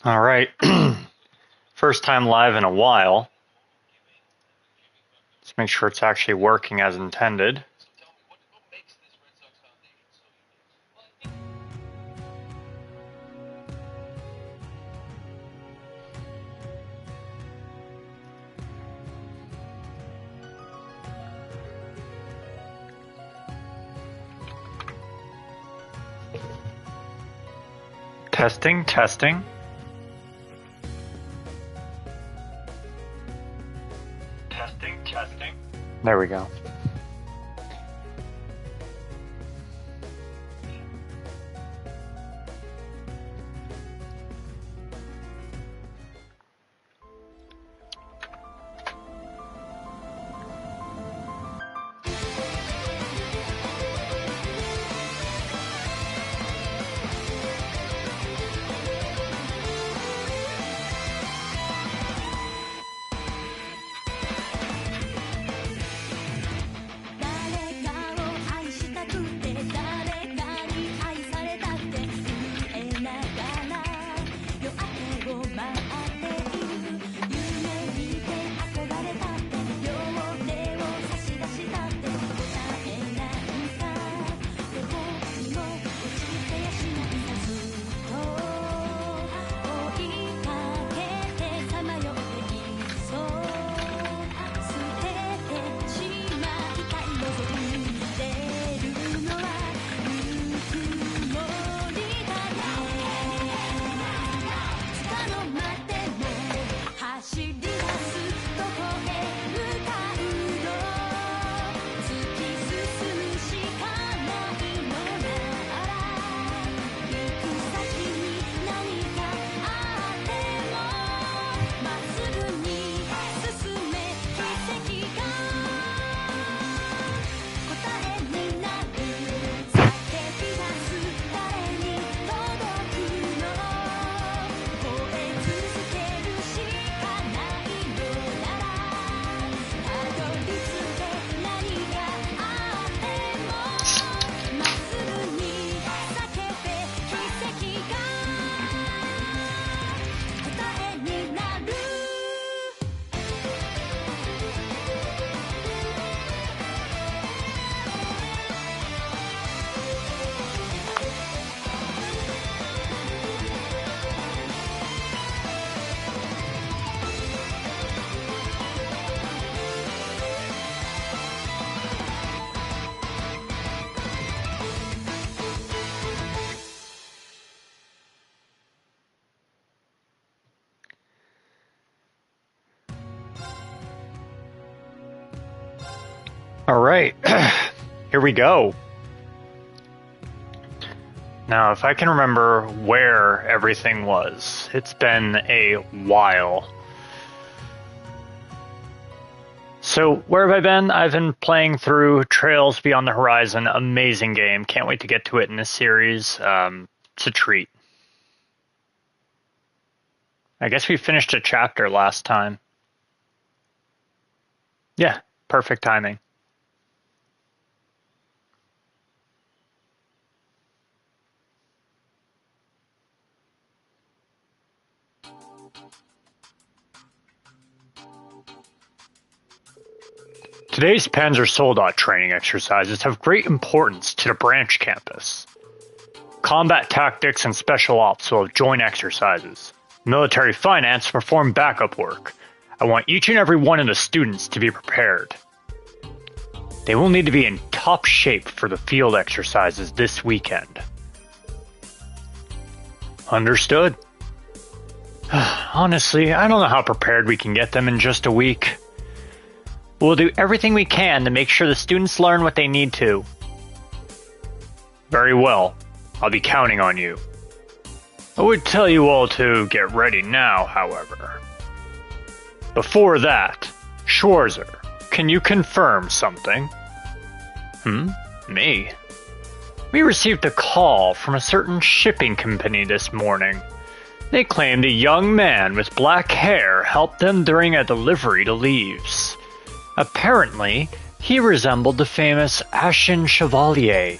All right. First time live in a while. Let's make sure it's actually working as intended. Testing, testing. Testing, testing. There we go. All right, here we go. Now, if I can remember where everything was, it's been a while. So, where have I been? I've been playing through Trails Beyond the Horizon. Amazing game. Can't wait to get to it in this series. It's a treat. I guess we finished a chapter last time. Yeah, perfect timing. Today's Panzer Soldat training exercises have great importance to the branch campus. Combat tactics and special ops will have joint exercises. Military finance perform backup work. I want each and every one of the students to be prepared. They will need to be in top shape for the field exercises this weekend. Understood. Honestly, I don't know how prepared we can get them in just a week. We'll do everything we can to make sure the students learn what they need to. Very well. I'll be counting on you. I would tell you all to get ready now, however. Before that, Schwarzer, can you confirm something? Me? We received a call from a certain shipping company this morning. They claimed a young man with black hair helped them during a delivery to leaves. Apparently, he resembled the famous Ashen Chevalier.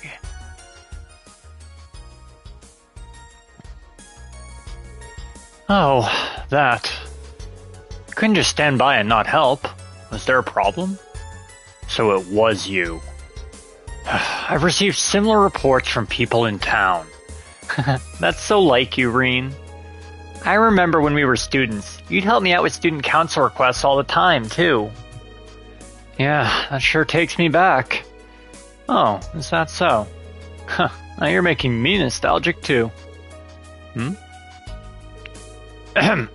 Oh, that. Couldn't just stand by and not help. Was there a problem? So it was you. I've received similar reports from people in town. That's so like you, Reen. I remember when we were students, you'd help me out with student council requests all the time, too. Yeah, that sure takes me back. Oh, is that so? Huh, now you're making me nostalgic, too. I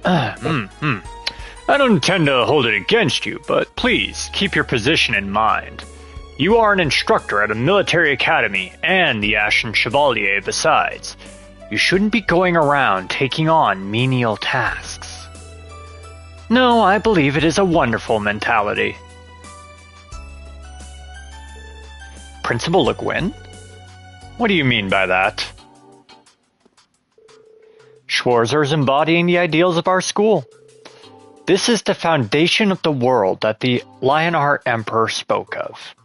don't intend to hold it against you, but please keep your position in mind. You are an instructor at a military academy and the Ashen Chevalier besides. You shouldn't be going around taking on menial tasks. No, I believe it is a wonderful mentality. Principal Le Guin? What do you mean by that? Schwarzer is embodying the ideals of our school. This is the foundation of the world that the Lionheart Emperor spoke of.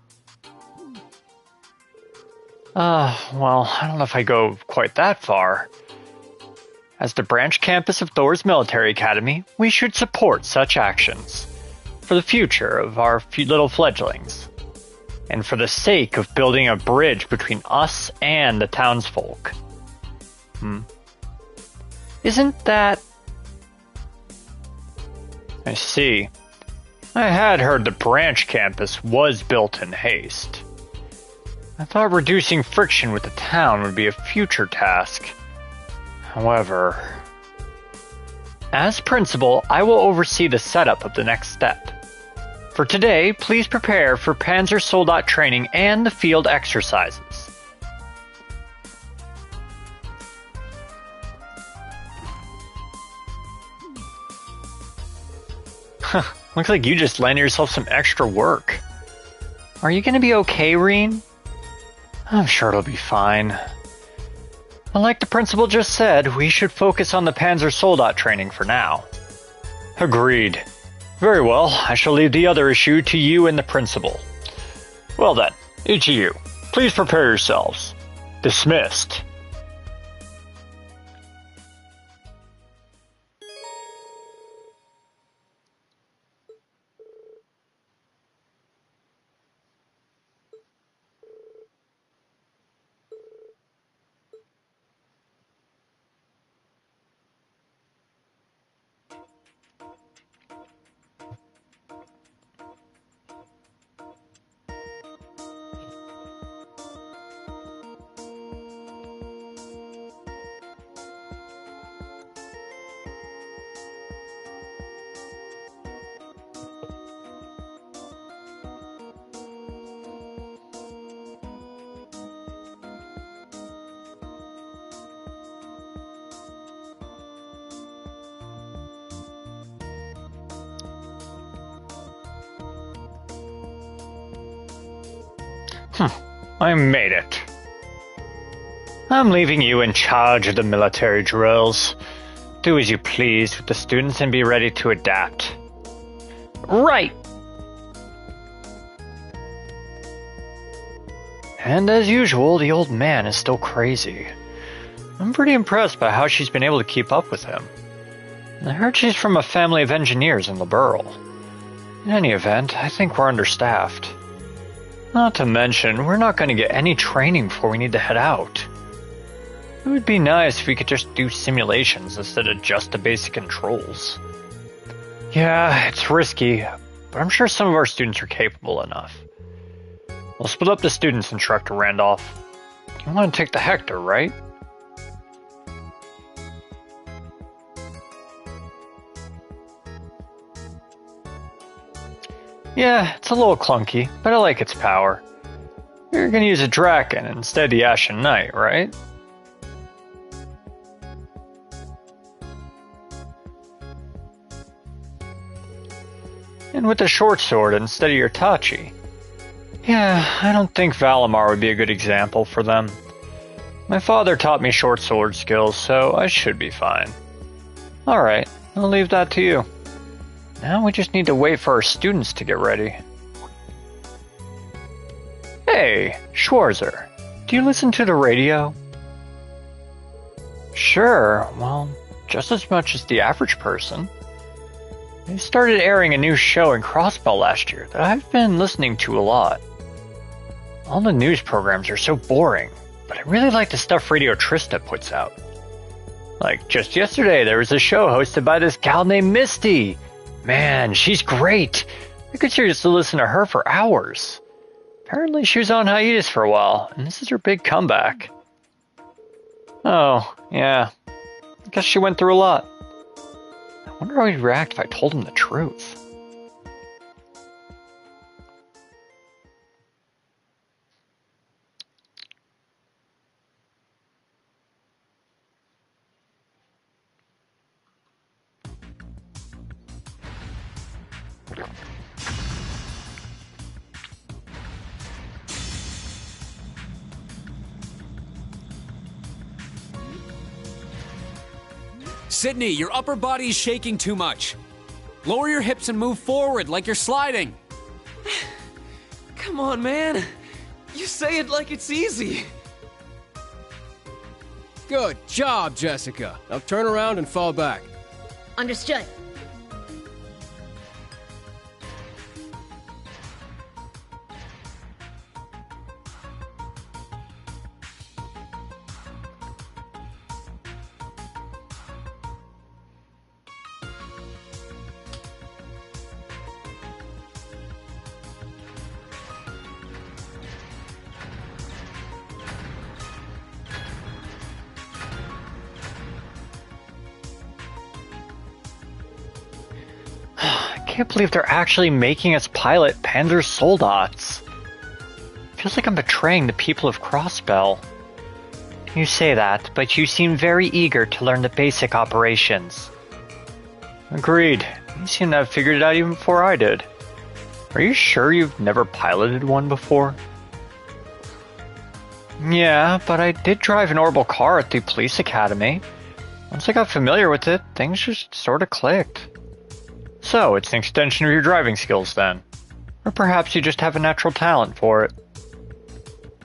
Well, I don't know if I go quite that far. As the branch campus of Thors Military Academy, we should support such actions. For the future of our little fledglings. And for the sake of building a bridge between us and the townsfolk. Isn't that... I see. I had heard the branch campus was built in haste. I thought reducing friction with the town would be a future task. However... As principal, I will oversee the setup of the next step. For today, please prepare for Panzer Soldat training and the field exercises. Looks like you just landed yourself some extra work. Are you gonna be okay, Reen? I'm sure it'll be fine. But like the principal just said, we should focus on the Panzer Soldat training for now. Agreed. Very well, I shall leave the other issue to you and the principal. Well then, each of you, please prepare yourselves. Dismissed. I made it. I'm leaving you in charge of the military drills. Do as you please with the students and be ready to adapt. Right! And as usual, the old man is still crazy. I'm pretty impressed by how she's been able to keep up with him. I heard she's from a family of engineers in Liberl. In any event, I think we're understaffed. Not to mention, we're not going to get any training before we need to head out. It would be nice if we could just do simulations instead of just the basic controls. Yeah, it's risky, but I'm sure some of our students are capable enough. We'll split up the students, Instructor Randolph. You want to take the Hector, right? Yeah, it's a little clunky, but I like its power. You're gonna use a Draken instead of the Ashen Knight, right? And with the short sword instead of your Tachi. Yeah, I don't think Valimar would be a good example for them. My father taught me short sword skills, so I should be fine. Alright, I'll leave that to you. Now we just need to wait for our students to get ready. Hey, Schwarzer, do you listen to the radio? Sure, well, just as much as the average person. They started airing a new show in Crossbell last year that I've been listening to a lot. All the news programs are so boring, but I really like the stuff Radio Trista puts out. Like, just yesterday there was a show hosted by this gal named Misty. Man, she's great. I could seriously listen to her for hours. Apparently she was on hiatus for a while, and this is her big comeback. Oh, yeah. I guess she went through a lot. I wonder how he'd react if I told him the truth. Sydney, your upper body is shaking too much. Lower your hips and move forward like you're sliding. Come on, man. You say it like it's easy. Good job, Jessica. Now turn around and fall back. Understood. I can't believe they're actually making us pilot Panzer Soldats. Feels like I'm betraying the people of Crossbell. You say that, but you seem very eager to learn the basic operations. Agreed. You seem to have figured it out even before I did. Are you sure you've never piloted one before? Yeah, but I did drive an orbital car at the police academy. Once I got familiar with it, things just sort of clicked. So, it's an extension of your driving skills then. Or perhaps you just have a natural talent for it.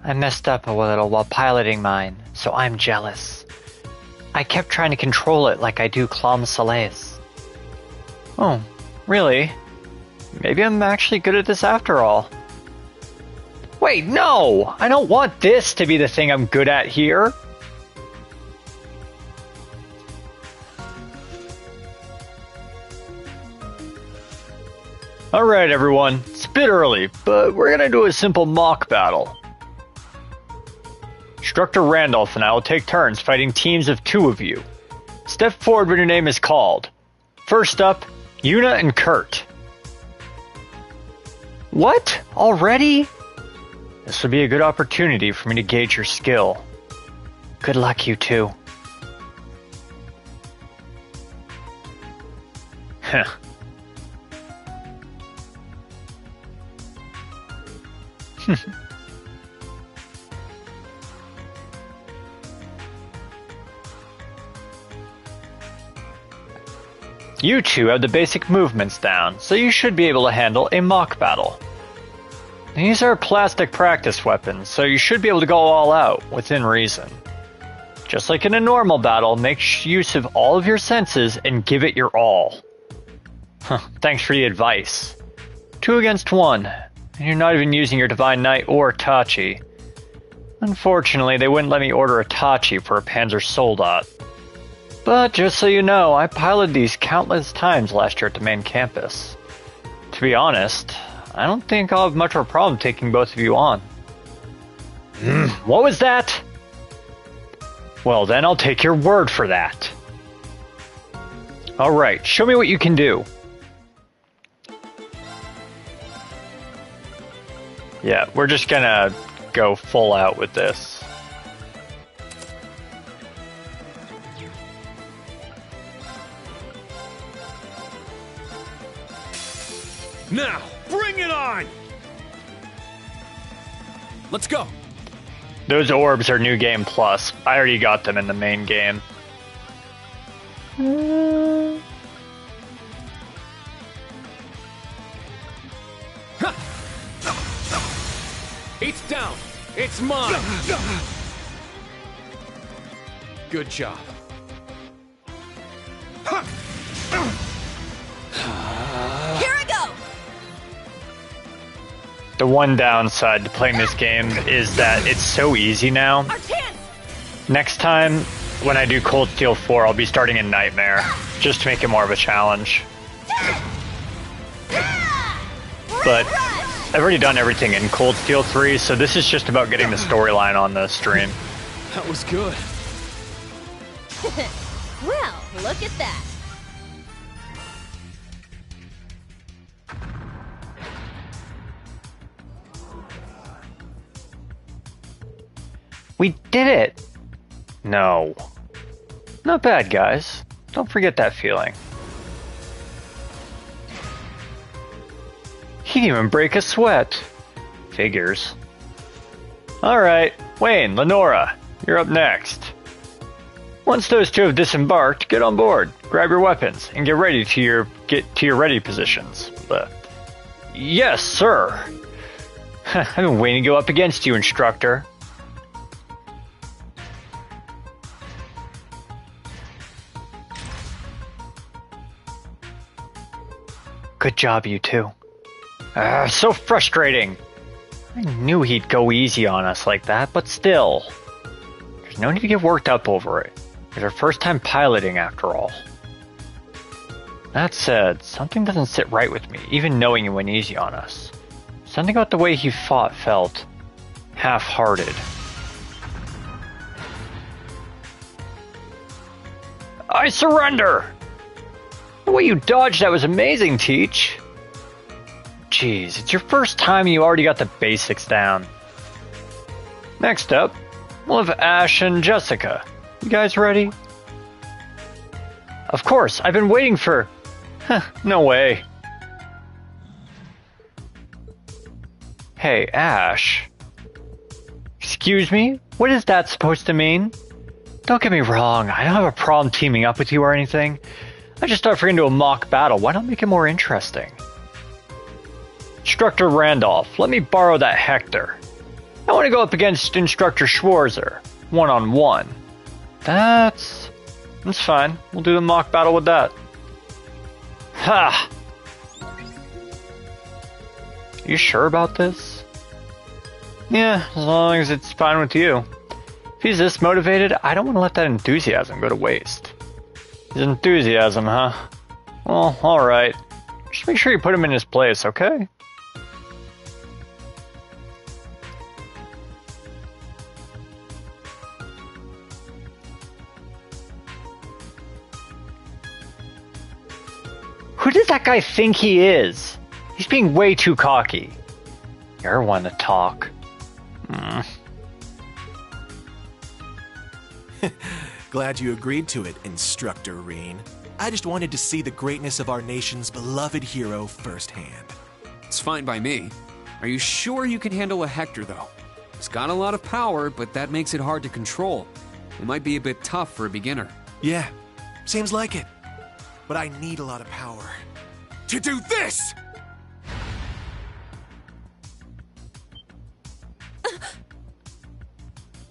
I messed up a little while piloting mine, so I'm jealous. I kept trying to control it like I do Clom Soleil's. Oh, really? Maybe I'm actually good at this after all. Wait, no! I don't want this to be the thing I'm good at here! Alright everyone, it's a bit early, but we're gonna do a simple mock battle. Instructor Randolph and I will take turns fighting teams of 2 of you. Step forward when your name is called. First up, Yuna and Kurt. What? Already? This will be a good opportunity for me to gauge your skill. Good luck, you two. Heh. You two have the basic movements down, so you should be able to handle a mock battle. These are plastic practice weapons, so you should be able to go all out, within reason. Just like in a normal battle, make use of all of your senses and give it your all. Thanks for the advice. 2 against 1. And you're not even using your Divine Knight or Tachi. Unfortunately, they wouldn't let me order a Tachi for a Panzer Soldat. But just so you know, I piloted these countless times last year at the main campus. To be honest, I don't think I'll have much of a problem taking both of you on. What was that? Well then, I'll take your word for that. Alright, show me what you can do. Yeah, we're just gonna go full out with this. Now, bring it on! Let's go! Those orbs are New Game Plus. I already got them in the main game. It's down! It's mine! Good job. The one downside to playing this game is that it's so easy now. Next time, when I do Cold Steel 4, I'll be starting in Nightmare, just to make it more of a challenge. But I've already done everything in Cold Steel 3, so this is just about getting the storyline on the stream. That was good. Well, look at that. We did it! No. Not bad, guys. Don't forget that feeling. He didn't even break a sweat. Figures. Alright, Wayne, Lenora, you're up next. Once those two have disembarked, get on board, grab your weapons, and get to your ready positions. Yes, sir. I've been waiting to go up against you, instructor. Good job, you two. So frustrating. I knew he'd go easy on us like that, but still. There's no need to get worked up over it. It's our first time piloting, after all. That said, something doesn't sit right with me, even knowing he went easy on us. Something about the way he fought felt half-hearted. I surrender! The way you dodged that was amazing, Teach. Jeez, it's your first time and you already got the basics down. Next up, we'll have Ash and Jessica. You guys ready? Of course, I've been waiting for... no way. Hey, Ash. Excuse me? What is that supposed to mean? Don't get me wrong, I don't have a problem teaming up with you or anything. I just thought if we're going to do a mock battle, why not make it more interesting? Instructor Randolph, let me borrow that Hector. I want to go up against Instructor Schwarzer, one-on-one. That's fine. We'll do the mock battle with that. Ha! You sure about this? Yeah, as long as it's fine with you. If he's this motivated, I don't want to let that enthusiasm go to waste. His enthusiasm, huh? Well, alright. Just make sure you put him in his place, okay? Who does that guy think he is? He's being way too cocky. You're one to talk. Glad you agreed to it, Instructor Reen. I just wanted to see the greatness of our nation's beloved hero firsthand. It's fine by me. Are you sure you can handle a Hector, though? He's got a lot of power, but that makes it hard to control. It might be a bit tough for a beginner. Yeah, seems like it. But I need a lot of power to do this!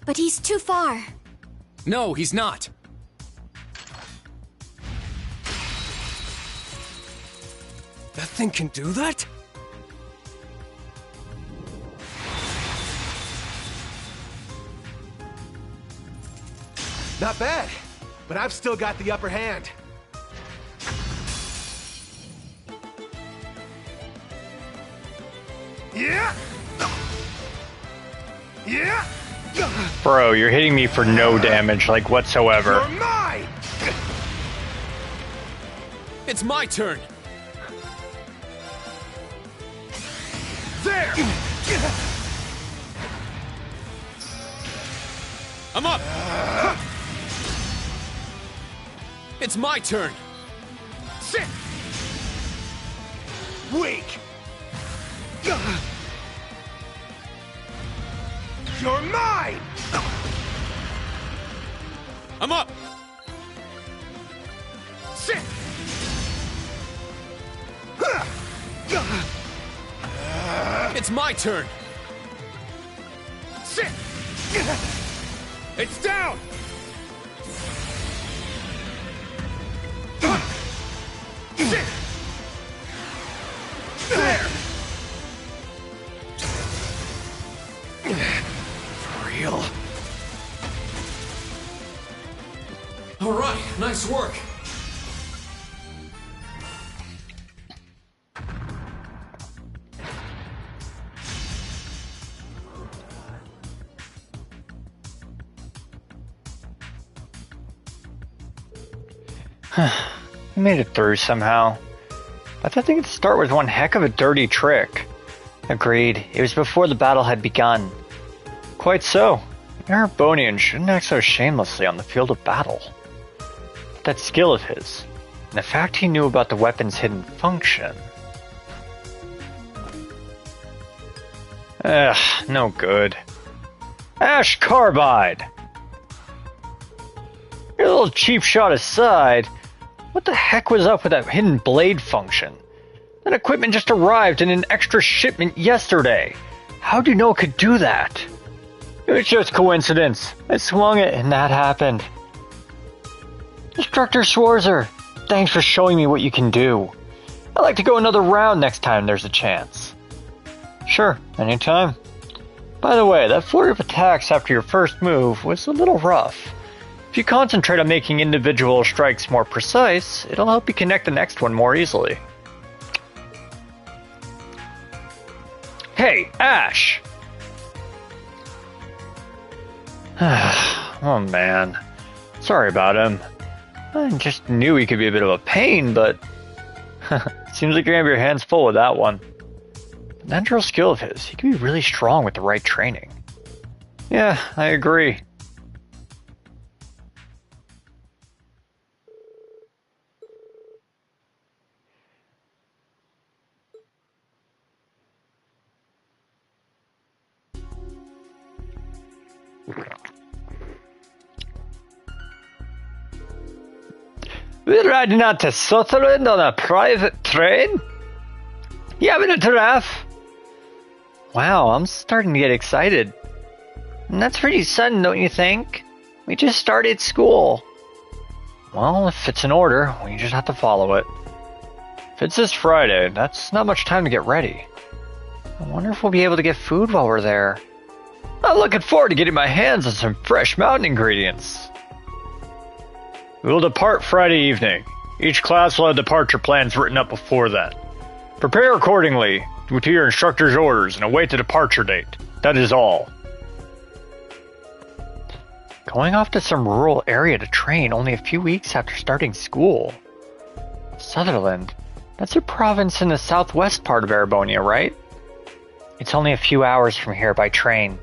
But he's too far. No, he's not. That thing can do that? Not bad, but I've still got the upper hand. Yeah! Yeah! Bro, you're hitting me for no damage, like, whatsoever. You're mine! It's my turn! There! I'm up! It's my turn! Sit! Weak! You're mine! I'm up! Sit! It's my turn! Sit! It's down! Sit! There! Nice work. We made it through somehow. But I think the start was one heck of a dirty trick. Agreed. It was before the battle had begun. Quite so. Erebonian shouldn't act so shamelessly on the field of battle. But that skill of his, and the fact he knew about the weapon's hidden function... Ugh, no good. Ash Carbide! Your little cheap shot aside, what the heck was up with that hidden blade function? That equipment just arrived in an extra shipment yesterday. How do you know it could do that? It was just coincidence. I swung it and that happened. Instructor Schwarzer, thanks for showing me what you can do. I'd like to go another round next time there's a chance. Sure, anytime. By the way, that flurry of attacks after your first move was a little rough. If you concentrate on making individual strikes more precise, it'll help you connect the next one more easily. Hey, Ash! Oh man. Sorry about him. I just knew he could be a bit of a pain, but... Seems like you're gonna have your hands full with that one. The natural skill of his, he can be really strong with the right training. Yeah, I agree. We're riding out to Sutherland on a private train? You having a giraffe? Wow, I'm starting to get excited. And that's pretty sudden, don't you think? We just started school. Well, if it's an order, we just have to follow it. If it's this Friday, that's not much time to get ready. I wonder if we'll be able to get food while we're there. I'm looking forward to getting my hands on some fresh mountain ingredients. We will depart Friday evening. Each class will have departure plans written up before that. Prepare accordingly to your instructor's orders and await the departure date. That is all. Going off to some rural area to train only a few weeks after starting school. Sutherland, that's a province in the southwest part of Erebonia, right? It's only a few hours from here by train.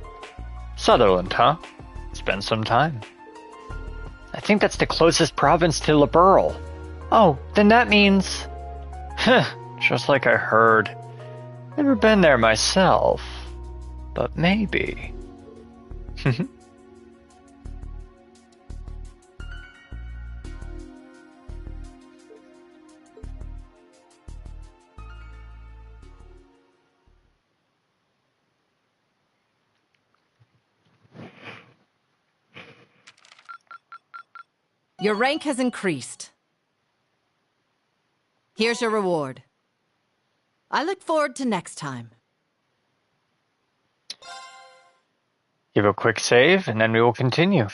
Sutherland, huh? Spend some time. I think that's the closest province to Liberl. Oh, then that means... Just like I heard. Never been there myself. But maybe. Your rank has increased. Here's your reward. I look forward to next time. Give a quick save, and then we will continue.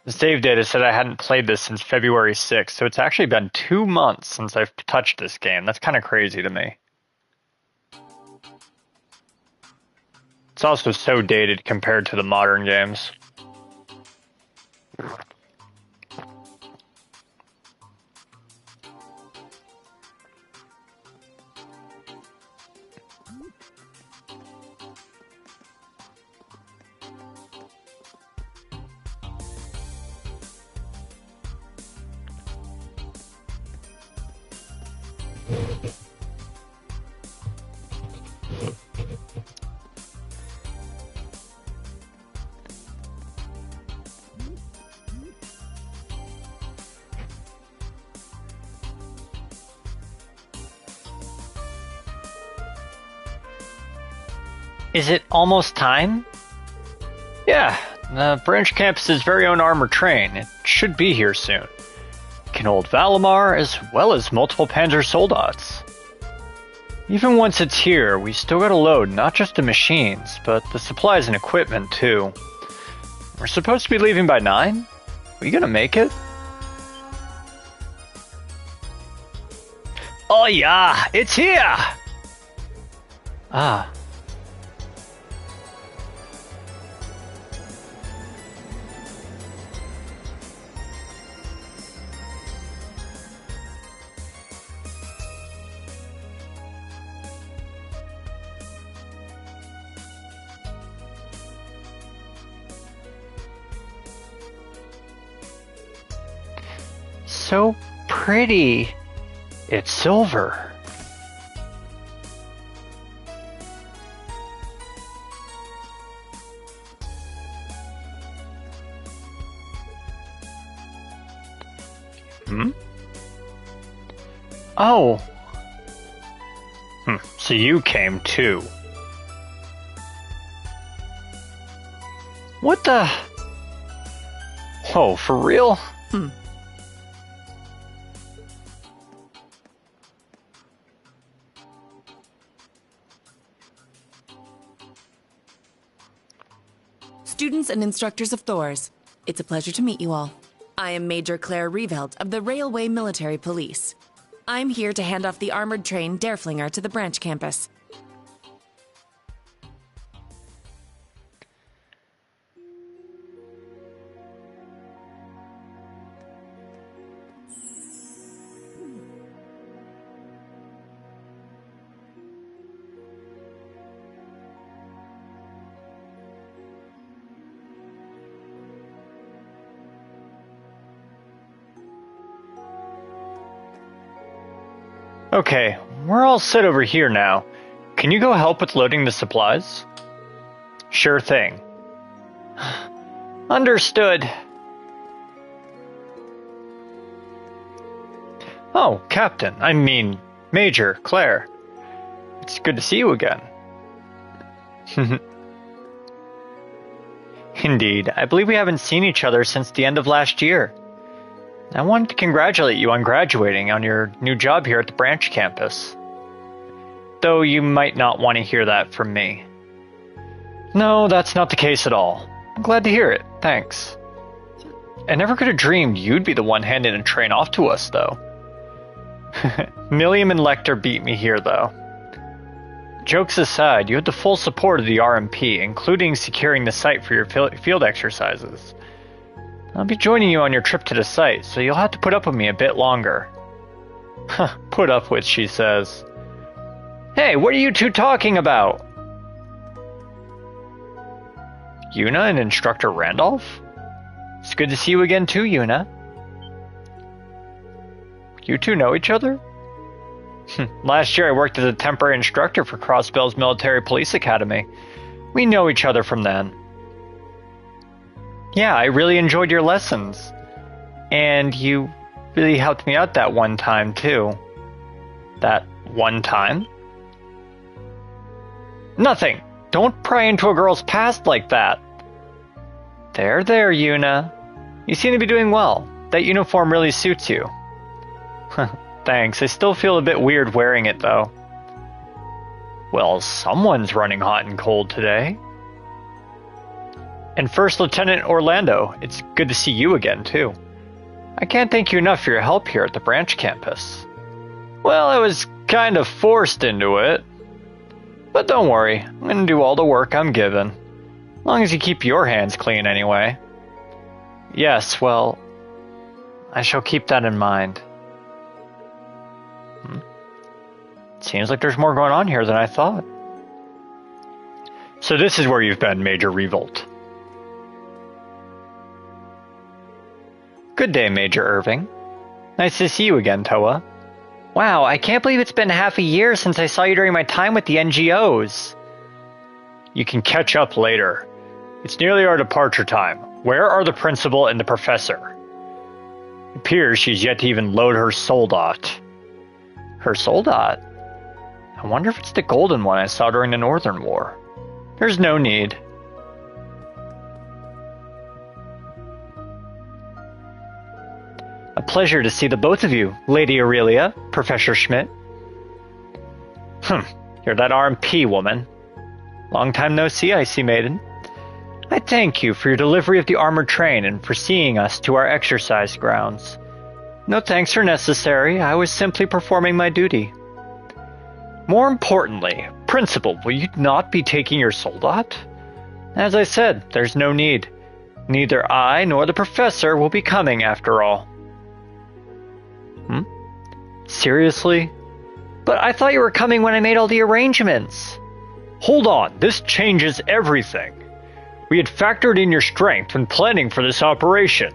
The save data said I hadn't played this since February 6th, so it's actually been 2 months since I've touched this game. That's kind of crazy to me. It's also so dated compared to the modern games. Is it almost time? Yeah, the branch campus's very own armored train. It should be here soon. It can hold Valimar as well as multiple Panzer Soldats. Even once it's here, we still gotta load not just the machines, but the supplies and equipment too. We're supposed to be leaving by 9? Are you gonna make it? Oh yeah, it's here! Ah. So pretty. It's silver. Hmm? Oh. So you came too. What the? Oh, for real? Students and instructors of Thors, it's a pleasure to meet you all. I am Major Claire Revelt of the Railway Military Police. I'm here to hand off the armored train Derflinger to the branch campus. Okay, we're all set over here now. Can you go help with loading the supplies? Sure thing. Understood. Oh, Captain, I mean, Major Claire. It's good to see you again. Indeed, I believe we haven't seen each other since the end of last year. I wanted to congratulate you on graduating on your new job here at the branch campus. Though you might not want to hear that from me. No, that's not the case at all. I'm glad to hear it, thanks. I never could have dreamed you'd be the one handing a train off to us, though. Milliam and Lecter beat me here, though. Jokes aside, you had the full support of the RMP, including securing the site for your field exercises. I'll be joining you on your trip to the site, so you'll have to put up with me a bit longer. Put up with, she says. Hey, what are you two talking about? Yuna and Instructor Randolph? It's good to see you again too, Yuna. You two know each other? Last year I worked as a temporary instructor for Crossbell's Military Police Academy. We know each other from then. Yeah, I really enjoyed your lessons. And you really helped me out that one time, too. That one time? Nothing! Don't pry into a girl's past like that. There, Yuna. You seem to be doing well. That uniform really suits you. Thanks, I still feel a bit weird wearing it, though. Well, someone's running hot and cold today. And First Lieutenant Orlando, it's good to see you again, too. I can't thank you enough for your help here at the branch campus. Well, I was kind of forced into it. But don't worry, I'm going to do all the work I'm given. As long as you keep your hands clean, anyway. Yes, well, I shall keep that in mind. Seems like there's more going on here than I thought. So this is where you've been, Major Revolt. Good day, Major Irving. Nice to see you again, Toa. Wow, I can't believe it's been half a year since I saw you during my time with the NGOs. You can catch up later. It's nearly our departure time. Where are the principal and the professor? It appears she's yet to even load her soldat. Her soldat? I wonder if it's the golden one I saw during the Northern War. There's no need. A pleasure to see the both of you, Lady Aurelia, Professor Schmidt. You're that RMP woman. Long time no see, I see, maiden. I thank you for your delivery of the armored train and for seeing us to our exercise grounds. No thanks are necessary. I was simply performing my duty. More importantly, Principal, will you not be taking your soldat? As I said, there's no need. Neither I nor the professor will be coming after all. Seriously? But I thought you were coming when I made all the arrangements. Hold on, this changes everything. We had factored in your strength when planning for this operation.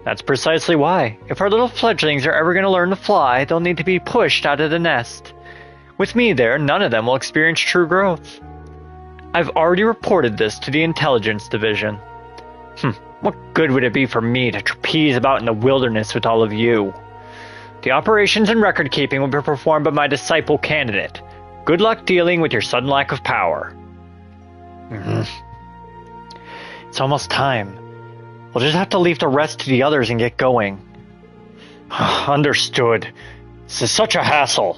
That's precisely why. If our little fledglings are ever going to learn to fly, they'll need to be pushed out of the nest. With me there, none of them will experience true growth. I've already reported this to the Intelligence Division. What good would it be for me to trapeze about in the wilderness with all of you? The operations and record keeping will be performed by my disciple candidate. Good luck dealing with your sudden lack of power. It's almost time. We'll just have to leave the rest to the others and get going. Understood. This is such a hassle.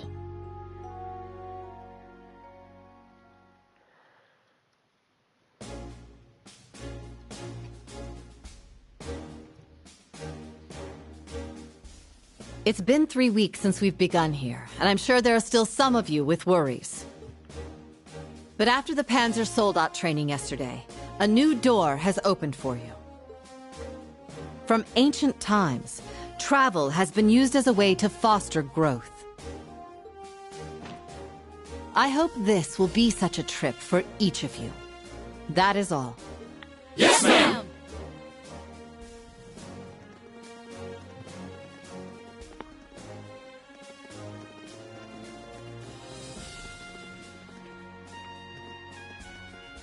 It's been 3 weeks since we've begun here, and I'm sure there are still some of you with worries. But after the Panzer Soldat training yesterday, a new door has opened for you. From ancient times, travel has been used as a way to foster growth. I hope this will be such a trip for each of you. That is all. Yes, ma'am!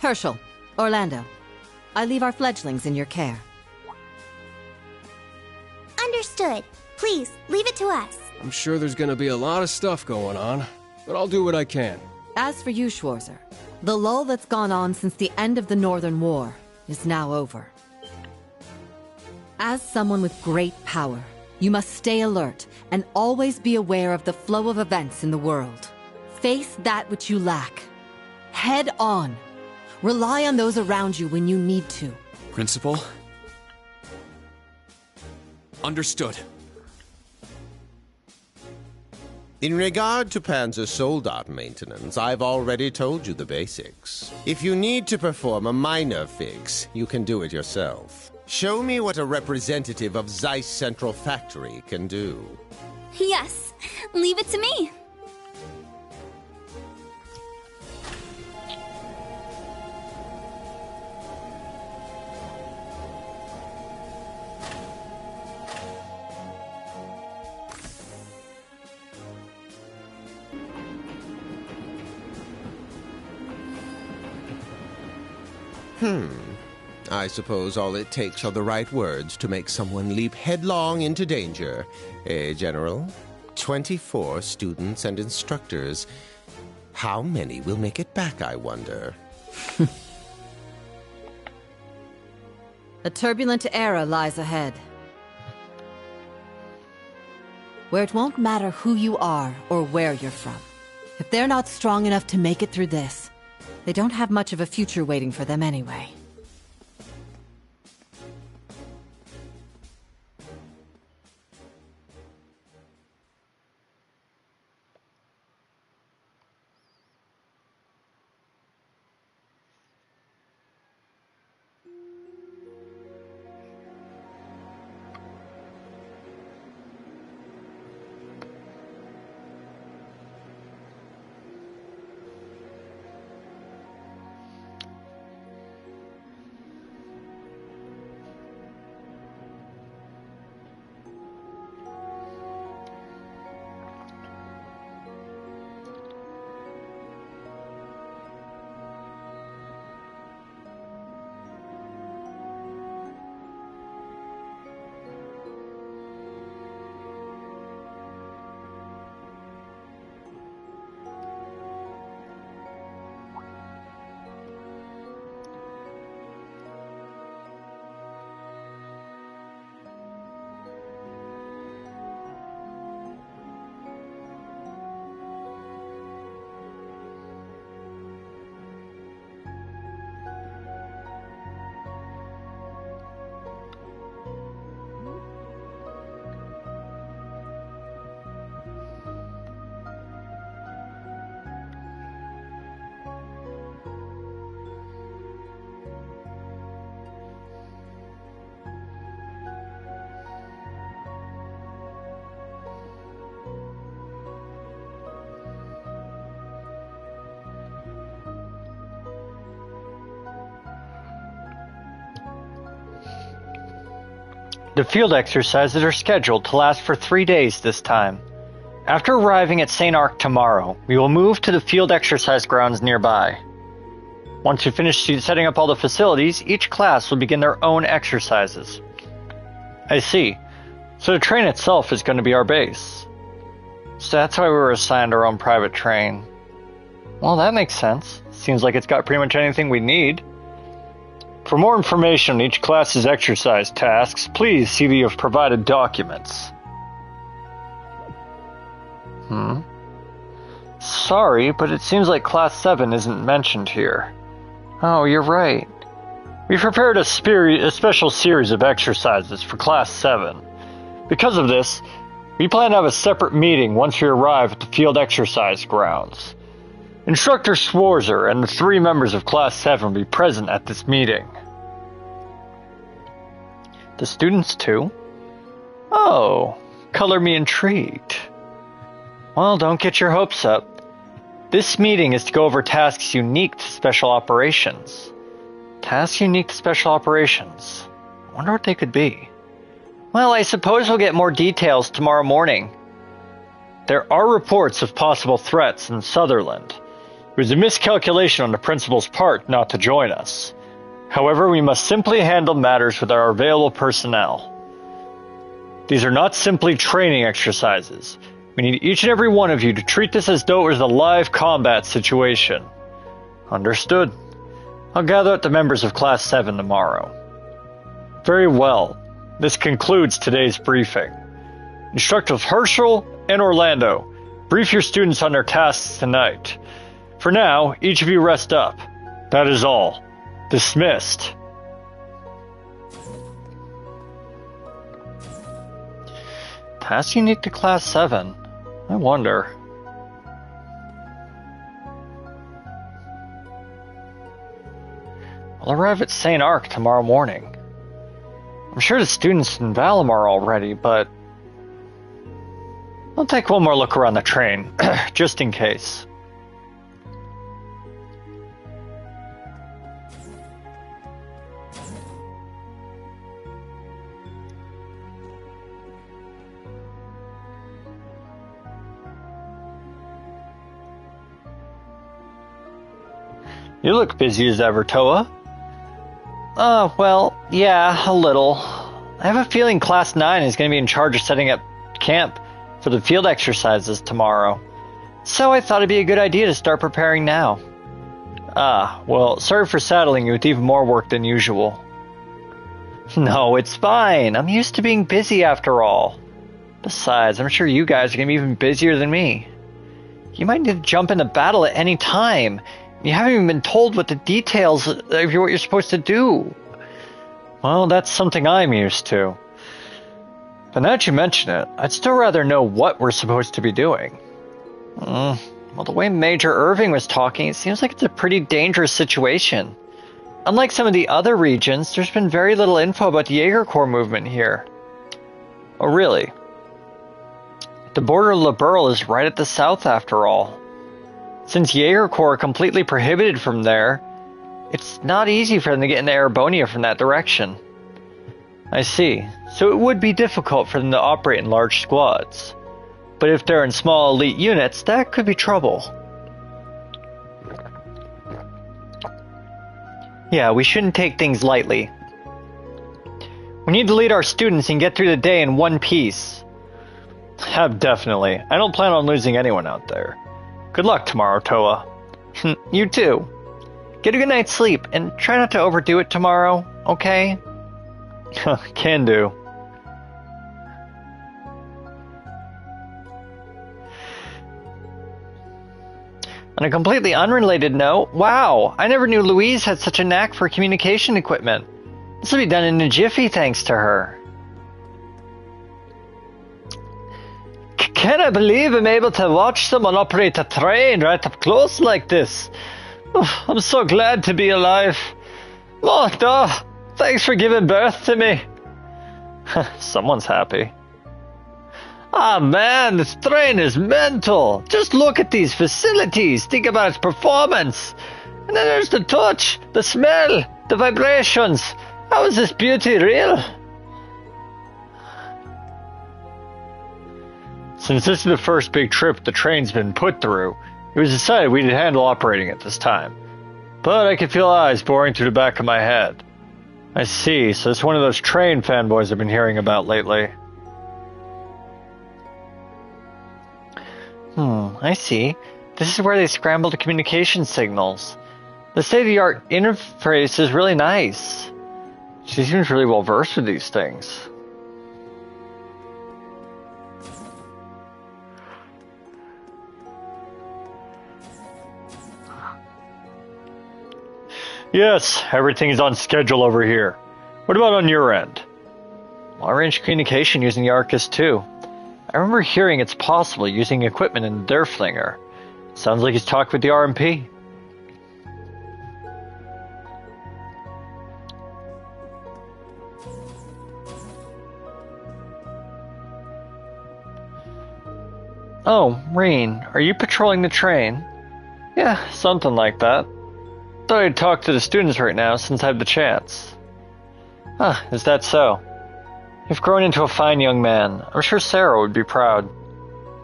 Herschel, Orlando, I leave our fledglings in your care. Understood. Please, leave it to us. I'm sure there's gonna be a lot of stuff going on, but I'll do what I can. As for you, Schwarzer, the lull that's gone on since the end of the Northern War is now over. As someone with great power, you must stay alert and always be aware of the flow of events in the world. Face that which you lack. Head on. Rely on those around you when you need to. Principal? Understood. In regard to Panzer Soldat maintenance, I've already told you the basics. If you need to perform a minor fix, you can do it yourself. Show me what a representative of Zeiss Central Factory can do. Yes, leave it to me. I suppose all it takes are the right words to make someone leap headlong into danger. Eh, General? 24 students and instructors. How many will make it back, I wonder? A turbulent era lies ahead, where it won't matter who you are or where you're from. If they're not strong enough to make it through this, they don't have much of a future waiting for them anyway. The field exercises are scheduled to last for 3 days this time. After arriving at Saint-Arkh tomorrow, we will move to the field exercise grounds nearby. Once we finish setting up all the facilities, each class will begin their own exercises. I see. So the train itself is going to be our base. So that's why we were assigned our own private train. Well, that makes sense. Seems like it's got pretty much anything we need. For more information on each class's exercise tasks, please see the provided documents. Sorry, but it seems like Class 7 isn't mentioned here. Oh, you're right. We've prepared a special series of exercises for Class 7. Because of this, we plan to have a separate meeting once we arrive at the field exercise grounds. Instructor Schwarzer and the 3 members of Class 7 will be present at this meeting. The students too? Oh, color me intrigued. Well, don't get your hopes up. This meeting is to go over tasks unique to special operations. Tasks unique to special operations. I wonder what they could be. Well, I suppose we'll get more details tomorrow morning. There are reports of possible threats in Sutherland. It was a miscalculation on the principal's part not to join us. However, we must simply handle matters with our available personnel. These are not simply training exercises. We need each and every one of you to treat this as though it was a live combat situation. Understood. I'll gather up the members of Class 7 tomorrow. Very well. This concludes today's briefing. Instructors Herschel and Orlando, brief your students on their tasks tonight. For now, each of you rest up. That is all. Dismissed. Tasks unique to Class 7. I wonder. I'll arrive at Saint-Arkh tomorrow morning. I'm sure the students in Valem are already, but I'll take one more look around the train, just in case. You look busy as ever, Toa. Well, yeah, a little. I have a feeling Class 9 is going to be in charge of setting up camp for the field exercises tomorrow. So I thought it'd be a good idea to start preparing now. Well, sorry for saddling you with even more work than usual. No, it's fine. I'm used to being busy after all. Besides, I'm sure you guys are going to be even busier than me. You might need to jump into battle at any time. You haven't even been told what the details of what you're supposed to do. Well, that's something I'm used to. But now that you mention it, I'd still rather know what we're supposed to be doing. Well, the way Major Irving was talking, it seems like it's a pretty dangerous situation. Unlike some of the other regions, there's been very little info about the Jaeger Corps movement here. Oh, really? The border of Liberl is right at the south, after all. Since Jaeger Corps are completely prohibited from there, it's not easy for them to get into Erebonia from that direction. I see. So it would be difficult for them to operate in large squads. But if they're in small elite units, that could be trouble. Yeah, we shouldn't take things lightly. We need to lead our students and get through the day in one piece. Definitely. I don't plan on losing anyone out there. Good luck tomorrow, Toa. You too. Get a good night's sleep, and try not to overdo it tomorrow, okay? Can do. On a completely unrelated note, wow, I never knew Louise had such a knack for communication equipment. This will be done in a jiffy thanks to her. Can I believe I'm able to watch someone operate a train right up close like this? Oh, I'm so glad to be alive. Oh, duh. Thanks for giving birth to me. Someone's happy. Ah, man, this train is mental. Just look at these facilities. Think about its performance. And then there's the touch, the smell, the vibrations. How is this beauty real? Since this is the first big trip the train's been put through, it was decided we'd handle operating it this time. But I could feel eyes boring through the back of my head. I see, so it's one of those train fanboys I've been hearing about lately. I see. This is where they scramble the communication signals. The state-of-the-art interface is really nice. She seems really well versed with these things. Yes, everything is on schedule over here. What about on your end? Long-range communication using the Arcus too. I remember hearing it's possible using equipment in the Derflinger. Sounds like he's talked with the RMP. Oh, Reen, are you patrolling the train? Yeah, something like that. Thought I'd talk to the students right now since I have the chance. Is that so? You've grown into a fine young man. I'm sure Sarah would be proud.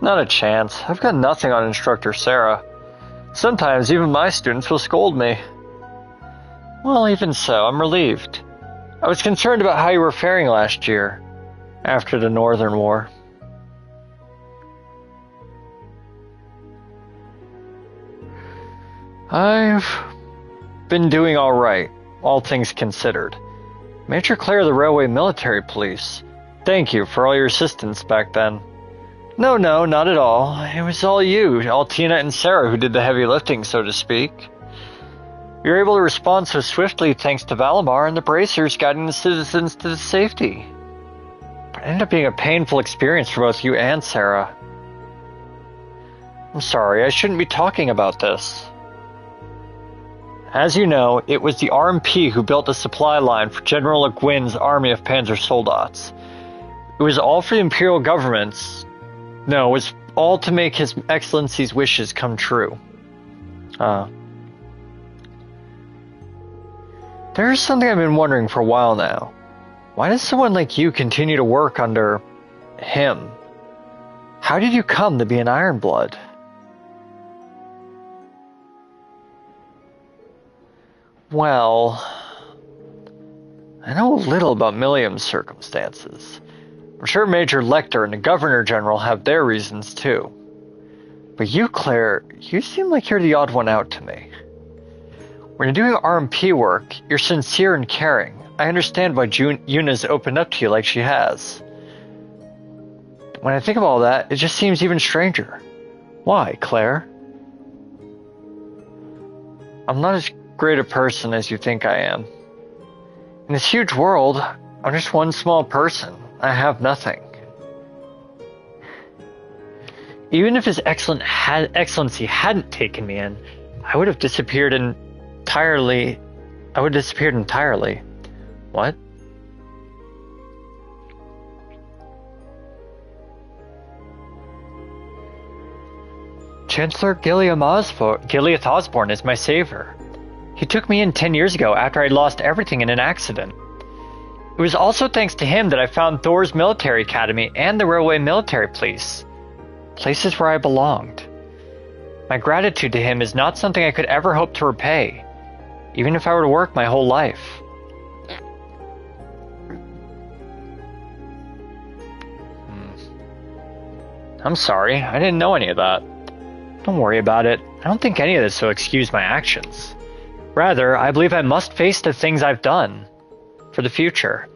Not a chance. I've got nothing on Instructor Sarah. Sometimes even my students will scold me. Well, even so, I'm relieved. I was concerned about how you were faring last year, after the Northern War. I've been doing all right, all things considered. Major Claire of the Railway Military Police. Thank you for all your assistance back then. No, not at all. It was all you, all Tina and Sarah who did the heavy lifting, so to speak. You were able to respond so swiftly thanks to Valimar and the bracers guiding the citizens to safety. But it ended up being a painful experience for both you and Sarah. I'm sorry, I shouldn't be talking about this. As you know, it was the RMP who built the supply line for General Le Guin's army of Panzer Soldats. It was all for the Imperial government's... No, it was all to make His Excellency's wishes come true. There's something I've been wondering for a while now. Why does someone like you continue to work under... him? How did you come to be an Ironblood? Well, I know a little about Milliam's circumstances. I'm sure Major Lecter and the Governor General have their reasons too. But you, Claire, you seem like you're the odd one out to me. When you're doing RMP work, you're sincere and caring. I understand why Yuna's opened up to you like she has. When I think of all that, it just seems even stranger. Why, Claire? I'm not as great a person as you think I am. In this huge world, I'm just one small person. I have nothing. Even if His Excellency hadn't taken me in, I would have disappeared entirely. What? Chancellor Gileath Osborne is my savior. He took me in 10 years ago after I'd lost everything in an accident. It was also thanks to him that I found Thors Military Academy and the Railway Military Police. Places where I belonged. My gratitude to him is not something I could ever hope to repay, even if I were to work my whole life. I'm sorry, I didn't know any of that. Don't worry about it. I don't think any of this will excuse my actions. Rather, I believe I must face the things I've done for the future.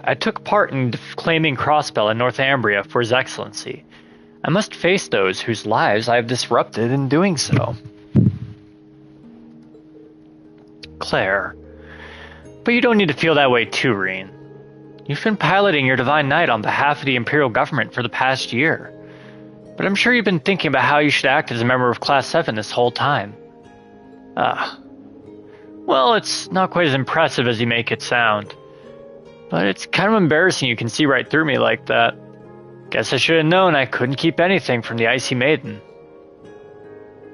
I took part in claiming Crossbell in Northumbria for His Excellency. I must face those whose lives I have disrupted in doing so. Claire. But you don't need to feel that way too, Reen. You've been piloting your Divine Knight on behalf of the Imperial Government for the past year. But I'm sure you've been thinking about how you should act as a member of Class 7 this whole time. Well, it's not quite as impressive as you make it sound. But it's kind of embarrassing you can see right through me like that. Guess I should have known I couldn't keep anything from the Icy Maiden.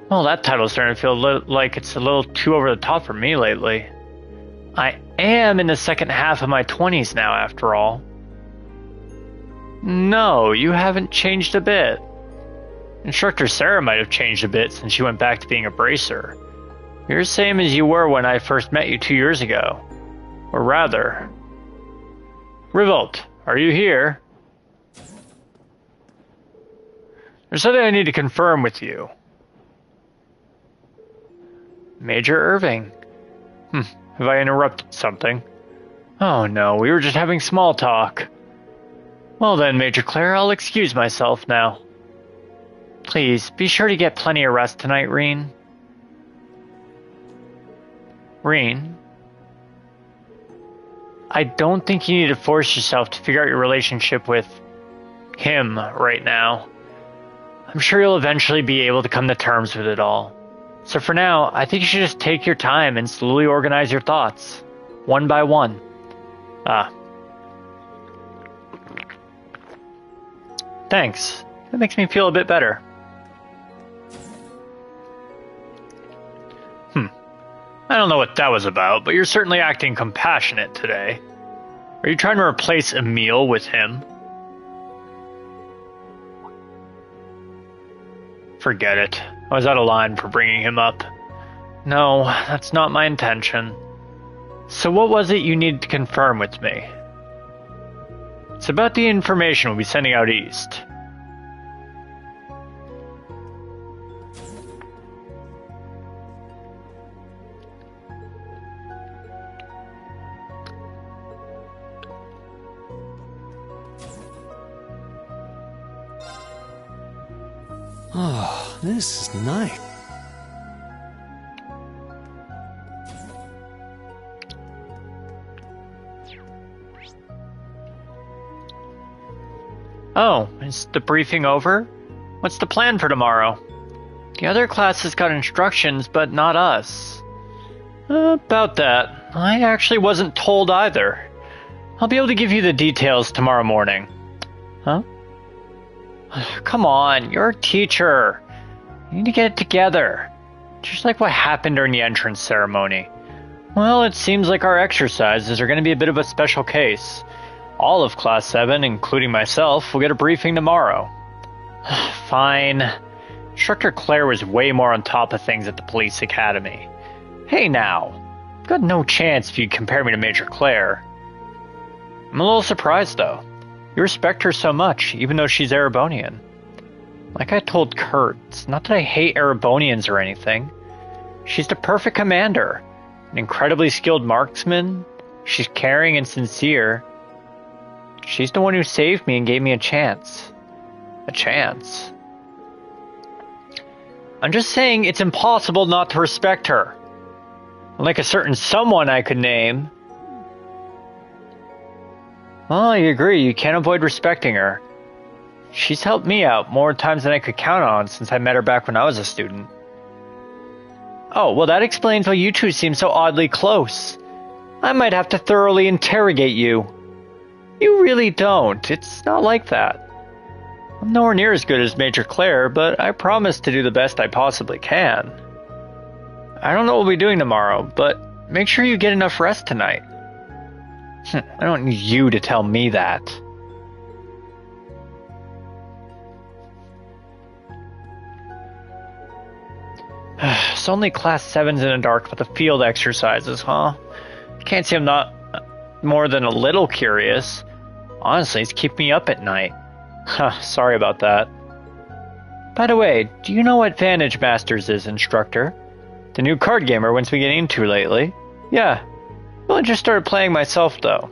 Well, that title's starting to feel like it's a little too over the top for me lately. I am in the second half of my 20s now, after all. No, you haven't changed a bit. Instructor Sarah might have changed a bit since she went back to being a bracer. You're the same as you were when I first met you 2 years ago. Or rather... Revolt, are you here? There's something I need to confirm with you. Major Irving. Have I interrupted something? Oh no, we were just having small talk. Well then, Major Claire, I'll excuse myself now. Please, be sure to get plenty of rest tonight, Reen. Reen? I don't think you need to force yourself to figure out your relationship with him right now. I'm sure you'll eventually be able to come to terms with it all. So for now, I think you should just take your time and slowly organize your thoughts, one by one. Thanks. That makes me feel a bit better. I don't know what that was about, but you're certainly acting compassionate today. Are you trying to replace Emil with him? Forget it. I was out of line for bringing him up. No, that's not my intention. So what was it you needed to confirm with me? It's about the information we'll be sending out east. Oh, this is nice. Oh, is the briefing over? What's the plan for tomorrow? The other classes got instructions, but not us. About that, I actually wasn't told either. I'll be able to give you the details tomorrow morning. Huh? Come on, you're a teacher. You need to get it together. Just like what happened during the entrance ceremony. Well, it seems like our exercises are going to be a bit of a special case. All of Class 7, including myself, will get a briefing tomorrow. Fine. Instructor Claire was way more on top of things at the police academy. Hey now, I've got no chance if you compare me to Major Claire. I'm a little surprised though. You respect her so much, even though she's Erebonian. Like I told Kurt, it's not that I hate Erebonians or anything. She's the perfect commander. An incredibly skilled marksman. She's caring and sincere. She's the one who saved me and gave me a chance. A chance. I'm just saying it's impossible not to respect her. Like a certain someone I could name. Well, I agree, you can't avoid respecting her. She's helped me out more times than I could count on since I met her back when I was a student. Oh, well that explains why you two seem so oddly close. I might have to thoroughly interrogate you. You really don't. It's not like that. I'm nowhere near as good as Major Claire, but I promise to do the best I possibly can. I don't know what we'll be doing tomorrow, but make sure you get enough rest tonight. I don't need you to tell me that. It's only Class 7's in the dark with the field exercises, huh? Can't say I'm not more than a little curious. Honestly, it's keeping me up at night. Sorry about that. By the way, do you know what Vantage Masters is, Instructor? The new card game I once been getting into lately. Yeah. Well, I just started playing myself, though.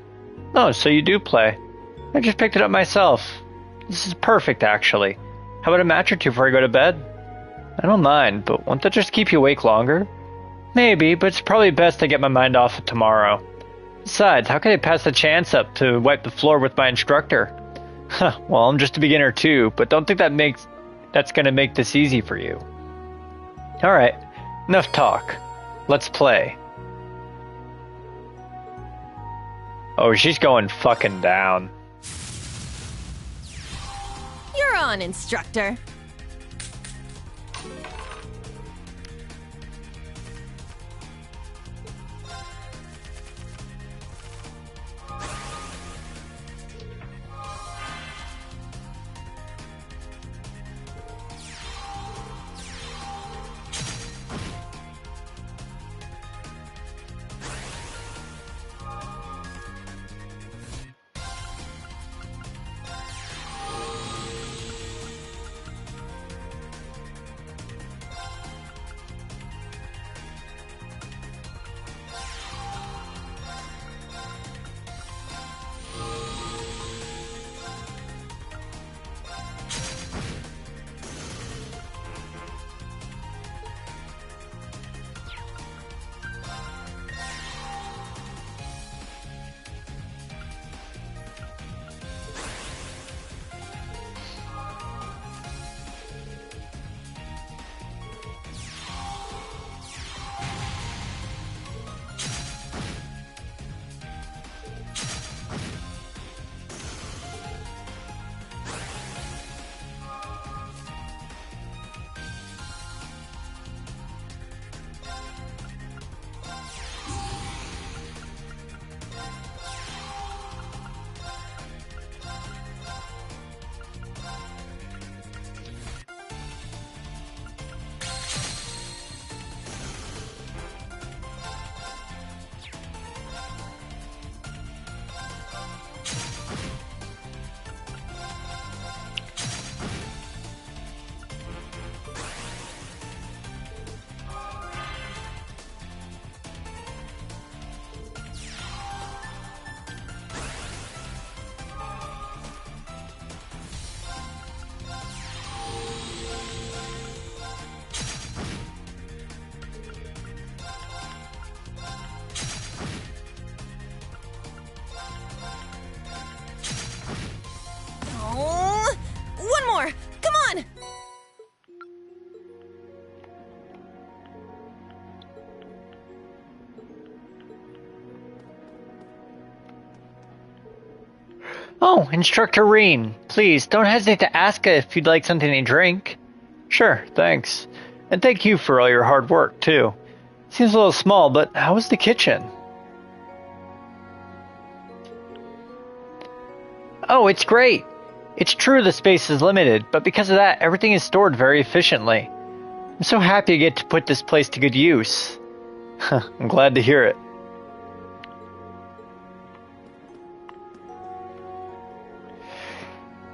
Oh, so you do play. I just picked it up myself. This is perfect, actually. How about a match or two before I go to bed? I don't mind, but won't that just keep you awake longer? Maybe, but it's probably best to get my mind off it tomorrow. Besides, how could I pass the chance up to wipe the floor with my instructor? Well, I'm just a beginner too, but don't think that's gonna make this easy for you. Alright, enough talk. Let's play. Oh, she's going fucking down. You're on, Instructor. Oh, Instructor Reen, please don't hesitate to ask if you'd like something to drink. Sure, thanks. And thank you for all your hard work, too. Seems a little small, but how was the kitchen? Oh, it's great. It's true the space is limited, but because of that, everything is stored very efficiently. I'm so happy to get to put this place to good use. I'm glad to hear it.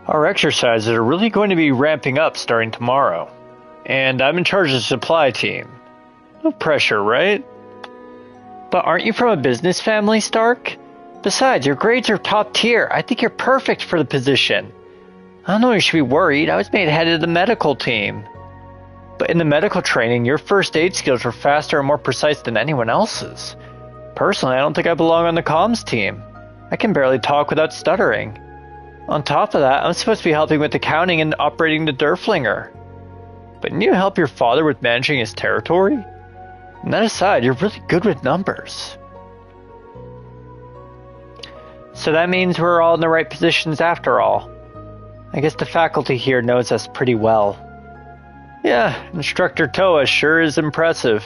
Our exercises are really going to be ramping up starting tomorrow. And I'm in charge of the supply team. No pressure, right? But aren't you from a business family, Stark? Besides, your grades are top tier. I think you're perfect for the position. I don't know you should be worried. I was made head of the medical team. But in the medical training, your first aid skills were faster and more precise than anyone else's. Personally, I don't think I belong on the comms team. I can barely talk without stuttering. On top of that, I'm supposed to be helping with accounting and operating the Derflinger. But didn't you help your father with managing his territory? And that aside, you're really good with numbers. So that means we're all in the right positions after all. I guess the faculty here knows us pretty well. Yeah, Instructor Toa sure is impressive.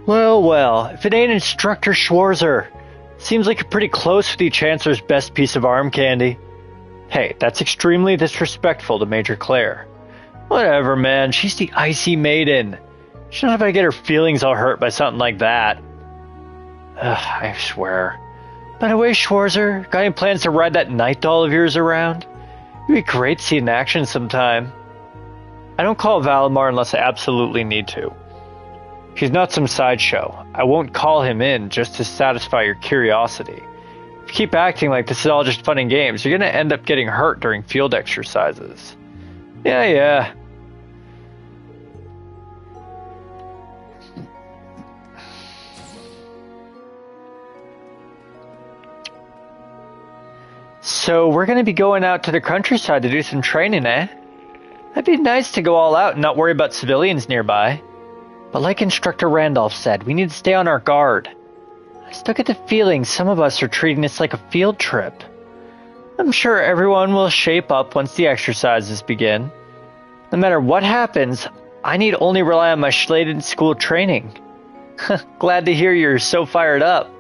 Well, if it ain't Instructor Schwarzer. Seems like you're pretty close with the Chancellor's best piece of arm candy. Hey, that's extremely disrespectful to Major Claire. Whatever, man, she's the Icy Maiden. She don't have to get her feelings all hurt by something like that. I swear. By the way, Schwarzer, got any plans to ride that night doll of yours around? It'd be great to see in action sometime. I don't call Valimar unless I absolutely need to. He's not some sideshow. I won't call him in just to satisfy your curiosity. If you keep acting like this is all just fun and games, you're gonna end up getting hurt during field exercises. Yeah. So we're gonna be going out to the countryside to do some training, eh? That'd be nice to go all out and not worry about civilians nearby. But like Instructor Randolph said, we need to stay on our guard. I still get the feeling some of us are treating this like a field trip. I'm sure everyone will shape up once the exercises begin. No matter what happens, I need only rely on my slated school training. Glad to hear you're so fired up.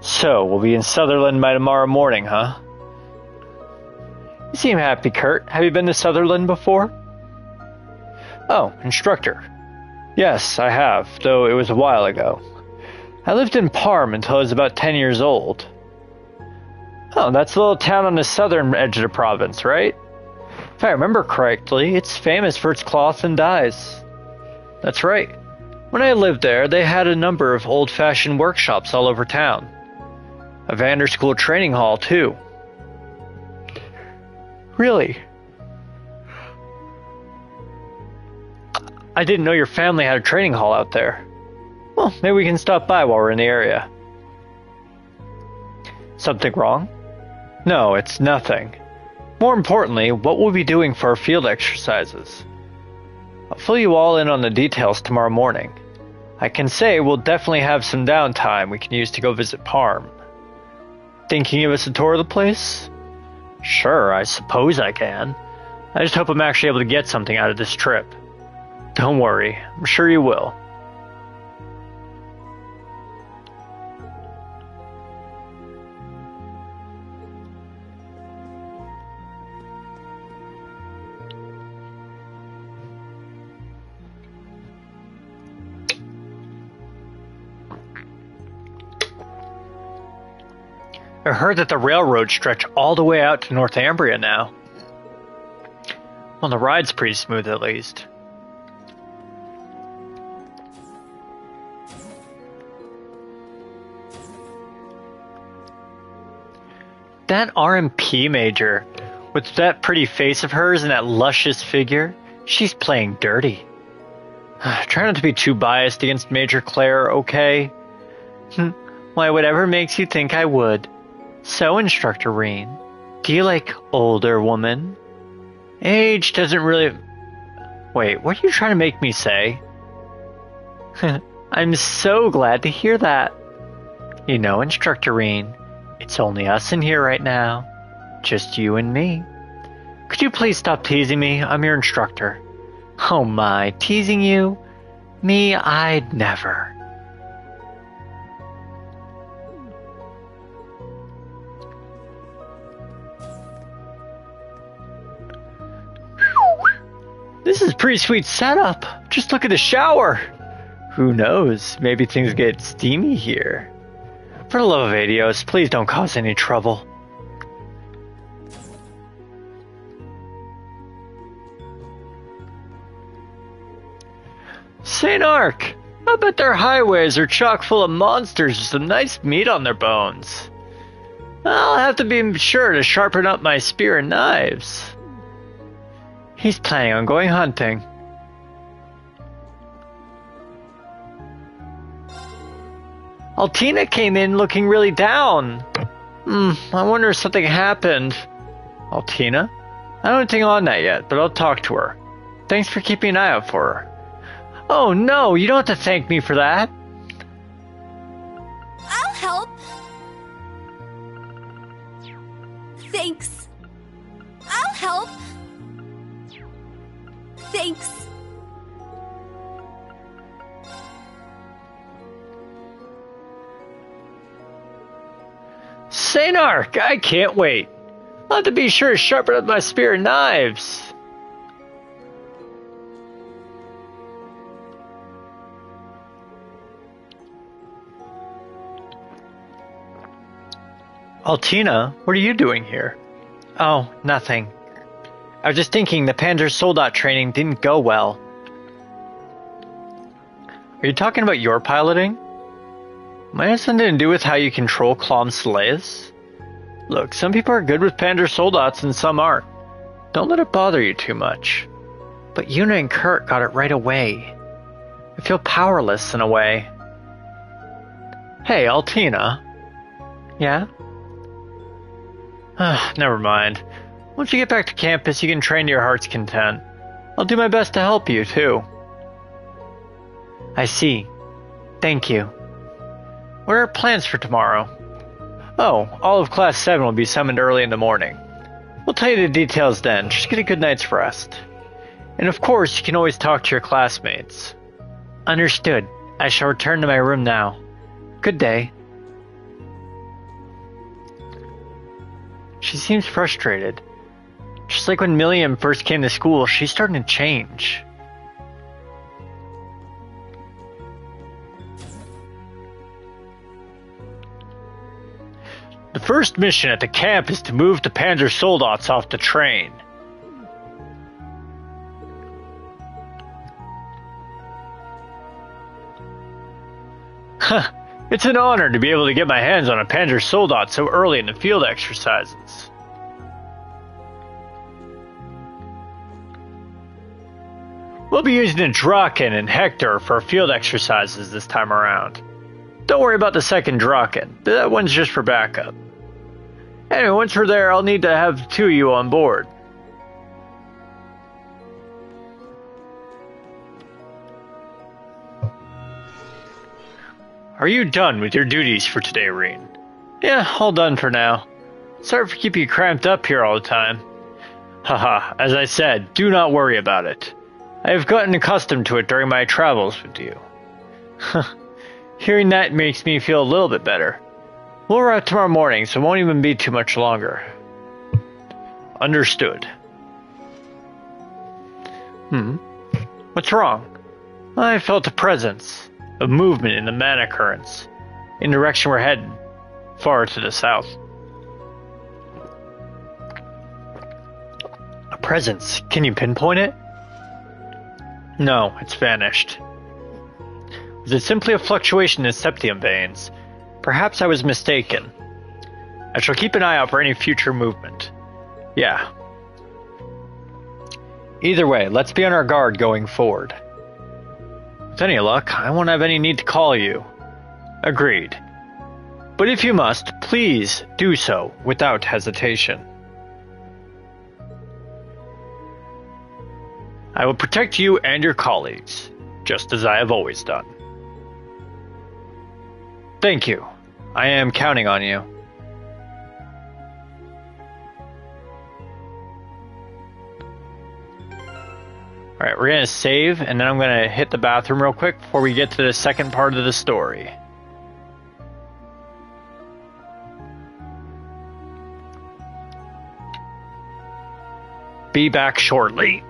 So, we'll be in Sutherland by tomorrow morning, huh? You seem happy, Kurt. Have you been to Sutherland before? Oh, Instructor. Yes, I have, though it was a while ago. I lived in Parm until I was about 10 years old. Oh, that's a little town on the southern edge of the province, right? If I remember correctly, it's famous for its cloth and dyes. That's right. When I lived there, they had a number of old-fashioned workshops all over town. A Vander School training hall, too. Really? I didn't know your family had a training hall out there. Well, maybe we can stop by while we're in the area. Something wrong? No, it's nothing. More importantly, what we'll be doing for our field exercises. I'll fill you all in on the details tomorrow morning. I can say we'll definitely have some downtime we can use to go visit Parm. Thinking of us a tour of the place? Sure, I suppose I can. I just hope I'm actually able to get something out of this trip. Don't worry, I'm sure you will. I heard that the railroads stretch all the way out to Northumbria now. Well, the ride's pretty smooth at least. That RMP major, with that pretty face of hers and that luscious figure, she's playing dirty. Try not to be too biased against Major Claire, okay? Why, whatever makes you think I would. So, Instructor Reen, do you like older woman? Age doesn't really... Wait, what are you trying to make me say? I'm so glad to hear that. You know, Instructor Reen, it's only us in here right now. Just you and me. Could you please stop teasing me? I'm your instructor. Oh my, teasing you? Me, I'd never. This is a pretty sweet setup. Just look at the shower. Who knows? Maybe things get steamy here. For the love of Adios, please don't cause any trouble. Saint-Arkh! I bet their highways are chock full of monsters with some nice meat on their bones. I'll have to be sure to sharpen up my spear and knives. He's planning on going hunting. Altina came in looking really down. I wonder if something happened. Altina? I don't have anything on that yet, but I'll talk to her. Thanks for keeping an eye out for her. Oh no, you don't have to thank me for that. I'll help. Thanks. I'll help. Thanks. Saint-Arkh, I can't wait. I'll have to be sure to sharpen up my spear and knives. Altina, what are you doing here? Oh, nothing. I was just thinking the Panzer Soldat training didn't go well. Are you talking about your piloting? Might have something to do with how you control Clom Slayers? Look, some people are good with Panzer Soldats and some aren't. Don't let it bother you too much. But Yuna and Kurt got it right away. I feel powerless in a way. Hey, Altina. Yeah? Never mind. Once you get back to campus, you can train to your heart's content. I'll do my best to help you, too. I see. Thank you. What are our plans for tomorrow? Oh, all of Class 7 will be summoned early in the morning. We'll tell you the details then. Just get a good night's rest. And of course, you can always talk to your classmates. Understood. I shall return to my room now. Good day. She seems frustrated. Just like when Milliam first came to school, she's starting to change. The first mission at the camp is to move the Panzer Soldats off the train. Huh. It's an honor to be able to get my hands on a Panzer Soldat so early in the field exercises. We'll be using the Draken and Hector for field exercises this time around. Don't worry about the second Draken. That one's just for backup. Anyway, once we're there, I'll need to have two of you on board. Are you done with your duties for today, Reen? Yeah, all done for now. Sorry for keeping you cramped up here all the time. Haha, as I said, do not worry about it. I have gotten accustomed to it during my travels with you. Hearing that makes me feel a little bit better. We'll arrive tomorrow morning, so it won't even be too much longer. Understood. What's wrong? I felt a presence, a movement in the mana currents, in the direction we're heading, far to the south. A presence? Can you pinpoint it? No, it's vanished. Was it simply a fluctuation in septium veins? Perhaps I was mistaken. I shall keep an eye out for any future movement. Yeah. Either way, let's be on our guard going forward. With any luck, I won't have any need to call you. Agreed. But if you must, please do so without hesitation. I will protect you and your colleagues, just as I have always done. Thank you. I am counting on you. Alright, we're going to save, and then I'm going to hit the bathroom real quick before we get to the second part of the story. Be back shortly.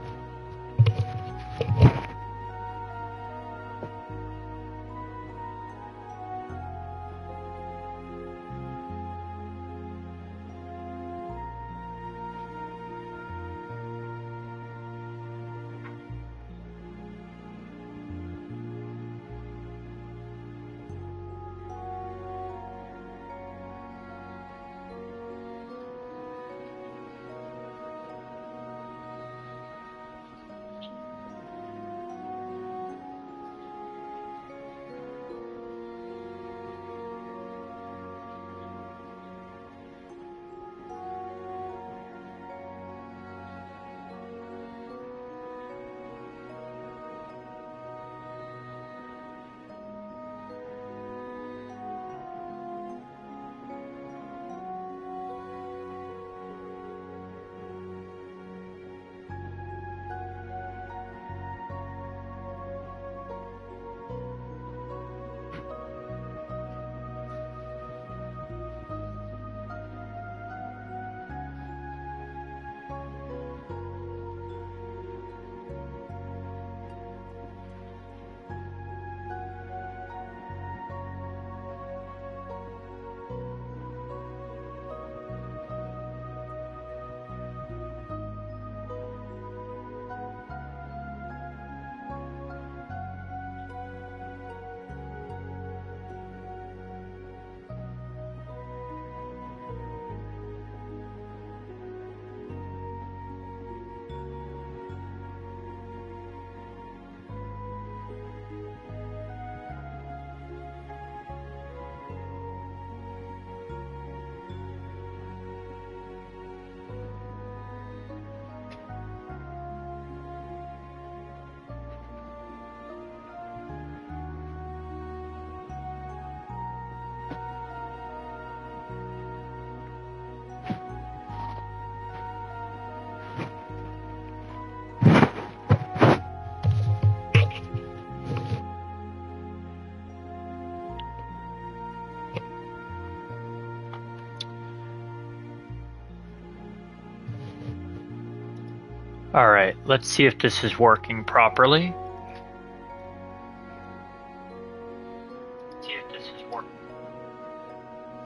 Alright, let's see if this is working properly.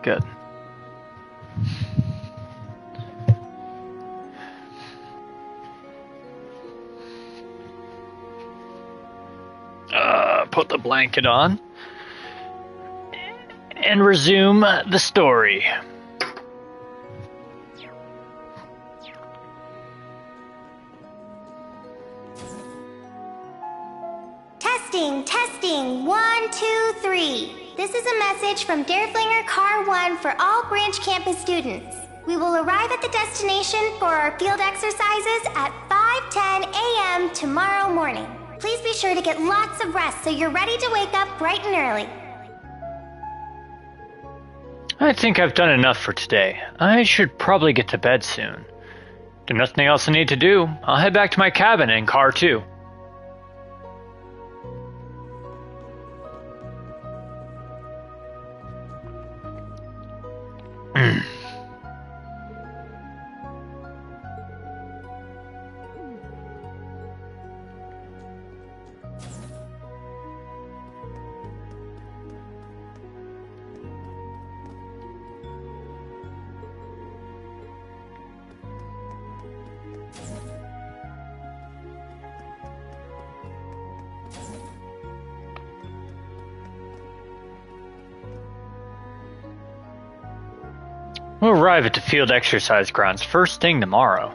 Good. Put the blanket on and resume the story. Testing. 1, 2, 3. This is a message from Derflinger Car 1 for all branch campus students. We will arrive at the destination for our field exercises at 5:10 a.m. tomorrow morning. Please be sure to get lots of rest so you're ready to wake up bright and early. I think I've done enough for today. I should probably get to bed soon. There's nothing else I need to do. I'll head back to my cabin in Car 2. We'll arrive at the field exercise grounds first thing tomorrow.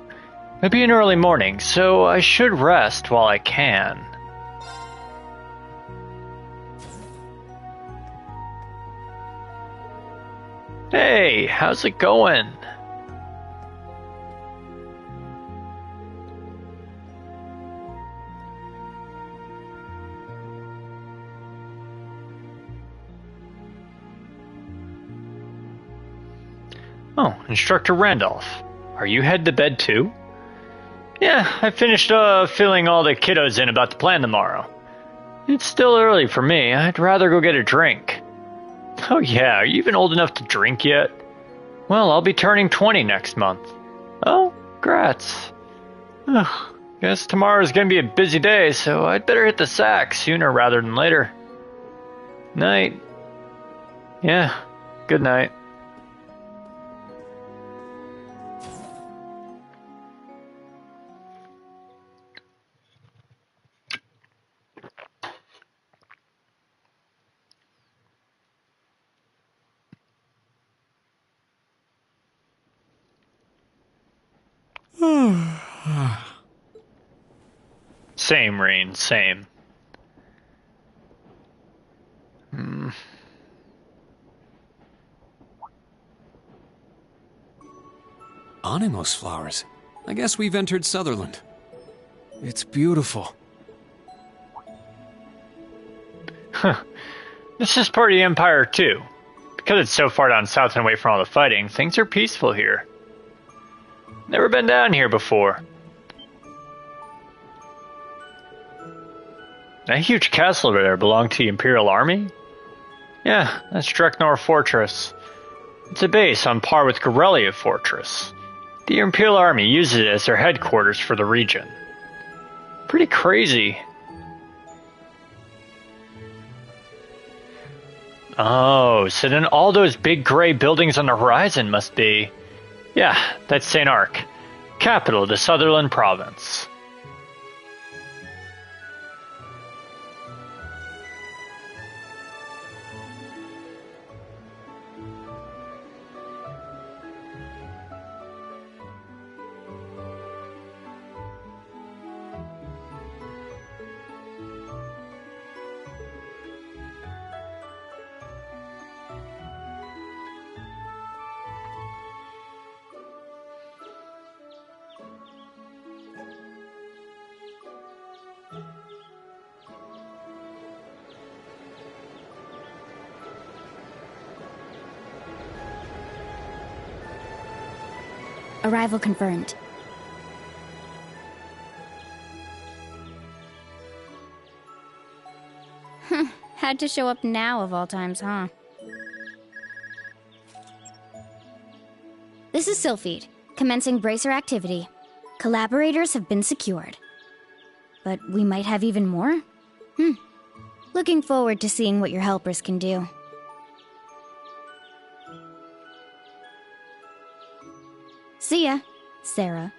It'll be an early morning, so I should rest while I can. Hey, how's it going? Oh, Instructor Randolph. Are you headed to bed too? Yeah, I finished filling all the kiddos in about the plan tomorrow. It's still early for me. I'd rather go get a drink. Oh yeah, are you even old enough to drink yet? Well, I'll be turning 20 next month. Oh, grats. Ugh, guess tomorrow's gonna be a busy day, so I'd better hit the sack sooner rather than later. Night. Yeah, good night. Same, Rain, same. Animos flowers. I guess we've entered Sutherland. It's beautiful. Huh. This is part of the Empire, too. Because it's so far down south and away from all the fighting, things are peaceful here. Never been down here before. That huge castle over there belonged to the Imperial Army? Yeah, that's Dreknor Fortress. It's a base on par with Corellia Fortress. The Imperial Army uses it as their headquarters for the region. Pretty crazy. Oh, so then all those big gray buildings on the horizon must be... Yeah, that's Saint-Arkh, capital of the Sutherland province. Arrival confirmed. Had to show up now of all times, huh? This is Sylphid, commencing bracer activity. Collaborators have been secured. But we might have even more? Looking forward to seeing what your helpers can do. See ya, Sarah.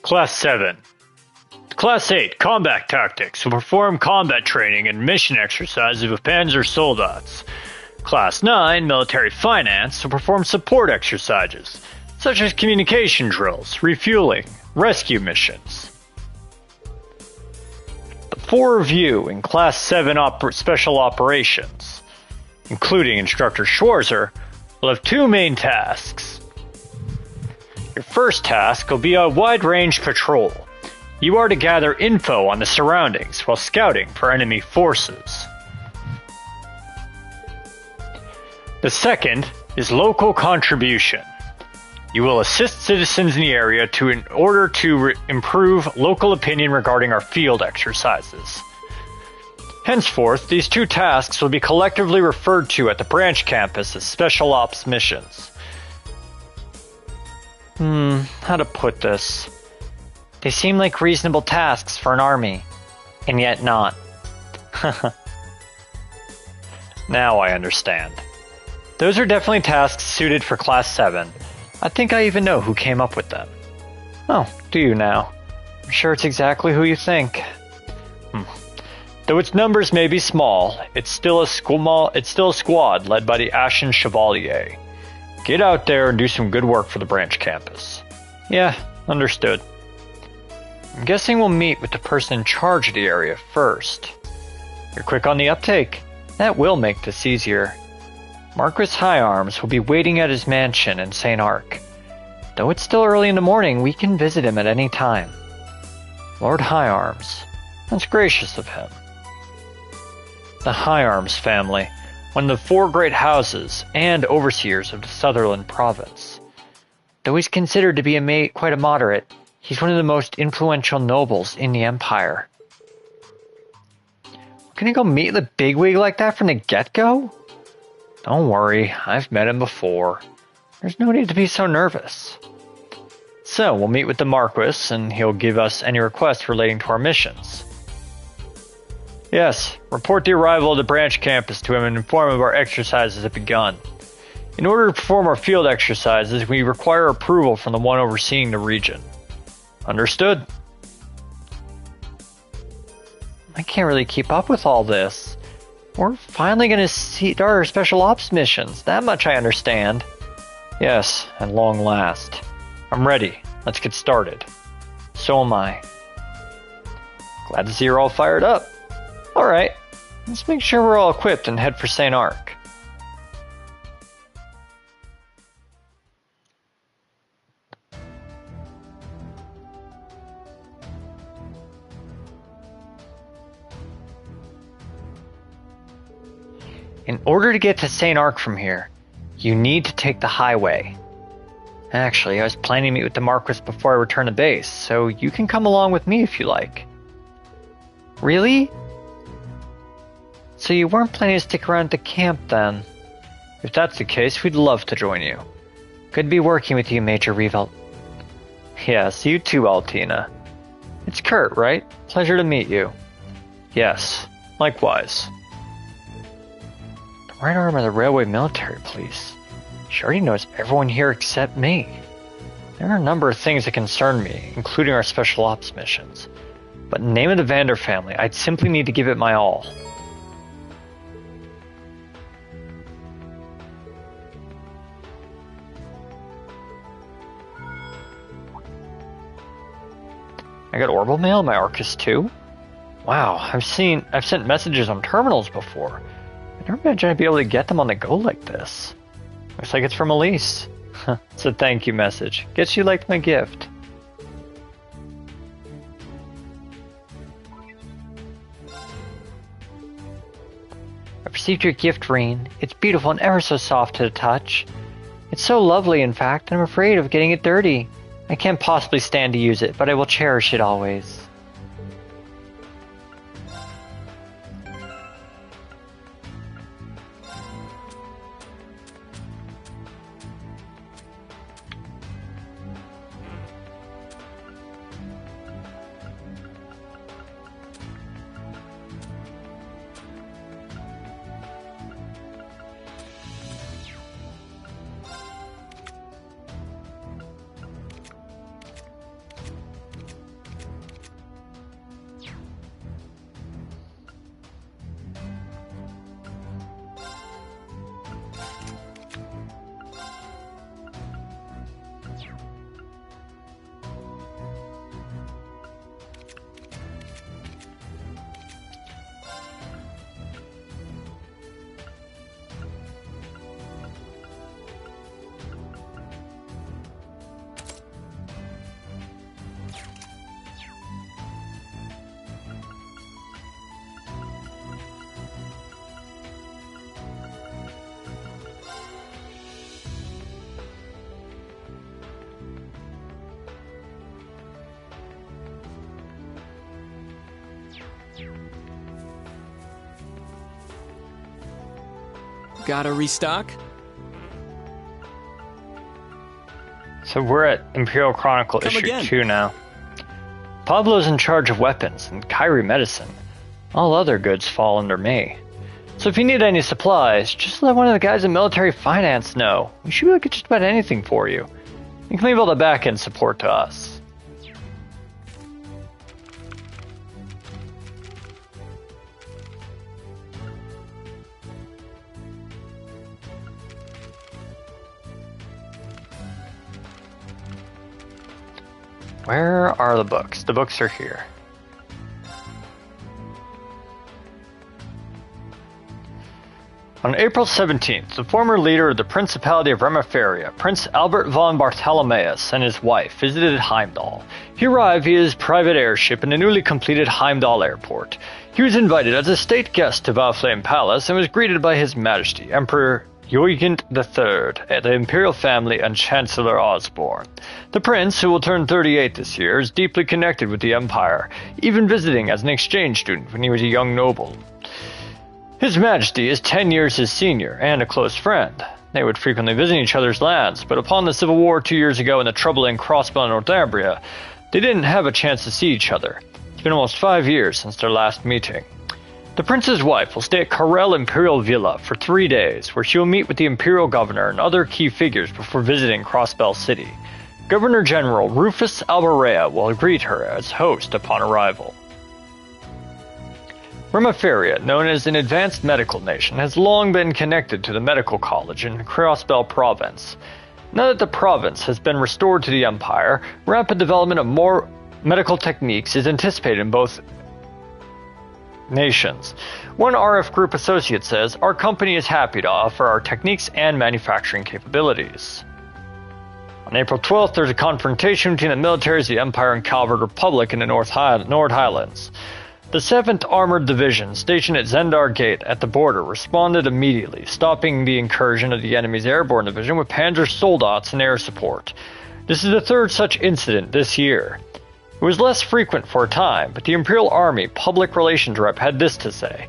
Class 7. Class 8, Combat Tactics, will perform combat training and mission exercises with Panzer Soldats. Class 9, Military Finance, will perform support exercises, such as communication drills, refueling, rescue missions. The 4 of you in Class 7 Special Operations, including Instructor Schwarzer, will have 2 main tasks. Your first task will be a wide-range patrol. You are to gather info on the surroundings while scouting for enemy forces. The second is local contribution. You will assist citizens in the area in order to improve local opinion regarding our field exercises. Henceforth, these 2 tasks will be collectively referred to at the branch campus as Special Ops missions. How to put this? They seem like reasonable tasks for an army, and yet not. Now I understand. Those are definitely tasks suited for Class 7. I think I even know who came up with them. Oh, do you now? I'm sure it's exactly who you think. Though its numbers may be small, it's still a squad led by the Ashen Chevalier. Get out there and do some good work for the branch campus. Yeah, understood. I'm guessing we'll meet with the person in charge of the area first. You're quick on the uptake. That will make this easier. Marquis Higharms will be waiting at his mansion in Saint-Arkh. Though it's still early in the morning, we can visit him at any time. Lord Higharms. That's gracious of him. The Higharms family, one of the 4 great houses and overseers of the Sutherland province. Though he's considered to be quite a moderate, he's one of the most influential nobles in the Empire. Can you go meet the bigwig like that from the get-go? Don't worry, I've met him before. There's no need to be so nervous. So, we'll meet with the Marquis, and he'll give us any requests relating to our missions. Yes, report the arrival of the branch campus to him and inform him of our exercises have begun. In order to perform our field exercises, we require approval from the one overseeing the region. Understood? I can't really keep up with all this. We're finally going to start our special ops missions. That much I understand. Yes, at long last. I'm ready. Let's get started. So am I. Glad to see you're all fired up. Alright, let's make sure we're all equipped and head for Saint-Arkh. In order to get to Saint-Arkh from here, you need to take the highway. Actually, I was planning to meet with the Marquis before I return to base, so you can come along with me if you like. Really? So you weren't planning to stick around at the camp then? If that's the case, we'd love to join you. Good to be working with you, Major Revolt. Yes, you too, Altina. It's Kurt, right? Pleasure to meet you. Yes, likewise. The right arm of the Railway Military Police. She already knows everyone here except me. There are a number of things that concern me, including our special ops missions. But in the name of the Vander family, I'd simply need to give it my all. I got orbital mail in my Arcus too? Wow, I've sent messages on terminals before. I never imagined I'd be able to get them on the go like this. Looks like it's from Elise. It's a thank you message. Guess you liked my gift. I've received your gift, Reen. It's beautiful and ever so soft to the touch. It's so lovely, in fact, and I'm afraid of getting it dirty. I can't possibly stand to use it, but I will cherish it always. Gotta restock? So we're at Imperial Chronicle Come issue again. 2 now. Pablo's in charge of weapons and Kyrie medicine. All other goods fall under me. So if you need any supplies, just let one of the guys in military finance know. We should be able to get just about anything for you. You can leave all the back-end support to us. Where are the books? The books are here. On April 17th, the former leader of the Principality of Remiferia, Prince Albert von Bartholomeus, and his wife visited Heimdall. He arrived via his private airship in the newly completed Heimdall airport. He was invited as a state guest to Valflame Palace and was greeted by His Majesty, Emperor Eugen III, the imperial family, and Chancellor Osborne. The prince, who will turn 38 this year, is deeply connected with the Empire, even visiting as an exchange student when he was a young noble. His Majesty is 10 years his senior and a close friend. They would frequently visit each other's lands, but upon the Civil War 2 years ago and the trouble in Crossbell and Northumbria, they didn't have a chance to see each other. It's been almost 5 years since their last meeting. The prince's wife will stay at Karel Imperial Villa for 3 days, where she will meet with the Imperial Governor and other key figures before visiting Crossbell City. Governor General Rufus Albarea will greet her as host upon arrival. Remiferia, known as an advanced medical nation, has long been connected to the medical college in Crossbell Province. Now that the province has been restored to the Empire, rapid development of more medical techniques is anticipated in both nations. One RF Group associate says, "Our company is happy to offer our techniques and manufacturing capabilities." On April 12th, there's a confrontation between the militaries of the Empire and Calvert Republic in the Nord Highlands. The 7th Armored Division, stationed at Zendar Gate at the border, responded immediately, stopping the incursion of the enemy's airborne division with Panzer Soldats and air support. This is the third such incident this year. It was less frequent for a time, but the Imperial Army public relations rep had this to say.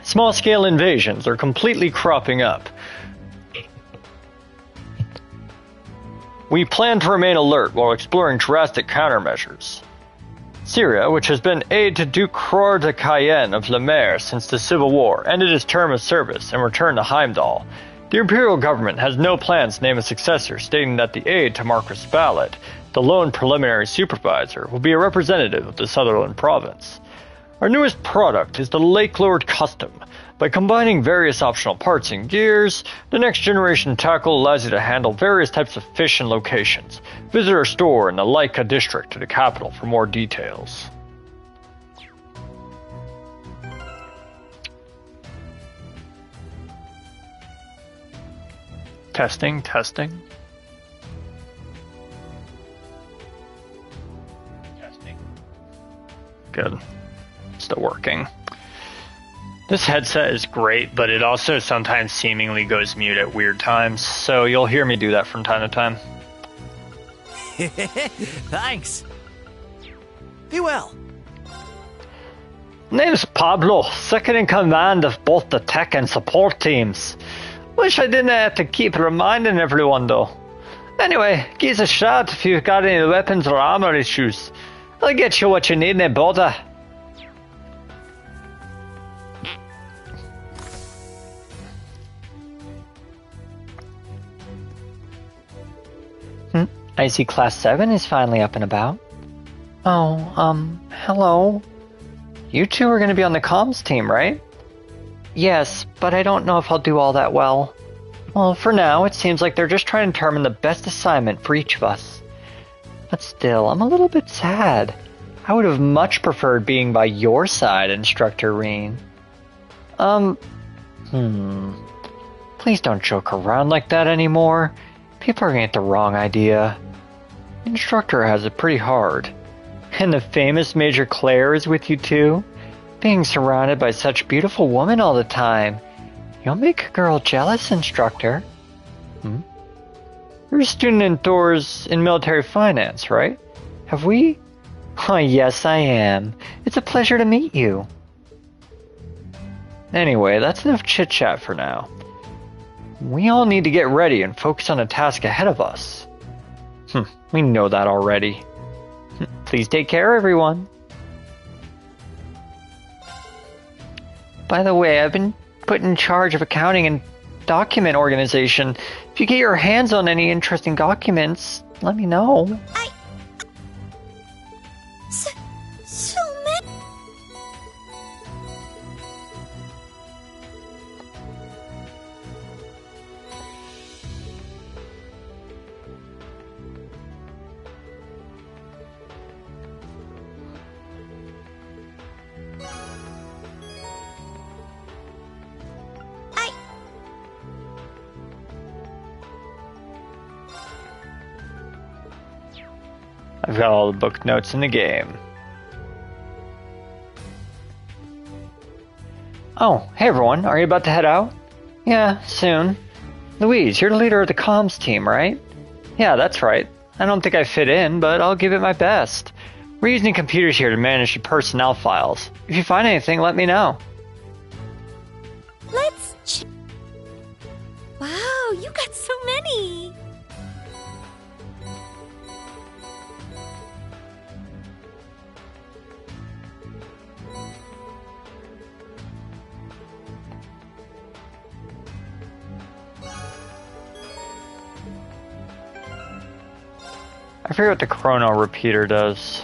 Small-scale invasions are completely cropping up. We plan to remain alert while exploring drastic countermeasures. Syria, which has been aide to Duke Croix de Cayenne of Le Maire since the Civil War, ended his term of service and returned to Heimdall. The imperial government has no plans to name a successor, stating that the aide to Marquis Ballot, the lone preliminary supervisor, will be a representative of the Sutherland province. Our newest product is the Lake Lord Custom. By combining various optional parts and gears, the next generation tackle allows you to handle various types of fish and locations. Visit our store in the Laika district of the capital for more details. Testing. Good. Still working. This headset is great, but it also sometimes seemingly goes mute at weird times, so you'll hear me do that from time to time. Thanks. Be well. Name's Pablo, second in command of both the tech and support teams. Wish I didn't have to keep reminding everyone though. Anyway, give us a shout if you've got any weapons or armor issues. I'll get you what you need, no bother. I see Class 7 is finally up and about. Oh, hello. You two are going to be on the comms team, right? Yes, but I don't know if I'll do all that well. Well, for now, it seems like they're just trying to determine the best assignment for each of us. But still, I'm a little bit sad. I would have much preferred being by your side, Instructor Reen. Please don't joke around like that anymore. People are going to get the wrong idea. Instructor has it pretty hard. And the famous Major Claire is with you too? Being surrounded by such beautiful women all the time. You'll make a girl jealous, Instructor. You're a student in Thors in military finance, right? Have we? Oh, yes, I am. It's a pleasure to meet you. Anyway, that's enough chit-chat for now. We all need to get ready and focus on the task ahead of us. We know that already. Please take care, everyone. By the way, I've been put in charge of accounting and document organization. If you get your hands on any interesting documents, let me know. So many. I've got all the book notes in the game. Oh, hey everyone, are you about to head out? Yeah, soon. Louise, you're the leader of the comms team, right? Yeah, that's right. I don't think I fit in, but I'll give it my best. We're using computers here to manage the personnel files. If you find anything, let me know. Let's Wow, you got so many! I forget what the chrono repeater does.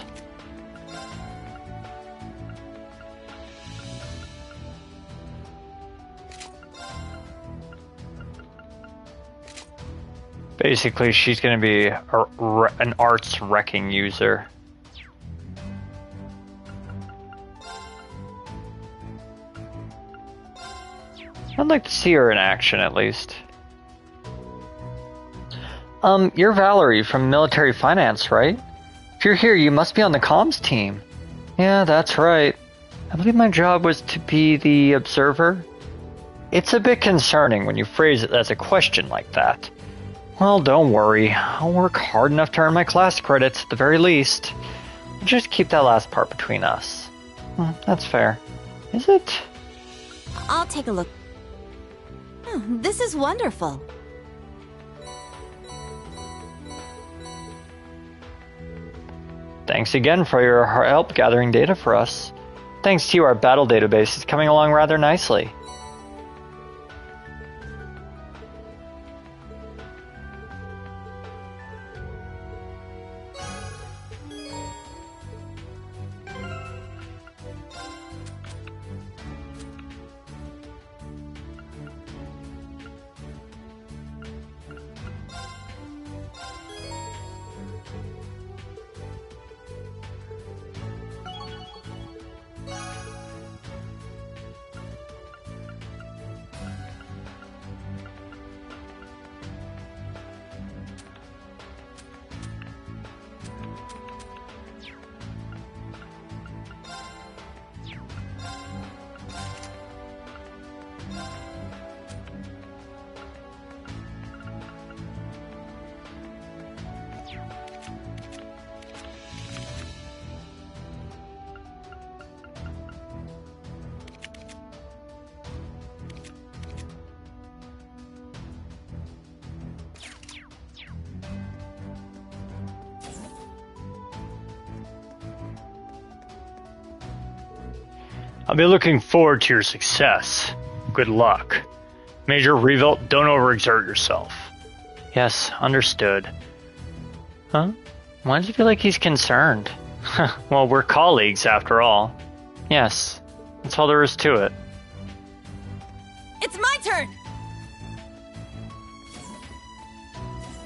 Basically, she's going to be an arts wrecking user. I'd like to see her in action, at least. You're Valerie from Military Finance, right? If you're here, you must be on the comms team. Yeah, that's right. I believe my job was to be the observer. It's a bit concerning when you phrase it as a question like that. Well, don't worry. I'll work hard enough to earn my class credits at the very least. Just keep that last part between us. That's fair. Is it? I'll take a look. This is wonderful. Thanks again for your help gathering data for us. Thanks to you, our battle database is coming along rather nicely. I'll be looking forward to your success. Good luck. Major Revolt, don't overexert yourself. Yes, understood. Huh? Why does it feel like he's concerned? Well, we're colleagues after all. Yes, that's all there is to it. It's my turn!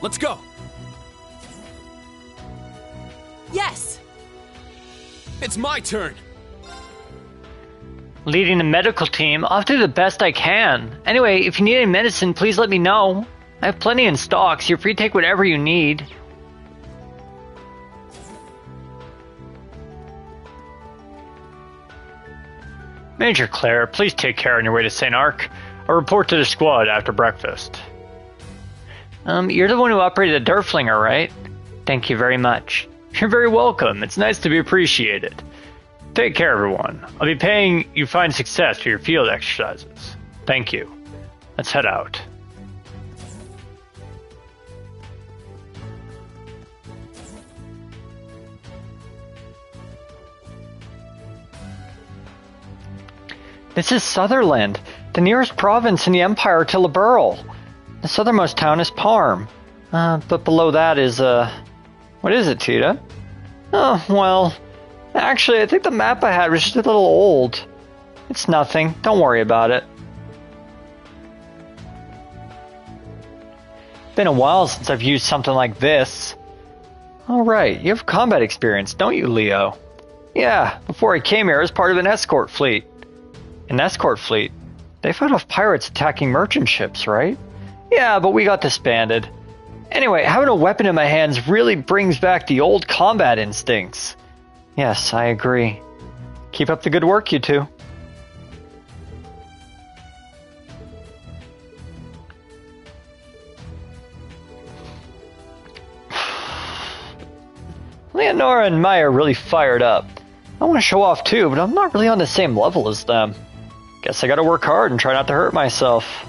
Let's go! Yes! It's my turn! Leading the medical team, I'll do the best I can. Anyway, if you need any medicine, please let me know. I have plenty in stock, so you're free to take whatever you need. Major Claire, please take care on your way to Saint-Arkh. I'll report to the squad after breakfast. You're the one who operated the Derflinger, right? Thank you very much. You're very welcome. It's nice to be appreciated. Take care, everyone. I'll be paying you fine success for your field exercises. Thank you. Let's head out. This is Sutherland, the nearest province in the Empire to Liberl. The southernmost town is Parm. But below that is, what is it, Tita? Oh, well, actually, I think the map I had was just a little old. It's nothing. Don't worry about it. Been a while since I've used something like this. All right, you have combat experience, don't you, Leo? Yeah, before I came here, I was part of an escort fleet. An escort fleet? They fought off pirates attacking merchant ships, right? Yeah, but we got disbanded. Anyway, having a weapon in my hands really brings back the old combat instincts. Yes, I agree. Keep up the good work, you two. Leonora and Maya are really fired up. I want to show off too, but I'm not really on the same level as them. Guess I gotta work hard and try not to hurt myself.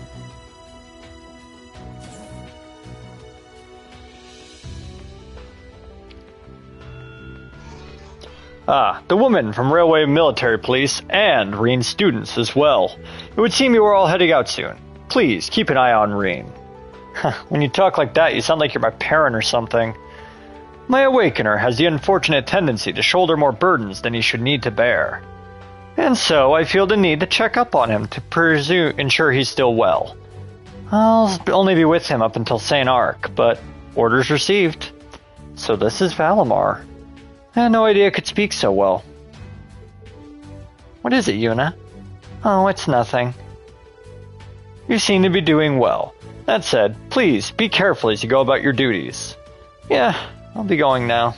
Ah, the woman from Railway Military Police and Reen's students as well. It would seem you were all heading out soon. Please, keep an eye on Reen. When you talk like that, you sound like you're my parent or something. My Awakener has the unfortunate tendency to shoulder more burdens than he should need to bear. And so I feel the need to check up on him to ensure he's still well. I'll only be with him up until Saint-Arkh, but orders received. So this is Valimar. I had no idea it could speak so well. What is it, Yuna? Oh, it's nothing. You seem to be doing well. That said, please be careful as you go about your duties. Yeah, I'll be going now.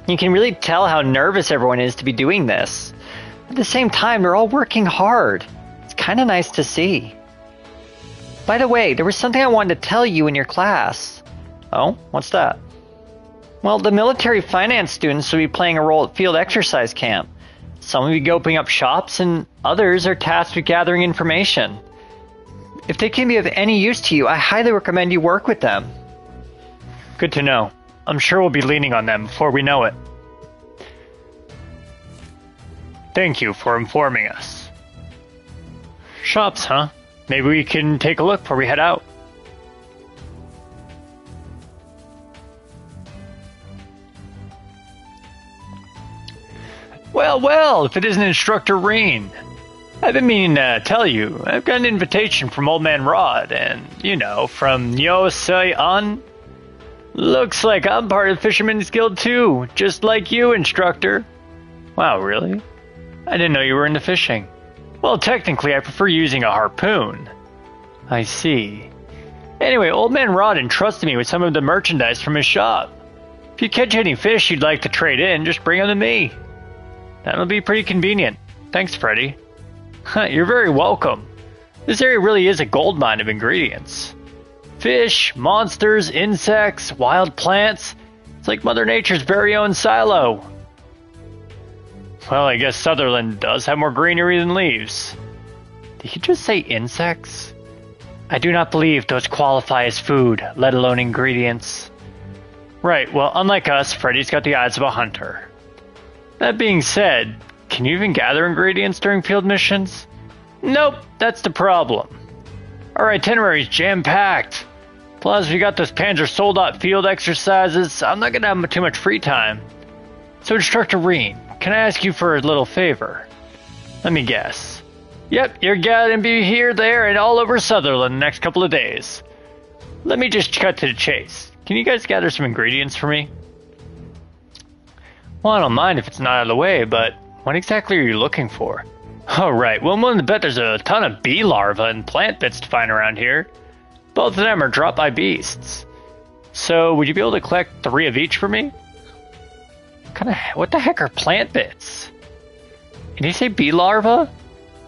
You can really tell how nervous everyone is to be doing this. At the same time, they're all working hard. It's kind of nice to see. By the way, there was something I wanted to tell you in your class. Oh, what's that? Well, the military finance students will be playing a role at field exercise camp. Some will be opening up shops, and others are tasked with gathering information. If they can be of any use to you, I highly recommend you work with them. Good to know. I'm sure we'll be leaning on them before we know it. Thank you for informing us. Shops, huh? Maybe we can take a look before we head out. Well, if it isn't Instructor Reen. I've been meaning to tell you, I've got an invitation from Old Man Rod, and, from Nyo Sei An. Looks like I'm part of the Fisherman's Guild too, just like you, Instructor. Wow, really? I didn't know you were into fishing. Well, technically, I prefer using a harpoon. I see. Anyway, Old Man Rod entrusted me with some of the merchandise from his shop. If you catch any fish you'd like to trade in, just bring them to me. That'll be pretty convenient. Thanks, Freddy. You're very welcome. This area really is a goldmine of ingredients. Fish, monsters, insects, wild plants. It's like Mother Nature's very own silo. Well, I guess Sutherland does have more greenery than leaves. Did he just say insects? I do not believe those qualify as food, let alone ingredients. Right, well, unlike us, Freddy's got the eyes of a hunter. That being said, can you even gather ingredients during field missions? Nope, that's the problem. Our itinerary's jam-packed. Plus, we got those Panzer Soldat field exercises. I'm not gonna have too much free time. So, Instructor Reen, can I ask you for a little favor? Let me guess. Yep, you're gonna be here, there, and all over Sutherland the next couple of days. Let me just cut to the chase. Can you guys gather some ingredients for me? Well, I don't mind if it's not out of the way, but what exactly are you looking for? Oh, right. Well, I'm willing to bet there's a ton of bee larvae and plant bits to find around here. Both of them are dropped by beasts. So, would you be able to collect 3 of each for me? What the heck are plant bits? Did he say bee larvae?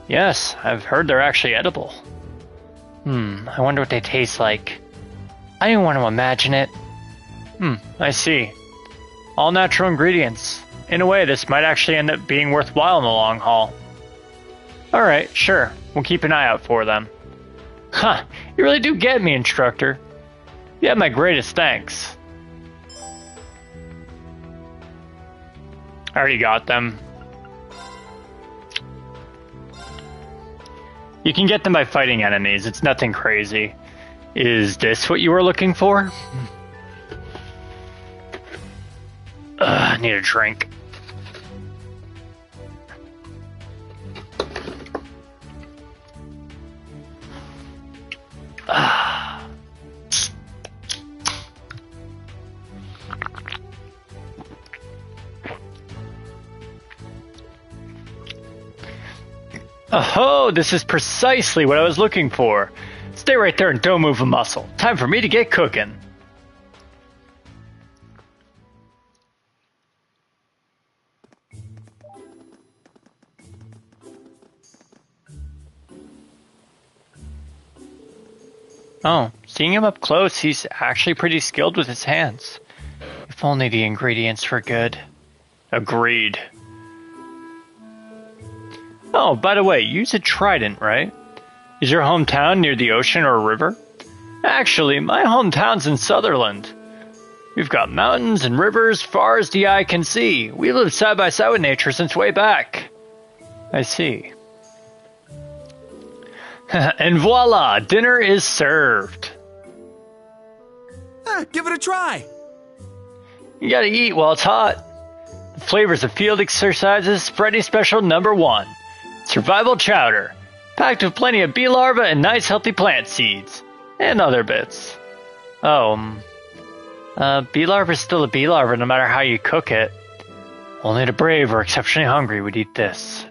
Yes, I've heard they're actually edible. I wonder what they taste like. I didn't want to imagine it. I see. All natural ingredients. In a way, this might actually end up being worthwhile in the long haul. Alright, sure. We'll keep an eye out for them. Huh, you really do get me, instructor. You have my greatest thanks. I already got them. You can get them by fighting enemies. It's nothing crazy. Is this what you were looking for? I need a drink. Oh, this is precisely what I was looking for. Stay right there and don't move a muscle. Time for me to get cooking. Oh, seeing him up close, he's actually pretty skilled with his hands. If only the ingredients were good. Agreed. Oh, by the way, you use a trident, right? Is your hometown near the ocean or a river? Actually, my hometown's in Sutherland. We've got mountains and rivers far as the eye can see. We lived side by side with nature since way back. I see. And voila, dinner is served. Give it a try. You gotta eat while it's hot. The flavors of field exercises, Freddy Special #1. Survival chowder, packed with plenty of bee larvae and nice healthy plant seeds. And other bits. Bee larva is still a bee larva no matter how you cook it. Only the brave or exceptionally hungry would eat this.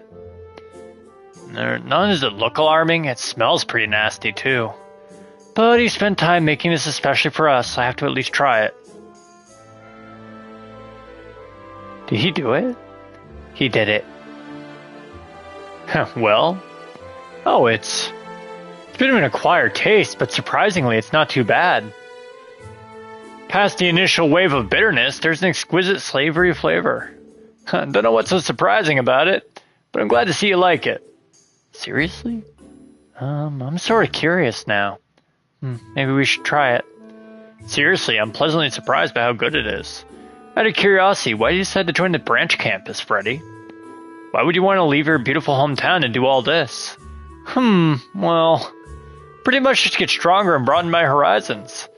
Not only does it look alarming, it smells pretty nasty too. But he spent time making this especially for us, so I have to at least try it. Did he do it? He did it. Well? Oh, it's a bit of an acquired taste, but surprisingly it's not too bad. Past the initial wave of bitterness, there's an exquisite savory flavor. Don't know what's so surprising about it, but I'm glad to see you like it. Seriously? I'm sort of curious now. Maybe we should try it. Seriously, I'm pleasantly surprised by how good it is. Out of curiosity, why did you decide to join the branch campus, Freddy? Why would you want to leave your beautiful hometown and do all this? Well, pretty much just get stronger and broaden my horizons.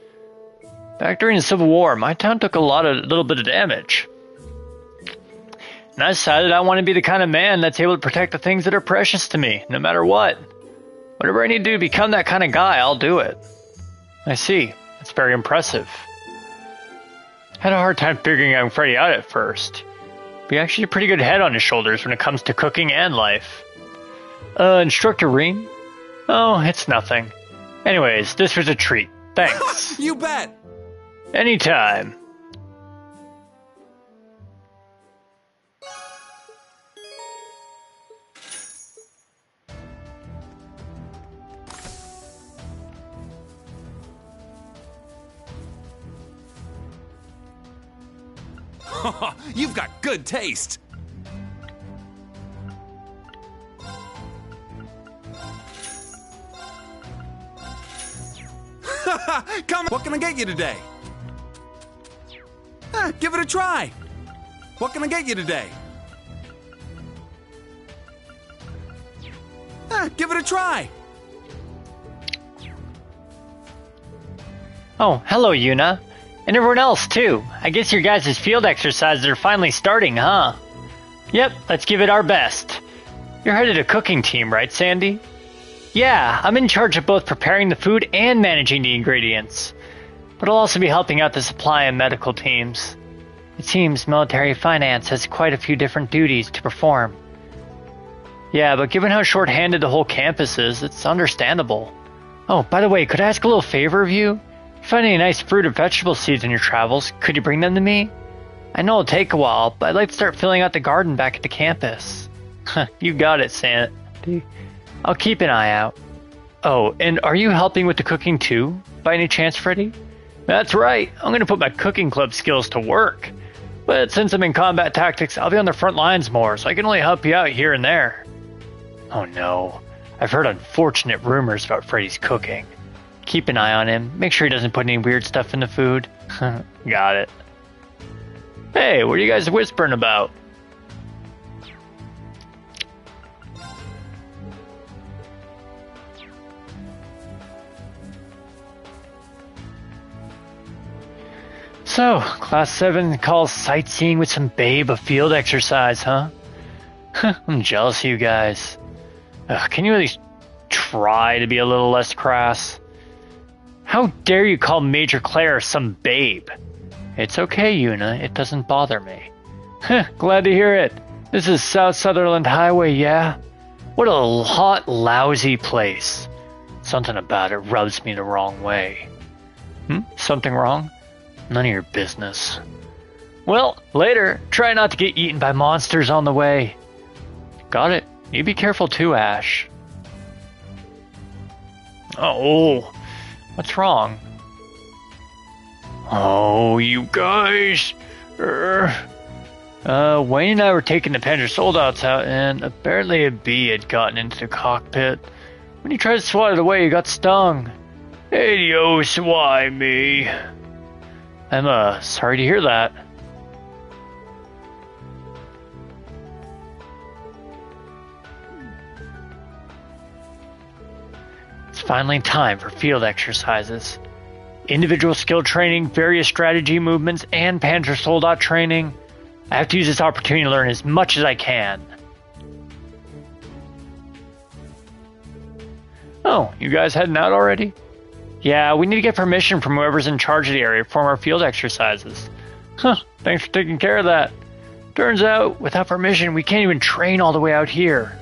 Back during the Civil War, my town took a little bit of damage. And I decided I want to be the kind of man that's able to protect the things that are precious to me, no matter what. Whatever I need to do to become that kind of guy, I'll do it. I see. That's very impressive. Had a hard time figuring out Freddy out at first. But he actually had a pretty good head on his shoulders when it comes to cooking and life. Instructor Reen? Oh, it's nothing. Anyways, this was a treat. Thanks. You bet! Anytime. You've got good taste. Come on, what can I get you today? Give it a try. What can I get you today? Give it a try. Oh, hello, Yuna. And everyone else, too. I guess your guys' field exercises are finally starting, huh? Yep, let's give it our best. You're head of the cooking team, right, Sandy? Yeah, I'm in charge of both preparing the food and managing the ingredients. But I'll also be helping out the supply and medical teams. It seems military finance has quite a few different duties to perform. Yeah, but given how short-handed the whole campus is, it's understandable. Oh, by the way, could I ask a little favor of you? If you find any nice fruit or vegetable seeds in your travels, could you bring them to me? I know it'll take a while, but I'd like to start filling out the garden back at the campus. You got it, Sandy. I'll keep an eye out. Oh, and are you helping with the cooking too, by any chance, Freddy? That's right. I'm gonna put my cooking club skills to work. But since I'm in combat tactics, I'll be on the front lines more, so I can only help you out here and there. Oh no. I've heard unfortunate rumors about Freddy's cooking. Keep an eye on him. Make sure he doesn't put any weird stuff in the food. Got it. Hey, what are you guys whispering about? So, Class 7 calls sightseeing with some babe a field exercise, huh? I'm jealous of you guys. Can you at least try to be a little less crass? How dare you call Major Claire some babe? It's okay, Yuna. It doesn't bother me. Glad to hear it. This is South Sutherland Highway, yeah? What a hot, lousy place. Something about it rubs me the wrong way. Something wrong? None of your business. Well, later. Try not to get eaten by monsters on the way. Got it. You be careful too, Ash. Oh, what's wrong? Oh, you guys. Wayne and I were taking the Panzer Soldats out, and apparently a bee had gotten into the cockpit. When he tried to swat it away, he got stung. Adios, why me? I'm sorry to hear that. It's finally time for field exercises. Individual skill training, various strategy movements, and Panzer Soldat training. I have to use this opportunity to learn as much as I can. Oh, you guys heading out already? Yeah, we need to get permission from whoever's in charge of the area to perform our field exercises. Thanks for taking care of that. Turns out, without permission, we can't even train all the way out here.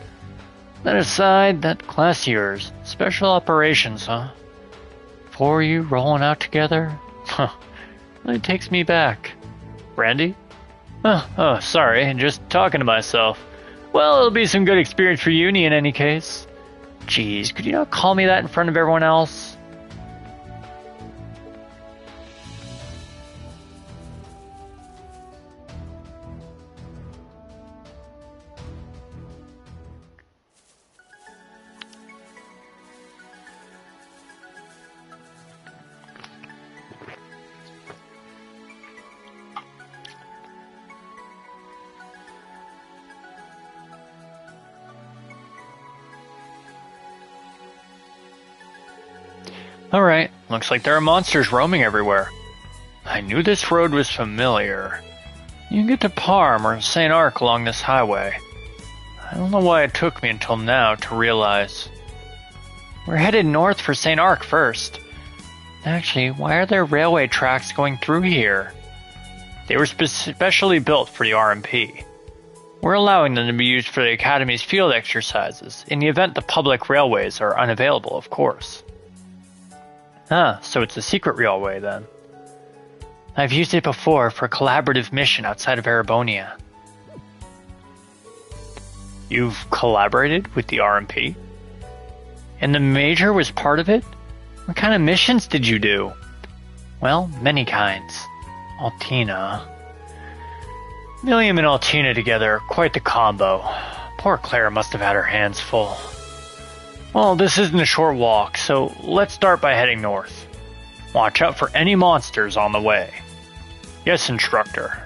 That aside, that class of yours, special operations, huh? 4 of you rolling out together? Really takes me back. Randy? Oh, sorry, just talking to myself. Well, it'll be some good experience for Uni in any case. Jeez, could you not call me that in front of everyone else? Alright, looks like there are monsters roaming everywhere. I knew this road was familiar. You can get to Parm or Saint-Arkh along this highway. I don't know why it took me until now to realize. We're headed north for Saint-Arkh first. Actually, why are there railway tracks going through here? They were specially built for the RMP. We're allowing them to be used for the Academy's field exercises, in the event the public railways are unavailable, of course. So it's a secret railway then. I've used it before for a collaborative mission outside of Erebonia. You've collaborated with the RMP? And the Major was part of it? What kind of missions did you do? Well, many kinds. Altina. William and Altina together, quite the combo. Poor Claire must have had her hands full. Well, this isn't a short walk, so let's start by heading north. Watch out for any monsters on the way. Yes, instructor.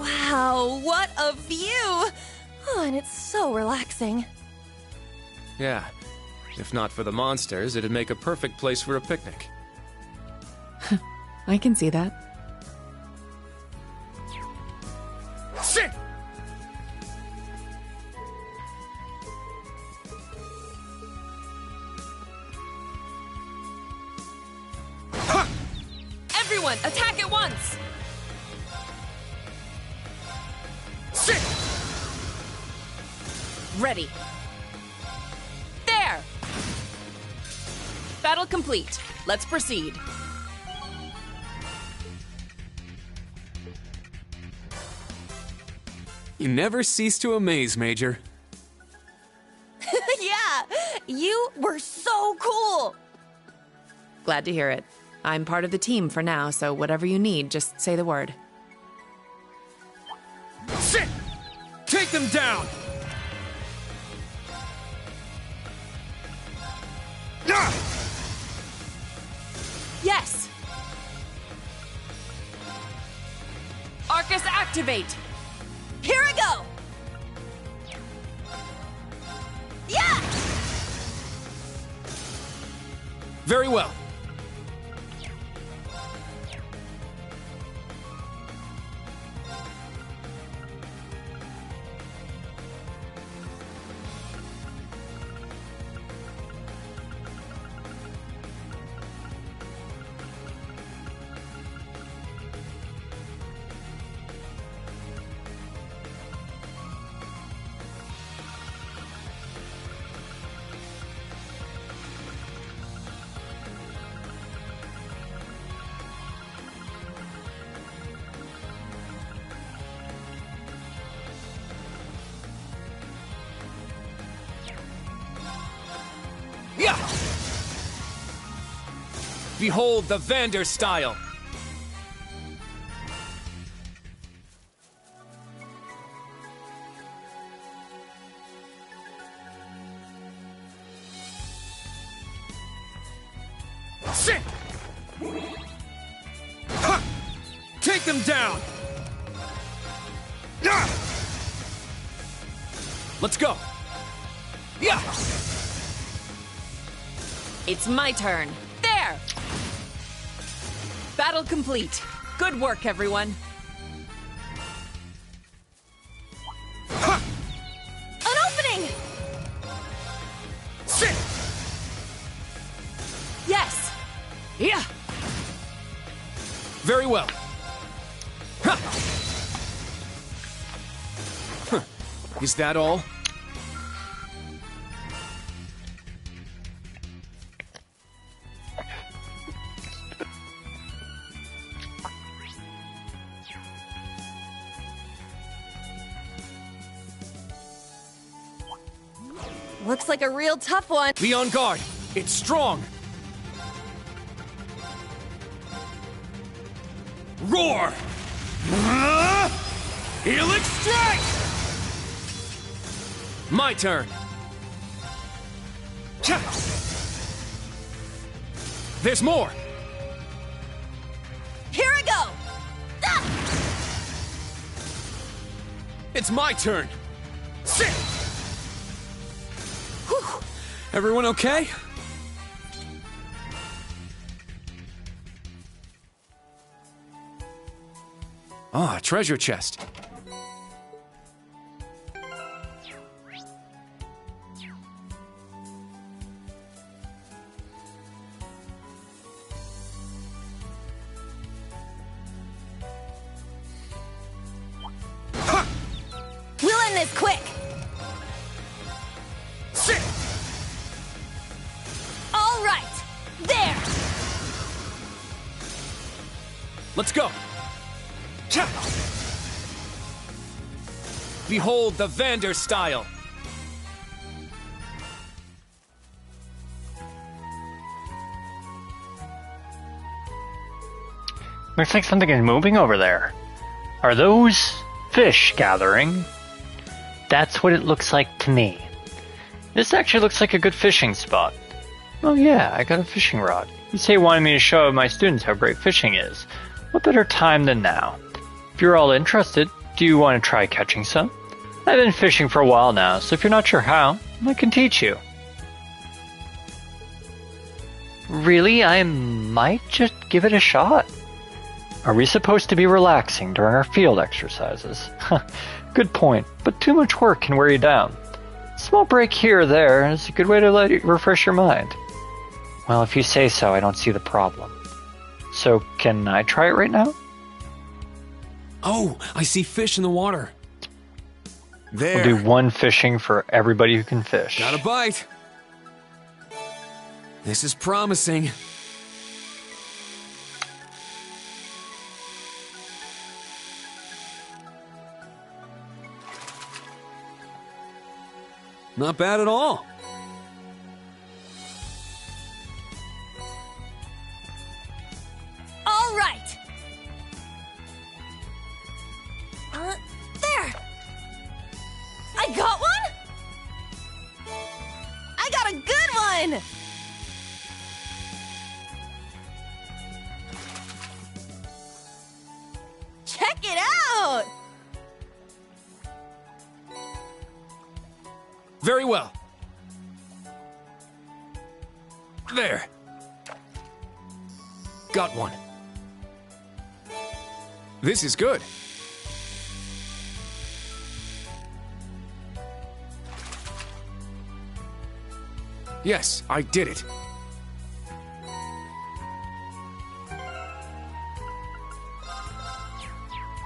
Wow, what a view! Oh, and it's so relaxing. Yeah. If not for the monsters, it'd make a perfect place for a picnic. I can see that. Sit! Everyone, attack at once! Sit! Ready. There! Battle complete. Let's proceed. You never cease to amaze, Major. Yeah, you were so cool. Glad to hear it. I'm part of the team for now, so whatever you need, just say the word. Sit! Take them down! Yes! Arcus, activate! Here I go! Yeah! Very well. Yeah! Behold the Vander style! Sit! Ha! Take them down! Ah! Let's go! Yeah! It's my turn. There! Battle complete. Good work, everyone. An opening! Sit! Yes! Yeah! Very well. Ha! Huh. Is that all? Looks like a real tough one. Be on guard. It's strong. Roar! Helix strike! My turn. Cha! There's more. Here I go! Ah! It's my turn. Sit! Whew. Everyone okay? Ah, treasure chest. We'll end this quick! Sit! All right! There! Let's go! Cha! Behold the Vander style! Looks like something is moving over there. Are those fish gathering? That's what it looks like to me. This actually looks like a good fishing spot. Oh yeah, I got a fishing rod. You say you wanted me to show my students how great fishing is. What better time than now? If you're all interested, do you want to try catching some? I've been fishing for a while now, so if you're not sure how, I can teach you. Really? I might just give it a shot. Are we supposed to be relaxing during our field exercises? Good point, but too much work can wear you down. A small break here or there is a good way to let you refresh your mind. Well, if you say so, I don't see the problem. So, can I try it right now? Oh, I see fish in the water. There. We'll do one fishing for everybody who can fish. Got a bite. This is promising. Not bad at all. All right. There. I got one? I got a good one! Check it out! Very well. There. Got one. This is good. Yes, I did it.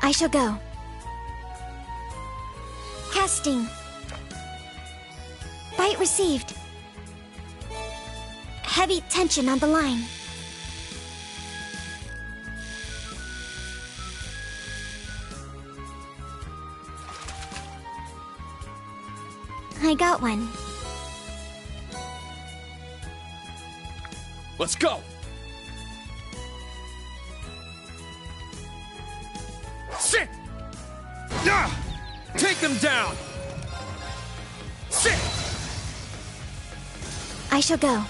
I shall go. Casting. Bite received. Heavy tension on the line. I got one. Let's go! Sit! Yeah! Take them down! Sit! I shall go.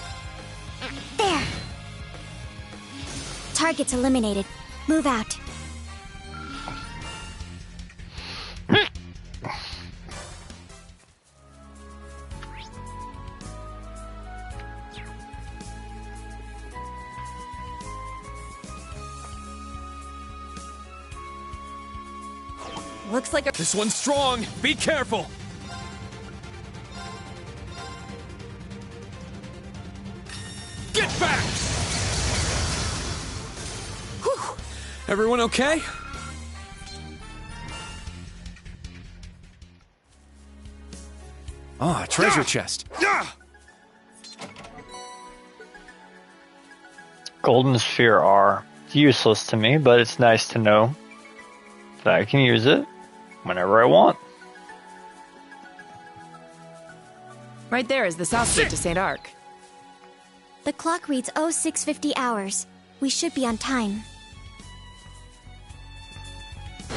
There! Targets eliminated. Move out. Looks like a— This one's strong! Be careful! Get back! Whew. Everyone okay? Ah, treasure chest. Golden Sphere R. It's useless to me, but it's nice to know that I can use it whenever I want. Right there is the south gate to Saint-Arkh. The clock reads 0650 hours. We should be on time.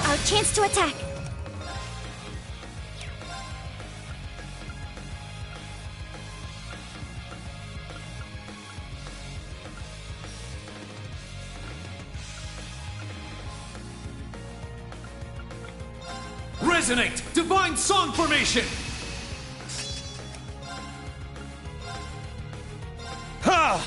Our chance to attack. Resonate! Divine Song Formation! Ha!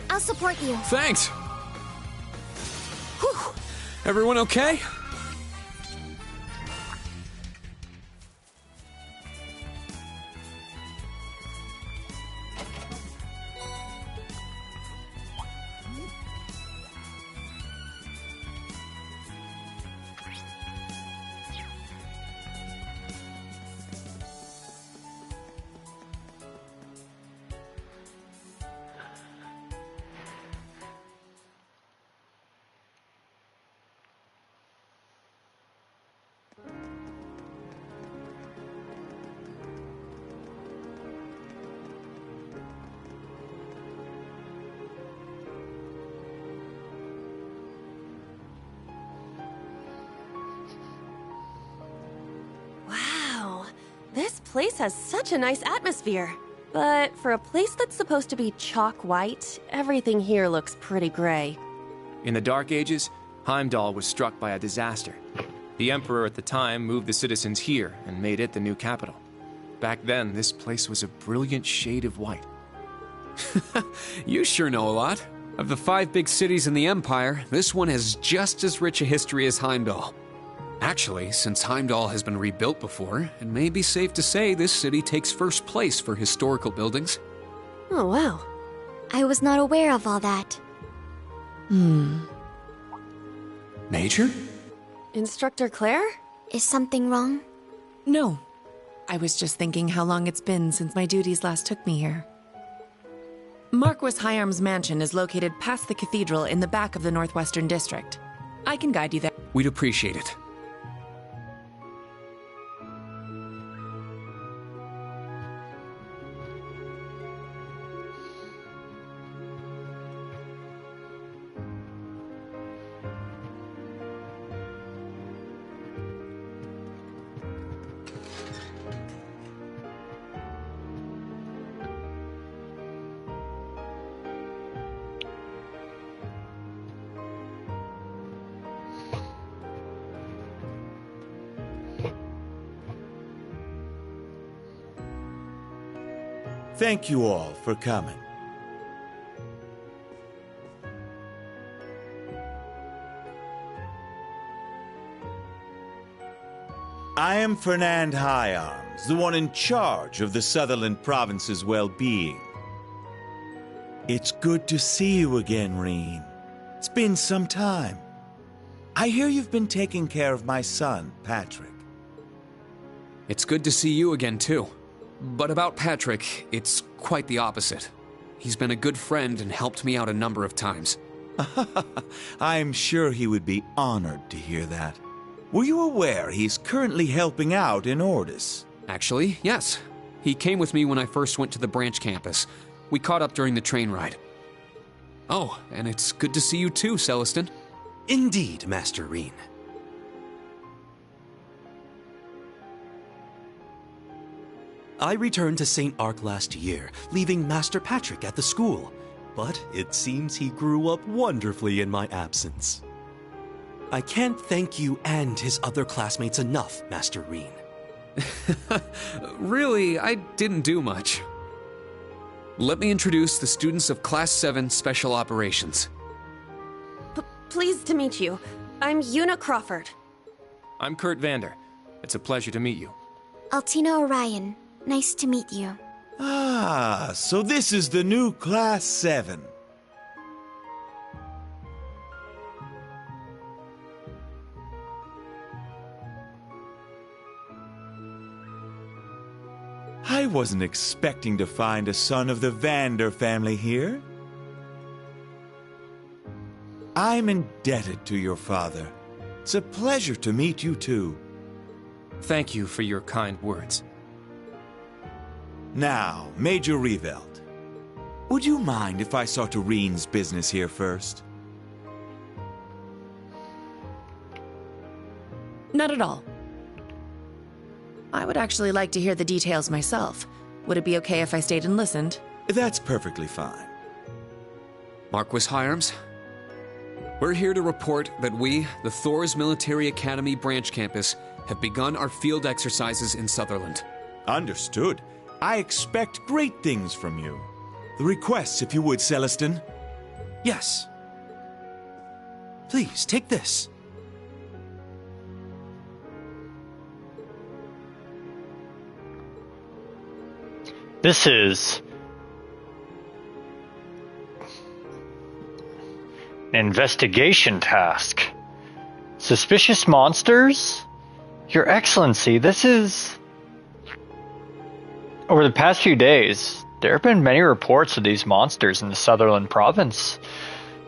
I'll support you. Thanks! Whew. Everyone okay? Wow, this place has such a nice atmosphere. But for a place that's supposed to be chalk white, everything here looks pretty gray. In the Dark Ages, Heimdall was struck by a disaster. The Emperor at the time moved the citizens here and made it the new capital. Back then, this place was a brilliant shade of white. You sure know a lot. Of the 5 big cities in the Empire, this one has just as rich a history as Heimdall. Actually, since Heimdall has been rebuilt before, it may be safe to say this city takes first place for historical buildings. Oh, wow. I was not aware of all that. Major? Instructor Claire? Is something wrong? No. I was just thinking how long it's been since my duties last took me here. Marquis Hyarm's mansion is located past the cathedral in the back of the Northwestern District. I can guide you there. We'd appreciate it. Thank you all for coming. I am Fernand Hyarms, the one in charge of the Sutherland Province's well-being. It's good to see you again, Reen. It's been some time. I hear you've been taking care of my son, Patrick. It's good to see you again, too. But about Patrick, it's quite the opposite. He's been a good friend and helped me out a number of times. I'm sure he would be honored to hear that. Were you aware he's currently helping out in Ordis? Actually, yes. He came with me when I first went to the branch campus. We caught up during the train ride. Oh, and it's good to see you too, Celestin. Indeed, Master Reen. I returned to Saint-Arkh last year, leaving Master Patrick at the school. But it seems he grew up wonderfully in my absence. I can't thank you and his other classmates enough, Master Reen. Really, I didn't do much. Let me introduce the students of Class 7 Special Operations. Pleased to meet you. I'm Una Crawford. I'm Kurt Vander. It's a pleasure to meet you. Altina Orion. Nice to meet you. Ah, so this is the new Class 7. I wasn't expecting to find a son of the Vander family here. I'm indebted to your father. It's a pleasure to meet you too. Thank you for your kind words. Now, Major Reveld, would you mind if I saw to Reen's business here first? Not at all. I would actually like to hear the details myself. Would it be okay if I stayed and listened? That's perfectly fine. Marquis Hyarms, we're here to report that we, the Thors Military Academy branch campus, have begun our field exercises in Sutherland. Understood. I expect great things from you. The requests, if you would, Celestin. Yes. Please, take this. This is an investigation task. Suspicious monsters? Your Excellency, this is... Over the past few days, there have been many reports of these monsters in the Sutherland province.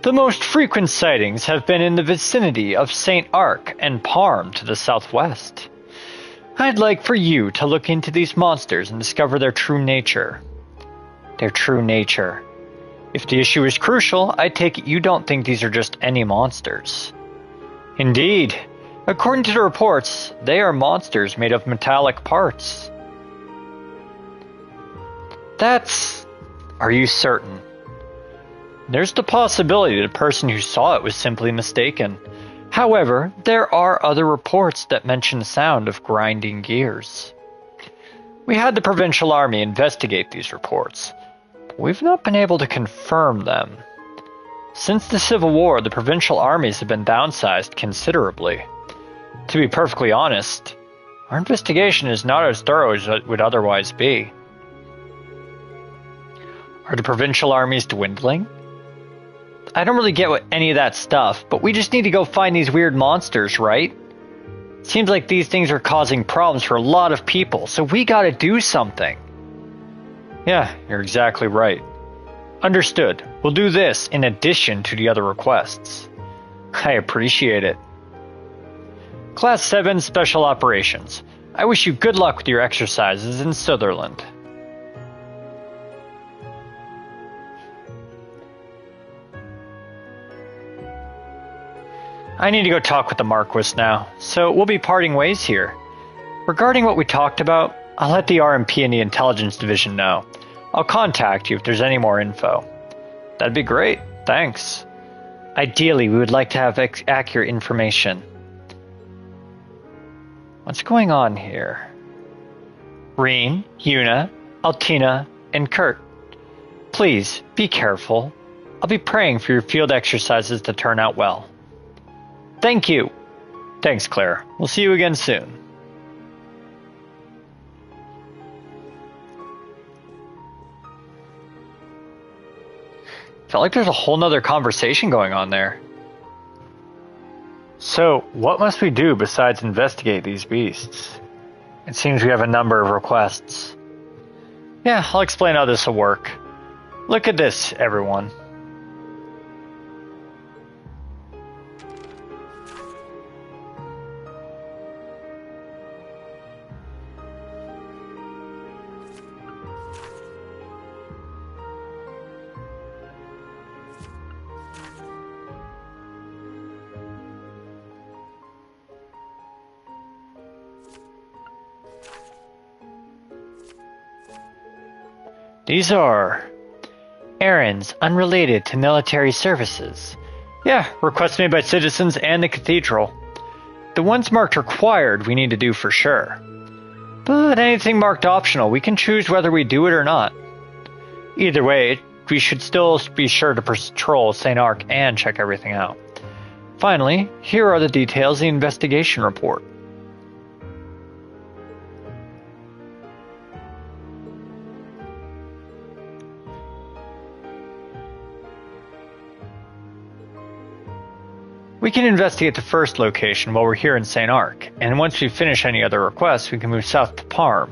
The most frequent sightings have been in the vicinity of Saint-Arkh and Parm to the southwest. I'd like for you to look into these monsters and discover their true nature. Their true nature. If the issue is crucial, I take it you don't think these are just any monsters. Indeed, according to the reports, they are monsters made of metallic parts. That's... Are you certain? There's the possibility the person who saw it was simply mistaken. However, there are other reports that mention the sound of grinding gears. We had the Provincial Army investigate these reports, but we've not been able to confirm them. Since the Civil War, the Provincial Armies have been downsized considerably. To be perfectly honest, our investigation is not as thorough as it would otherwise be. Are the Provincial Armies dwindling? I don't really get any of that stuff, but we just need to go find these weird monsters, right? Seems like these things are causing problems for a lot of people, so we gotta do something. Yeah, you're exactly right. Understood. We'll do this in addition to the other requests. I appreciate it. Class 7 Special Operations. I wish you good luck with your exercises in Sutherland. I need to go talk with the Marquis now, so we'll be parting ways here. Regarding what we talked about, I'll let the RMP and the Intelligence Division know. I'll contact you if there's any more info. That'd be great, thanks. Ideally, we would like to have accurate information. What's going on here? Reen, Yuna, Altina, and Kurt. Please, be careful. I'll be praying for your field exercises to turn out well. Thank you. Thanks, Claire. We'll see you again soon. Felt like there's a whole nother conversation going on there. So, what must we do besides investigate these beasts? It seems we have a number of requests. Yeah, I'll explain how this will work. Look at this, everyone. These are errands unrelated to military services. Yeah, requests made by citizens and the cathedral. The ones marked required we need to do for sure. But anything marked optional, we can choose whether we do it or not. Either way, we should still be sure to patrol Saint-Arkh and check everything out. Finally, here are the details of the investigation report. We can investigate the first location while we're here in Saint-Arkh, and once we finish any other requests, we can move south to Parm.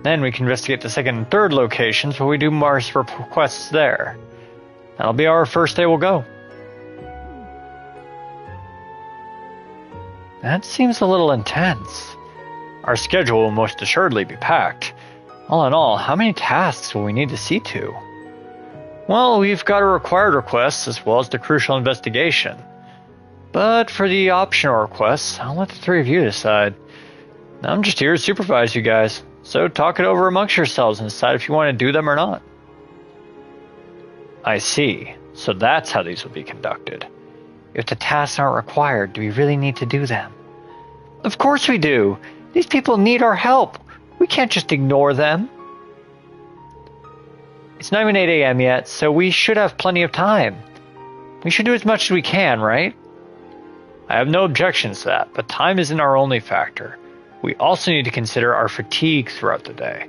Then we can investigate the second and third locations while we do Mars requests there. That'll be our first day we'll go. That seems a little intense. Our schedule will most assuredly be packed. All in all, how many tasks will we need to see to? Well, we've got our required requests as well as the crucial investigation. But for the optional requests, I'll let the three of you decide. I'm just here to supervise you guys, so talk it over amongst yourselves and decide if you want to do them or not. I see. So that's how these will be conducted. If the tasks aren't required, do we really need to do them? Of course we do. These people need our help. We can't just ignore them. It's not even 8 a.m. yet, so we should have plenty of time. We should do as much as we can, right? I have no objections to that, but time isn't our only factor. We also need to consider our fatigue throughout the day.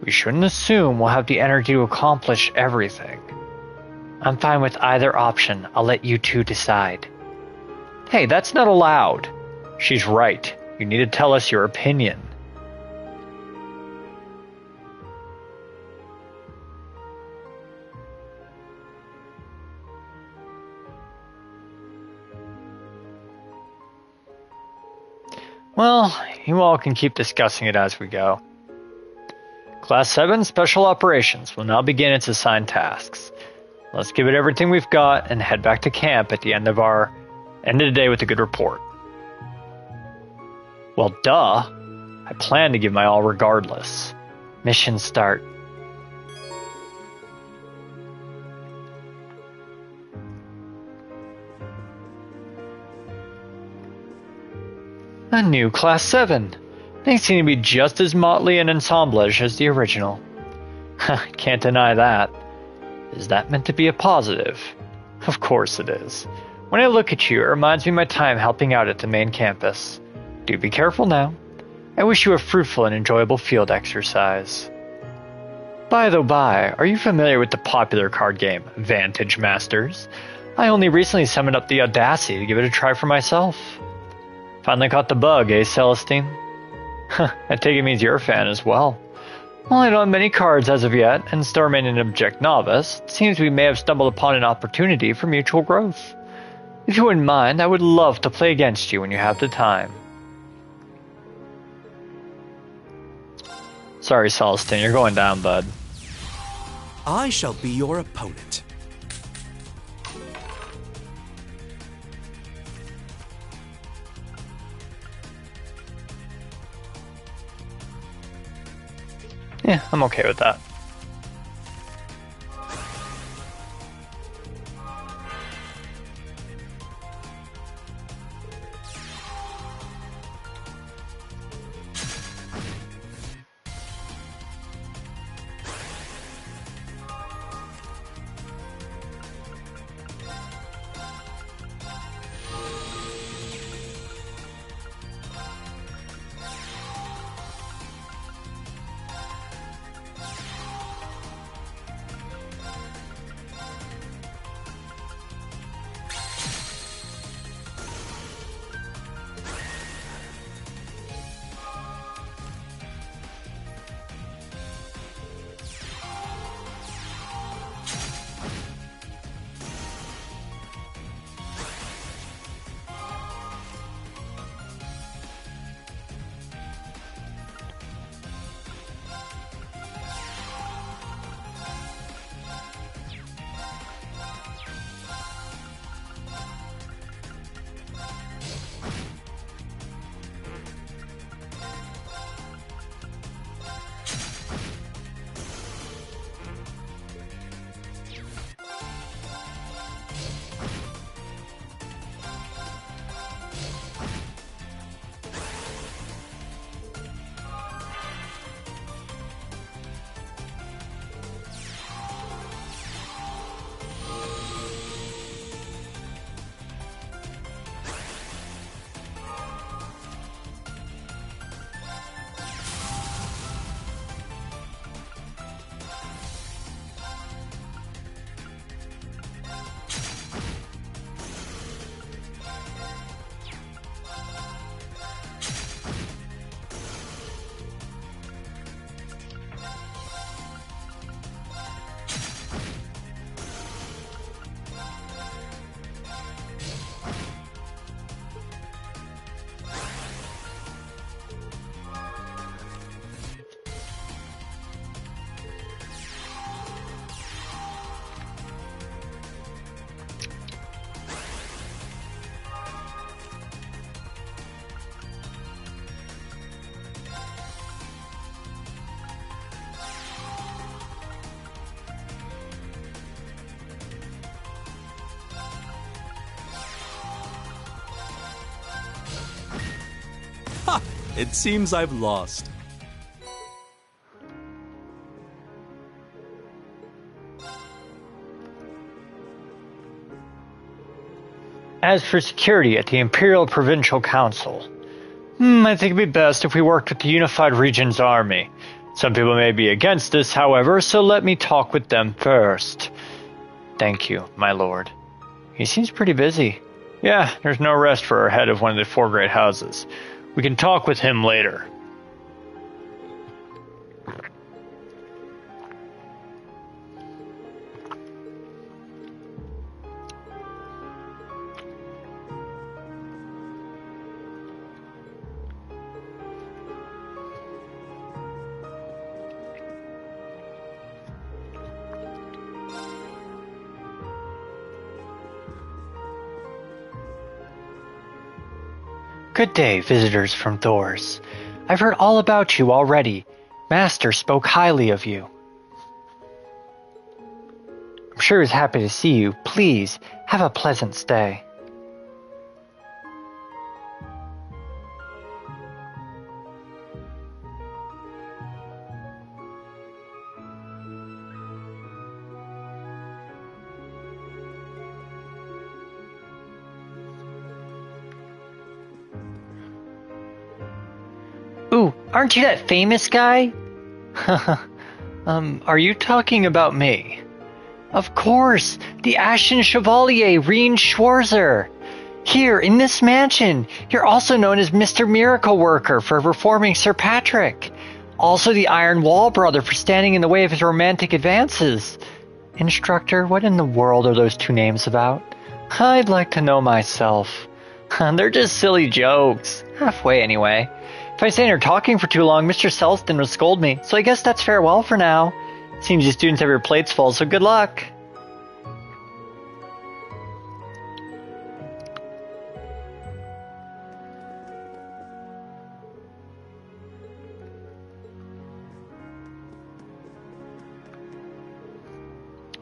We shouldn't assume we'll have the energy to accomplish everything. I'm fine with either option. I'll let you two decide. Hey, that's not allowed. She's right. You need to tell us your opinion. Well, you all can keep discussing it as we go. Class 7 Special Operations will now begin its assigned tasks. Let's give it everything we've got and head back to camp at the end of the day with a good report. Well, duh. I plan to give my all regardless. Mission start. A new Class 7. They seem to be just as motley and assemblage as the original. Can't deny that. Is that meant to be a positive? Of course it is. When I look at you, it reminds me of my time helping out at the main campus. Do be careful now. I wish you a fruitful and enjoyable field exercise. By the by, are you familiar with the popular card game, Vantage Masters? I only recently summoned up the audacity to give it a try for myself. Finally caught the bug, eh, Celestine? I take it means you're a fan as well. Well, I don't have many cards as of yet, and still remain an abject novice. It seems we may have stumbled upon an opportunity for mutual growth. If you wouldn't mind, I would love to play against you when you have the time. Sorry, Celestine, you're going down, bud. I shall be your opponent. Yeah, I'm okay with that. It seems I've lost. As for security at the Imperial Provincial Council, I think it'd be best if we worked with the Unified Regions Army. Some people may be against this, however, so let me talk with them first. Thank you, my lord. He seems pretty busy. Yeah, there's no rest for our head of one of the four great houses. We can talk with him later. Good day, visitors from Thors. I've heard all about you already. Master spoke highly of you. I'm sure he's happy to see you. Please, have a pleasant stay. Ooh, aren't you that famous guy? Are you talking about me? Of course, the Ashen Chevalier, Rien Schwarzer. Here, in this mansion, you're also known as Mr. Miracle Worker for reforming Sir Patrick. Also the Iron Wall Brother for standing in the way of his romantic advances. Instructor, what in the world are those two names about? I'd like to know myself. They're just silly jokes. Halfway, anyway. If I stand here talking for too long, Mr. Selston will scold me, so I guess that's farewell for now. Seems you students have your plates full, so good luck.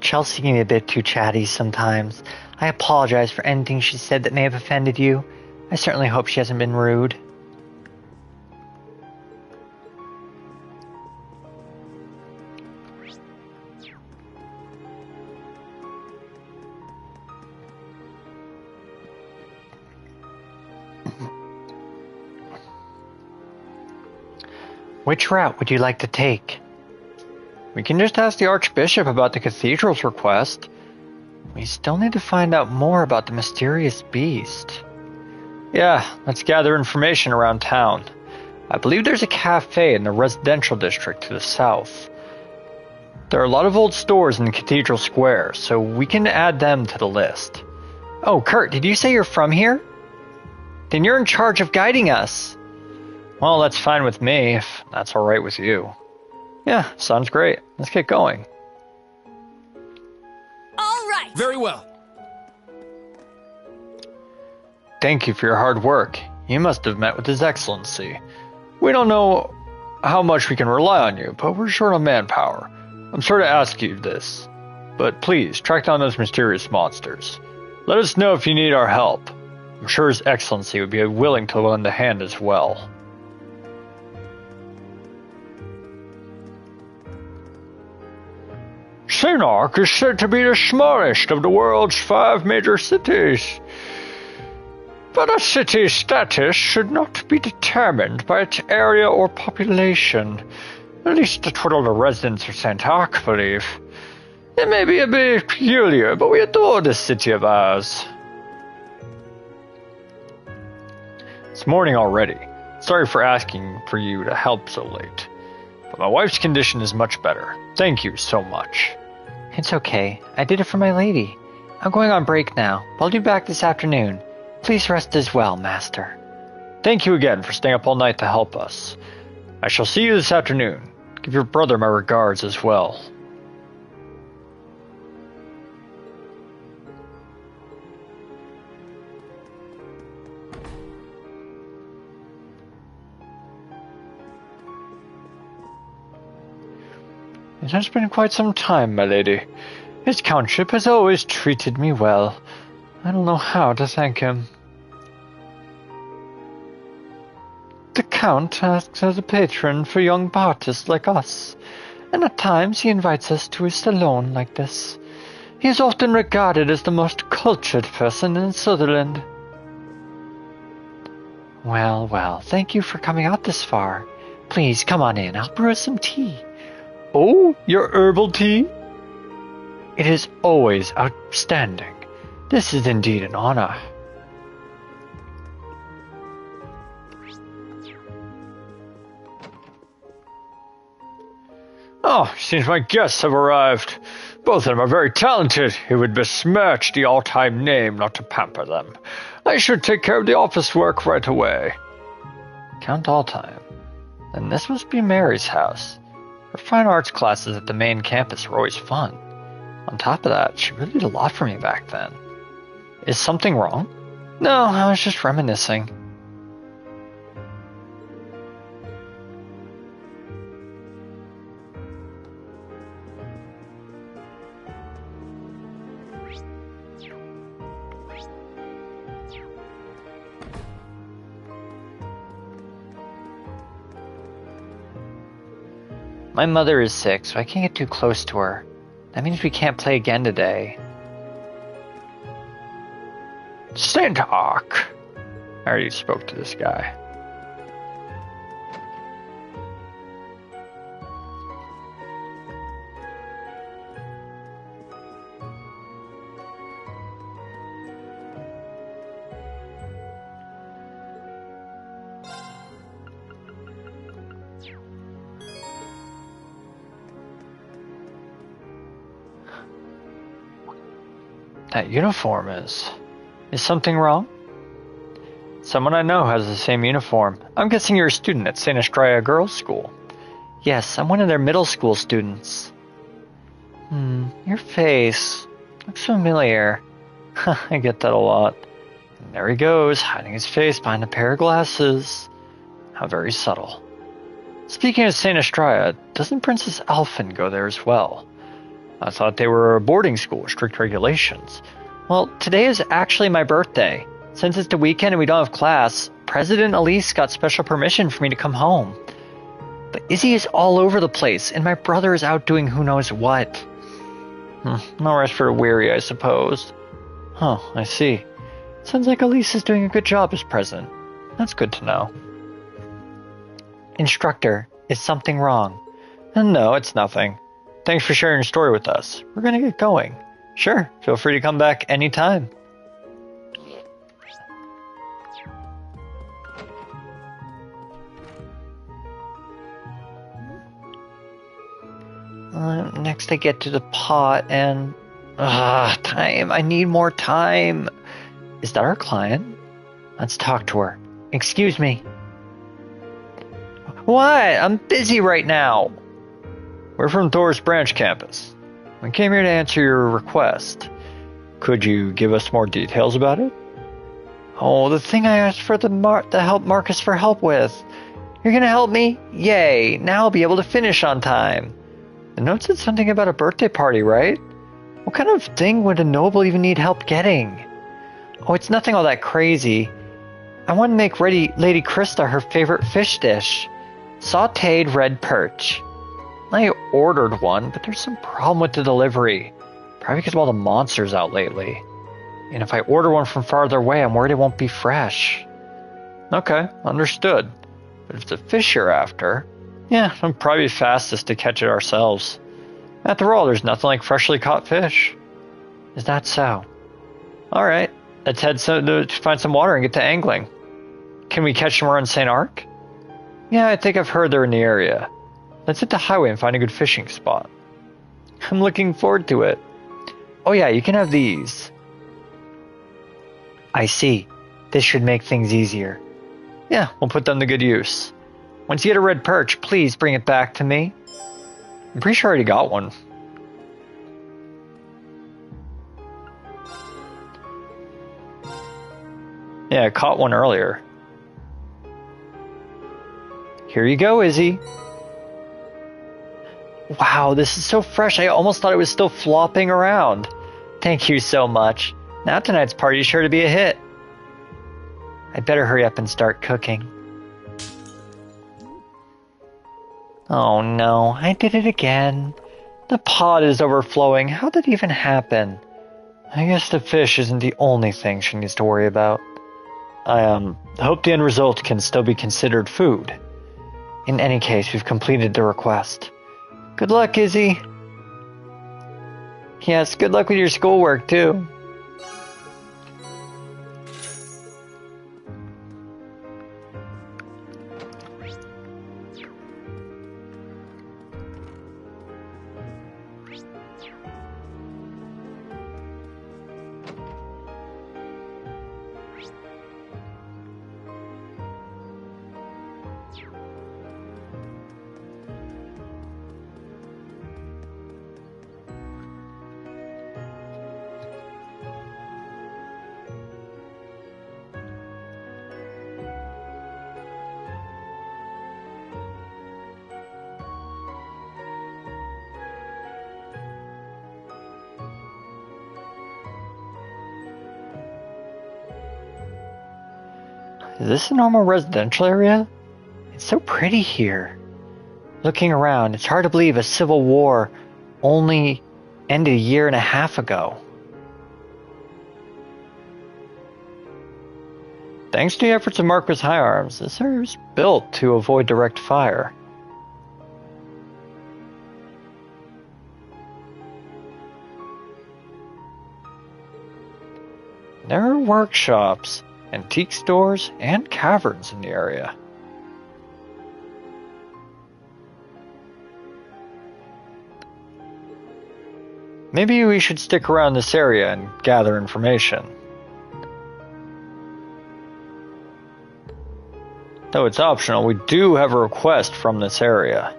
Chelsea can be a bit too chatty sometimes. I apologize for anything she said that may have offended you. I certainly hope she hasn't been rude. Which route would you like to take? We can just ask the Archbishop about the cathedral's request. We still need to find out more about the mysterious beast. Yeah, let's gather information around town. I believe there's a cafe in the residential district to the south. There are a lot of old stores in the cathedral square, so we can add them to the list. Oh, Kurt, did you say you're from here? Then you're in charge of guiding us. Well, that's fine with me, if that's alright with you. Yeah, sounds great. Let's get going. All right. Very well. Thank you for your hard work. You must have met with His Excellency. We don't know how much we can rely on you, but we're short on manpower. I'm sorry to ask you this, but please track down those mysterious monsters. Let us know if you need our help. I'm sure His Excellency would be willing to lend a hand as well. Saint-Arkh is said to be the smallest of the world's 5 major cities. But a city's status should not be determined by its area or population. At least that's what all the residents of Saint-Arkh believe. It may be a bit peculiar, but we adore this city of ours. It's morning already. Sorry for asking for you to help so late. But my wife's condition is much better. Thank you so much. It's okay. I did it for my lady. I'm going on break now, but I'll be back this afternoon. Please rest as well, Master. Thank you again for staying up all night to help us. I shall see you this afternoon. Give your brother my regards as well. It has been quite some time, my lady. His countship has always treated me well. I don't know how to thank him. The Count acts as a patron for young artists like us, and at times he invites us to his salon like this. He is often regarded as the most cultured person in Sutherland. Well, well, thank you for coming out this far. Please, come on in. I'll brew us some tea. Oh, your herbal tea? It is always outstanding. This is indeed an honor. Oh, seems my guests have arrived. Both of them are very talented. It would besmirch the all-time name not to pamper them. I should take care of the office work right away. Count All-Time. Then this must be Mary's house. Her fine arts classes at the main campus were always fun. On top of that, she really did a lot for me back then. Is something wrong? No, I was just reminiscing. My mother is sick, so I can't get too close to her. That means we can't play again today. Saint-Arkh! I already spoke to this guy. that uniform is. Is something wrong? Someone I know has the same uniform. I'm guessing you're a student at Saint-Arkh Girls' School. Yes, I'm one of their middle school students. Your face looks familiar. I get that a lot. And there he goes, hiding his face behind a pair of glasses. How very subtle. Speaking of Saint-Arkh, doesn't Princess Elfin go there as well? I thought they were a boarding school with strict regulations. Well, today is actually my birthday. Since it's the weekend and we don't have class, President Elise got special permission for me to come home. But Izzy is all over the place, and my brother is out doing who knows what. No rest for the weary, I suppose. Huh, I see. Sounds like Elise is doing a good job as president. That's good to know. Instructor, is something wrong? No, it's nothing. Thanks for sharing your story with us. We're gonna get going. Sure, feel free to come back anytime. Next I get to the pot and... time. I need more time. Is that our client? Let's talk to her. Excuse me. What? I'm busy right now. We're from Thors branch campus. We came here to answer your request. Could you give us more details about it? Oh, the thing I asked for the help Marcus for help with. You're gonna help me? Yay, now I'll be able to finish on time. The note said something about a birthday party, right? What kind of thing would a noble even need help getting? Oh, it's nothing all that crazy. I want to make Lady Krista her favorite fish dish. Sautéed red perch. I ordered one, but there's some problem with the delivery. Probably because of all the monsters out lately. And if I order one from farther away, I'm worried it won't be fresh. Okay, understood. But if it's a fish you're after, yeah, it'll probably be fastest to catch it ourselves. After all, there's nothing like freshly caught fish. Is that so? Alright, let's head to find some water and get to angling. Can we catch them around Saint-Arkh? Yeah, I think I've heard they're in the area. Let's hit the highway and find a good fishing spot. I'm looking forward to it. Oh yeah, you can have these. I see. This should make things easier. Yeah, we'll put them to good use. Once you get a red perch, please bring it back to me. I'm pretty sure I already got one. Yeah, I caught one earlier. Here you go, Izzy. Wow, this is so fresh. I almost thought it was still flopping around. Thank you so much. Now tonight's party is sure to be a hit. I'd better hurry up and start cooking. Oh no, I did it again. The pot is overflowing. How did it even happen? I guess the fish isn't the only thing she needs to worry about. I hope the end result can still be considered food. In any case, we've completed the request. Good luck, Izzy. Yes, good luck with your schoolwork, too. Is this a normal residential area? It's so pretty here. Looking around, it's hard to believe a civil war only ended a year and a half ago. Thanks to the efforts of Marcus High Arms, this area was built to avoid direct fire. There are workshops, antique stores, and caverns in the area. Maybe we should stick around this area and gather information. Though it's optional, we do have a request from this area.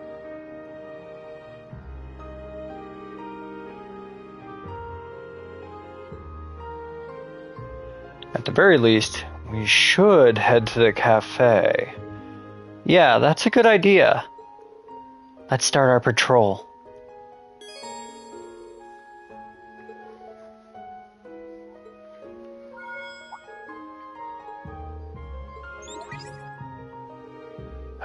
At the very least, we should head to the cafe. Yeah, that's a good idea. Let's start our patrol.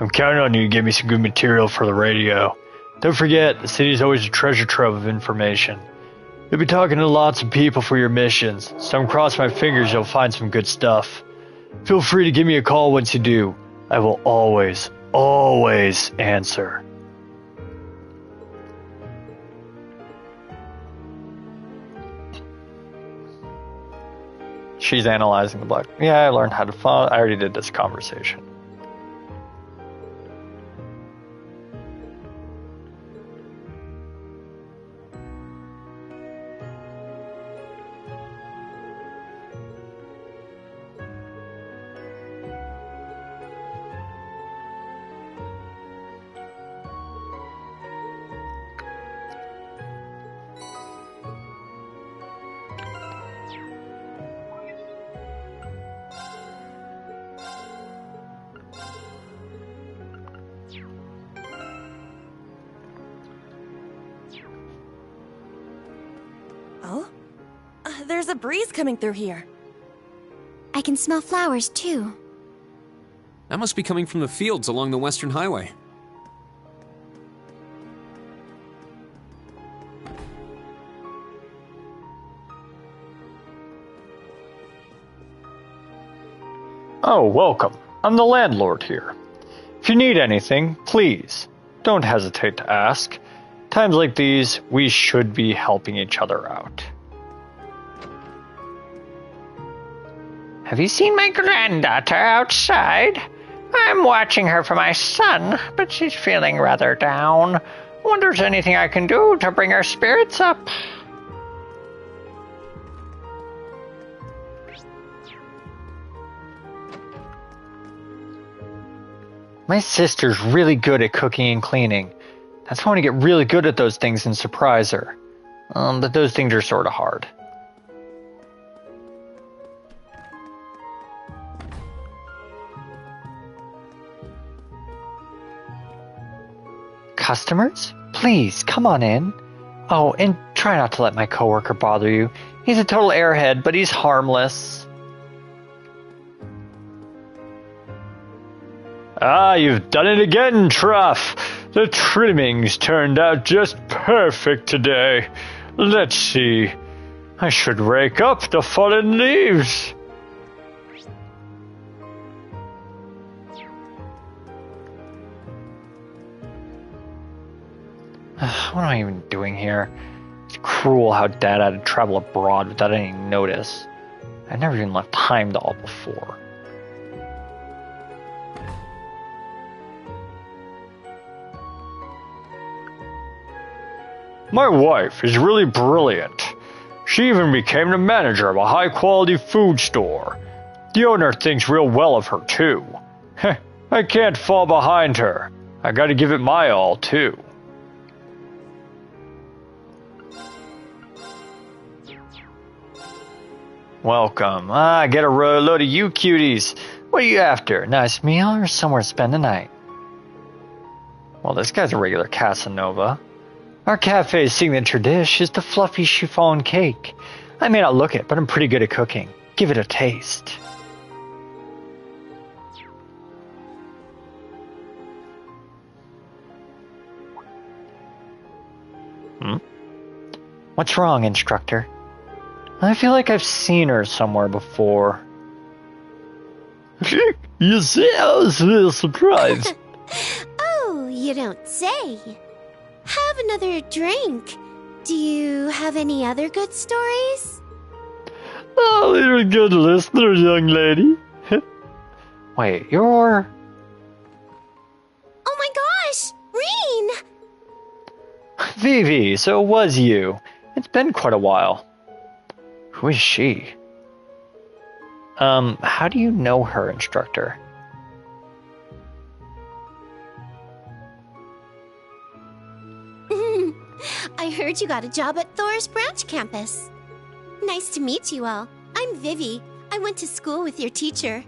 I'm counting on you to give me some good material for the radio. Don't forget, the city's always a treasure trove of information. You'll be talking to lots of people for your missions, so I'm crossing my fingers you'll find some good stuff. Feel free to give me a call once you do. I will always, always answer. She's analyzing the black. Yeah, I learned how to follow. I already did this conversation. There's a breeze coming through here. I can smell flowers, too. That must be coming from the fields along the Western Highway. Oh, welcome. I'm the landlord here. If you need anything, please, don't hesitate to ask. Times like these, we should be helping each other out. Have you seen my granddaughter outside? I'm watching her for my son, but she's feeling rather down. Wonder if there's anything I can do to bring her spirits up. My sister's really good at cooking and cleaning. That's why I want to get really good at those things and surprise her. But those things are sort of hard. Customers? Please, come on in. Oh, and try not to let my coworker bother you. He's a total airhead, but he's harmless. Ah, you've done it again, Truff. The trimmings turned out just perfect today. Let's see. I should rake up the fallen leaves. What am I even doing here? It's cruel how Dad had to travel abroad without any notice. I never even left Heimdall before. My wife is really brilliant. She even became the manager of a high-quality food store. The owner thinks real well of her, too. I can't fall behind her. I gotta give it my all, too. Welcome. Get a load of you cuties. What are you after? Nice meal or somewhere to spend the night? Well, this guy's a regular Casanova. Our cafe's signature dish is the fluffy chiffon cake. I may not look it, but I'm pretty good at cooking. Give it a taste. What's wrong, instructor? I feel like I've seen her somewhere before. You see, I was really surprised. Oh, you don't say. Have another drink. Do you have any other good stories? Oh, you're a good listener, young lady. Wait, you're... Oh my gosh! Reen! Vivi, so it was you. It's been quite a while. Who is she? How do you know her, instructor? I heard you got a job at Thors branch campus. Nice to meet you all. I'm Vivi. I went to school with your teacher.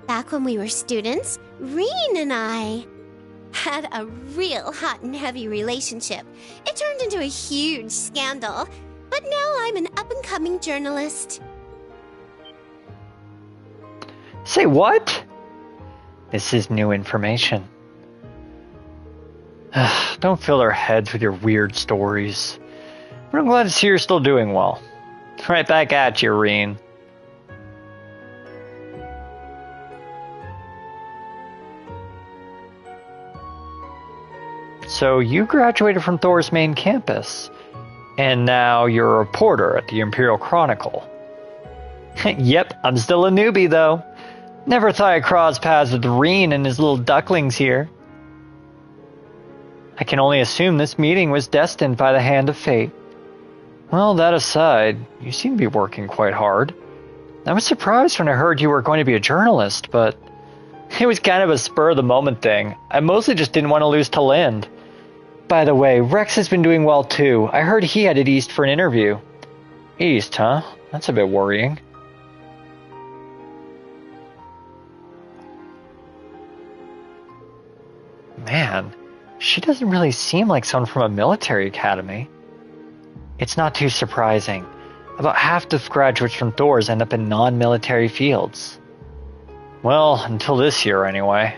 Back when we were students, Reen and I had a real hot and heavy relationship. It turned into a huge scandal, but now I'm an up-and-coming journalist. Say what? This is new information. Don't fill our heads with your weird stories. But I'm glad to see you're still doing well. Right back at you, Reen. So you graduated from Thor's main campus, and now you're a reporter at the Imperial Chronicle. Yep, I'm still a newbie though. Never thought I'd cross paths with Reen and his little ducklings here. I can only assume this meeting was destined by the hand of fate. Well, that aside, you seem to be working quite hard. I was surprised when I heard you were going to be a journalist, but it was kind of a spur-of-the-moment thing. I mostly just didn't want to lose to Lind. By the way, Rex has been doing well too. I heard he headed east for an interview. East, huh? That's a bit worrying. Man, she doesn't really seem like someone from a military academy. It's not too surprising. About half the graduates from Thors end up in non-military fields. Well, until this year anyway.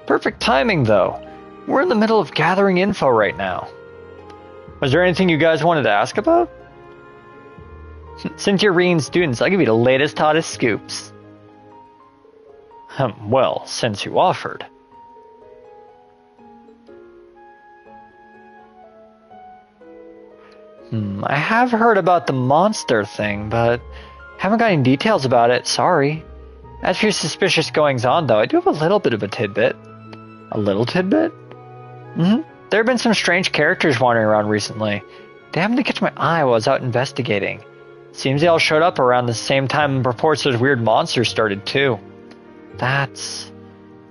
Perfect timing though. We're in the middle of gathering info right now. Was there anything you guys wanted to ask about? Since you're Reen's students, I'll give you the latest, hottest scoops. Well, since you offered. I have heard about the monster thing, but haven't got any details about it, sorry. As for your suspicious goings-on, though, I do have a little bit of a tidbit. A little tidbit? There have been some strange characters wandering around recently. They happened to catch my eye while I was out investigating. Seems they all showed up around the same time reports those weird monsters started, too.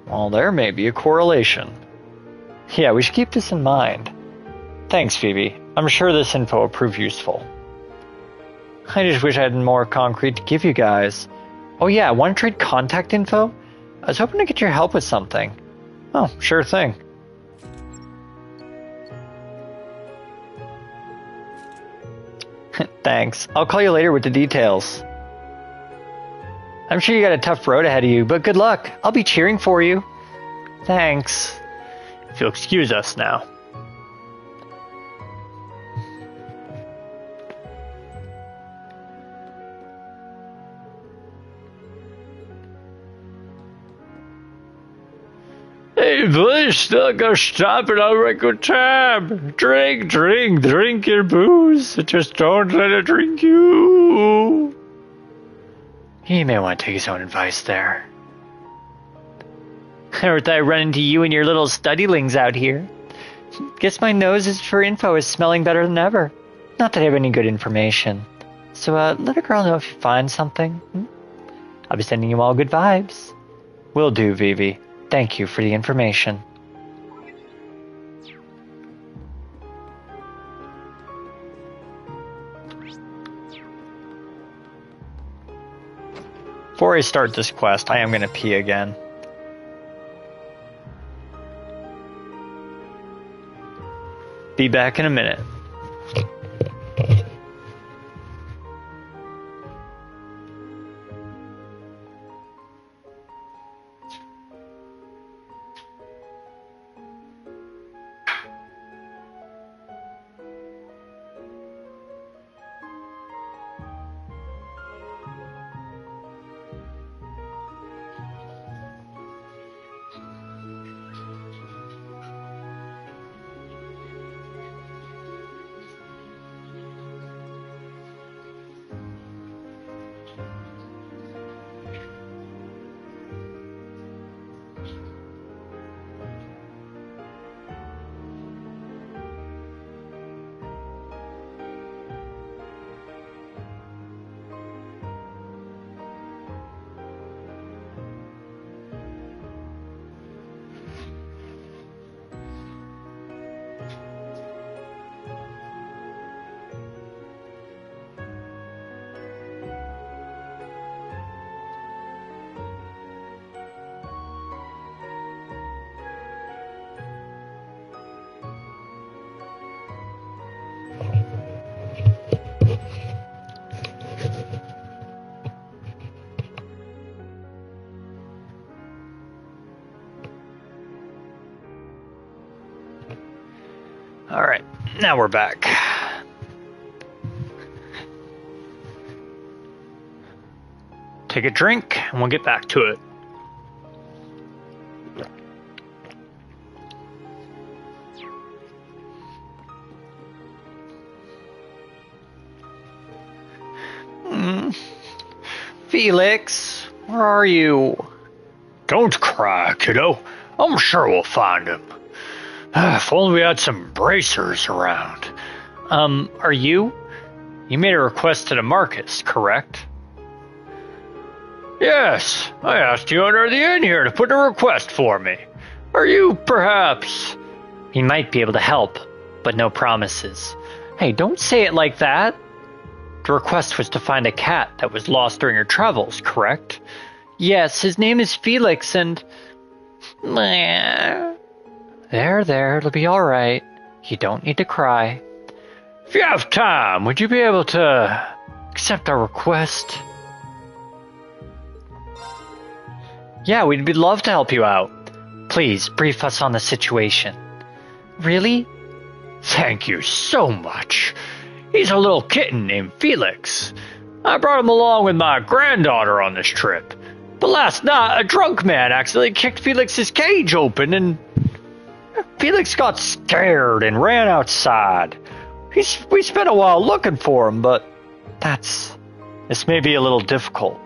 Well, there may be a correlation. Yeah, we should keep this in mind. Thanks, Phoebe. I'm sure this info will prove useful. I just wish I had more concrete to give you guys. Oh yeah, want to trade contact info? I was hoping to get your help with something. Oh, sure thing. Thanks. I'll call you later with the details. I'm sure you got a tough road ahead of you, but good luck. I'll be cheering for you. Thanks. If you'll excuse us now. Hey, boys, not gonna stop it on record time. Drink your booze. Just don't let it drink you. He may want to take his own advice there. Never thought I'd run into you and your little studylings out here. Guess my nose for info is smelling better than ever. Not that I have any good information. So, let a girl know if you find something. I'll be sending you all good vibes. Will do, Vivi. Thank you for the information. Before I start this quest, I am going to pee again. Be back in a minute. Alright, now we're back. Take a drink, and we'll get back to it. Felix, where are you? Don't cry, kiddo. I'm sure we'll find him. If only we had some bracers around. Are you? You made a request to the Marcus, correct? Yes, I asked the owner of the inn here to put a request for me. Are you, perhaps? He might be able to help, but no promises. Hey, don't say it like that. The request was to find a cat that was lost during your travels, correct? Yes, his name is Felix, and... There, it'll be alright. You don't need to cry. If you have time, would you be able to accept our request? Yeah, we'd love to help you out. Please, brief us on the situation. Really? Thank you so much. He's a little kitten named Felix. I brought him along with my granddaughter on this trip. But last night, a drunk man accidentally kicked Felix's cage open and Felix got scared and ran outside. We spent a while looking for him, but this may be a little difficult.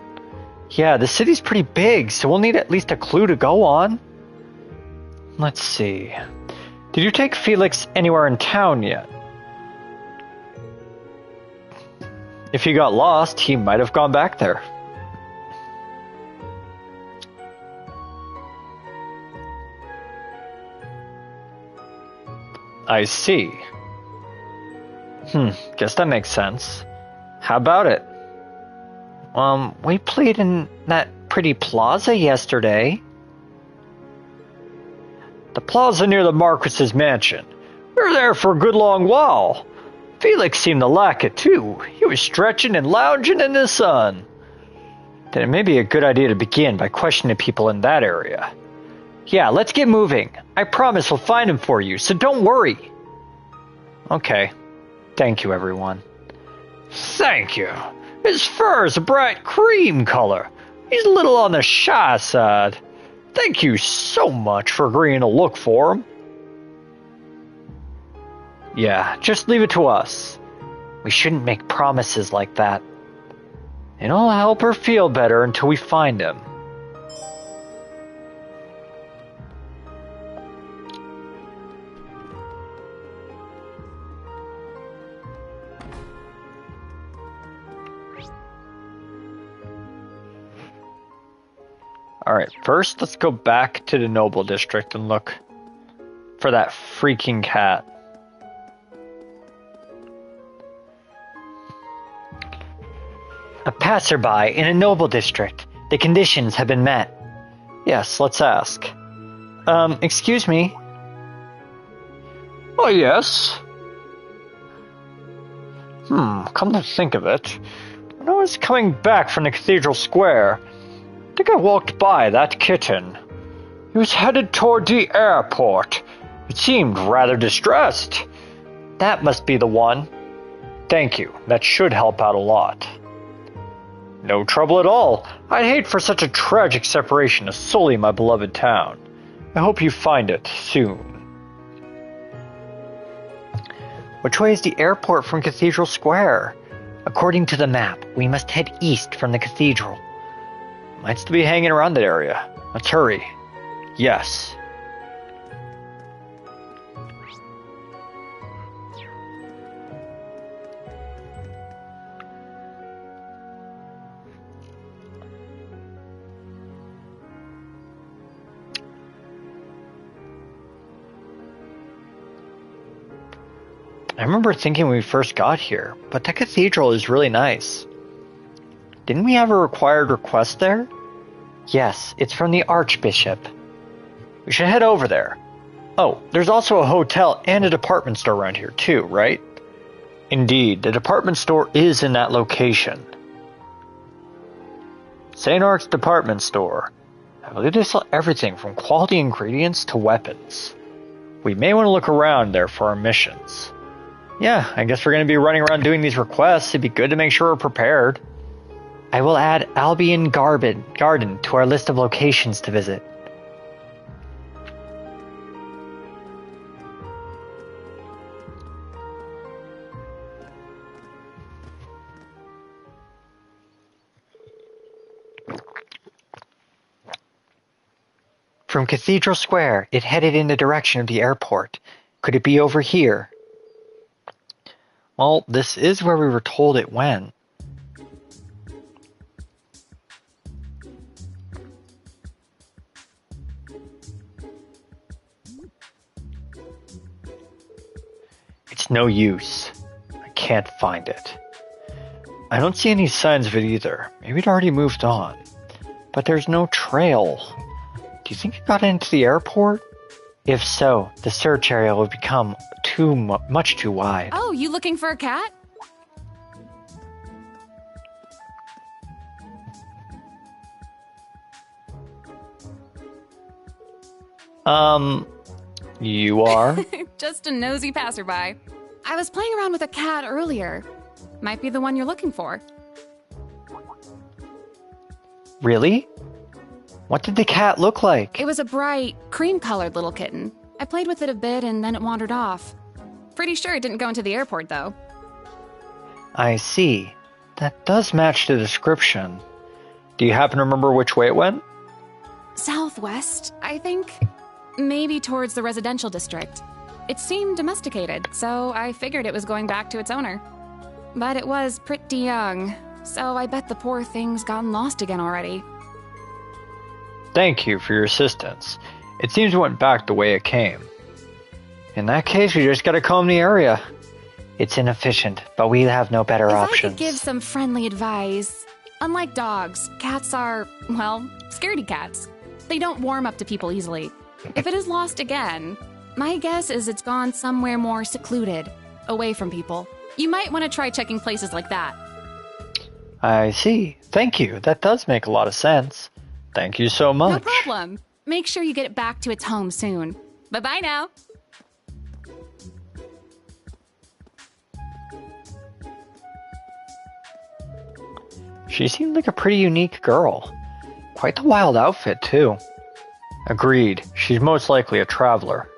Yeah, the city's pretty big, so we'll need at least a clue to go on. Let's see. Did you take Felix anywhere in town yet? If he got lost, he might have gone back there. I see. Guess that makes sense. How about it? We played in that pretty plaza yesterday. The plaza near the Marquis's mansion. We were there for a good long while. Felix seemed to like it too. He was stretching and lounging in the sun. Then it may be a good idea to begin by questioning people in that area. Yeah, let's get moving. I promise we'll find him for you, so don't worry. Okay. Thank you, everyone. Thank you. His fur is a bright cream color. He's a little on the shy side. Thank you so much for agreeing to look for him. Yeah, just leave it to us. We shouldn't make promises like that. It'll help her feel better until we find him. Alright, first let's go back to the Noble District and look for that freaking cat. A passerby in a Noble District. The conditions have been met. Yes, let's ask. Excuse me? Oh, yes? Come to think of it. When I was coming back from the Cathedral Square, I think I walked by that kitten. He was headed toward the airport. It seemed rather distressed. That must be the one. Thank you. That should help out a lot. No trouble at all. I'd hate for such a tragic separation to sully my beloved town. I hope you find it soon. Which way is the airport from Cathedral Square? According to the map, we must head east from the cathedral. Might still be hanging around that area. Let's hurry. Yes. I remember thinking when we first got here, but that cathedral is really nice. Didn't we have a required request there? Yes, it's from the Archbishop. We should head over there. Oh, there's also a hotel and a department store around here too, right? Indeed, the department store is in that location. Saint-Ark's department store. I believe they sell everything from quality ingredients to weapons. We may want to look around there for our missions. Yeah, I guess we're going to be running around doing these requests. It'd be good to make sure we're prepared. I will add Albion Garden to our list of locations to visit. From Cathedral Square, it headed in the direction of the airport. Could it be over here? Well, this is where we were told it went. It's no use. I can't find it. I don't see any signs of it either. Maybe it already moved on. But there's no trail. Do you think it got into the airport? If so, the search area will become much too wide. Oh, you looking for a cat? You are? Just a nosy passerby. I was playing around with a cat earlier. Might be the one you're looking for. Really? What did the cat look like? It was a bright, cream-colored little kitten. I played with it a bit and then it wandered off. Pretty sure it didn't go into the airport, though. I see. That does match the description. Do you happen to remember which way it went? Southwest, I think. Maybe towards the residential district. It seemed domesticated, so I figured it was going back to its owner. But it was pretty young, so I bet the poor thing's gotten lost again already. Thank you for your assistance. It seems it went back the way it came. In that case, we just gotta comb the area. It's inefficient, but we have no better options. If I could give some friendly advice. Unlike dogs, cats are, well, scaredy cats. They don't warm up to people easily. If it is lost again, my guess is it's gone somewhere more secluded, away from people. You might want to try checking places like that. I see. Thank you. That does make a lot of sense. Thank you so much. No problem. Make sure you get it back to its home soon. Bye-bye now. She seemed like a pretty unique girl. Quite the wild outfit, too. Agreed. She's most likely a traveler.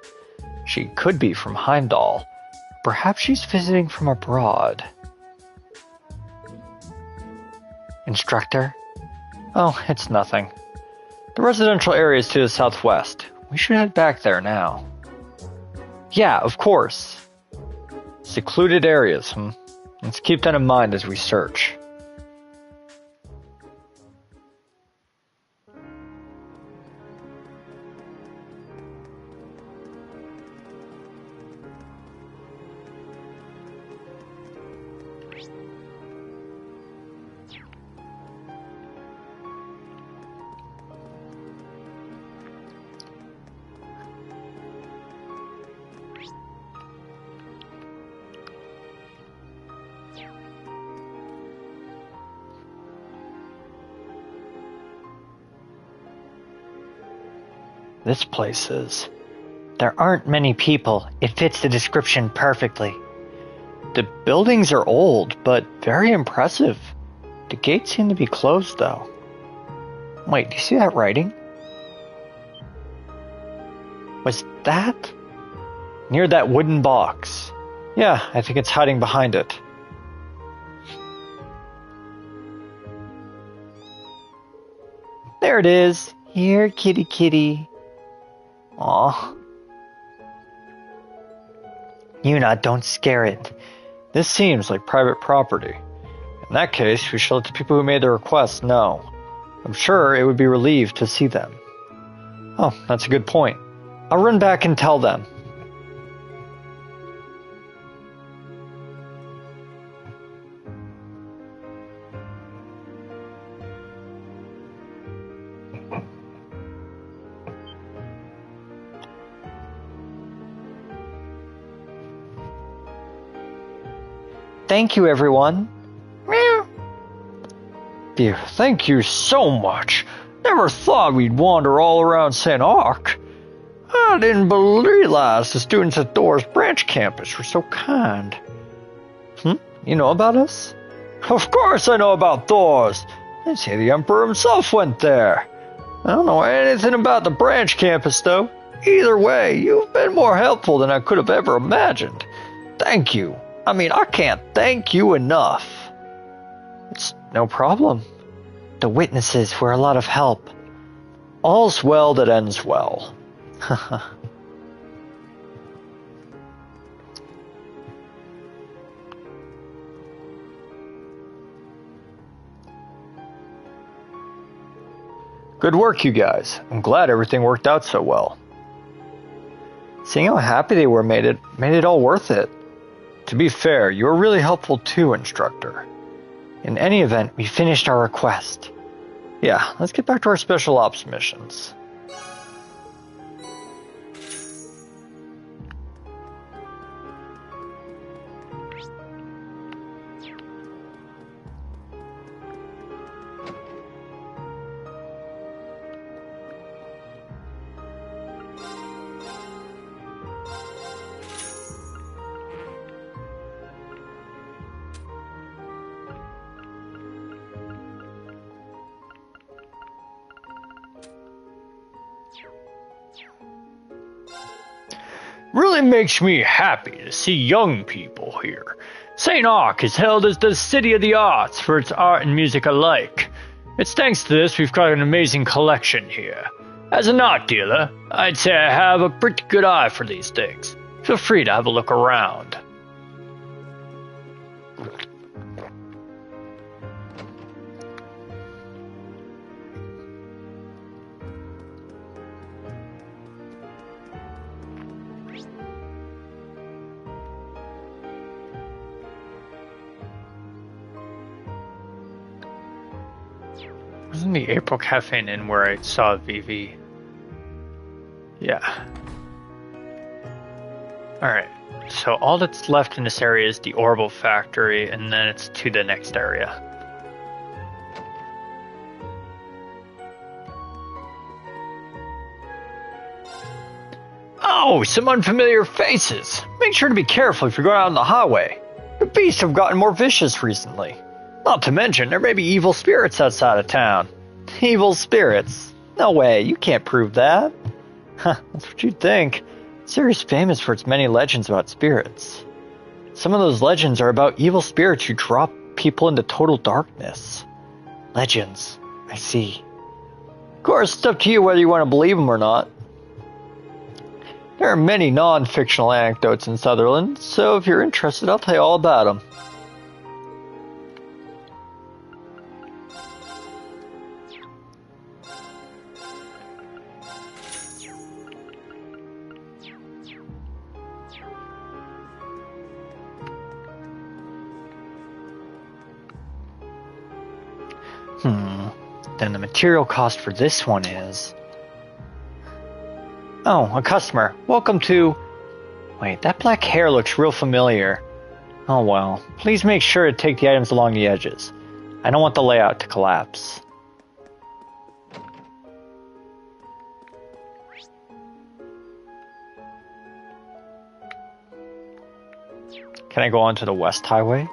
She could be from Heimdall. Perhaps she's visiting from abroad. Instructor? Oh, it's nothing. The residential area is to the southwest. We should head back there now. Yeah, of course. Secluded areas, Let's keep that in mind as we search. This place is. There aren't many people. It fits the description perfectly. The buildings are old, but very impressive. The gates seem to be closed, though. Wait, do you see that writing? Was that? Near that wooden box. Yeah, I think it's hiding behind it. There it is. Here, kitty kitty. Aw. Yuna, don't scare it. This seems like private property. In that case, we should let the people who made the request know. I'm sure it would be relieved to see them. Oh, that's a good point. I'll run back and tell them. Thank you, everyone. Meow. Phew, thank you so much. Never thought we'd wander all around Saint-Arkh. I didn't realize the students at Thors branch campus were so kind. You know about us? Of course I know about Thors. They say the Emperor himself went there. I don't know anything about the branch campus, though. Either way, you've been more helpful than I could have ever imagined. Thank you. I mean, I can't thank you enough. It's no problem. The witnesses were a lot of help. All's well that ends well. Good work, you guys. I'm glad everything worked out so well. Seeing how happy they were made it all worth it. To be fair, you were really helpful too, instructor. In any event, we finished our request. Yeah, let's get back to our special ops missions. Really makes me happy to see young people here. Saint-Arkh is held as the city of the arts for its art and music alike. It's thanks to this we've got an amazing collection here. As an art dealer, I'd say I have a pretty good eye for these things. Feel free to have a look around. Wasn't the April Cafe Inn where I saw Vivi? Yeah. Alright, so all that's left in this area is the Orbital Factory, and then it's to the next area. Oh, some unfamiliar faces! Make sure to be careful if you're going out on the highway. The beasts have gotten more vicious recently. Not to mention, there may be evil spirits outside of town. Evil spirits? No way, you can't prove that. Huh, that's what you'd think. This area's famous for its many legends about spirits. Some of those legends are about evil spirits who drop people into total darkness. Legends, I see. Of course, it's up to you whether you want to believe them or not. There are many non-fictional anecdotes in Sutherland, so if you're interested, I'll tell you all about them. Then the material cost for this one is... Oh, a customer. Welcome to... Wait, that black hair looks real familiar. Oh well. Please make sure to take the items along the edges. I don't want the layout to collapse. Can I go onto the West Highway?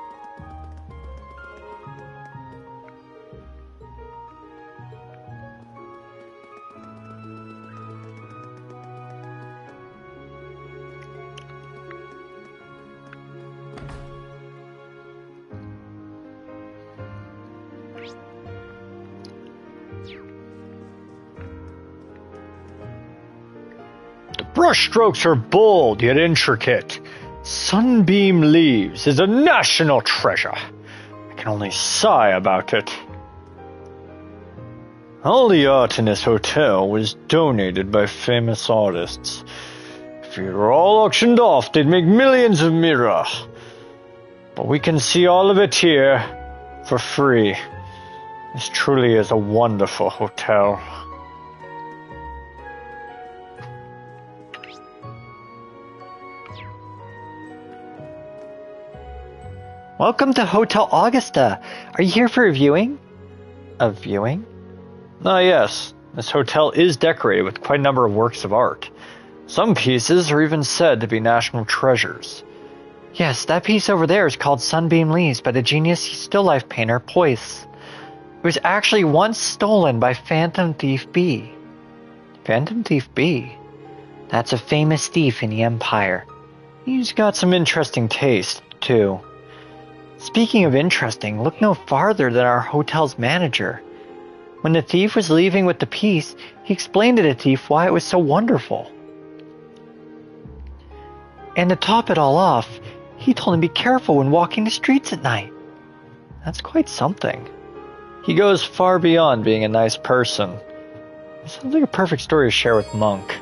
Brushstrokes are bold yet intricate. Sunbeam Leaves is a national treasure. I can only sigh about it. All the art in this hotel was donated by famous artists. If it were all auctioned off, they'd make millions of mirror. But we can see all of it here for free. This truly is a wonderful hotel. Welcome to Hotel Augusta. Are you here for a viewing? A viewing? Ah, yes. This hotel is decorated with quite a number of works of art. Some pieces are even said to be national treasures. Yes, that piece over there is called Sunbeam Leaves by the genius still life painter Poyce. It was actually once stolen by Phantom Thief B. Phantom Thief B? That's a famous thief in the Empire. He's got some interesting taste, too. Speaking of interesting, look no farther than our hotel's manager. When the thief was leaving with the piece, he explained to the thief why it was so wonderful. And to top it all off, he told him to be careful when walking the streets at night. That's quite something. He goes far beyond being a nice person. It sounds like a perfect story to share with Monk.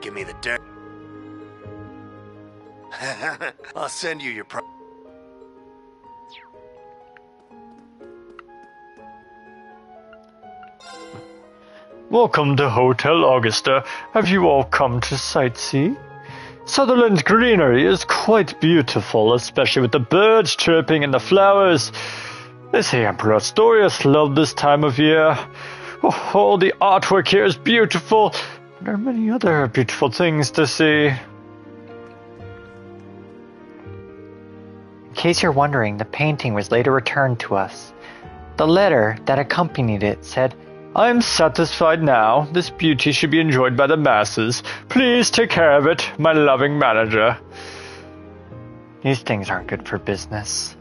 Give me the dirt. I'll send you your Welcome to Hotel Augusta. Have you all come to sightsee? Sutherland's greenery is quite beautiful, especially with the birds chirping and the flowers. They say Emperor Astorius loved this time of year. Oh, the artwork here is beautiful. There are many other beautiful things to see. In case you're wondering, the painting was later returned to us. The letter that accompanied it said, "I'm satisfied now. This beauty should be enjoyed by the masses. Please take care of it, my loving manager." These things aren't good for business.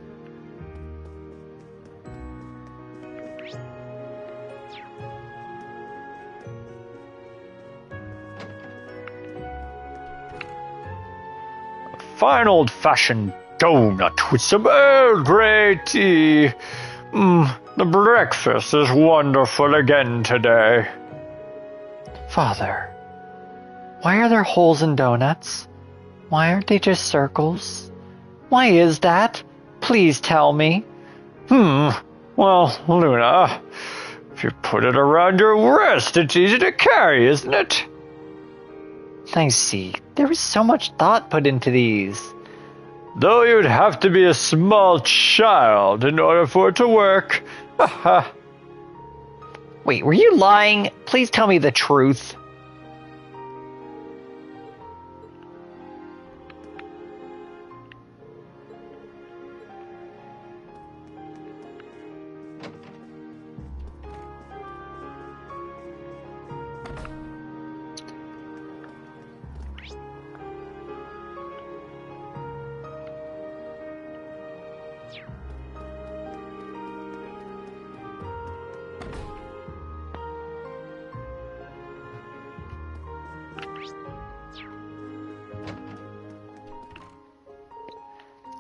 Fine old-fashioned donut with some Earl Grey tea. The breakfast is wonderful again today. Father, why are there holes in donuts? Why aren't they just circles? Why is that? Please tell me. Well, Luna, if you put it around your wrist, it's easy to carry, isn't it? I see. There was so much thought put into these. Though you'd have to be a small child in order for it to work. Wait, were you lying? Please tell me the truth.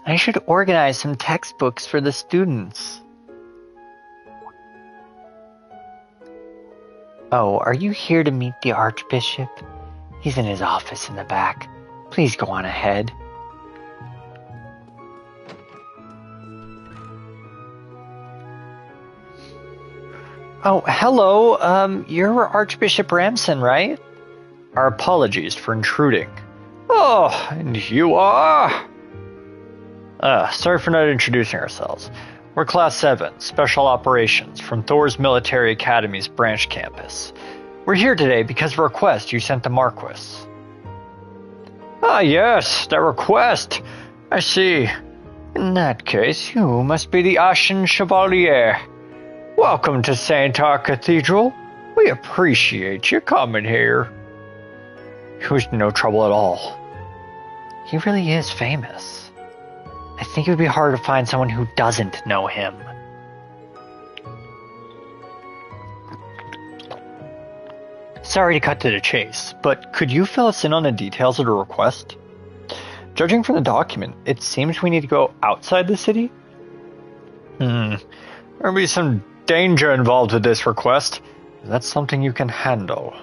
I should organize some textbooks for the students. Oh, are you here to meet the Archbishop? He's in his office in the back. Please go on ahead. Oh, hello. You're Archbishop Ramson, right? Our apologies for intruding. Oh, and you are? Sorry for not introducing ourselves. We're Class 7, Special Operations, from Thors Military Academy's branch campus. We're here today because of a request you sent to Marquis. Ah, yes, that request. I see. In that case, you must be the Ashen Chevalier. Welcome to Saint-Arkh Cathedral. We appreciate you coming here. He was no trouble at all. He really is famous. I think it would be hard to find someone who doesn't know him. Sorry to cut to the chase, but could you fill us in on the details of the request? Judging from the document, it seems we need to go outside the city? There'll be some danger involved with this request. That's something you can handle.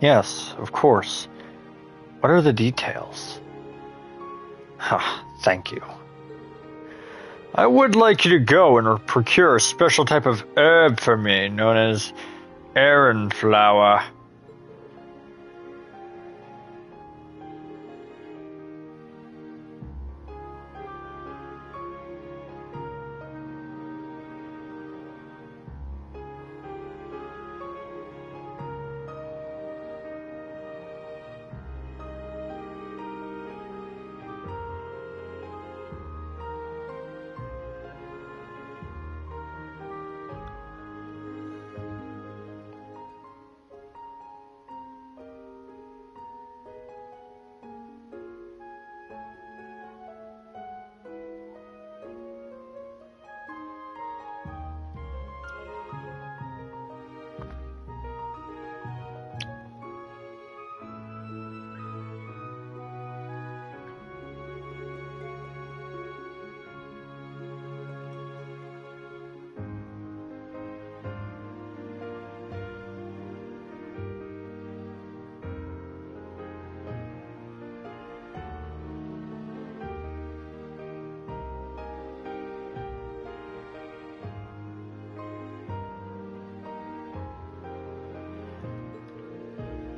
Yes, of course. What are the details? Thank you. I would like you to go and procure a special type of herb for me, known as Aran flower.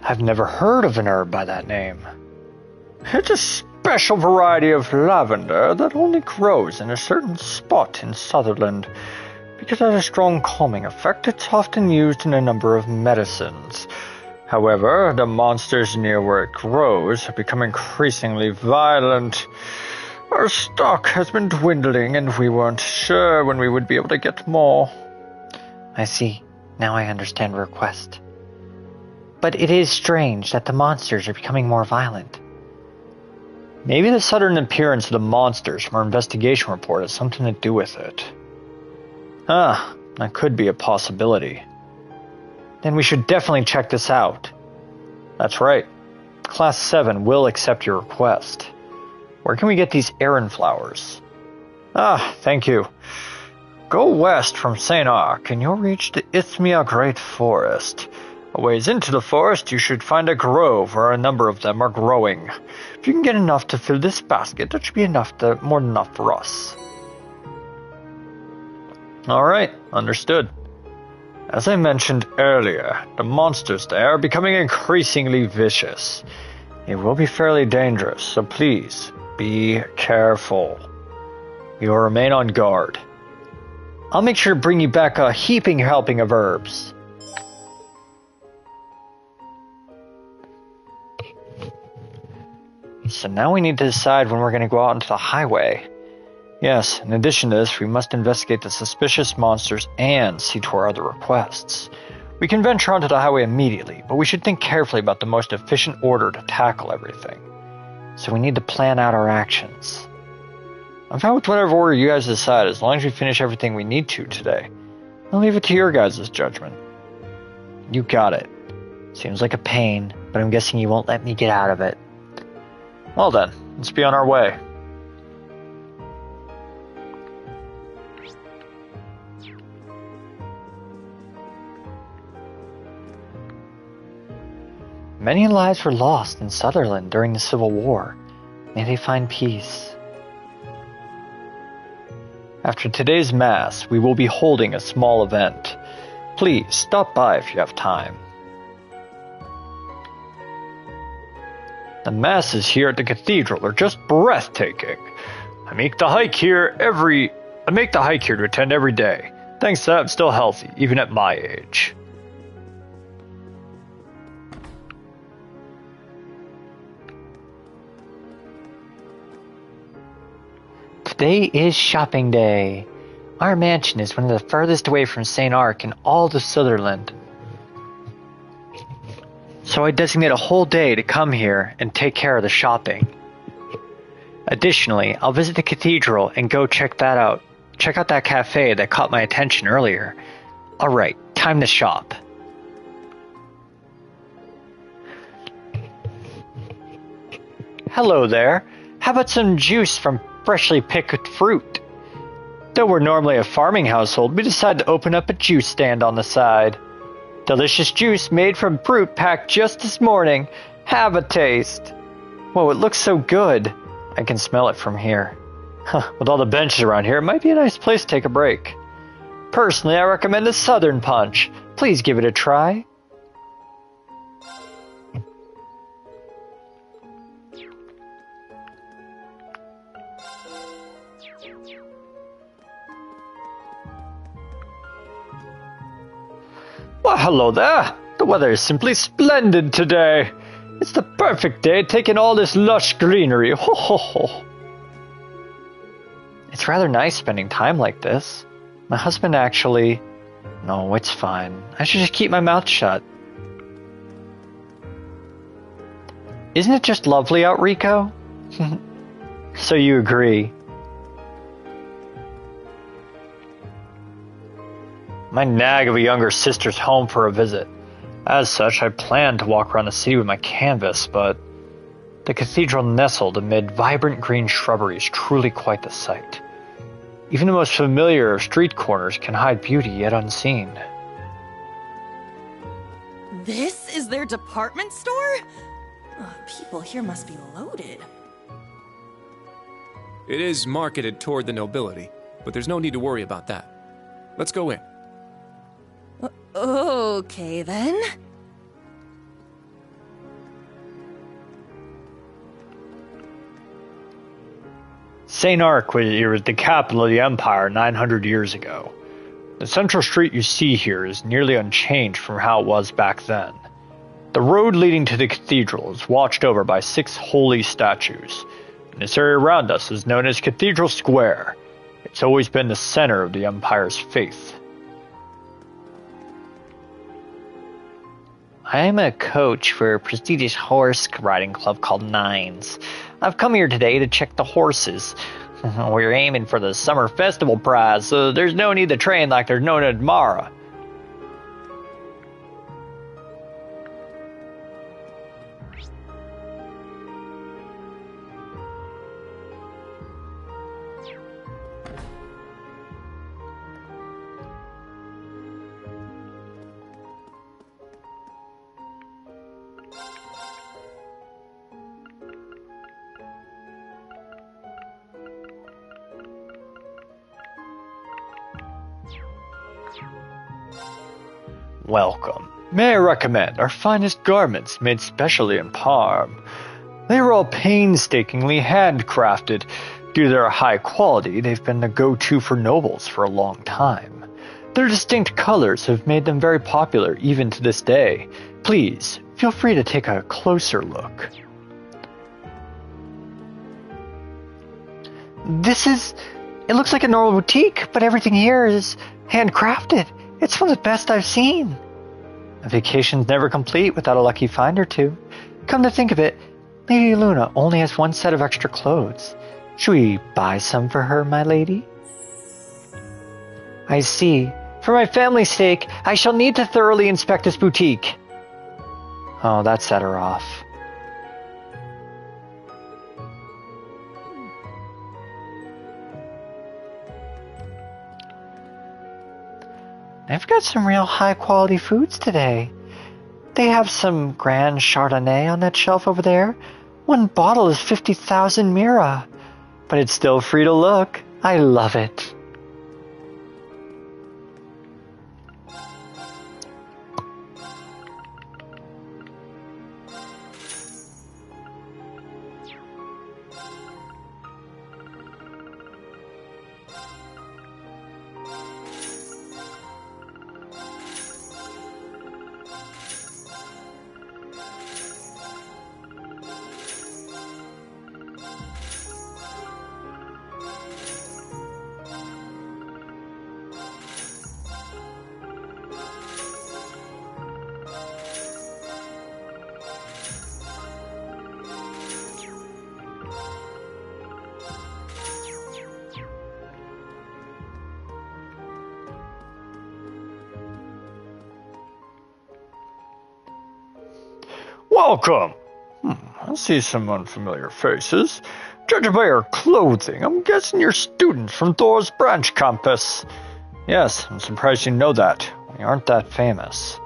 I've never heard of an herb by that name. It's a special variety of lavender that only grows in a certain spot in Sutherland. Because it has a strong calming effect, it's often used in a number of medicines. However, the monsters near where it grows have become increasingly violent. Our stock has been dwindling, and we weren't sure when we would be able to get more. I see. Now I understand the request. But it is strange that the monsters are becoming more violent. Maybe the sudden appearance of the monsters from our investigation report has something to do with it. That could be a possibility. Then we should definitely check this out. That's right. Class 7 will accept your request. Where can we get these Aran flowers? Thank you. Go west from Saint-Arkh and you'll reach the Isthmia Great Forest. A ways into the forest you should find a grove where a number of them are growing. If you can get enough to fill this basket, that should be more than enough for us. Alright, understood. As I mentioned earlier, the monsters there are becoming increasingly vicious. It will be fairly dangerous, so please, be careful. You will remain on guard. I'll make sure to bring you back a heaping helping of herbs. So now we need to decide when we're going to go out into the highway. Yes, in addition to this, we must investigate the suspicious monsters and see to our other requests. We can venture onto the highway immediately, but we should think carefully about the most efficient order to tackle everything. So we need to plan out our actions. I'm fine with whatever order you guys decide, as long as we finish everything we need to today. I'll leave it to your guys' judgment. You got it. Seems like a pain, but I'm guessing you won't let me get out of it. Well then, let's be on our way. Many lives were lost in Sutherland during the Civil War. May they find peace. After today's Mass, we will be holding a small event. Please, stop by if you have time. The Masses here at the Cathedral are just breathtaking. I make the hike here to attend every day. Thanks to that, I'm still healthy, even at my age. Today is shopping day. Our mansion is one of the furthest away from Saint-Arkh in all of Sutherland. So I designate a whole day to come here and take care of the shopping. Additionally, I'll visit the cathedral and go check that out. Check out that cafe that caught my attention earlier. Alright, time to shop. Hello there. How about some juice from freshly picked fruit? Though we're normally a farming household, we decided to open up a juice stand on the side. Delicious juice made from fruit packed just this morning. Have a taste. Whoa, it looks so good. I can smell it from here. With all the benches around here, it might be a nice place to take a break. Personally, I recommend the Southern Punch. Please give it a try. Well, hello there. The weather is simply splendid today. It's the perfect day taking all this lush greenery. Ho ho ho. It's rather nice spending time like this. My husband actually... No, it's fine. I should just keep my mouth shut. Isn't it just lovely out, Rico? So you agree. My nag of a younger sister's home for a visit. As such, I planned to walk around the city with my canvas, but the cathedral nestled amid vibrant green shrubbery is truly quite the sight. Even the most familiar of street corners can hide beauty yet unseen. This is their department store? People here must be loaded. It is marketed toward the nobility, but there's no need to worry about that. Let's go in. Okay, then. Saint-Arkh was the capital of the Empire 900 years ago. The central street you see here is nearly unchanged from how it was back then. The road leading to the cathedral is watched over by 6 holy statues, and this area around us is known as Cathedral Square. It's always been the center of the Empire's faith. I'm a coach for a prestigious horse riding club called Nines. I've come here today to check the horses. We're aiming for the summer festival prize, so there's no need to train like there's no need tomorrow. Welcome. May I recommend our finest garments made specially in Parm. They were all painstakingly handcrafted. Due to their high quality, they've been the go-to for nobles for a long time. Their distinct colors have made them very popular even to this day. Please, feel free to take a closer look. It looks like a normal boutique, but everything here is handcrafted. It's one of the best I've seen. A vacation's never complete without a lucky find or two. Come to think of it, Lady Luna only has 1 set of extra clothes. Should we buy some for her, my lady? I see. For my family's sake, I shall need to thoroughly inspect this boutique. Oh, that set her off. They've got some real high-quality foods today. They have some Grand Chardonnay on that shelf over there. 1 bottle is 50,000 mira. But it's still free to look. I love it. Welcome. I see some unfamiliar faces. Judging by your clothing, I'm guessing you're students from Thors branch campus. Yes, I'm surprised you know that. We aren't that famous.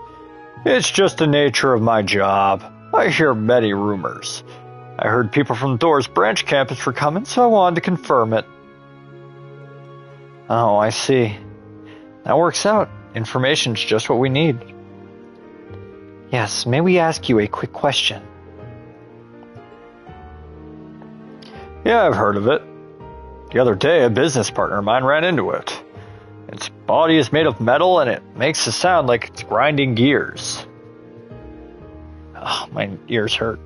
It's just the nature of my job. I hear many rumors. I heard people from Thors branch campus were coming, so I wanted to confirm it. Oh, I see. That works out. Information's just what we need. Yes, may we ask you a quick question? Yeah, I've heard of it. The other day, a business partner of mine ran into it. Its body is made of metal and it makes a sound like it's grinding gears. Oh, my ears hurt.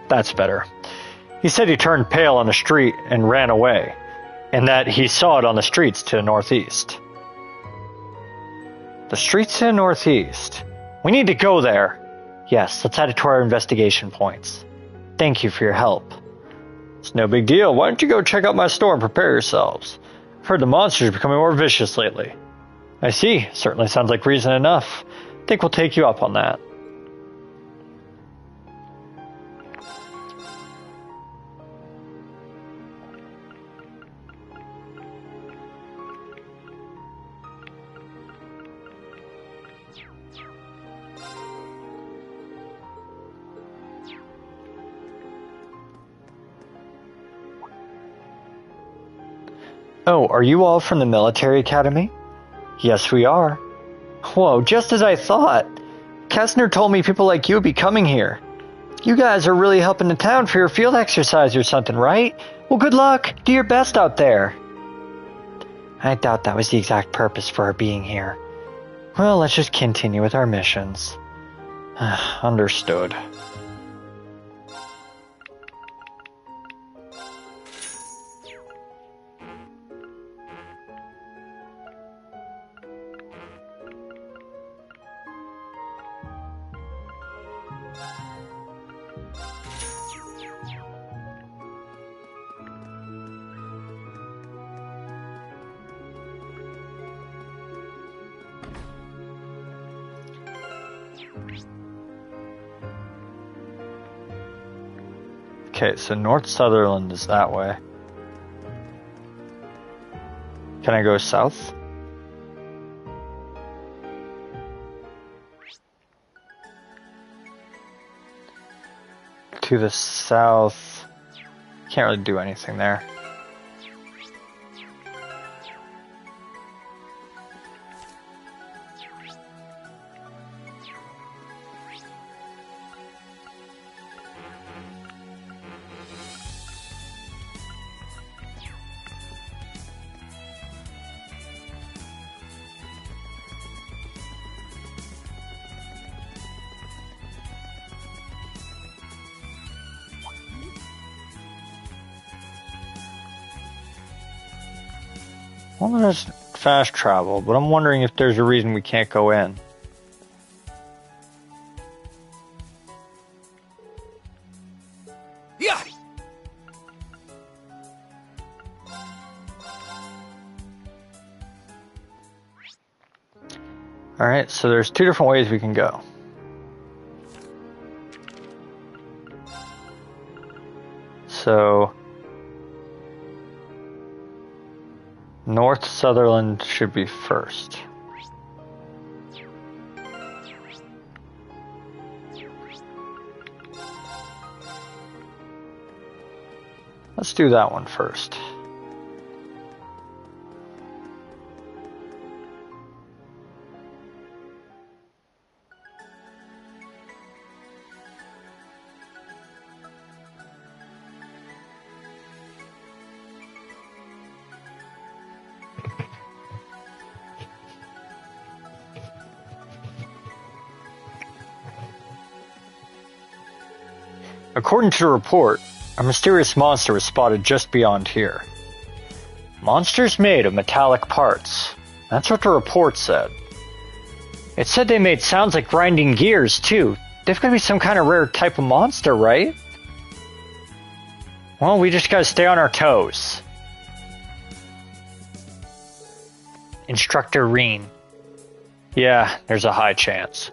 That's better. He said he turned pale on the street and ran away, and that he saw it on the streets to the northeast. The streets to the northeast. We need to go there. Yes, let's add it to our investigation points. Thank you for your help. It's no big deal. Why don't you go check out my store and prepare yourselves? I've heard the monsters are becoming more vicious lately. I see. Certainly sounds like reason enough. I think we'll take you up on that. Oh, are you all from the military academy? Yes, we are. Whoa, just as I thought. Kessner told me people like you would be coming here. You guys are really helping the town for your field exercise or something, right? Well, good luck. Do your best out there. I doubt that was the exact purpose for our being here. Well, let's just continue with our missions. Understood. Okay, so North Sutherland is that way. Can I go south? To the south. Can't really do anything there. Well, there's fast travel, but I'm wondering if there's a reason we can't go in. Yeah. Alright, so there's two different ways we can go. So North Sutherland should be first. Let's do that one first. According to the report, a mysterious monster was spotted just beyond here. Monsters made of metallic parts. That's what the report said. It said they made sounds like grinding gears, too. They've got to be some kind of rare type of monster, right? Well, we just gotta stay on our toes. Instructor Reen. Yeah, there's a high chance.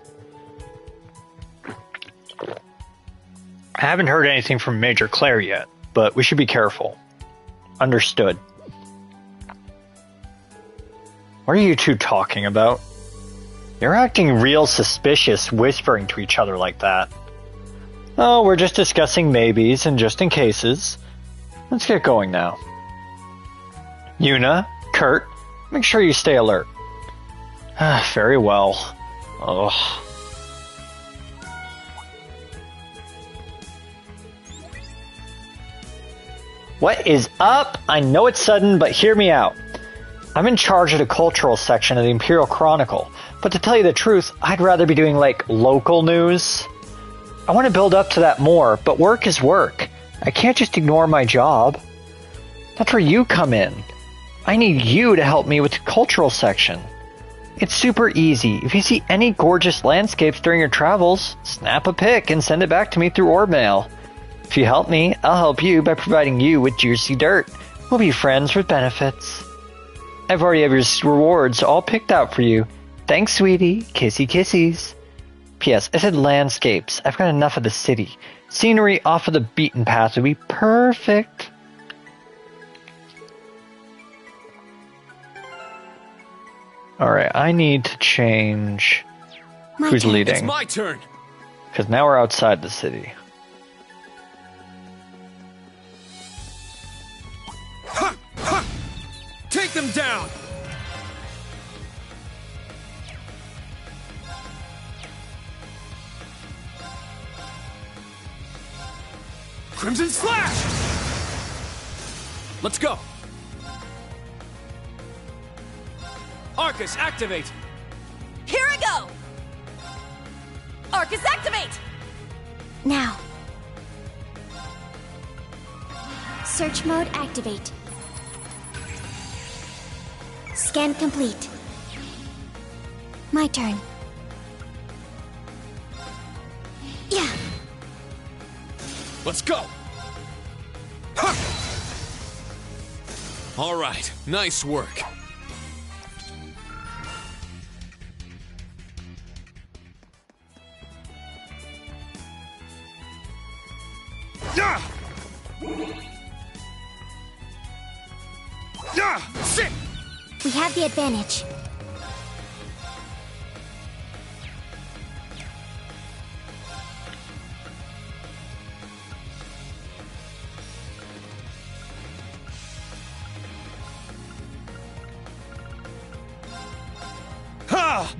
I haven't heard anything from Major Claire yet, but we should be careful. Understood. What are you two talking about? You're acting real suspicious, whispering to each other like that. Oh, we're just discussing maybes and just in cases. Let's get going now. Yuna, Kurt, make sure you stay alert. Very well. Ugh. What is up? I know it's sudden, but hear me out. I'm in charge of the cultural section of the Imperial Chronicle, but to tell you the truth, I'd rather be doing, like, local news. I want to build up to that more, but work is work. I can't just ignore my job. That's where you come in. I need you to help me with the cultural section. It's super easy. If you see any gorgeous landscapes during your travels, snap a pic and send it back to me through orb mail. If you help me, I'll help you by providing you with juicy dirt. We'll be friends with benefits. I've already have your rewards all picked out for you. Thanks, sweetie. Kissy kissies. P.S. I said landscapes. I've got enough of the city. Scenery off of the beaten path would be perfect. Alright, I need to change who's leading. It's my turn. Because now we're outside the city. Ha! Ha! Take them down! Crimson Slash! Let's go! Arcus, activate! Here I go! Arcus, activate! Now. Search mode activate. Scan complete. My turn. Yeah. Let's go! Ha! All right, nice work. Yeah! Yeah! Sit! We have the advantage. Ha!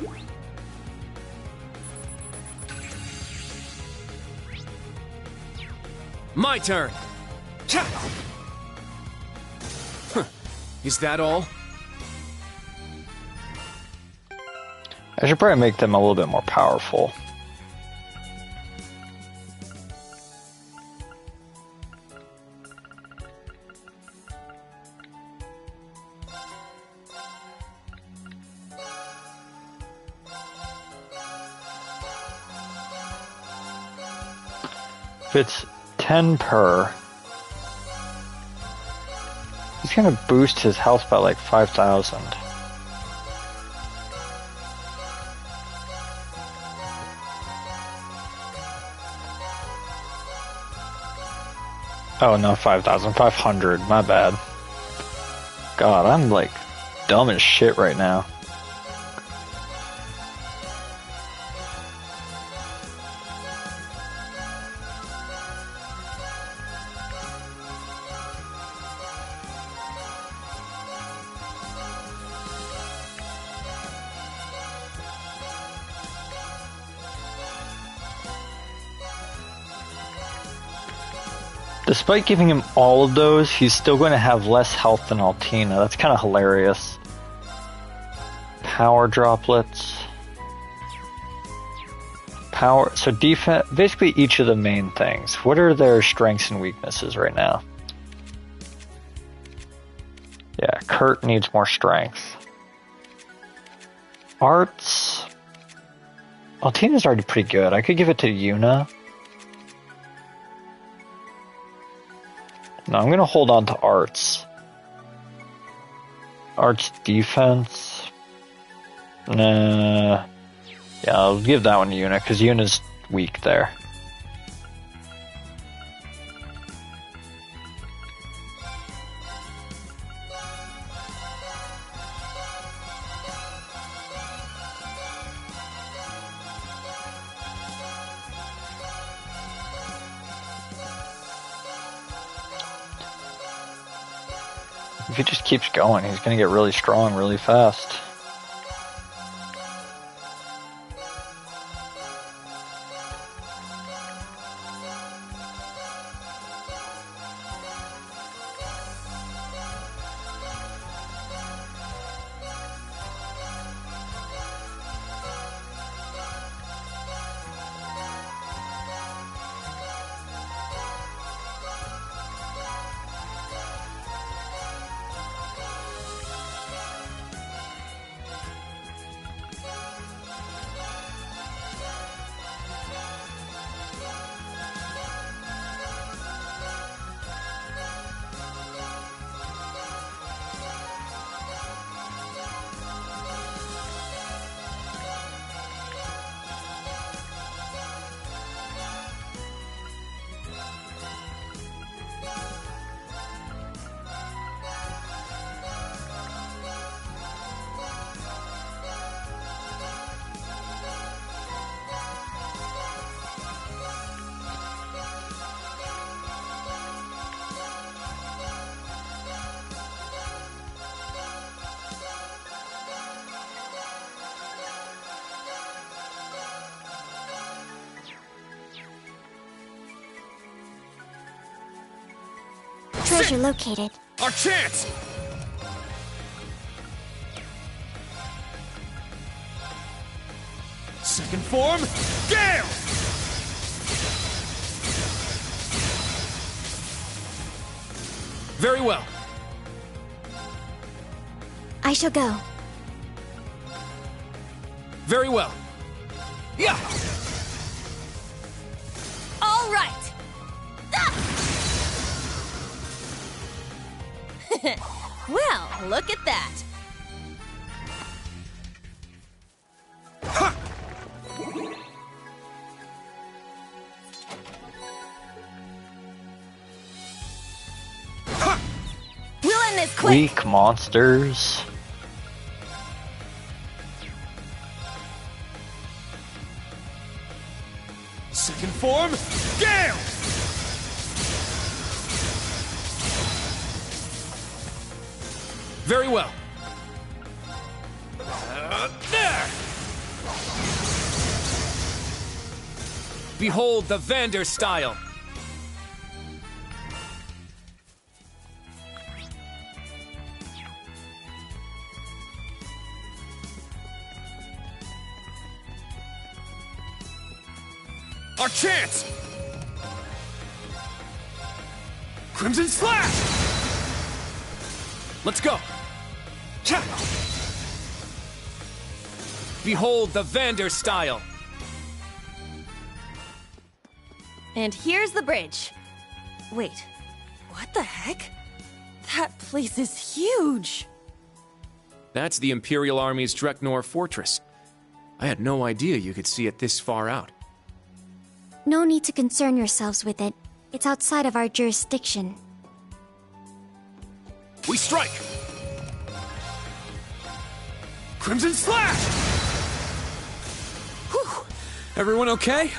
My turn. Huh. Is that all? I should probably make them a little bit more powerful. If it's 10 per, he's gonna boost his health by like 5,000. Oh no, 5,000, 500, my bad. God, I'm like dumb as shit right now. Despite giving him all of those, he's still going to have less health than Altina. That's kind of hilarious. Power droplets. Power. So defense. Basically, each of the main things. What are their strengths and weaknesses right now? Yeah, Kurt needs more strength. Arts. Altina's already pretty good. I could give it to Yuna. No, I'm going to hold on to arts. Arts defense. Nah. Yeah, I'll give that one to Yuna, because Yuna's weak there. If he just keeps going, he's going to get really strong really fast. treasure located. Our chance! Second form, Gale! Very well. I shall go. Very well. Yeah! All right. Ah! Well, look at that. We'll end this quick. Weak monsters. Second form, Gale! Very well. There! Behold the Vander style. Our chance! Crimson Slash! Let's go! Cha! Behold the Vander style. And here's the bridge. Wait, what the heck? That place is huge! That's the Imperial Army's Dreknor fortress. I had no idea you could see it this far out. No need to concern yourselves with it. It's outside of our jurisdiction. We strike! Crimson Slash! Whew. Everyone okay?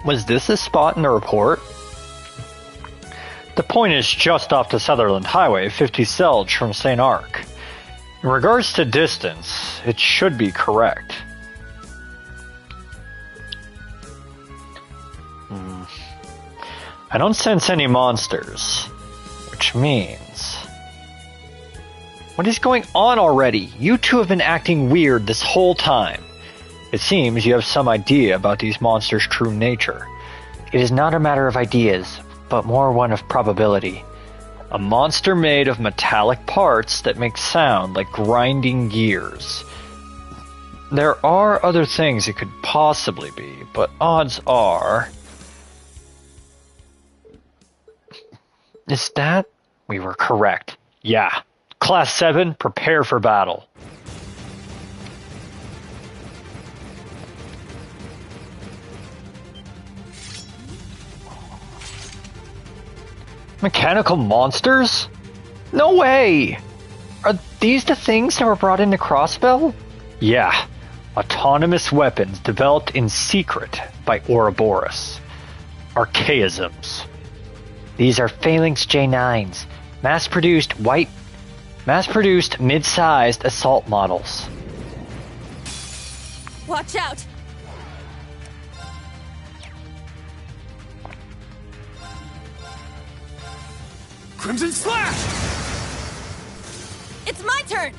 Was this a spot in the report? The point is just off the Sutherland Highway, 50 Selge from Saint-Arkh. In regards to distance, it should be correct. I don't sense any monsters, which means... What is going on already? You two have been acting weird this whole time. It seems you have some idea about these monsters' true nature. It is not a matter of ideas, but more one of probability. A monster made of metallic parts that make sound like grinding gears. There are other things it could possibly be, but odds are... Is that? We were correct. Yeah. Class 7, prepare for battle. Mechanical monsters? No way! Are these the things that were brought into Crossbell? Yeah. Autonomous weapons developed in secret by Ouroboros. Archaisms. These are Phalanx J9s, mass-produced mid-sized assault models. Watch out! Crimson Slash! It's my turn!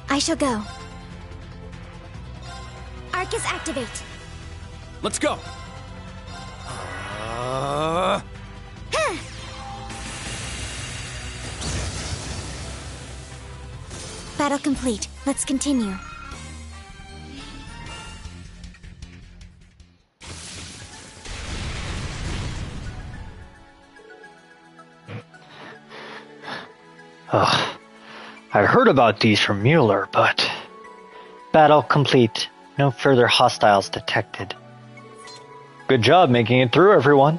I shall go. Arcus activate. Let's go! Battle complete. Let's continue. Ugh. I heard about these from Mueller, but... Battle complete. No further hostiles detected. Good job making it through, everyone.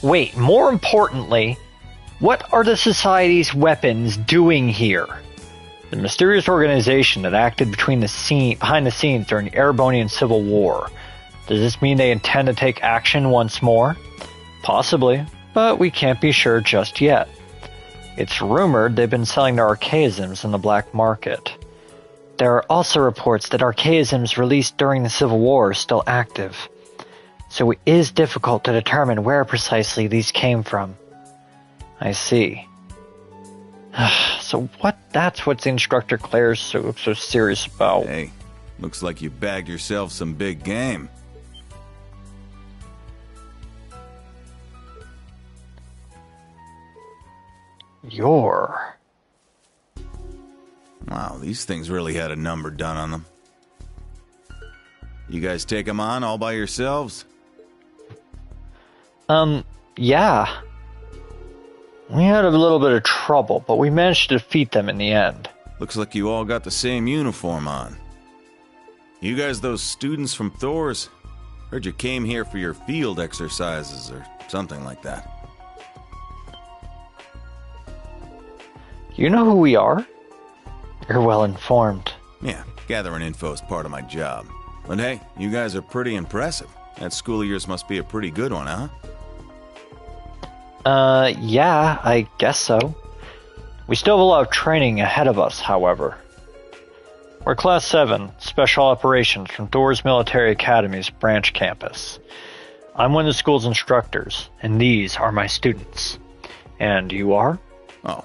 Wait, more importantly, what are the Society's weapons doing here? The mysterious organization that acted behind the scenes during the Erebonian Civil War. Does this mean they intend to take action once more? Possibly, but we can't be sure just yet. It's rumored they've been selling their archaisms in the black market. There are also reports that archaisms released during the Civil War are still active. So it is difficult to determine where precisely these came from. I see. So that's what Instructor Claire's so serious about. Hey, looks like you bagged yourself some big game. Wow, these things really had a number done on them. You guys take them on all by yourselves? Yeah. We had a little bit of trouble, but we managed to defeat them in the end. Looks like you all got the same uniform on. You guys those students from Thors? Heard you came here for your field exercises or something like that. You know who we are? You're well informed. Yeah, gathering info is part of my job. But hey, you guys are pretty impressive. That school of yours must be a pretty good one, huh? Yeah, I guess so. We still have a lot of training ahead of us, however. We're Class 7, Special Operations from Thors Military Academy's branch campus. I'm one of the school's instructors, and these are my students. And you are? Oh,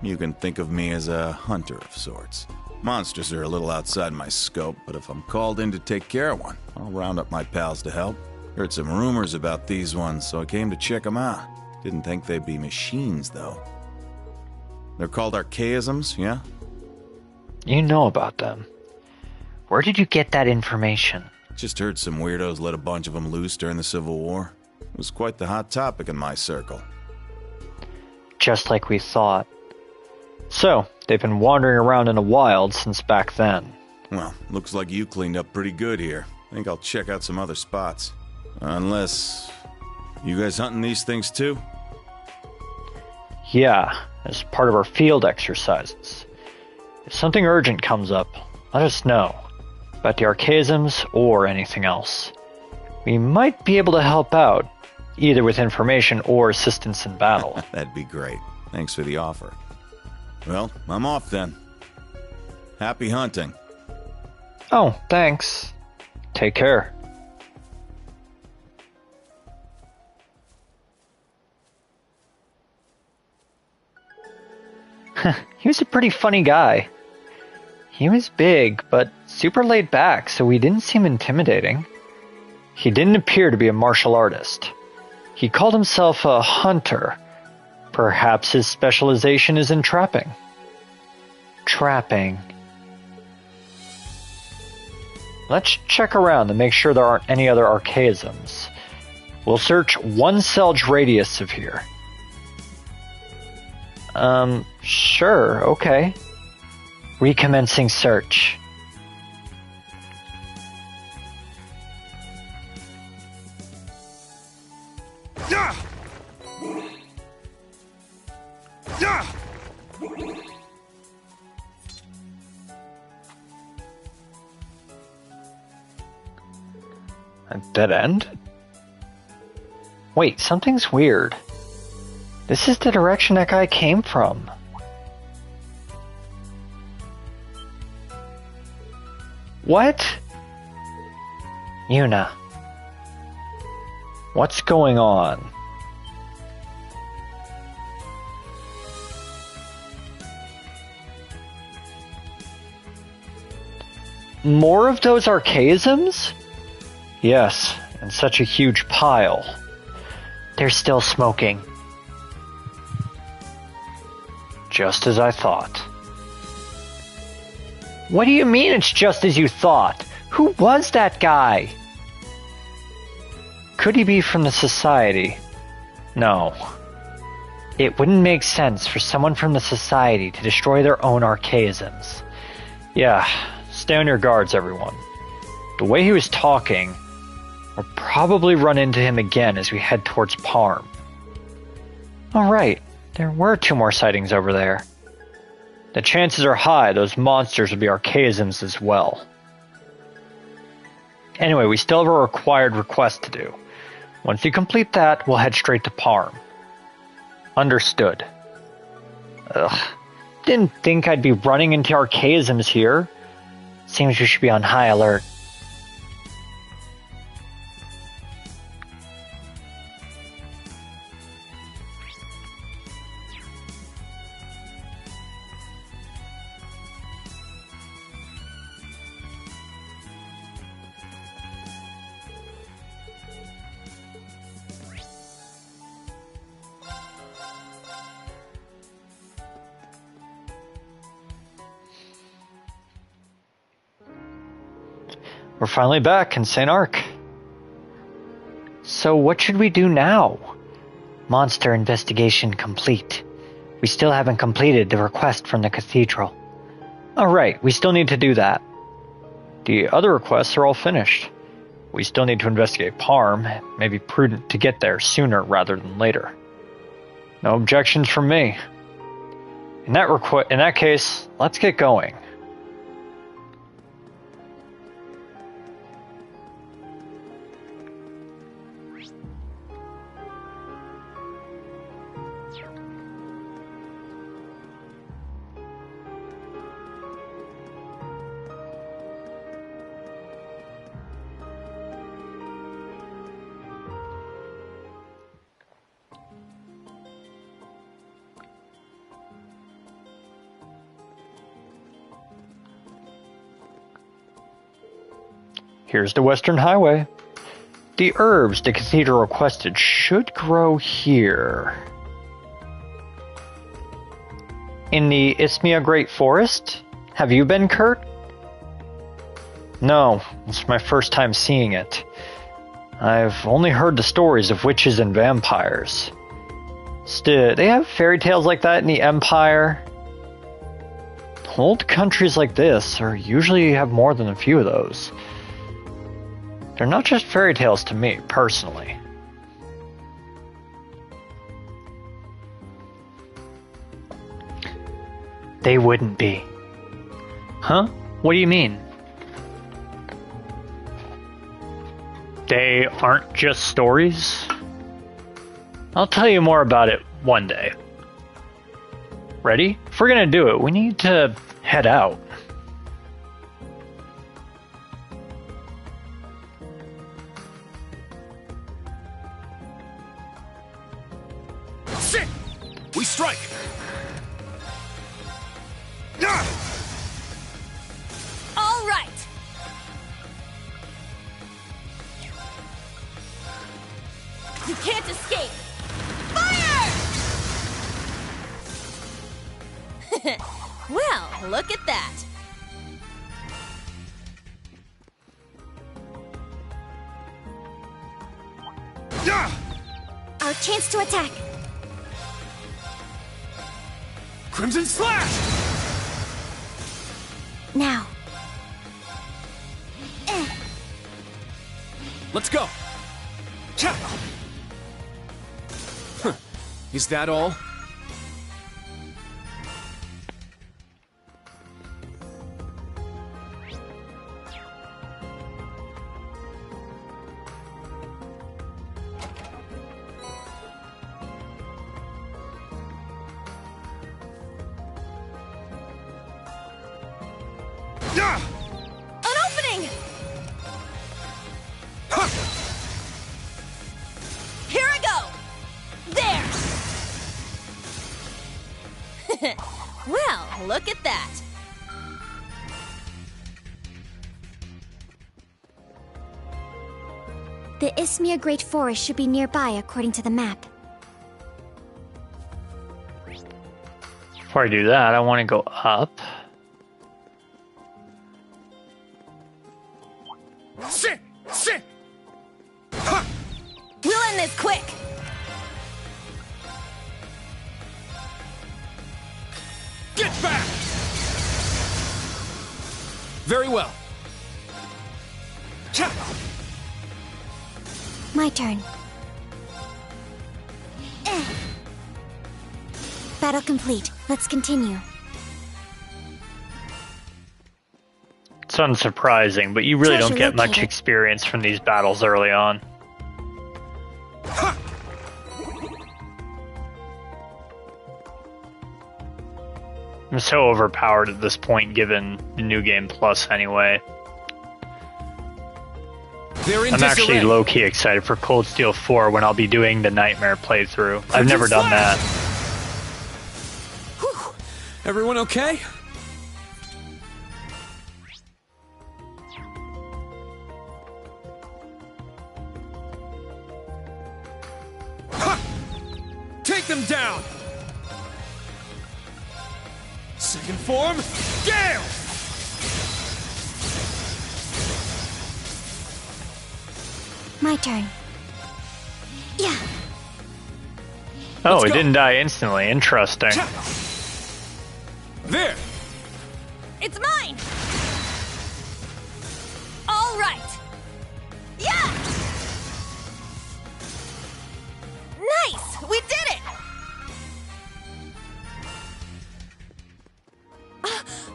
you can think of me as a hunter of sorts. Monsters are a little outside my scope, but if I'm called in to take care of one, I'll round up my pals to help. Heard some rumors about these ones, so I came to check them out. Didn't think they'd be machines, though. They're called archaisms, yeah? You know about them. Where did you get that information? Just heard some weirdos let a bunch of them loose during the Civil War. It was quite the hot topic in my circle. Just like we thought. So, they've been wandering around in the wild since back then. Well, looks like you cleaned up pretty good here. I think I'll check out some other spots. Unless... You guys hunting these things too? Yeah, as part of our field exercises. If something urgent comes up, let us know. About the archaisms or anything else. We might be able to help out, either with information or assistance in battle. That'd be great. Thanks for the offer. Well, I'm off then. Happy hunting. Oh, thanks. Take care. He was a pretty funny guy. He was big, but super laid back, so he didn't seem intimidating. He didn't appear to be a martial artist. He called himself a hunter. Perhaps his specialization is in trapping. Trapping. Let's check around to make sure there aren't any other archaisms. We'll search 1 selge radius of here. Sure, okay. Recommencing search. A dead end? Wait, something's weird. This is the direction that guy came from. What? Yuna. What's going on? More of those archaisms? Yes, and such a huge pile. They're still smoking. Just as I thought. What do you mean it's just as you thought? Who was that guy? Could he be from the Society? No. It wouldn't make sense for someone from the Society to destroy their own archaisms. Yeah, stay on your guards, everyone. The way he was talking, we'll probably run into him again as we head towards Parm. Alright, there were 2 more sightings over there. The chances are high those monsters will be archaisms as well. Anyway, we still have a required request to do. Once we complete that, we'll head straight to Parm. Understood. Ugh. Didn't think I'd be running into archaisms here. Seems we should be on high alert. We're finally back in Saint-Arkh. So what should we do now? Monster investigation complete. We still haven't completed the request from the cathedral. Alright, we still need to do that. The other requests are all finished. We still need to investigate Parm. It may be prudent to get there sooner rather than later. No objections from me. In that case, let's get going. Here's the Western Highway. The herbs the cathedral requested should grow here. In the Isthmia Great Forest? Have you been, Kurt? No, it's my first time seeing it. I've only heard the stories of witches and vampires. Still, they have fairy tales like that in the Empire. Old countries like this usually have more than a few of those. They're not just fairy tales to me, personally. They wouldn't be. Huh? What do you mean? They aren't just stories? I'll tell you more about it one day. Ready? If we're gonna do it, we need to head out. Sit! We strike! All right. You can't escape. Fire! Well, look at that. Our chance to attack. Crimson Slash! Now. Let's go! Huh. Is that all? An opening! Here I go! There! Well, look at that. The Isthmia Great Forest should be nearby according to the map. Before I do that, I want to go up. Sit! Sit! We'll end this quick! Get back! Very well. My turn. Battle complete. Let's continue. It's unsurprising, but you really don't Treasure get much located. experience from these battles early on. I'm so overpowered at this point, given the New Game Plus anyway. I'm actually low-key excited for Cold Steel 4 when I'll be doing the Nightmare playthrough. I've never done that. Whew. Everyone okay? Ha! Take them down! Second form, Gale! My turn. Yeah. Oh, it didn't die instantly. Interesting. There! It's mine! All right! Yeah! Nice! We did it!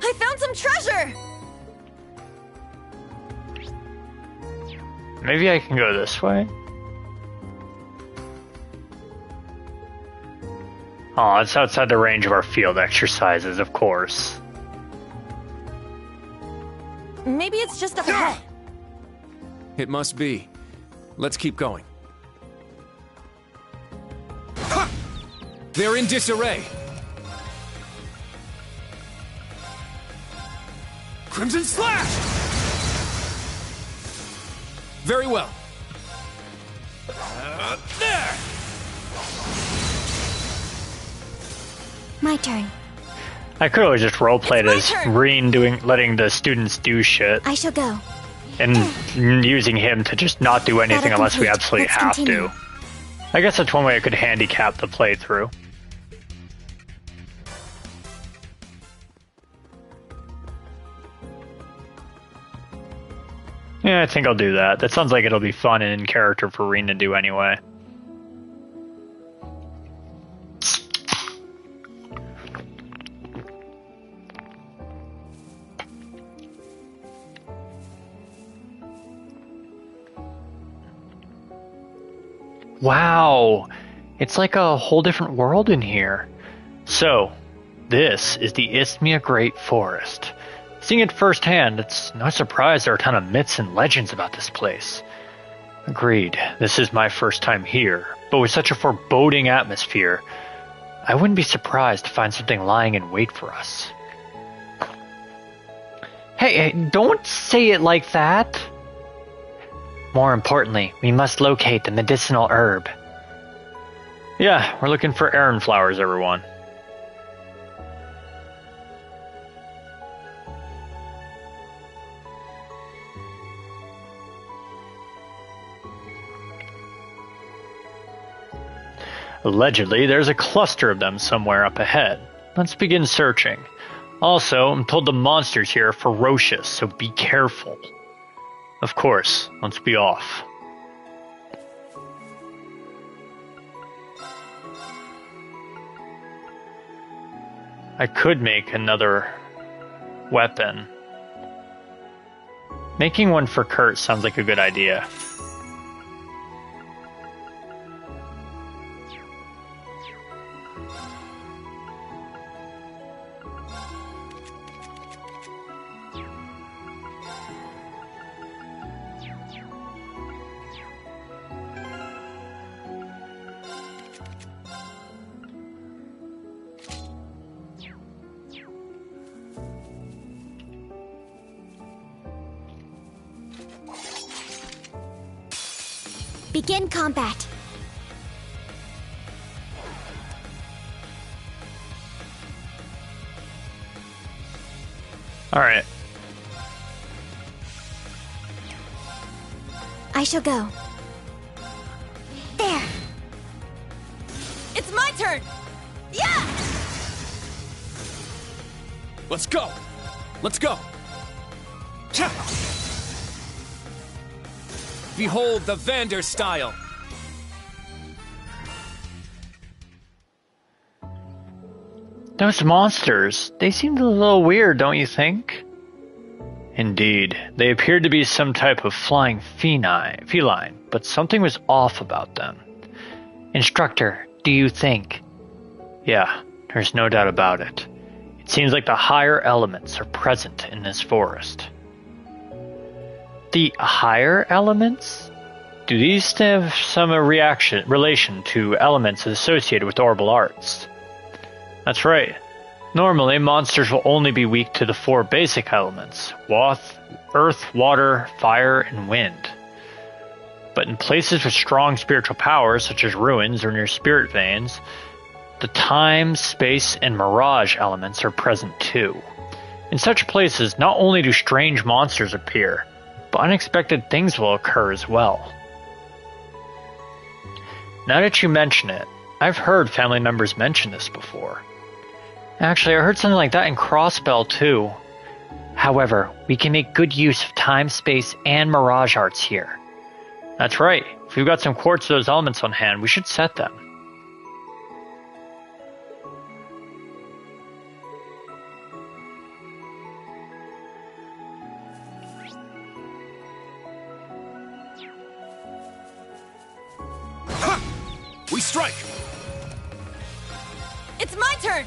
I found some treasure! Maybe I can go this way? Oh, it's outside the range of our field exercises, of course. Maybe it's just up ahead. It must be. Let's keep going. Ha! They're in disarray. Crimson Slash! Very well. There! My turn. I could always just roleplay it as Reen letting the students do shit. I shall go. And using him to just not do anything Battle unless we complete. absolutely Let's have continue. to. I guess that's one way I could handicap the playthrough. Yeah, I think I'll do that. That sounds like it'll be fun and in character for Reen to do anyway. Wow, it's like a whole different world in here. So, this is the Isthmia Great Forest. Seeing it firsthand, it's no surprise there are a ton of myths and legends about this place. Agreed, this is my first time here, but with such a foreboding atmosphere, I wouldn't be surprised to find something lying in wait for us. Hey, don't say it like that! More importantly, we must locate the medicinal herb. Yeah, we're looking for Aran flowers, everyone. Allegedly, there's a cluster of them somewhere up ahead. Let's begin searching. Also, I'm told the monsters here are ferocious, so be careful. Of course, let's be off. I could make another weapon. Making one for Kurt sounds like a good idea. Begin combat. All right. I shall go. There. It's my turn. Yeah. Let's go! Let's go! Behold the Vander style. Those monsters, they seemed a little weird, don't you think? Indeed, they appeared to be some type of flying feline, but something was off about them. Instructor, do you think? Yeah, there's no doubt about it. It seems like the higher elements are present in this forest. The higher elements? Do these have some relation to elements associated with orbital arts? That's right. Normally, monsters will only be weak to the 4 basic elements: earth, water, fire, and wind. But in places with strong spiritual powers, such as ruins or near spirit veins, the time, space, and mirage elements are present too. In such places, not only do strange monsters appear, but unexpected things will occur as well. Now that you mention it, I've heard family members mention this before. Actually, I heard something like that in Crossbell too. However, we can make good use of time, space, and mirage arts here. That's right. If we've got some quartz of those elements on hand, we should set them. Ha! We strike! It's my turn!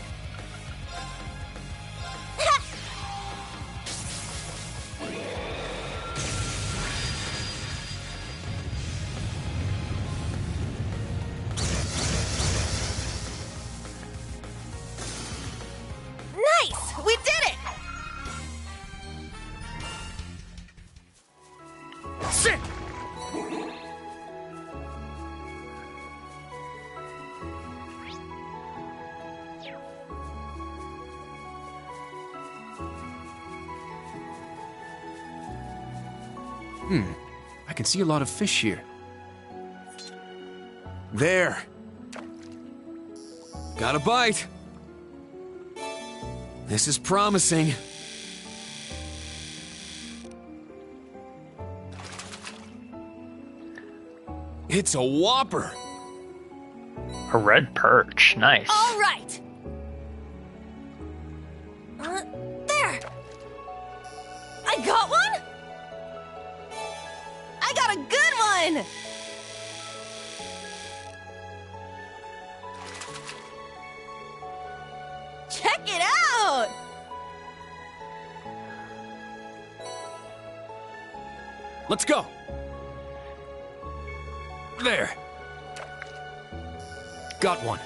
Nice! We did it! Sit! I can see a lot of fish here. There! Got a bite! This is promising. It's a whopper! A red perch, nice. All right! There! I got one? I got a good one! Check it out! Let's go! There! Got one.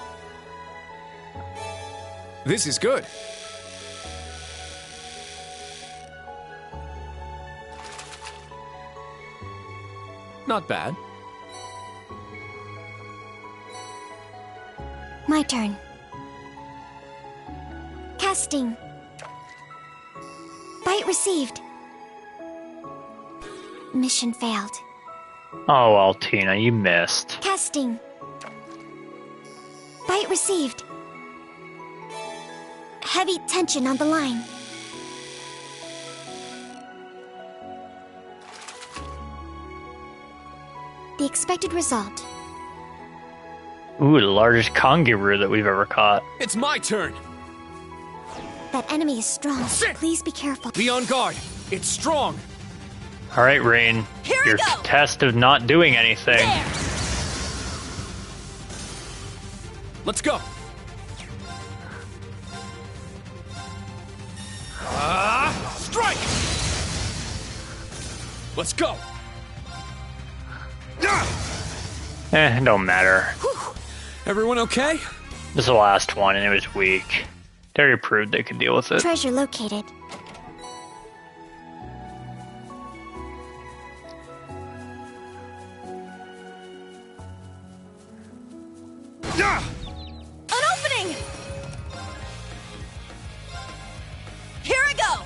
This is good. Not bad. My turn. Casting. Bite received. Mission failed. Oh, Altina, you missed. Casting. Bite received. Heavy tension on the line. The expected result. Ooh, the largest kangaroo that we've ever caught. It's my turn! That enemy is strong. Sit! Please be careful. Be on guard. It's strong. Alright, Rain. Your test of not doing anything. There. Let's go. Strike! Let's go. It don't matter. Whew. Everyone okay? This is the last one, and it was weak. They already proved they could deal with it. Treasure located. An opening! Here I go!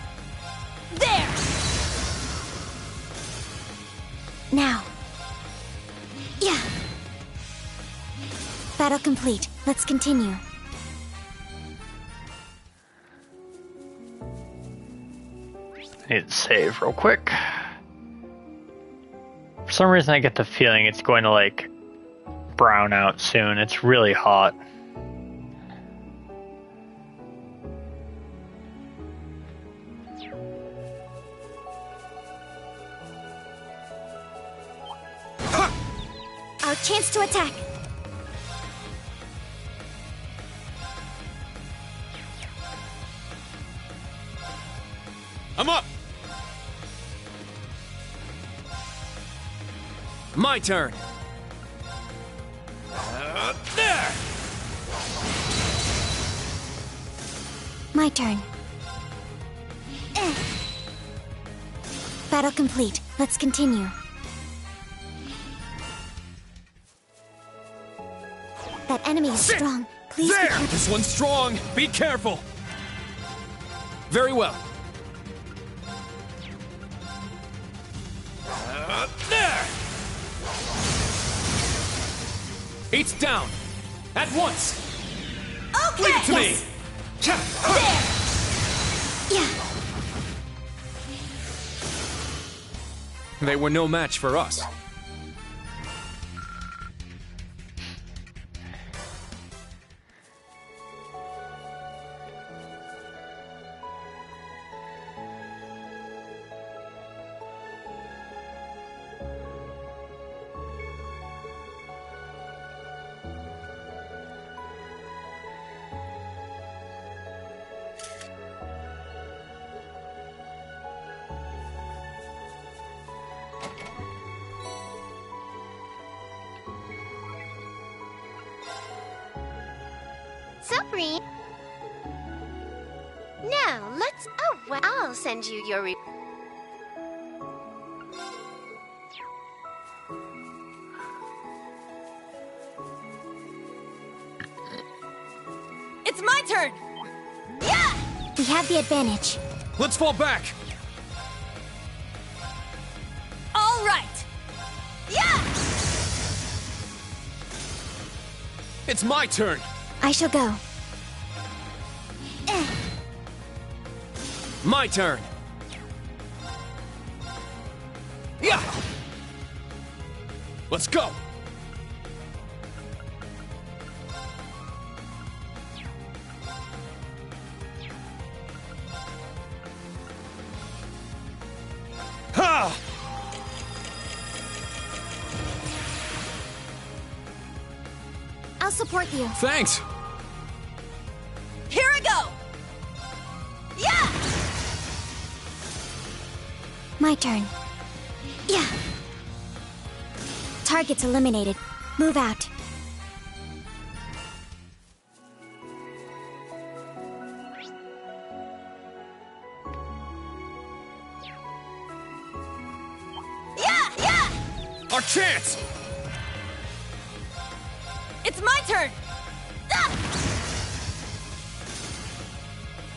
There! Now. Yeah. Battle complete. Let's continue. I need to save real quick. For some reason I get the feeling it's going to like brown out soon. It's really hot. Our chance to attack. I'm up! My turn! There! My turn. Battle complete. Let's continue. That enemy is strong. Please be careful. This one's strong! Be careful! Very well. There! It's down! At once! Okay! Leave it to me! There! Yeah. They were no match for us. Supreme. Now, let's... Oh, well, I'll send you your... It's my turn! Yeah! We have the advantage. Let's fall back! All right! Yeah! It's my turn! I shall go. My turn! Yeah! Let's go! Ha! I'll support you. Thanks! Here I go! Yeah! My turn. Yeah. Target's eliminated. Move out. Yeah! Yeah! Our chance! It's my turn! Ah!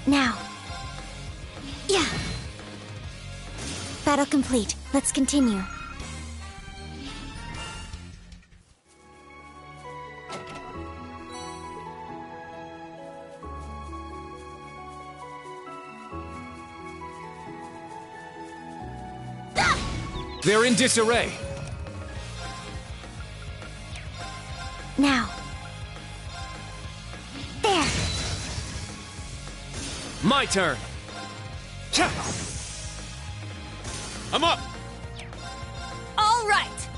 Now. Yeah. Battle complete. Let's continue. They're in disarray. Now. There. My turn. I'm up. All right!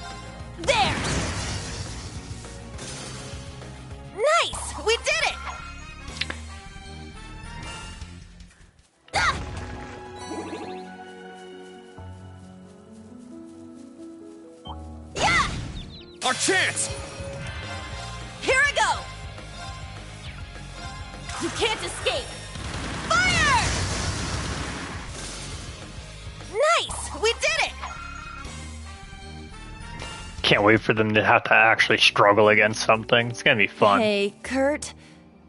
There! Nice! We did it! Ah! Yeah! Our chance! Here I go! You can't escape! Fire! Nice! We did it! Can't wait for them to have to actually struggle against something. It's gonna be fun. Hey, Kurt.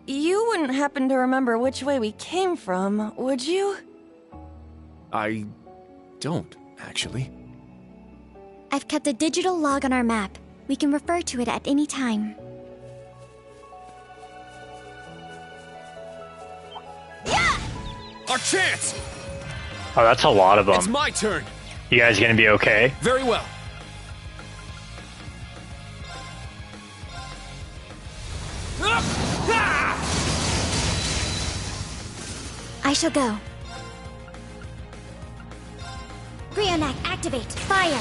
You wouldn't happen to remember which way we came from, would you? I don't, actually. I've kept a digital log on our map. We can refer to it at any time. Our chance! Oh, that's a lot of them. It's my turn. You guys gonna be okay? Very well. I shall go. Brionac, activate. Fire.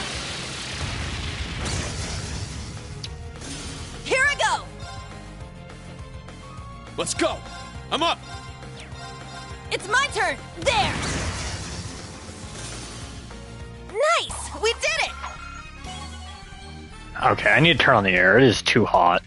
Here I go! Let's go. I'm up. It's my turn! There! Nice! We did it! Okay, I need to turn on the air. It is too hot.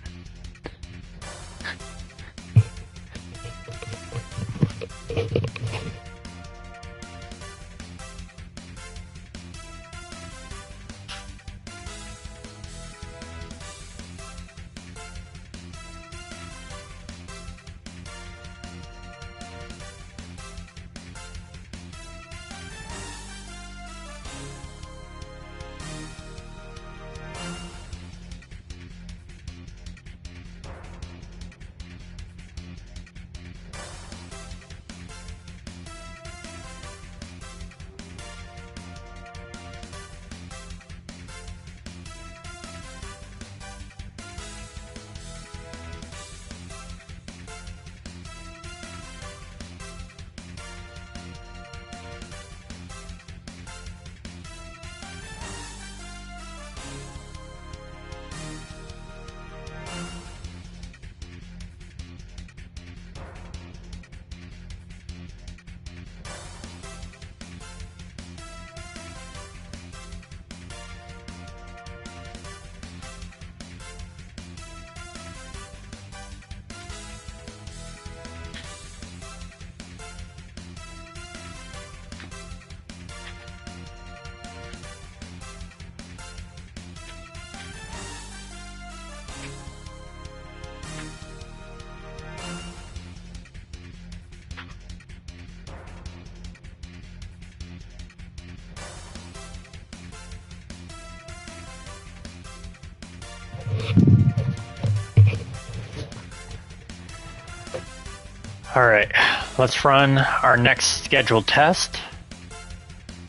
Alright, let's run our next scheduled test.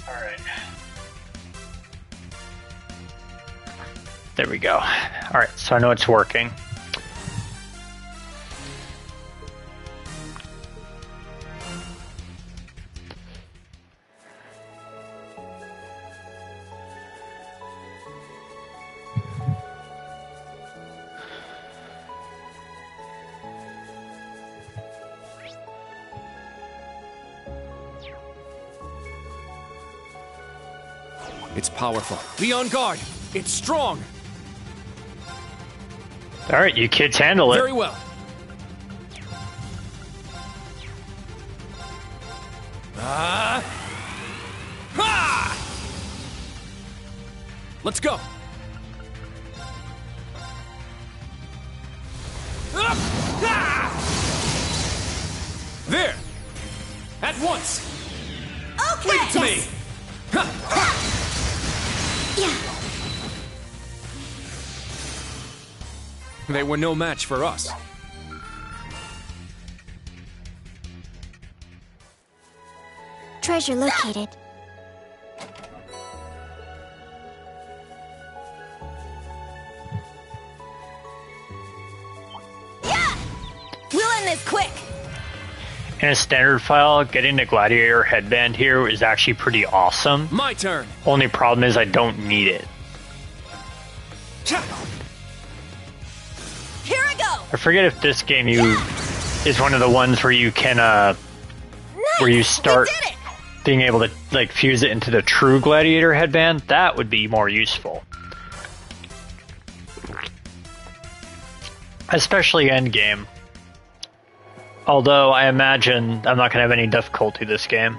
Alright. There we go. Alright, so I know it's working. It's powerful. Be on guard. It's strong. All right, you kids handle it. Very well. Let's go. There. At once. Okay. Leave it to me. They were no match for us. Treasure located. Yeah! We'll end this quick! In a standard file, getting the gladiator headband here is actually pretty awesome. My turn. Only problem is I don't need it. Here I go! I forget if this game is one of the ones where you can where you start being able to like fuse it into the true gladiator headband. That would be more useful. Especially endgame. Although I imagine I'm not going to have any difficulty this game.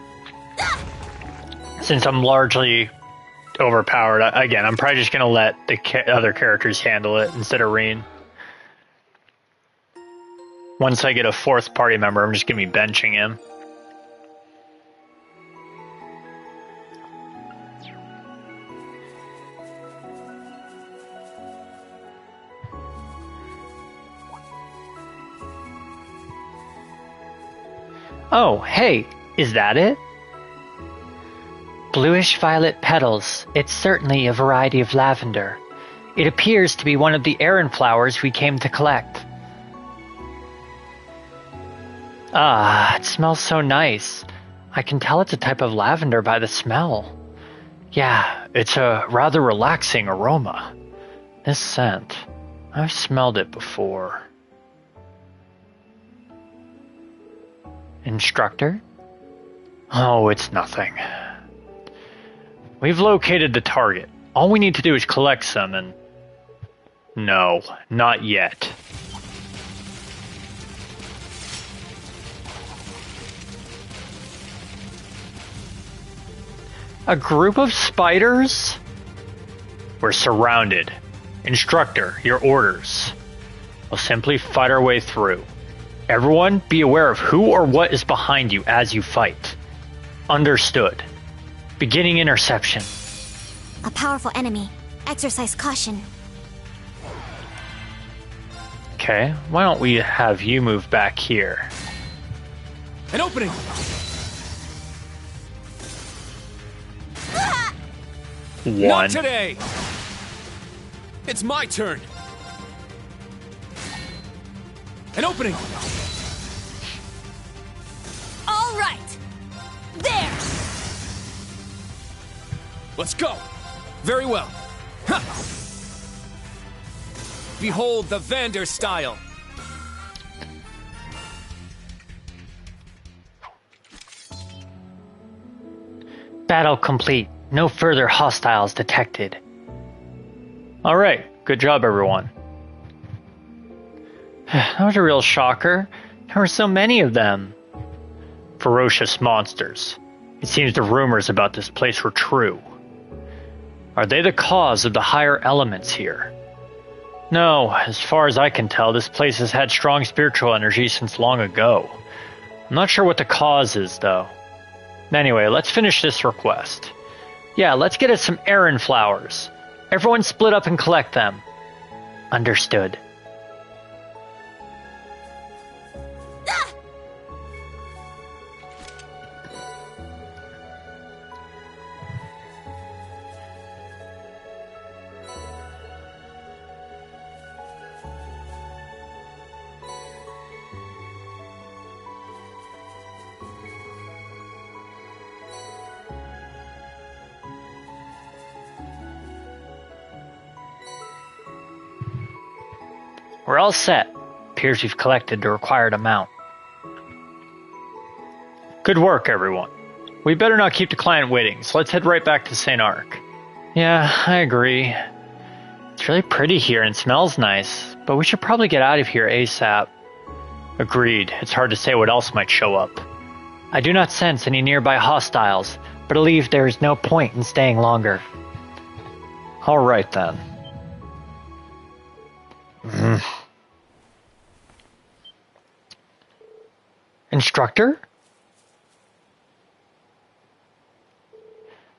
Since I'm largely overpowered. Again, I'm probably just going to let the other characters handle it instead of Reen. Once I get a fourth party member, I'm just going to be benching him. Oh, hey, is that it? Bluish-violet petals. It's certainly a variety of lavender. It appears to be one of the errand flowers we came to collect. Ah, it smells so nice. I can tell it's a type of lavender by the smell. Yeah, it's a rather relaxing aroma. This scent, I've smelled it before. Instructor? Oh, it's nothing. We've located the target. All we need to do is collect some and... No, not yet. A group of spiders? We're surrounded. Instructor, your orders. We'll simply fight our way through. Everyone, be aware of who or what is behind you as you fight. Understood. Beginning interception. A powerful enemy. Exercise caution. Okay, why don't we have you move back here? An opening! One. Not today! It's my turn! An opening! All right! There! Let's go! Very well. Ha! Behold the Vander style! Battle complete. No further hostiles detected. Alright, good job everyone. That was a real shocker. There were so many of them. Ferocious monsters. It seems the rumors about this place were true. Are they the cause of the higher elements here? No, as far as I can tell, this place has had strong spiritual energy since long ago. I'm not sure what the cause is, though. Anyway, let's finish this request. Yeah, let's get us some errand flowers. Everyone split up and collect them. Understood. We're all set. Appears we've collected the required amount. Good work, everyone. We better not keep the client waiting, so let's head right back to Saint-Arkh. Yeah, I agree. It's really pretty here and smells nice, but we should probably get out of here ASAP. Agreed. It's hard to say what else might show up. I do not sense any nearby hostiles, but believe there is no point in staying longer. Alright then. Instructor?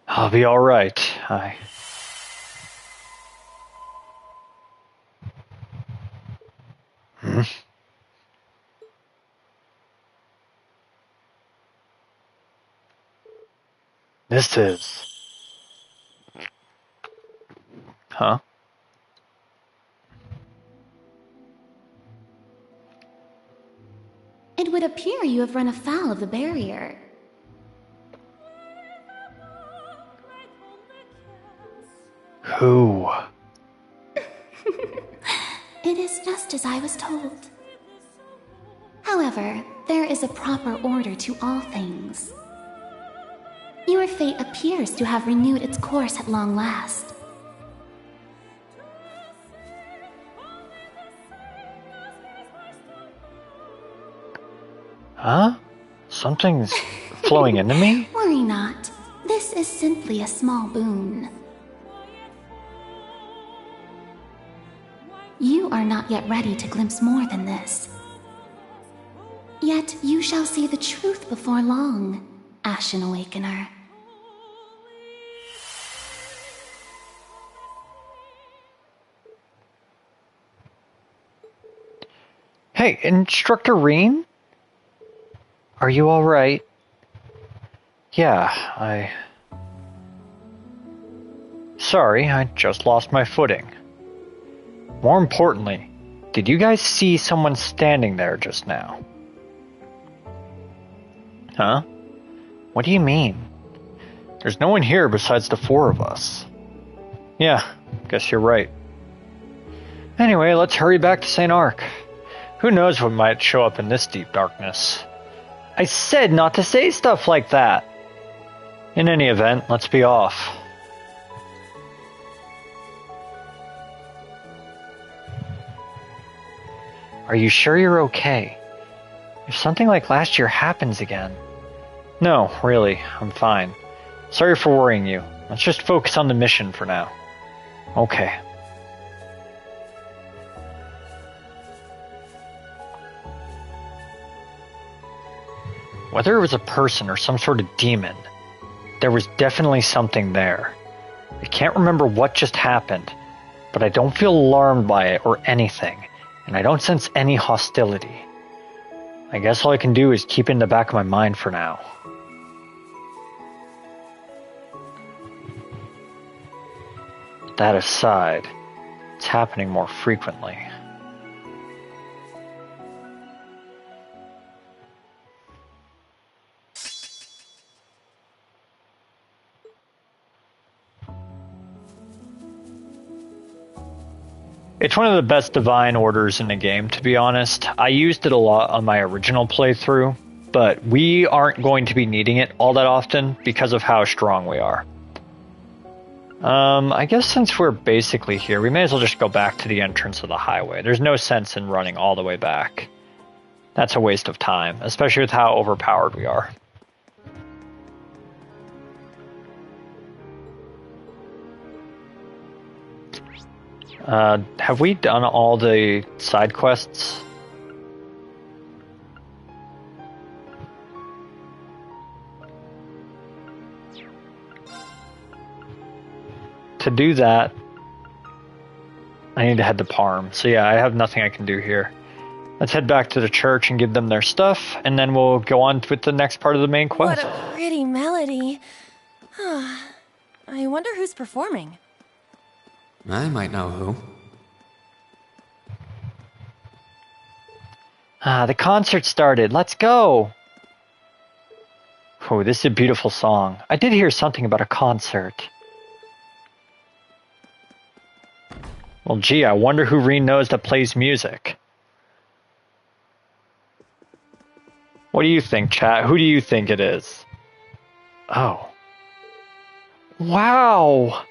I'll be alright. This is... Huh? It would appear you have run afoul of the barrier. Who? It is just as I was told. However, there is a proper order to all things. Your fate appears to have renewed its course at long last. Huh? Something's flowing into me? Worry not. This is simply a small boon. You are not yet ready to glimpse more than this. Yet you shall see the truth before long, Ashen Awakener. Hey, Instructor Reen? Are you alright? Yeah, sorry, I just lost my footing. More importantly, did you guys see someone standing there just now? Huh? What do you mean? There's no one here besides the four of us. Yeah, guess you're right. Anyway, let's hurry back to Saint-Arkh. Who knows what might show up in this deep darkness? I said not to say stuff like that! In any event, let's be off. Are you sure you're okay? If something like last year happens again... No, really, I'm fine. Sorry for worrying you. Let's just focus on the mission for now. Okay. Whether it was a person or some sort of demon, there was definitely something there. I can't remember what just happened, but I don't feel alarmed by it or anything, and I don't sense any hostility. I guess all I can do is keep it in the back of my mind for now. That aside, it's happening more frequently. It's one of the best divine orders in the game, to be honest. I used it a lot on my original playthrough, but we aren't going to be needing it all that often because of how strong we are. I guess since we're basically here, we may as well just go back to the entrance of the highway. There's no sense in running all the way back. That's a waste of time, especially with how overpowered we are. Have we done all the side quests? To do that, I need to head to Parm. So yeah, I have nothing I can do here. Let's head back to the church and give them their stuff, and then we'll go on with the next part of the main quest. What a pretty melody. I wonder who's performing. I might know who. The concert started. Let's go! Oh, this is a beautiful song. I did hear something about a concert. Well, gee, I wonder who Reen knows that plays music. What do you think, chat? Who do you think it is? Oh. Wow!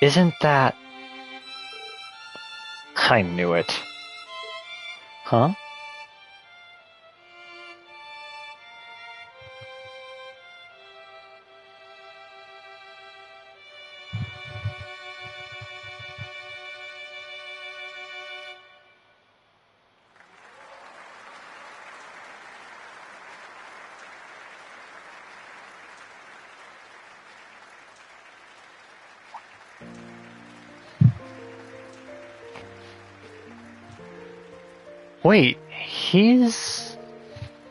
Isn't that... I knew it. Huh? Wait, he's...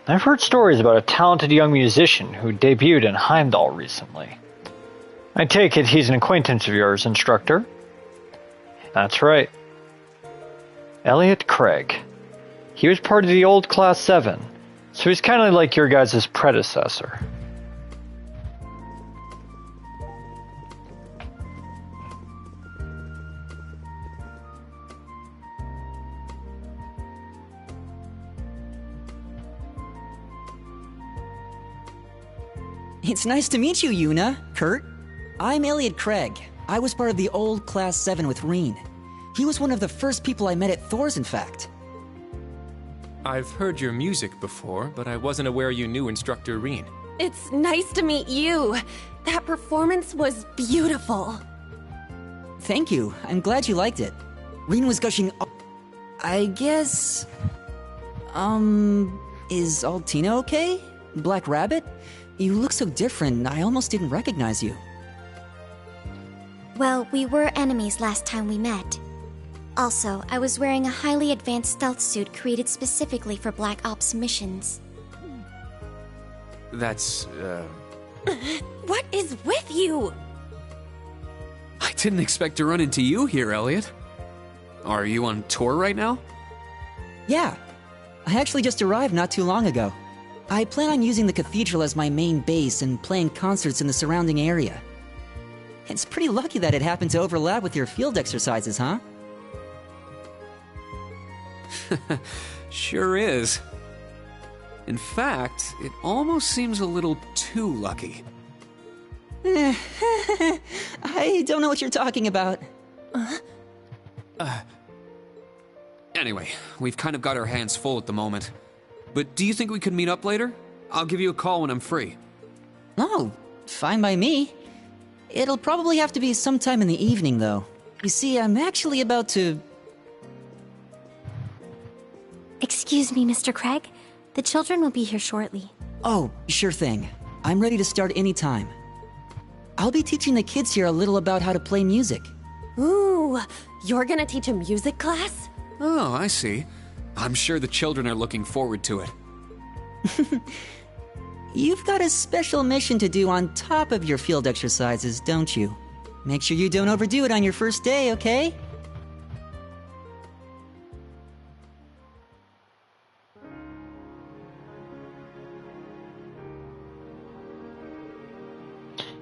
I've heard stories about a talented young musician who debuted in Heimdall recently. I take it he's an acquaintance of yours, instructor? That's right. Elliot Craig. He was part of the old Class 7, so he's kind of like your guys' predecessor. It's nice to meet you, Yuna, Kurt. I'm Elliot Craig. I was part of the old Class 7 with Reen. He was one of the first people I met at Thors, in fact. I've heard your music before, but I wasn't aware you knew Instructor Reen. It's nice to meet you. That performance was beautiful. Thank you. I'm glad you liked it. Reen was gushing... I guess... Is Altina okay? Black Rabbit? You look so different, I almost didn't recognize you. Well, we were enemies last time we met. Also, I was wearing a highly advanced stealth suit created specifically for Black Ops missions. That's, What is with you? I didn't expect to run into you here, Elliot. Are you on tour right now? Yeah. I actually just arrived not too long ago. I plan on using the cathedral as my main base and playing concerts in the surrounding area. It's pretty lucky that it happened to overlap with your field exercises, huh? Sure is. In fact, it almost seems a little too lucky. I don't know what you're talking about. Anyway, we've kind of got our hands full at the moment. But do you think we could meet up later? I'll give you a call when I'm free. Oh, fine by me. It'll probably have to be sometime in the evening, though. You see, I'm actually about to... Excuse me, Mr. Craig. The children will be here shortly. Oh, sure thing. I'm ready to start anytime. I'll be teaching the kids here a little about how to play music. Ooh, you're gonna teach a music class? Oh, I see. I'm sure the children are looking forward to it. You've got a special mission to do on top of your field exercises, don't you? Make sure you don't overdo it on your first day, okay?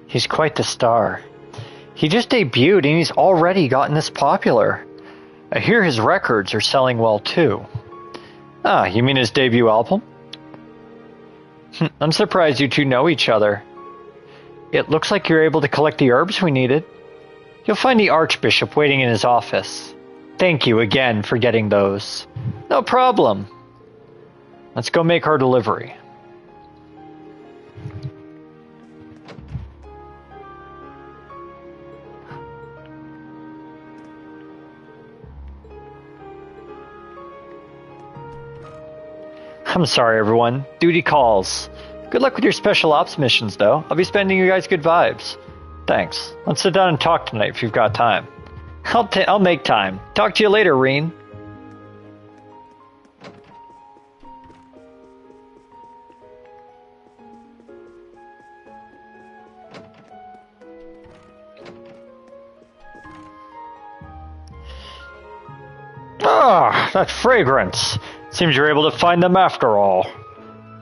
He's quite the star. He just debuted and he's already gotten this popular. I hear his records are selling well too. Ah, you mean his debut album? I'm surprised you two know each other. It looks like you're able to collect the herbs we needed. You'll find the Archbishop waiting in his office. Thank you again for getting those. No problem. Let's go make our delivery. I'm sorry, everyone. Duty calls. Good luck with your special ops missions, though. I'll be spending you guys good vibes. Thanks. Let's sit down and talk tonight if you've got time. I'll make time. Talk to you later, Reen. Ah, that fragrance. Seems you're able to find them after all.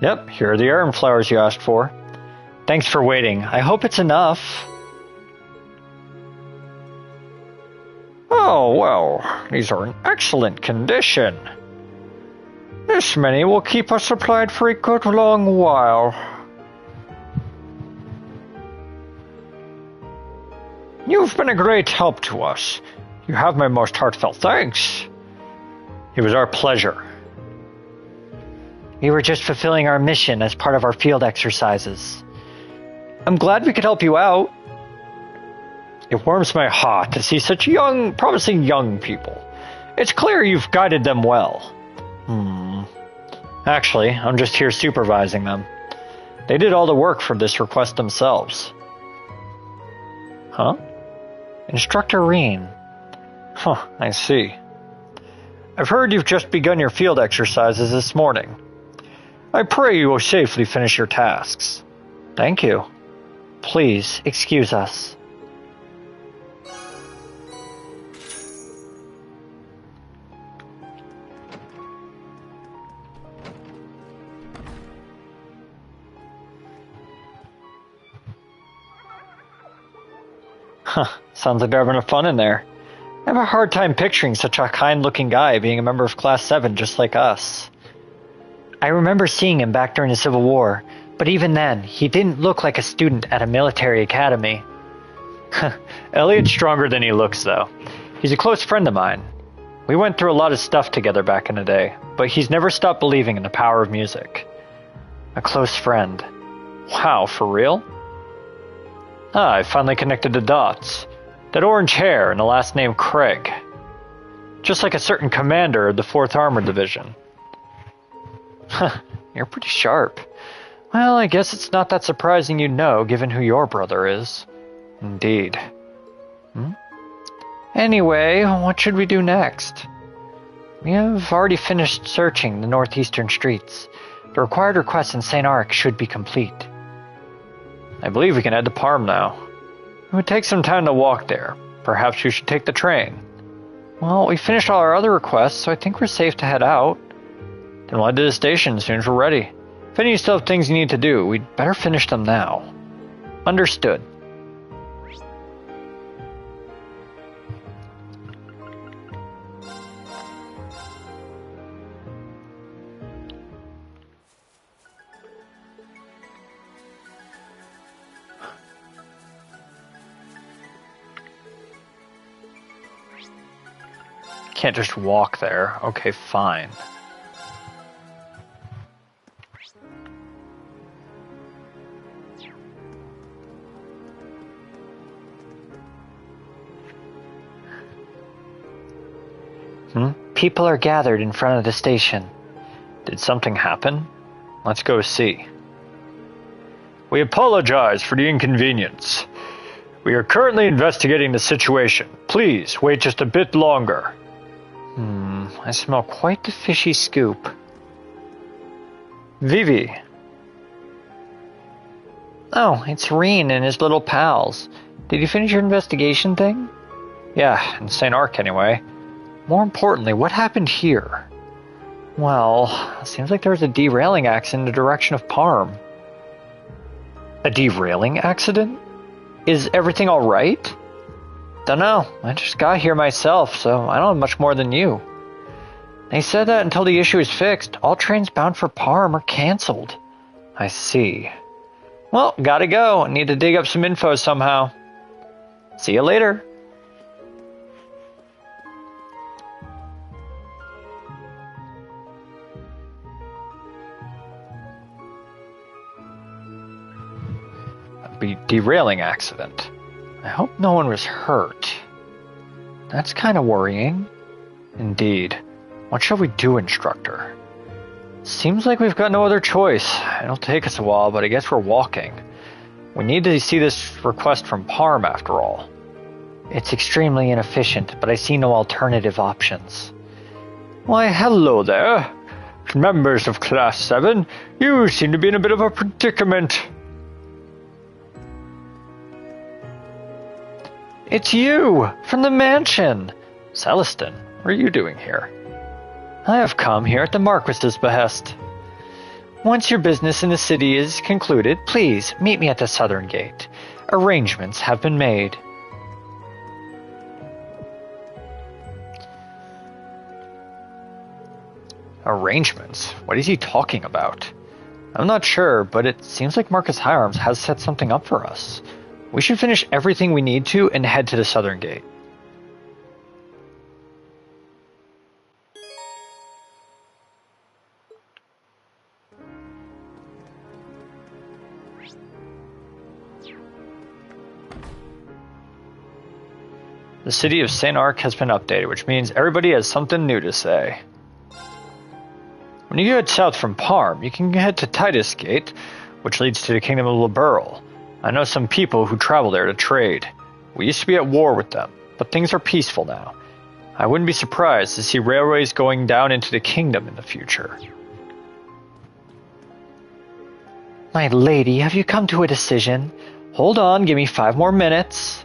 Yep, here are the arum flowers you asked for. Thanks for waiting. I hope it's enough. Oh, well, these are in excellent condition. This many will keep us supplied for a good long while. You've been a great help to us. You have my most heartfelt thanks. It was our pleasure. We were just fulfilling our mission as part of our field exercises. I'm glad we could help you out. It warms my heart to see such young, promising young people. It's clear you've guided them well. Actually, I'm just here supervising them. They did all the work for this request themselves. Huh? Instructor Reen. Huh, I see. I've heard you've just begun your field exercises this morning. I pray you will safely finish your tasks. Thank you. Please, excuse us. Huh, sounds like they're having fun in there. I have a hard time picturing such a kind-looking guy being a member of Class 7 just like us. I remember seeing him back during the Civil War, but even then, he didn't look like a student at a military academy. Elliot's stronger than he looks, though. He's a close friend of mine. We went through a lot of stuff together back in the day, but he's never stopped believing in the power of music. A close friend. Wow, for real? Ah, I finally connected the dots. That orange hair and the last name Craig. Just like a certain commander of the 4th Armored Division. You're pretty sharp. Well, I guess it's not that surprising you know, given who your brother is. Indeed. Anyway, what should we do next? We have already finished searching the northeastern streets. The required requests in Saint-Arkh should be complete. I believe we can head to Parm now. It would take some time to walk there. Perhaps we should take the train. Well, we finished all our other requests, so I think we're safe to head out. Then we'll head to the station as soon as we're ready. If any of you still have things you need to do, we'd better finish them now. Understood. Can't just walk there. Okay, fine. People are gathered in front of the station. Did something happen? Let's go see. We apologize for the inconvenience. We are currently investigating the situation. Please wait just a bit longer. I smell quite the fishy scoop. Vivi. Oh, it's Reen and his little pals. Did you finish your investigation thing? Yeah, in Saint-Arkh anyway. More importantly, what happened here? Well, seems like there was a derailing accident in the direction of Parm. A derailing accident? Is everything alright? Dunno, I just got here myself, so I don't have much more than you. They said that until the issue is fixed, all trains bound for Parm are cancelled. I see. Well, gotta go. I need to dig up some info somehow. See you later. Derailing accident. I hope no one was hurt. That's kind of worrying. Indeed. What shall we do, instructor? Seems like we've got no other choice. It'll take us a while, but I guess we're walking. We need to see this request from Parm after all. It's extremely inefficient, but I see no alternative options. Why, hello there. Members of Class 7, you seem to be in a bit of a predicament. It's you! From the mansion! Celestin, what are you doing here? I have come here at the Marquis's behest. Once your business in the city is concluded, please meet me at the southern gate. Arrangements have been made. Arrangements? What is he talking about? I'm not sure, but it seems like Marcus Higharms has set something up for us. We should finish everything we need to and head to the southern gate. The city of Saint-Arkh has been updated, which means everybody has something new to say. When you head south from Parm, you can head to Titus Gate, which leads to the Kingdom of Liberl. I know some people who travel there to trade. We used to be at war with them, but things are peaceful now. I wouldn't be surprised to see railways going down into the kingdom in the future. My lady, have you come to a decision? Hold on, give me 5 more minutes.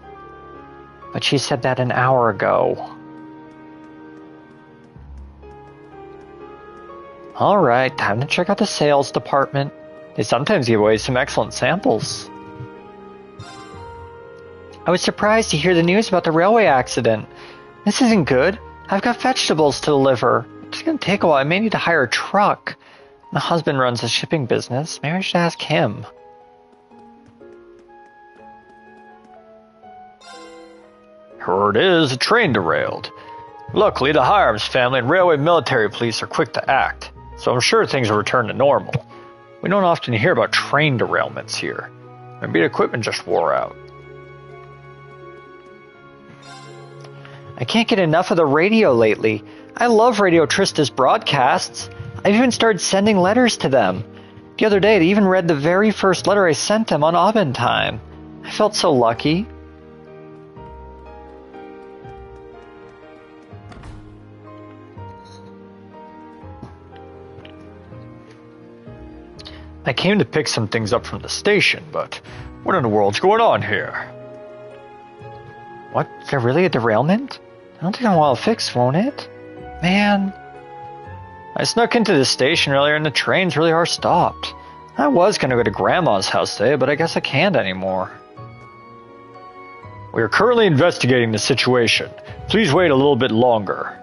But she said that an hour ago. Alright, time to check out the sales department. They sometimes give away some excellent samples. I was surprised to hear the news about the railway accident. This isn't good. I've got vegetables to deliver. It's going to take a while. I may need to hire a truck. My husband runs a shipping business. Maybe I should ask him. Here it is, a train derailed. Luckily, the Higharms family and railway military police are quick to act, so I'm sure things will return to normal. We don't often hear about train derailments here. Maybe the equipment just wore out. I can't get enough of the radio lately. I love Radio Trista's broadcasts. I've even started sending letters to them. The other day, they even read the very first letter I sent them on Aubin time. I felt so lucky. I came to pick some things up from the station, but what in the world's going on here? What? Is there really a derailment? I don't think I'm well fixed, won't it? Man. I snuck into the station earlier and the trains really are stopped. I was going to go to Grandma's house today, but I guess I can't anymore. We are currently investigating the situation. Please wait a little bit longer.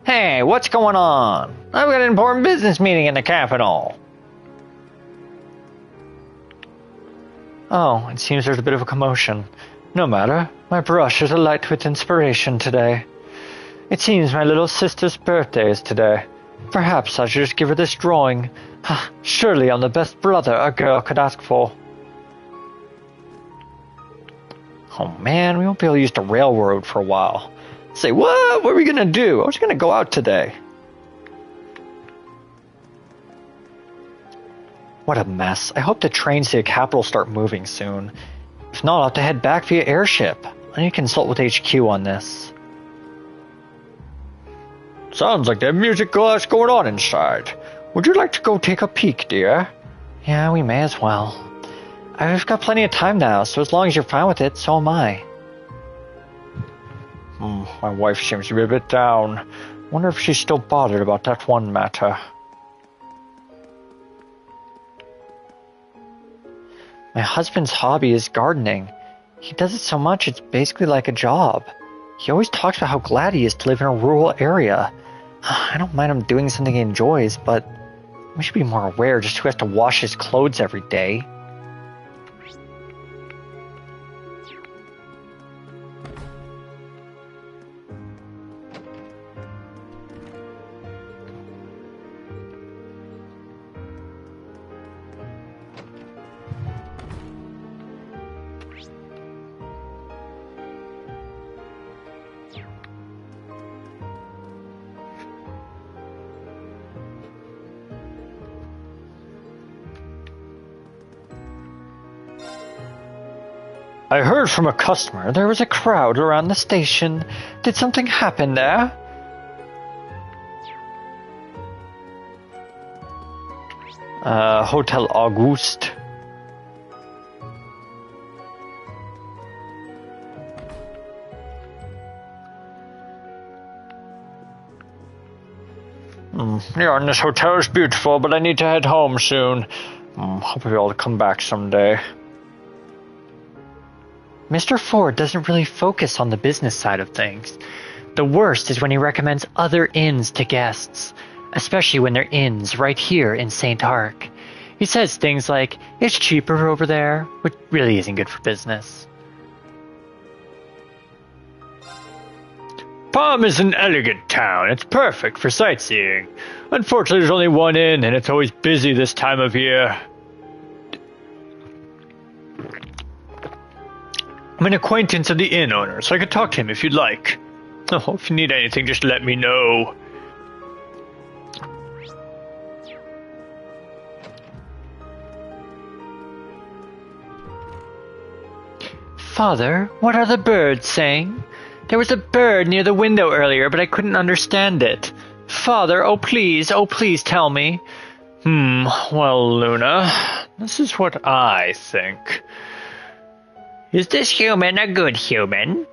Hey, what's going on? I've got an important business meeting in the capital. Oh, it seems there's a bit of a commotion. No matter, my brush is alight with inspiration today. It seems my little sister's birthday is today. Perhaps I should just give her this drawing. Surely I'm the best brother a girl could ask for. Oh man, we won't be able to use the railroad for a while. Say, what? What are we gonna do? I was gonna go out today. What a mess. I hope the trains to the capital start moving soon. If not, I'll have to head back via airship. I need to consult with HQ on this. Sounds like there's music class going on inside. Would you like to go take a peek, dear? Yeah, we may as well. I've got plenty of time now, so as long as you're fine with it, so am I. My wife seems to be a bit down. Wonder if she's still bothered about that one matter. My husband's hobby is gardening. He does it so much it's basically like a job. He always talks about how glad he is to live in a rural area. I don't mind him doing something he enjoys, but we should be more aware just who has to wash his clothes every day. I heard from a customer there was a crowd around the station. Did something happen there? Hotel Auguste. Yeah, and this hotel is beautiful, but I need to head home soon. Hope I'll be able to come back someday. Mr. Ford doesn't really focus on the business side of things. The worst is when he recommends other inns to guests, especially when they're inns right here in Saint-Arkh. He says things like, it's cheaper over there, which really isn't good for business. Parm is an elegant town. It's perfect for sightseeing. Unfortunately, there's only one inn, and it's always busy this time of year. I'm an acquaintance of the inn owner, so I could talk to him if you'd like. Oh, if you need anything, just let me know. Father, what are the birds saying? There was a bird near the window earlier, but I couldn't understand it. Father, oh please tell me. Well, Luna, this is what I think. Is this human a good human?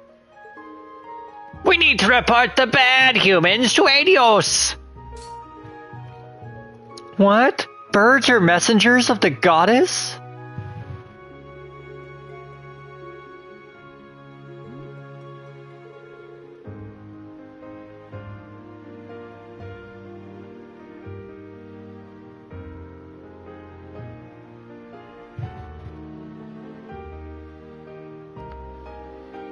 We need to report the bad humans to Adios! What? Birds are messengers of the goddess?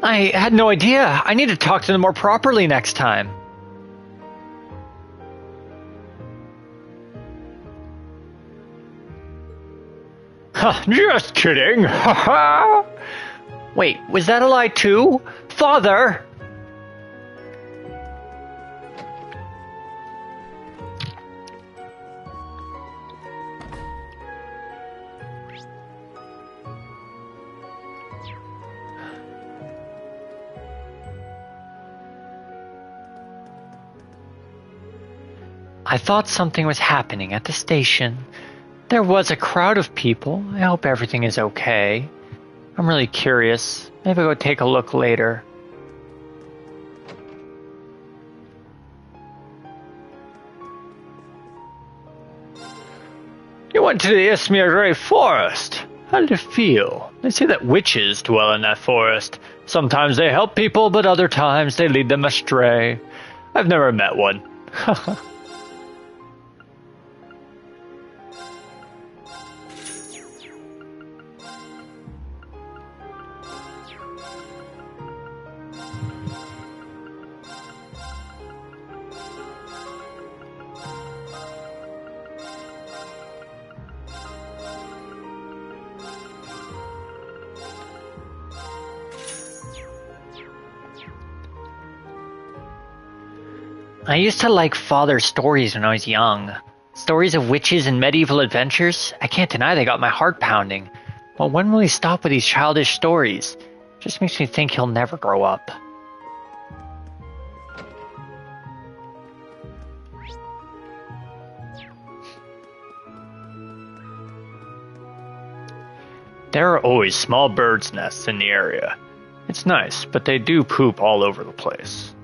I had no idea. I need to talk to them more properly next time. Just kidding. Wait, was that a lie too? Father! I thought something was happening at the station. There was a crowd of people. I hope everything is okay. I'm really curious. Maybe I'll go take a look later. You went to the Isthmia Great Forest. How did it feel? They say that witches dwell in that forest. Sometimes they help people, but other times they lead them astray. I've never met one. I used to like father's stories when I was young. Stories of witches and medieval adventures. I can't deny they got my heart pounding. But when will he stop with these childish stories? Just makes me think he'll never grow up. There are always small birds' nests in the area. It's nice, but they do poop all over the place.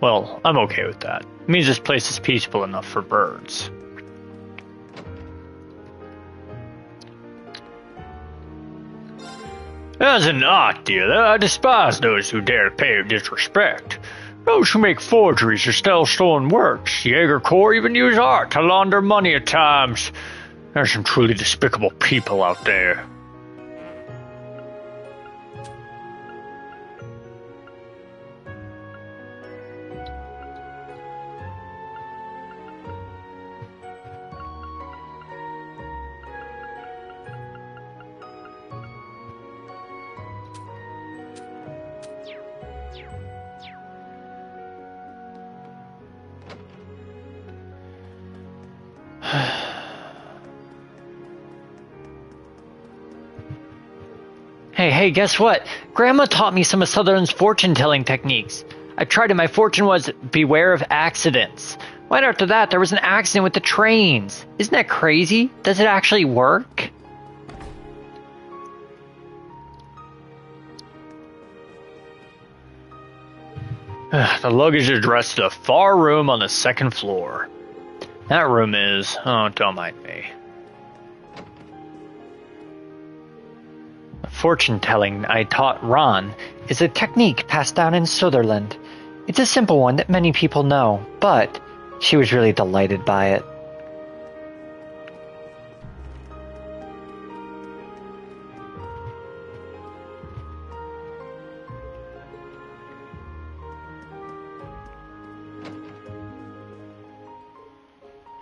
Well, I'm okay with that. It means this place is peaceful enough for birds. As an art dealer, I despise those who dare to pay disrespect. Those who make forgeries or sell stolen works. The Jaeger Corps even use art to launder money at times. There's some truly despicable people out there. Hey, guess what? Grandma taught me some of Sutherland's fortune-telling techniques. I tried it. My fortune was beware of accidents. Right after that, there was an accident with the trains. Isn't that crazy? Does it actually work? The luggage is addressed to the far room on the second floor. That room is... oh, don't mind me. Fortune-telling I taught Ron is a technique passed down in Sutherland. It's a simple one that many people know, but she was really delighted by it.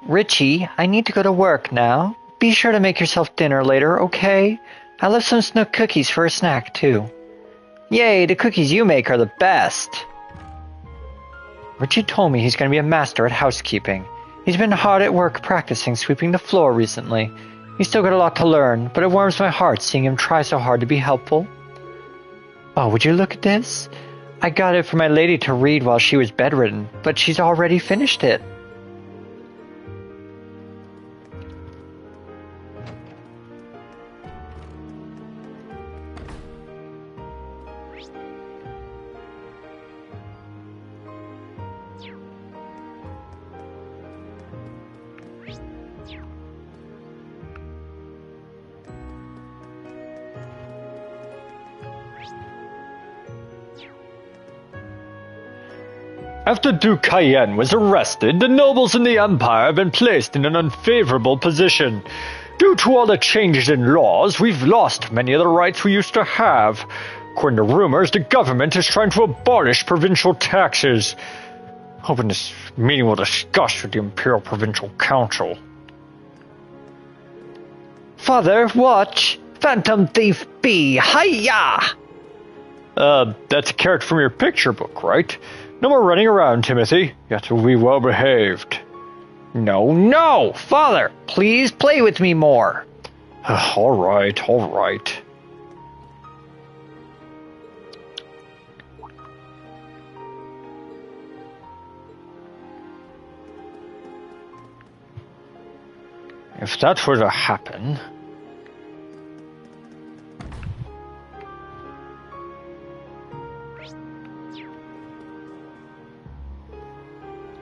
Richie, I need to go to work now. Be sure to make yourself dinner later, okay? I left some Snook cookies for a snack, too. Yay, the cookies you make are the best! Richie told me he's going to be a master at housekeeping. He's been hard at work practicing sweeping the floor recently. He's still got a lot to learn, but it warms my heart seeing him try so hard to be helpful. Oh, would you look at this? I got it for my lady to read while she was bedridden, but she's already finished it. After Duke Cayenne was arrested, the nobles in the Empire have been placed in an unfavorable position. Due to all the changes in laws, we've lost many of the rights we used to have. According to rumors, the government is trying to abolish provincial taxes. Hoping this meeting will discuss with the Imperial Provincial Council. Father, watch! Phantom Thief B! Hiya! That's a character from your picture book, right? No more running around, Timothy. You have to be well behaved. No! Father, please play with me more. All right. If that were to happen...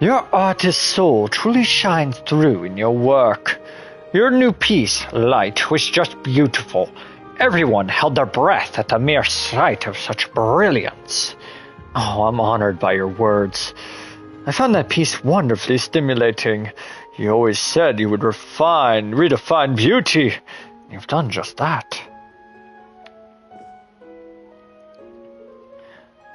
Your artist soul truly shines through in your work. Your new piece, Light, was just beautiful. Everyone held their breath at the mere sight of such brilliance. Oh, I'm honored by your words. I found that piece wonderfully stimulating. You always said you would redefine beauty. You've done just that.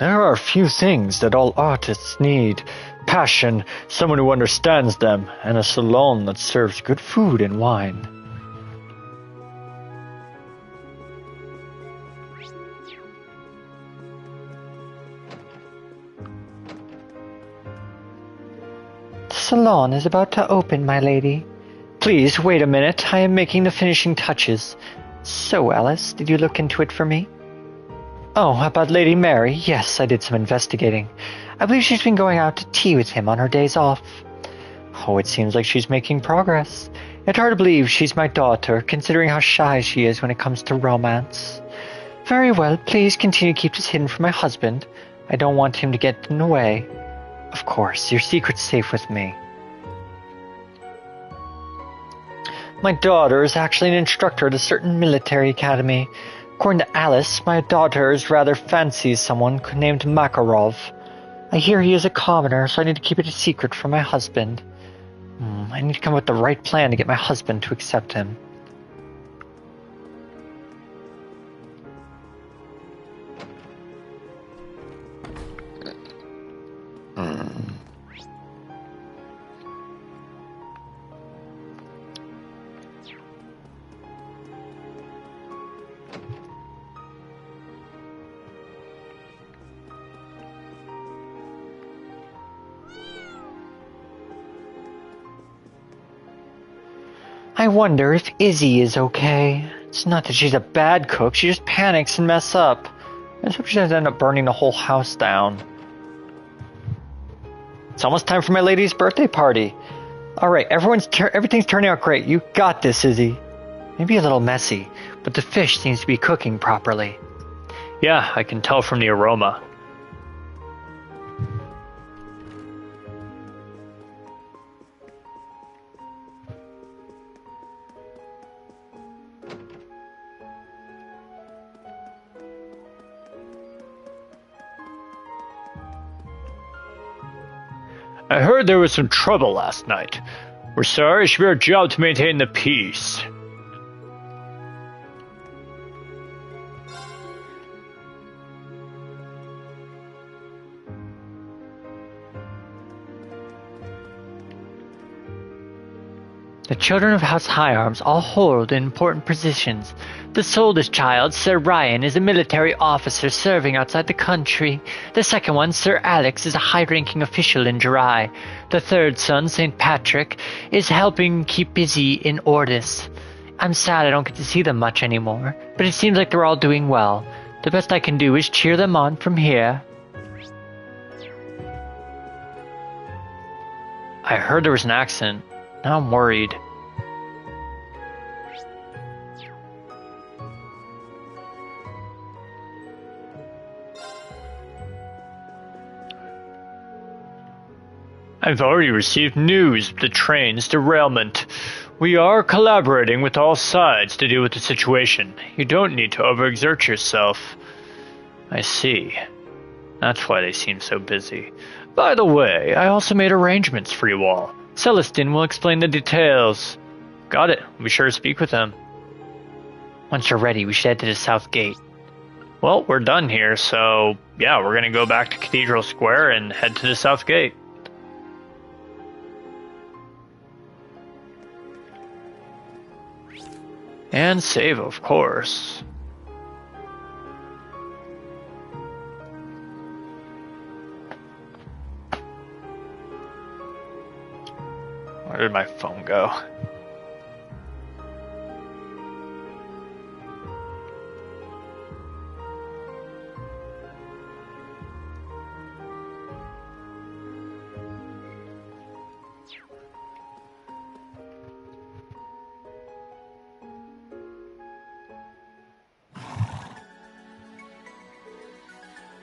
There are few things that all artists need. Passion, someone who understands them, and a salon that serves good food and wine. The salon is about to open, my lady. Please, wait a minute. I am making the finishing touches. So, Alice, did you look into it for me? Oh, about Lady Mary? Yes, I did some investigating. I believe she's been going out to tea with him on her days off. Oh, it seems like she's making progress. It's hard to believe she's my daughter, considering how shy she is when it comes to romance. Very well, please continue to keep this hidden from my husband. I don't want him to get in the way. Of course, your secret's safe with me. My daughter is actually an instructor at a certain military academy. According to Alice, my daughter rather fancies someone named Makarov. I hear he is a commoner, so I need to keep it a secret from my husband. I need to come up with the right plan to get my husband to accept him. I wonder if Izzy is okay. It's not that she's a bad cook, she just panics and messes up. I just hope she doesn't end up burning the whole house down. It's almost time for my lady's birthday party. Alright, everything's turning out great. You got this, Izzy. Maybe a little messy, but the fish seems to be cooking properly. Yeah, I can tell from the aroma. I heard there was some trouble last night. We're sorry, it should be our job to maintain the peace. The children of House High Arms all hold important positions. The oldest child, Sir Ryan, is a military officer serving outside the country. The second one, Sir Alex, is a high-ranking official in Jirai. The third son, St. Patrick, is helping keep busy in Ordis. I'm sad I don't get to see them much anymore, but it seems like they're all doing well. The best I can do is cheer them on from here. I heard there was an accident. Now I'm worried. I've already received news of the train's derailment. We are collaborating with all sides to deal with the situation. You don't need to overexert yourself. I see. That's why they seem so busy. By the way, I also made arrangements for you all. Celestine will explain the details. Got it. Be sure to speak with them. Once you're ready, we should head to the south gate. Well, we're done here, so yeah, we're gonna go back to Cathedral Square and head to the south gate. And save, of course. Where did my phone go?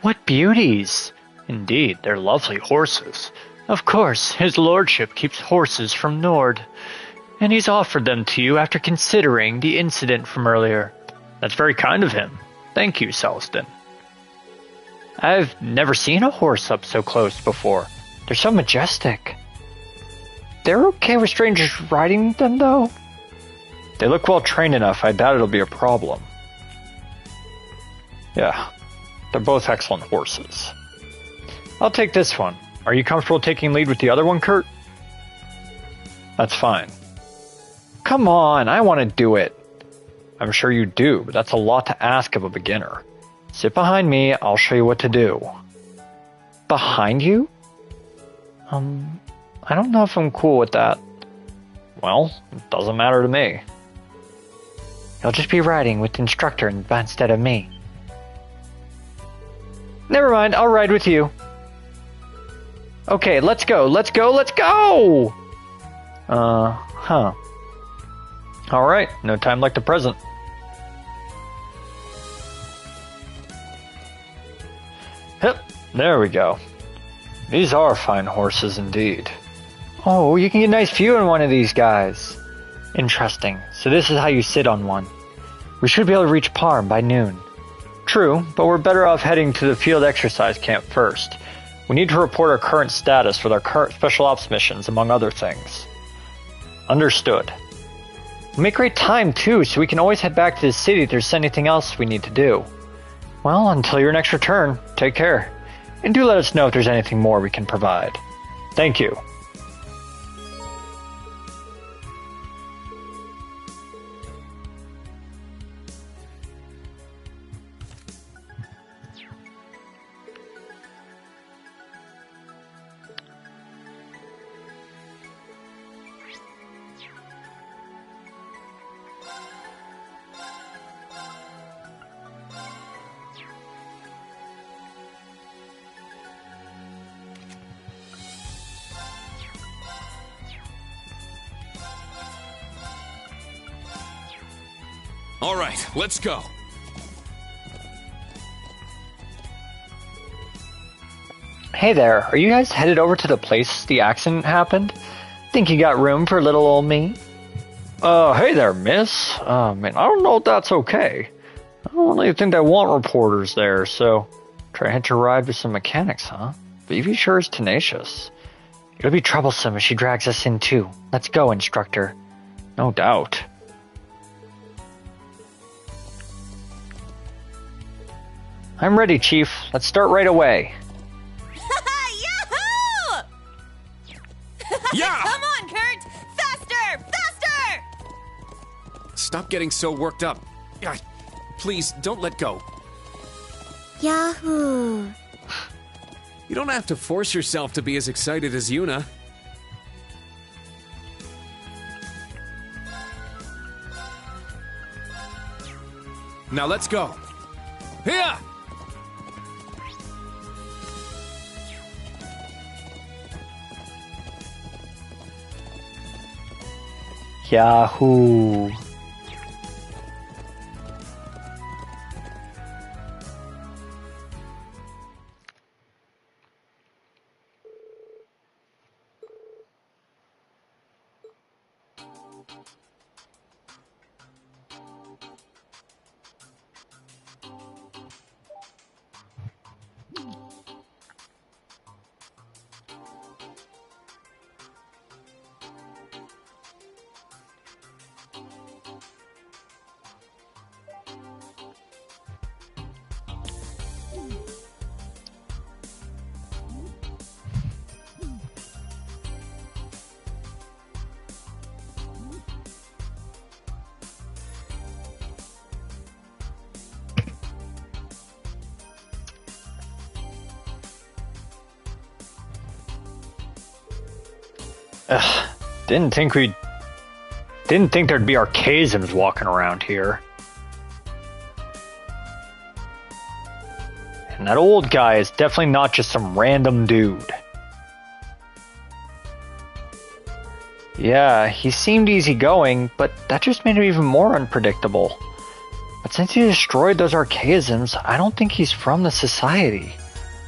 What beauties! Indeed, they're lovely horses. Of course, his lordship keeps horses from Nord, and he's offered them to you after considering the incident from earlier. That's very kind of him. Thank you, Celestin. I've never seen a horse up so close before. They're so majestic. They're okay with strangers riding them, though? They look well trained enough. I doubt it'll be a problem. Yeah, they're both excellent horses. I'll take this one. Are you comfortable taking lead with the other one, Kurt? That's fine. Come on, I want to do it. I'm sure you do, but that's a lot to ask of a beginner. Sit behind me, I'll show you what to do. Behind you? I don't know if I'm cool with that. Well, it doesn't matter to me. You'll just be riding with the instructor instead of me. Never mind, I'll ride with you. Okay, let's go, let's go, let's go! Alright, no time like the present. Yep, there we go. These are fine horses indeed. Oh, you can get a nice view on one of these guys. Interesting, so this is how you sit on one. We should be able to reach Parm by noon. True, but we're better off heading to the field exercise camp first. We need to report our current status with our current special ops missions, among other things. Understood. We'll make great time too, so we can always head back to the city if there's anything else we need to do. Well, until your next return, take care. And do let us know if there's anything more we can provide. Thank you. All right, let's go. Hey there, are you guys headed over to the place the accident happened? Think you got room for little old me? Hey there, miss. Man, I don't know if that's okay. I don't really think they want reporters there, so try to hitch a ride with some mechanics, huh? Vivi sure is tenacious. It'll be troublesome if she drags us in too. Let's go, instructor. No doubt. I'm ready, Chief. Let's start right away. Yahoo! Yeah! Come on, Kurt! Faster! Faster! Stop getting so worked up. Please, don't let go. Yahoo! You don't have to force yourself to be as excited as Yuna. Now let's go. Here! Yahoo! Didn't think there'd be archaisms walking around here. And that old guy is definitely not just some random dude. Yeah, he seemed easygoing, but that just made him even more unpredictable. But since he destroyed those archaisms, I don't think he's from the society.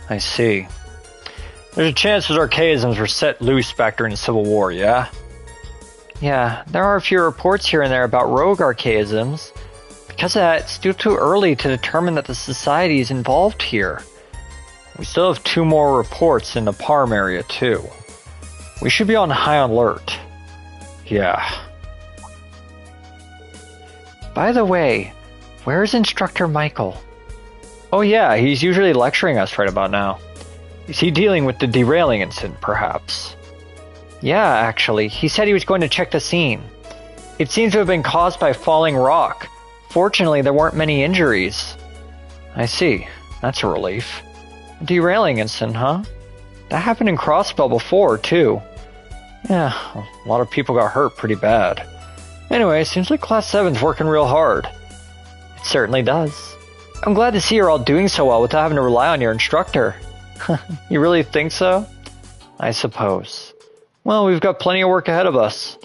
I see. There's a chance those archaisms were set loose back during the Civil War, yeah? Yeah, there are a few reports here and there about rogue archaisms. Because of that, it's still too early to determine that the society is involved here. We still have 2 more reports in the Parm area, too. We should be on high alert. Yeah. By the way, where's Instructor Michael? Oh yeah, he's usually lecturing us right about now. Is he dealing with the derailing incident, perhaps? Yeah, actually, he said he was going to check the scene. It seems to have been caused by a falling rock. Fortunately, there weren't many injuries. I see. That's a relief. A derailing incident, huh? That happened in Crossbell before, too. Yeah, a lot of people got hurt pretty bad. Anyway, seems like Class 7's working real hard. It certainly does. I'm glad to see you're all doing so well without having to rely on your instructor. You really think so? I suppose. Well, we've got plenty of work ahead of us.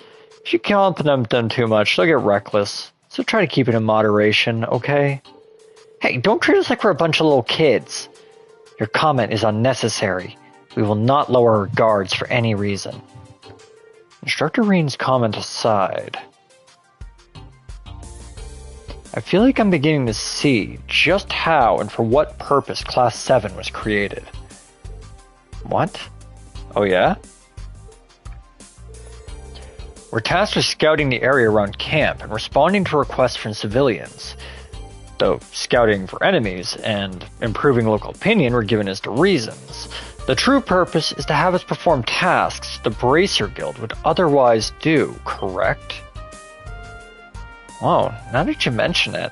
If you compliment them too much, they'll get reckless. So try to keep it in moderation, okay? Hey, don't treat us like we're a bunch of little kids. Your comment is unnecessary. We will not lower our guards for any reason. Instructor Reen's comment aside, I feel like I'm beginning to see just how and for what purpose Class 7 was created. What? Oh yeah? We're tasked with scouting the area around camp and responding to requests from civilians. Though scouting for enemies and improving local opinion were given as the reasons. The true purpose is to have us perform tasks the Bracer Guild would otherwise do, correct? Oh, now that you mention it.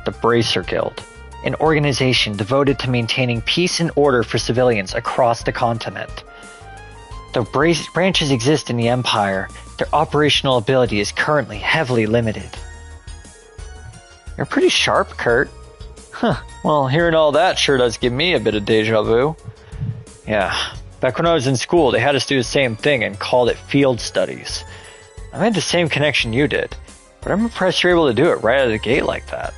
The Bracer Guild, an organization devoted to maintaining peace and order for civilians across the continent. Though branches exist in the Empire, their operational ability is currently heavily limited. You're pretty sharp, Kurt. Huh, well, hearing all that sure does give me a bit of deja vu. Yeah, back when I was in school, they had us do the same thing and called it field studies. I made the same connection you did, but I'm impressed you're able to do it right out of the gate like that.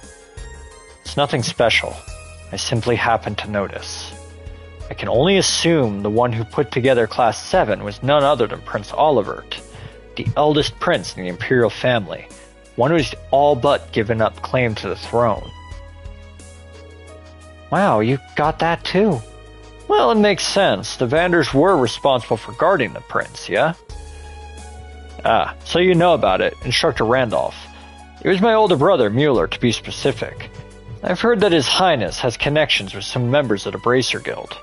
It's nothing special. I simply happened to notice. I can only assume the one who put together Class 7 was none other than Prince Olivert, the eldest prince in the Imperial family, one who's all but given up claim to the throne. Wow, you got that too? Well, it makes sense. The Vanders were responsible for guarding the prince, yeah? Ah, so you know about it, Instructor Randolph. It was my older brother, Mueller, to be specific. I've heard that His Highness has connections with some members of the Bracer Guild.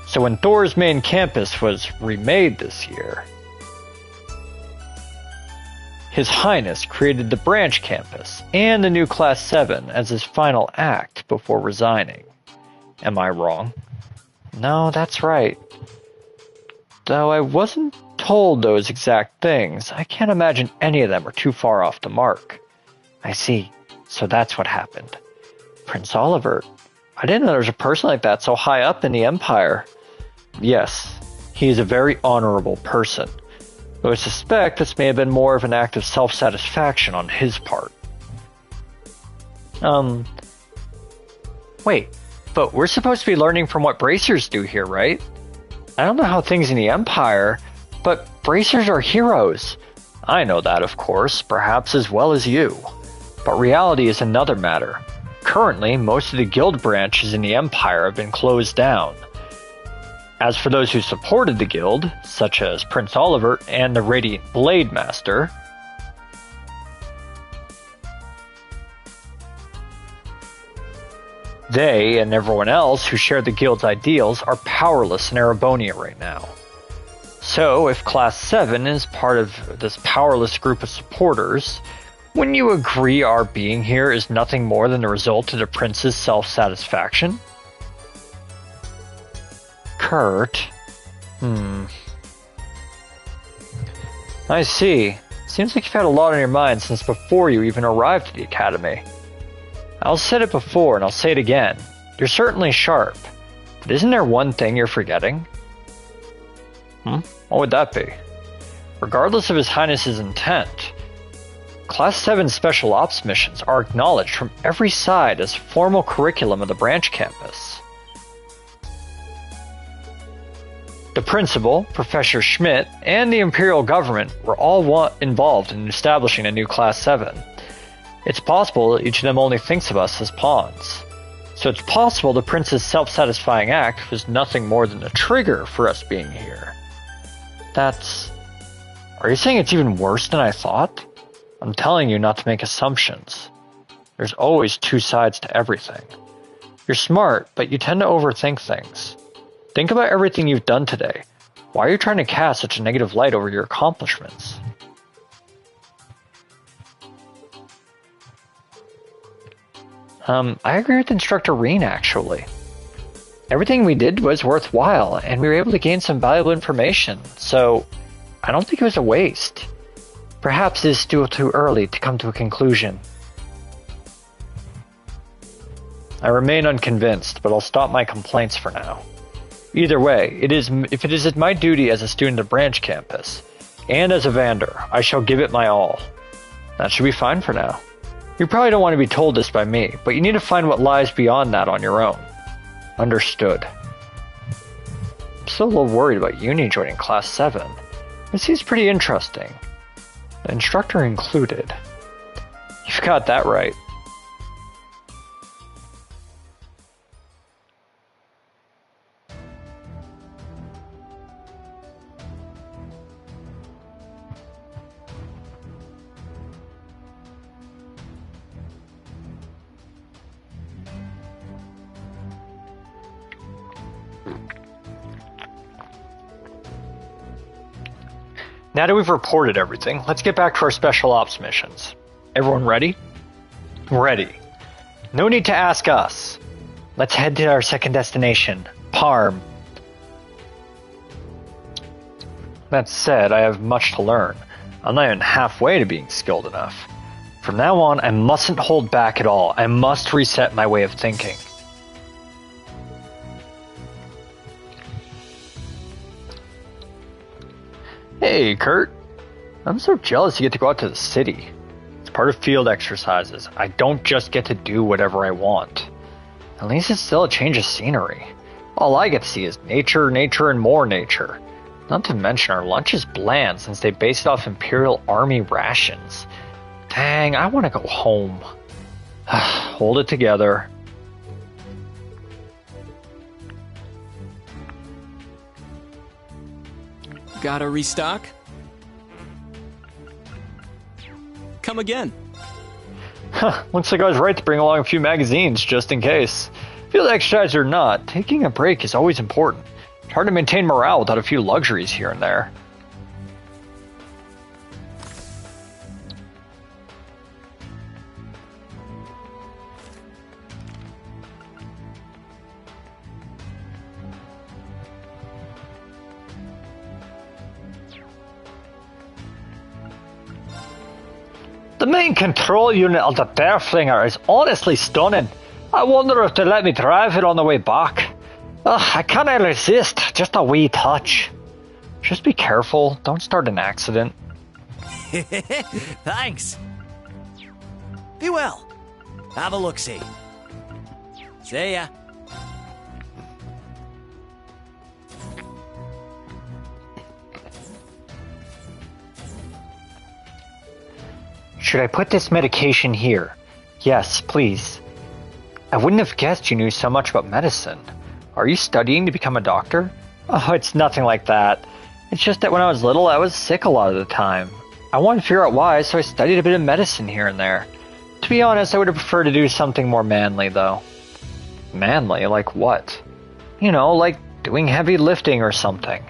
So when Thors' main campus was remade this year, His Highness created the branch campus and the new Class 7 as his final act before resigning. Am I wrong? No, that's right. Though I wasn't told those exact things, I can't imagine any of them are too far off the mark. I see. So that's what happened. Prince Olivert. I didn't know there was a person like that so high up in the Empire. Yes, he is a very honorable person. Though I suspect this may have been more of an act of self-satisfaction on his part. Wait, but we're supposed to be learning from what bracers do here, right? I don't know how things in the Empire, but bracers are heroes. I know that, of course, perhaps as well as you. But reality is another matter. Currently, most of the guild branches in the Empire have been closed down. As for those who supported the guild, such as Prince Olivert and the Radiant Blade Master, they and everyone else who share the guild's ideals are powerless in Erebonia right now. So, if Class 7 is part of this powerless group of supporters, wouldn't you agree our being here is nothing more than the result of the prince's self-satisfaction? Kurt. I see. Seems like you've had a lot on your mind since before you even arrived at the Academy. I'll said it before and I'll say it again. You're certainly sharp. But isn't there one thing you're forgetting? What would that be? Regardless of His Highness's intent, Class 7 Special Ops missions are acknowledged from every side as formal curriculum of the branch campus. The principal, Professor Schmidt, and the Imperial government were all involved in establishing a new Class 7. It's possible that each of them only thinks of us as pawns. So it's possible the prince's self-satisfying act was nothing more than a trigger for us being here. Are you saying it's even worse than I thought? I'm telling you not to make assumptions. There's always two sides to everything. You're smart, but you tend to overthink things. Think about everything you've done today. Why are you trying to cast such a negative light over your accomplishments? I agree with Instructor Reen, actually. Everything we did was worthwhile, and we were able to gain some valuable information, so I don't think it was a waste. Perhaps it is still too early to come to a conclusion. I remain unconvinced, but I'll stop my complaints for now. Either way, if it is my duty as a student of branch campus, and as a Vander, I shall give it my all. That should be fine for now. You probably don't want to be told this by me, but you need to find what lies beyond that on your own. Understood. I'm still a little worried about Uni joining Class 7. It seems pretty interesting. The instructor included. You've got that right. Now that we've reported everything, let's get back to our special ops missions. Everyone ready? Ready. No need to ask us. Let's head to our second destination, Parm. That said, I have much to learn. I'm not even halfway to being skilled enough. From now on, I mustn't hold back at all. I must reset my way of thinking. Hey, Kurt. I'm so jealous you get to go out to the city. It's part of field exercises. I don't just get to do whatever I want. At least it's still a change of scenery. All I get to see is nature, nature, and more nature. Not to mention our lunch is bland since they base it off Imperial Army rations. Dang, I want to go home. Hold it together. Gotta restock? Come again. Looks like I was right to bring along a few magazines just in case. Field exercise or not, taking a break is always important. It's hard to maintain morale without a few luxuries here and there. The main control unit of the Derflinger is honestly stunning. I wonder if they let me drive it on the way back. I can't resist, just a wee touch. Just be careful, don't start an accident. Thanks. Be well. Have a look-see. See ya. Should I put this medication here? Yes, please. I wouldn't have guessed you knew so much about medicine. Are you studying to become a doctor? Oh, it's nothing like that. It's just that when I was little, I was sick a lot of the time. I wanted to figure out why, so I studied a bit of medicine here and there. To be honest, I would have preferred to do something more manly, though. Manly? Like what? You know, like doing heavy lifting or something.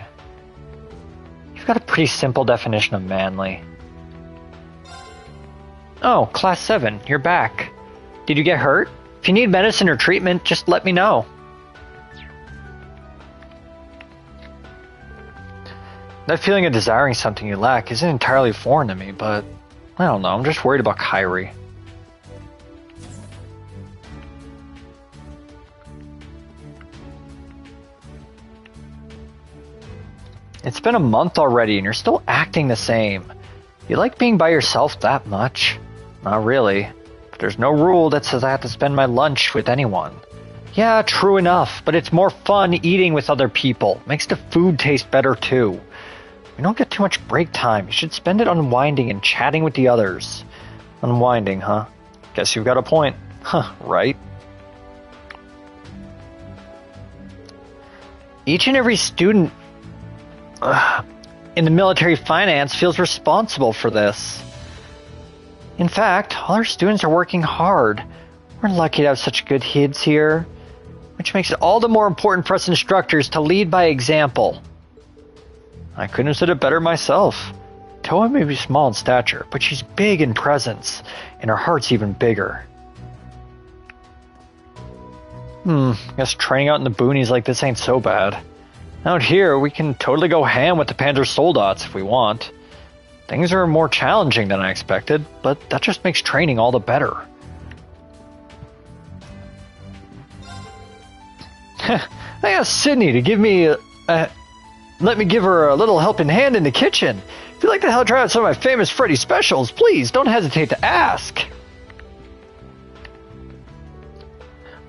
You've got a pretty simple definition of manly. Oh, Class 7, you're back. Did you get hurt? If you need medicine or treatment, just let me know. That feeling of desiring something you lack isn't entirely foreign to me, but I don't know, I'm just worried about Kyrie. It's been a month already and you're still acting the same. You like being by yourself that much? Not really. But there's no rule that says I have to spend my lunch with anyone. Yeah, true enough, but it's more fun eating with other people. Makes the food taste better too. We don't get too much break time. You should spend it unwinding and chatting with the others. Unwinding, huh? Guess you've got a point. Huh, right? Each and every student in the military finance feels responsible for this. In fact, all our students are working hard. We're lucky to have such good kids here, which makes it all the more important for us instructors to lead by example. I couldn't have said it better myself. Toa may be small in stature, but she's big in presence, and her heart's even bigger. Guess training out in the boonies like this ain't so bad. Out here, we can totally go ham with the Panzer Soldats if we want. Things are more challenging than I expected, but that just makes training all the better. I asked Sydney to give me let me give her a little helping hand in the kitchen. If you'd like to help try out some of my famous Freddy specials, please don't hesitate to ask.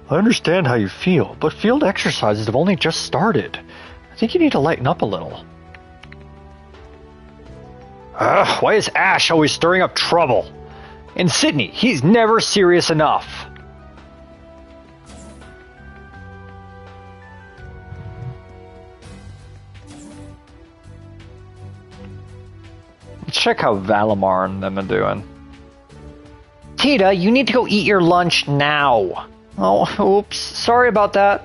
I understand how you feel, but field exercises have only just started. I think you need to lighten up a little. Why is Ash always stirring up trouble? And Sydney, he's never serious enough. Let's check how Valimar and them are doing. Tita, you need to go eat your lunch now. Oh, oops. Sorry about that.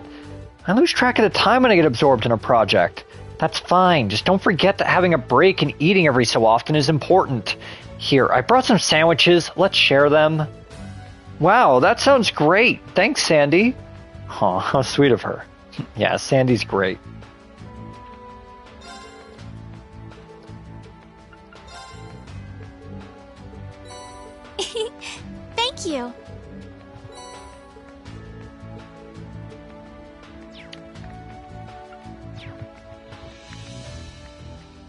I lose track of the time when I get absorbed in a project. That's fine. Just don't forget that having a break and eating every so often is important. Here, I brought some sandwiches. Let's share them. Wow, that sounds great. Thanks, Sandy. Aw, how sweet of her. Yeah, Sandy's great. Thank you.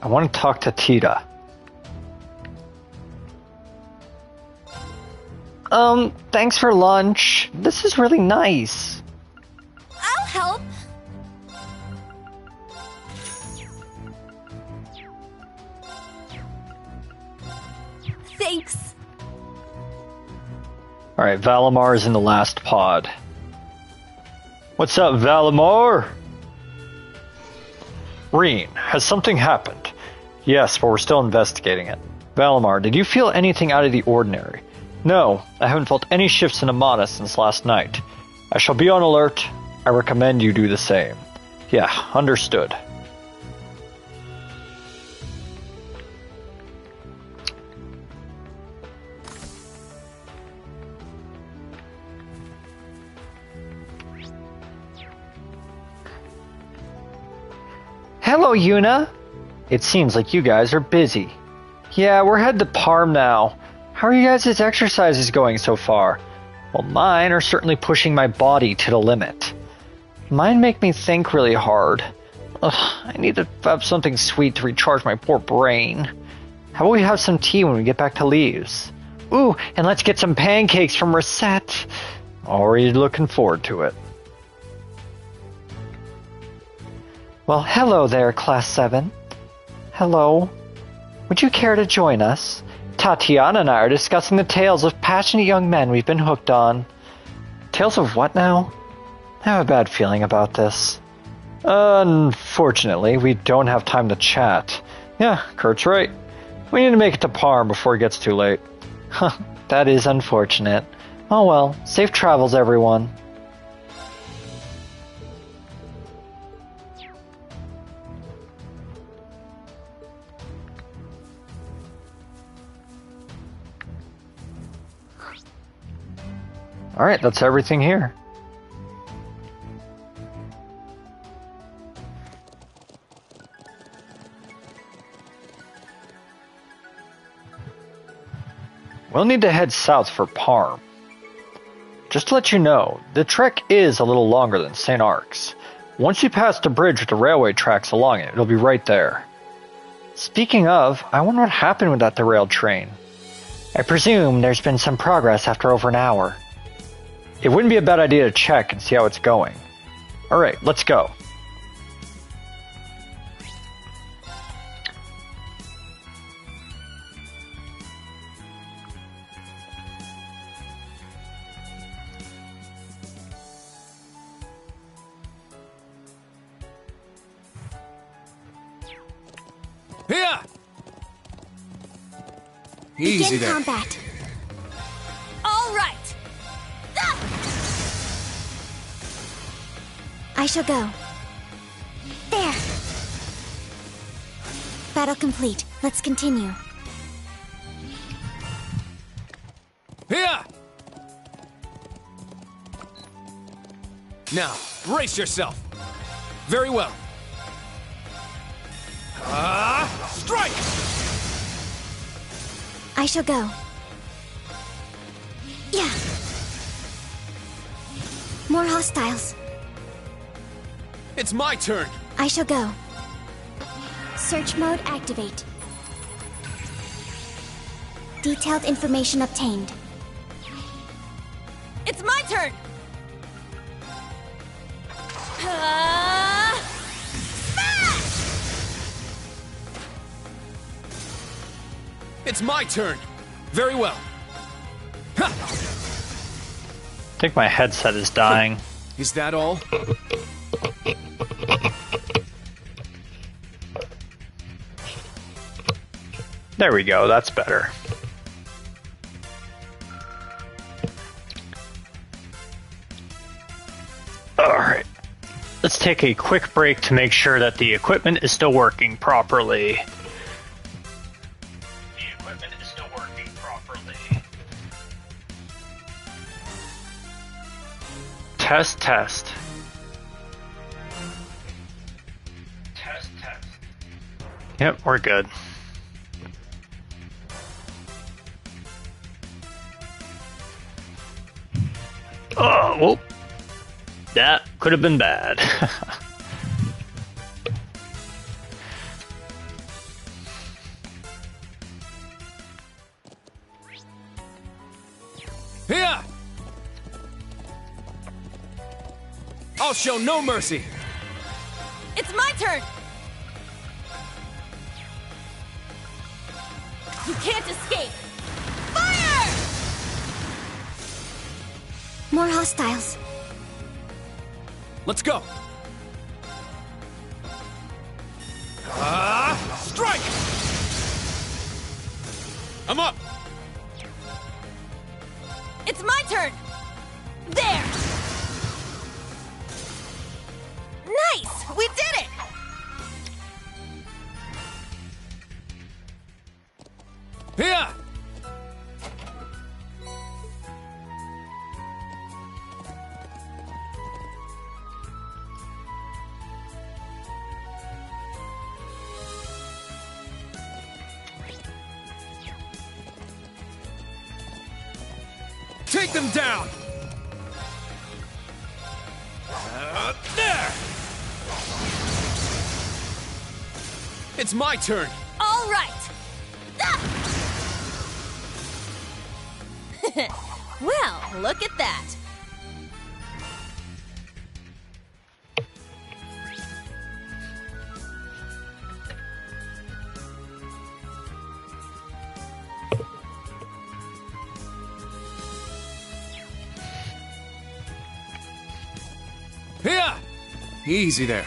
I want to talk to Tita. Thanks for lunch. This is really nice. I'll help. Thanks. Alright, Valimar is in the last pod. What's up, Valimar? Reen, has something happened? Yes, but we're still investigating it. Valimar, did you feel anything out of the ordinary? No, I haven't felt any shifts in Amana since last night. I shall be on alert. I recommend you do the same. Yeah, understood. Hello, Yuna. It seems like you guys are busy. Yeah, we're headed to Parm now. How are you guys' exercises going so far? Well, mine are certainly pushing my body to the limit. Mine make me think really hard. I need to have something sweet to recharge my poor brain. How about we have some tea when we get back to Leaves? Ooh, and let's get some pancakes from Reset. Already looking forward to it. Well, hello there, Class 7. Hello. Would you care to join us? Tatiana and I are discussing the tales of passionate young men we've been hooked on. Tales of what now? I have a bad feeling about this. Unfortunately, we don't have time to chat. Yeah, Kurt's right. We need to make it to Parm before it gets too late. Huh, that is unfortunate. Oh well, safe travels, everyone. Alright, that's everything here. We'll need to head south for Parm. Just to let you know, the trek is a little longer than Saint-Arkh's. Once you pass the bridge with the railway tracks along it, it'll be right there. Speaking of, I wonder what happened with that derailed train. I presume there's been some progress after over an hour. It wouldn't be a bad idea to check and see how it's going. Alright, let's go. Here! Easy Begin there. combat. All right. I shall go. There. Battle complete. Let's continue. Here! Now, brace yourself. Very well. Strike! I shall go. Yeah. More hostiles. It's my turn. I shall go. Search mode activate. Detailed information obtained. It's my turn. It's my turn. Very well. I think my headset is dying. Is that all? There we go, that's better. Alright. Let's take a quick break to make sure that the equipment is still working properly. Test, test. Test, test. Yep, we're good. Oh, well, that could have been bad. Here! I'll show no mercy. It's my turn. You can't escape. Fire! More hostiles. Let's go. Strike! I'm up. It's my turn. There. Nice! We did it! Here! Take them down! There! It's my turn! All right! Well, look at that. Here! Easy there.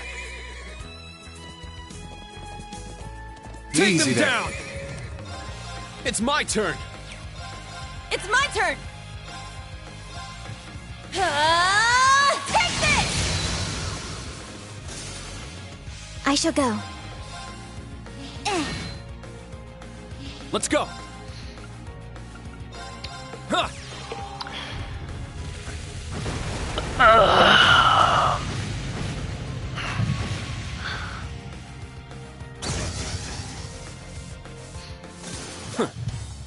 Take them down! It's my turn! It's my turn! Take this! I shall go. Let's go! Huh.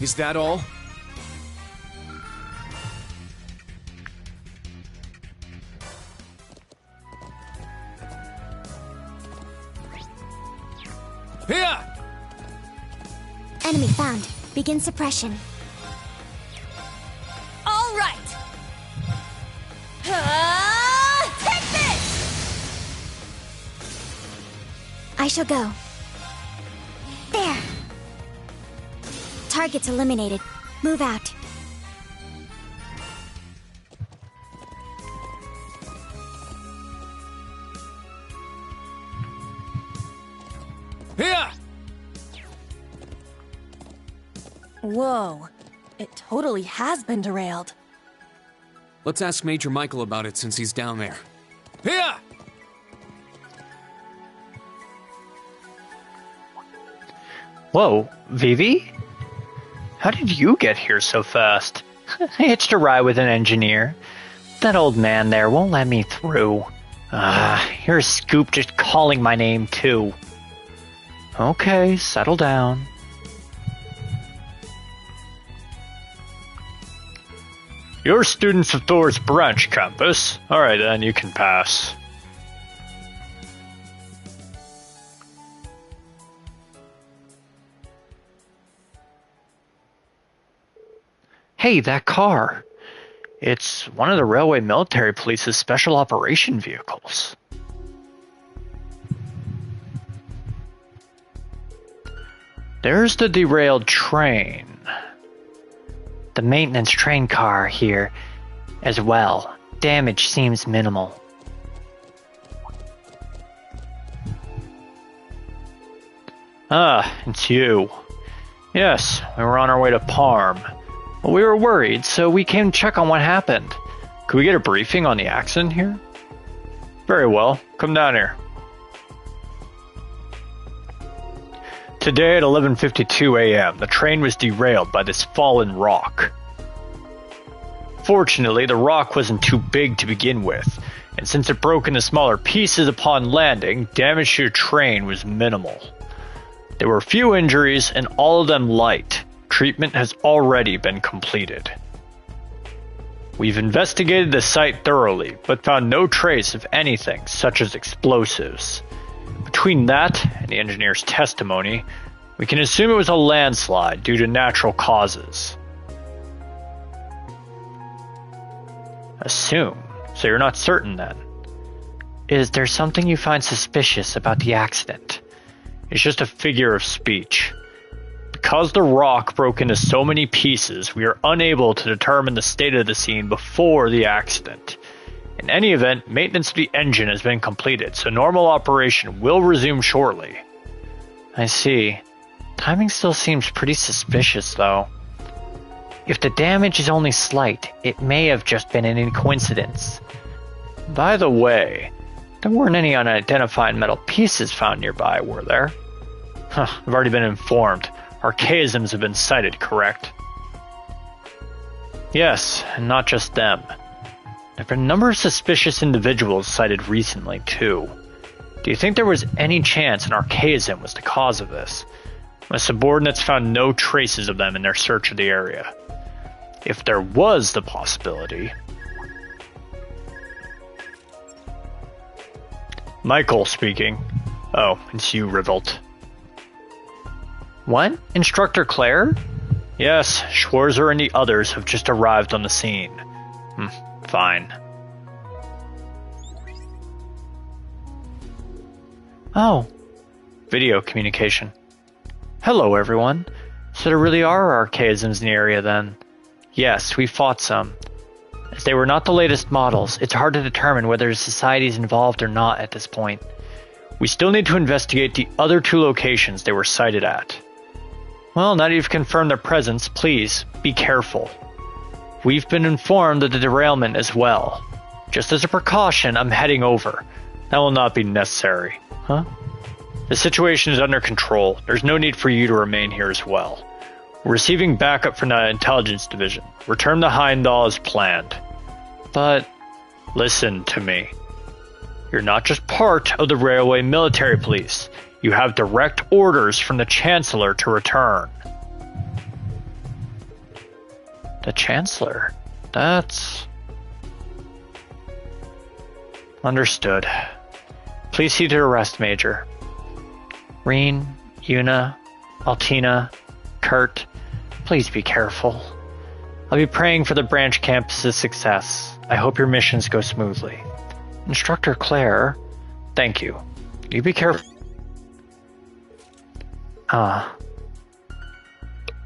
Is that all? Here! Enemy found. Begin suppression. All right. Take this! I shall go. There. Targets eliminated. Move out. Here! Whoa. It totally has been derailed. Let's ask Major Michael about it since he's down there. Here! Whoa, Vivi? How did you get here so fast? I hitched a ride with an engineer. That old man there won't let me through. Here's Scoop just calling my name too. Okay, settle down. You're Students of Thors branch campus. Alright then, you can pass. Hey, that car. It's one of the Railway Military Police's special operation vehicles. There's the derailed train. The maintenance train car here as well. Damage seems minimal. Ah, it's you. Yes, we were on our way to Parm. Well, we were worried, so we came to check on what happened. Could we get a briefing on the accident here? Very well. Come down here. Today at 11:52 a.m., the train was derailed by this fallen rock. Fortunately, the rock wasn't too big to begin with, and since it broke into smaller pieces upon landing, damage to your train was minimal. There were few injuries, and all of them light. Treatment has already been completed. We've investigated the site thoroughly, but found no trace of anything such as explosives. Between that and the engineer's testimony, we can assume it was a landslide due to natural causes. Assume? So you're not certain then? Is there something you find suspicious about the accident? It's just a figure of speech. Because the rock broke into so many pieces, we are unable to determine the state of the scene before the accident. In any event, maintenance of the engine has been completed, so normal operation will resume shortly. I see. Timing still seems pretty suspicious, though. If the damage is only slight, it may have just been an coincidence. By the way, there weren't any unidentified metal pieces found nearby, were there? I've already been informed. Archaisms have been sighted, correct? Yes, and not just them. There have been a number of suspicious individuals sighted recently, too. Do you think there was any chance an archaism was the cause of this? My subordinates found no traces of them in their search of the area. If there was the possibility... Michael speaking. Oh, it's you, Revolt. What? Instructor Claire? Yes, Schwarzer and the others have just arrived on the scene. Fine. Oh. Video communication. Hello, everyone. So there really are archaisms in the area, then? Yes, we fought some. As they were not the latest models, it's hard to determine whether the society is involved or not at this point. We still need to investigate the other two locations they were sighted at. Well, now that you've confirmed their presence, please, be careful. We've been informed of the derailment as well. Just as a precaution, I'm heading over. That will not be necessary. Huh? The situation is under control. There's no need for you to remain here as well. We're receiving backup from the intelligence division. Return to Heimdall as planned. But, listen to me. You're not just part of the Railway Military Police. You have direct orders from the Chancellor to return. The Chancellor? That's... Understood. Please see to the rest, Major. Reen, Yuna, Altina, Kurt. Please be careful. I'll be praying for the branch campus's success. I hope your missions go smoothly. Instructor Claire, thank you. You be careful.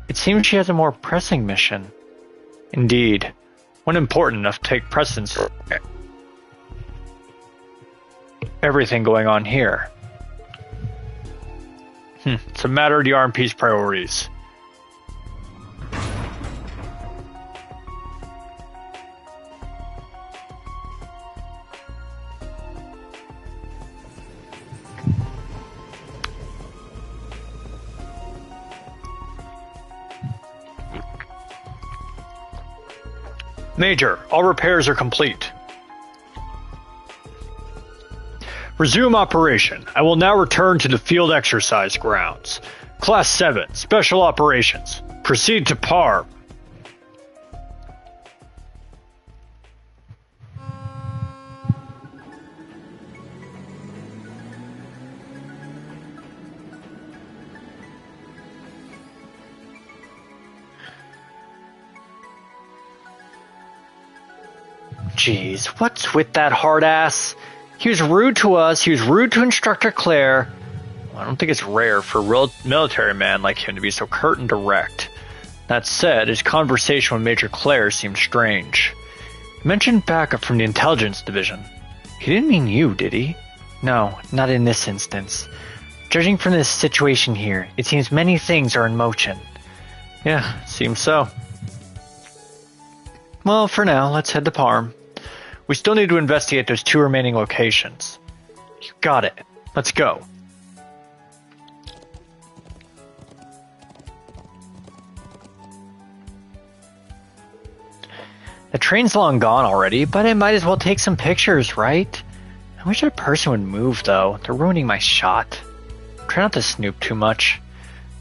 It seems she has a more pressing mission. Indeed. One important enough to take precedence for everything going on here. It's a matter of the RMP's priorities. Major, all repairs are complete. Resume operation. I will now return to the field exercise grounds. Class 7, Special Operations. Proceed to Parm. Jeez, what's with that hard ass? He was rude to us, he was rude to Instructor Claire. Well, I don't think it's rare for a real military man like him to be so curt and direct. That said, his conversation with Major Claire seemed strange. He mentioned backup from the intelligence division. He didn't mean you, did he? No, not in this instance. Judging from this situation here, it seems many things are in motion. Yeah, seems so. Well, for now, let's head to Parm. We still need to investigate those 2 remaining locations. You got it. Let's go. The train's long gone already, but I might as well take some pictures, right? I wish a person would move, though. They're ruining my shot. Try not to snoop too much.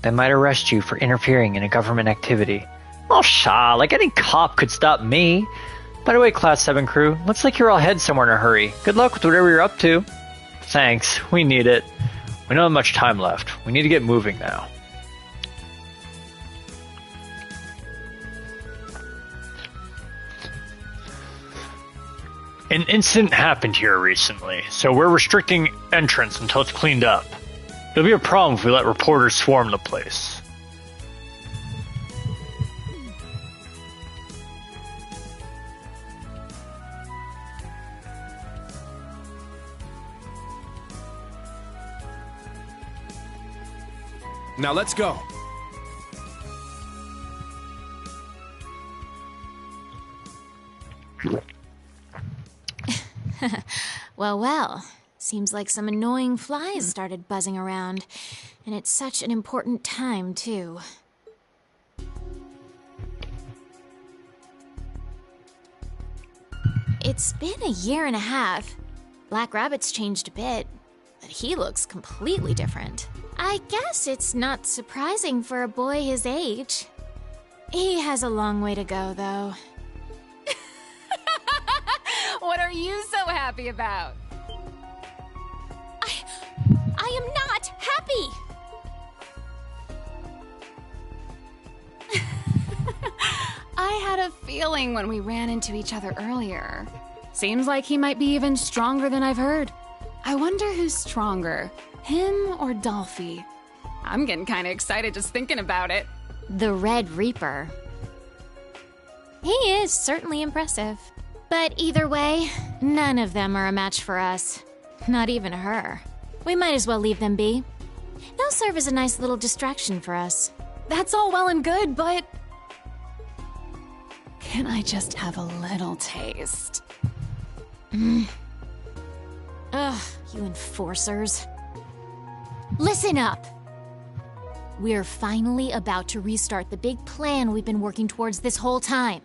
They might arrest you for interfering in a government activity. Oh, pshaw, like any cop could stop me. By the way, Class 7 crew, looks like you're all headed somewhere in a hurry. Good luck with whatever you're up to. Thanks, we need it. We don't have much time left. We need to get moving now. An incident happened here recently, so we're restricting entrance until it's cleaned up. It'll be a problem if we let reporters swarm the place. Now let's go. Well. Seems like some annoying flies started buzzing around. And it's such an important time, too. It's been a year and a half. Black Rabbit's changed a bit, but he looks completely different. I guess it's not surprising for a boy his age. He has a long way to go, though. What are you so happy about? I am not happy! I had a feeling when we ran into each other earlier. Seems like he might be even stronger than I've heard. I wonder who's stronger, him or Dolphy? I'm getting kind of excited just thinking about it. The Red Reaper. He is certainly impressive. But either way, none of them are a match for us. Not even her. We might as well leave them be. They'll serve as a nice little distraction for us. That's all well and good, but... Can I just have a little taste? Ugh, you enforcers. Listen up! We're finally about to restart the big plan we've been working towards this whole time.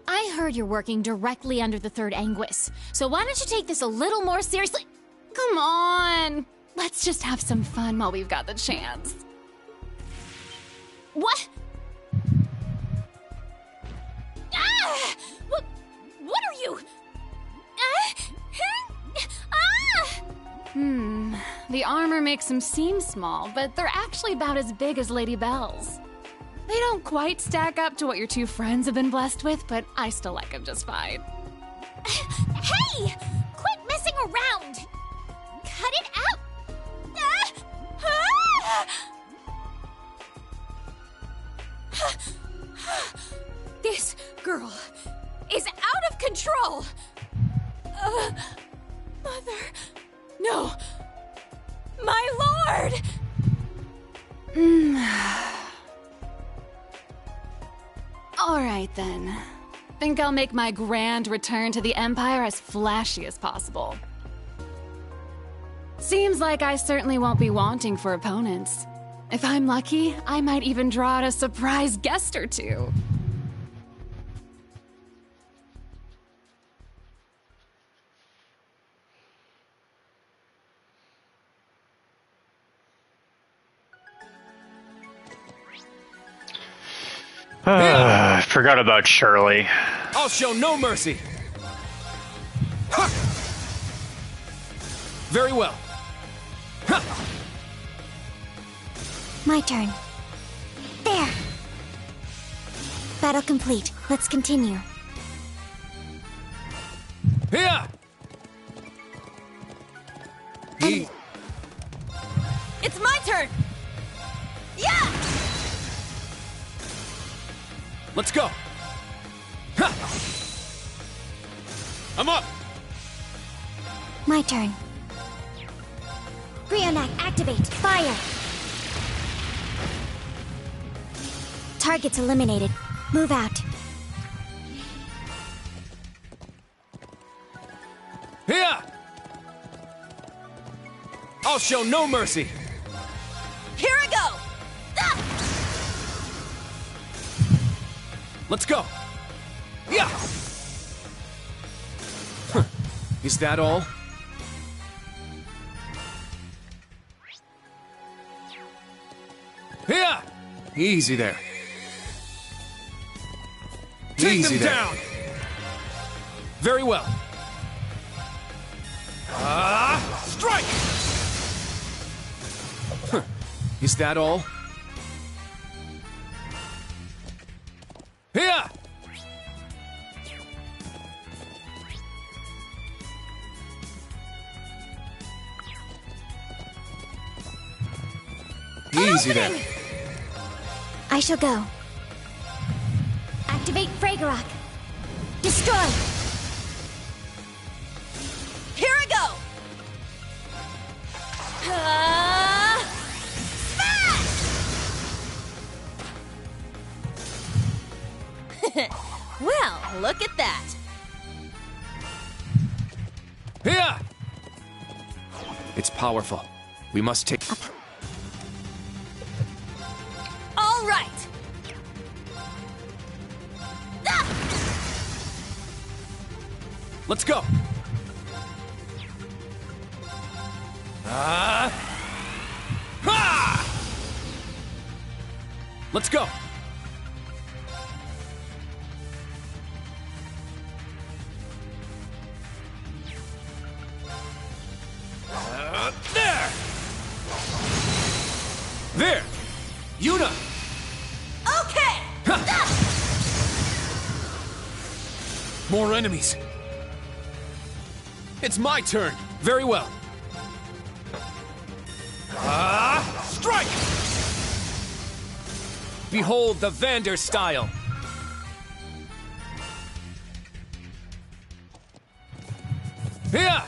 I heard you're working directly under the Third Anguis, so why don't you take this a little more seriously? Come on! Let's just have some fun while we've got the chance. What? Ah! What are you? The armor makes them seem small, but they're actually about as big as Lady Belle's. They don't quite stack up to what your two friends have been blessed with, but I still like them just fine. Hey! Quit messing around! Cut it out! This girl is out of control! Mother... No! My lord! Alright then. Think I'll make my grand return to the Empire as flashy as possible. Seems like I certainly won't be wanting for opponents. If I'm lucky, I might even draw out a surprise guest or two. I forgot about Shirley. I'll show no mercy. Ha! Very well. Ha! My turn. There! Battle complete. Let's continue. Here! It's my turn! Yeah! Let's go! Ha! I'm up! My turn. Brionac, activate. Fire! Targets eliminated. Move out. Here! I'll show no mercy! Here I go! Ah! Let's go! Yeah! Huh. Is that all? Here! Easy there. Take them down! Very well. Strike! Huh. Is that all? Here! Easy there. I shall go. Activate Fragorok. Destroy! Here I go! Well, look at that. Here! It's powerful. We must take... All right. Let's go! Let's go! There! There! Yuna! Okay! More enemies! It's my turn! Very well. Strike! Behold the Vander style! Here!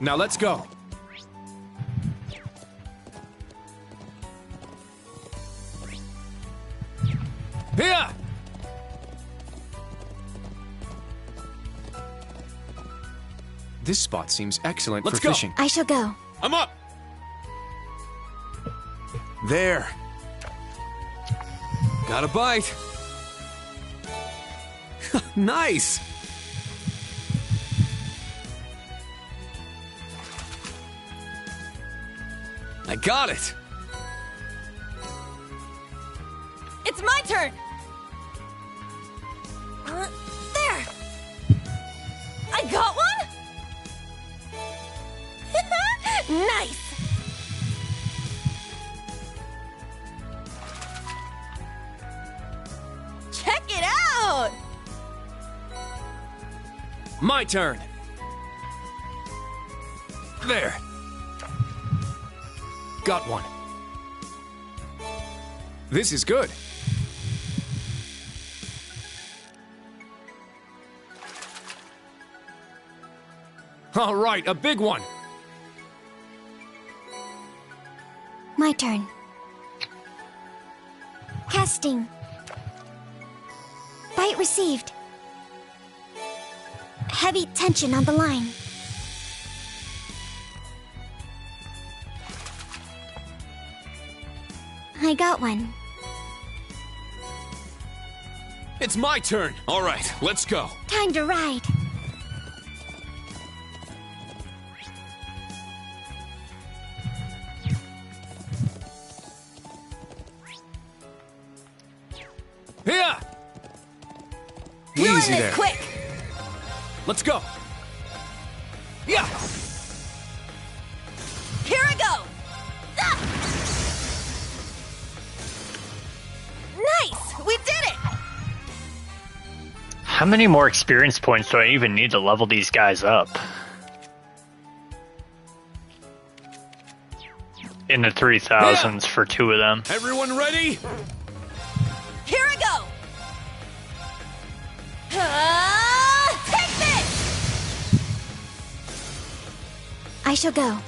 Now let's go. Here! This spot seems excellent for fishing. I shall go. I'm up! There. Got a bite. Nice! I got it! It's my turn! There! Nice! Check it out! My turn. There. Got one. This is good. All right, a big one. My turn. Casting. Bite received. Heavy tension on the line. I got one. It's my turn. All right, let's go. Time to ride. Here! We'll Easy end there. this quick! Let's go. Yeah! Here I go! Ah! Nice! We did it! How many more experience points do I even need to level these guys up? In the 3,000s for 2 of them. Everyone ready? Here I go! Take this! I shall go.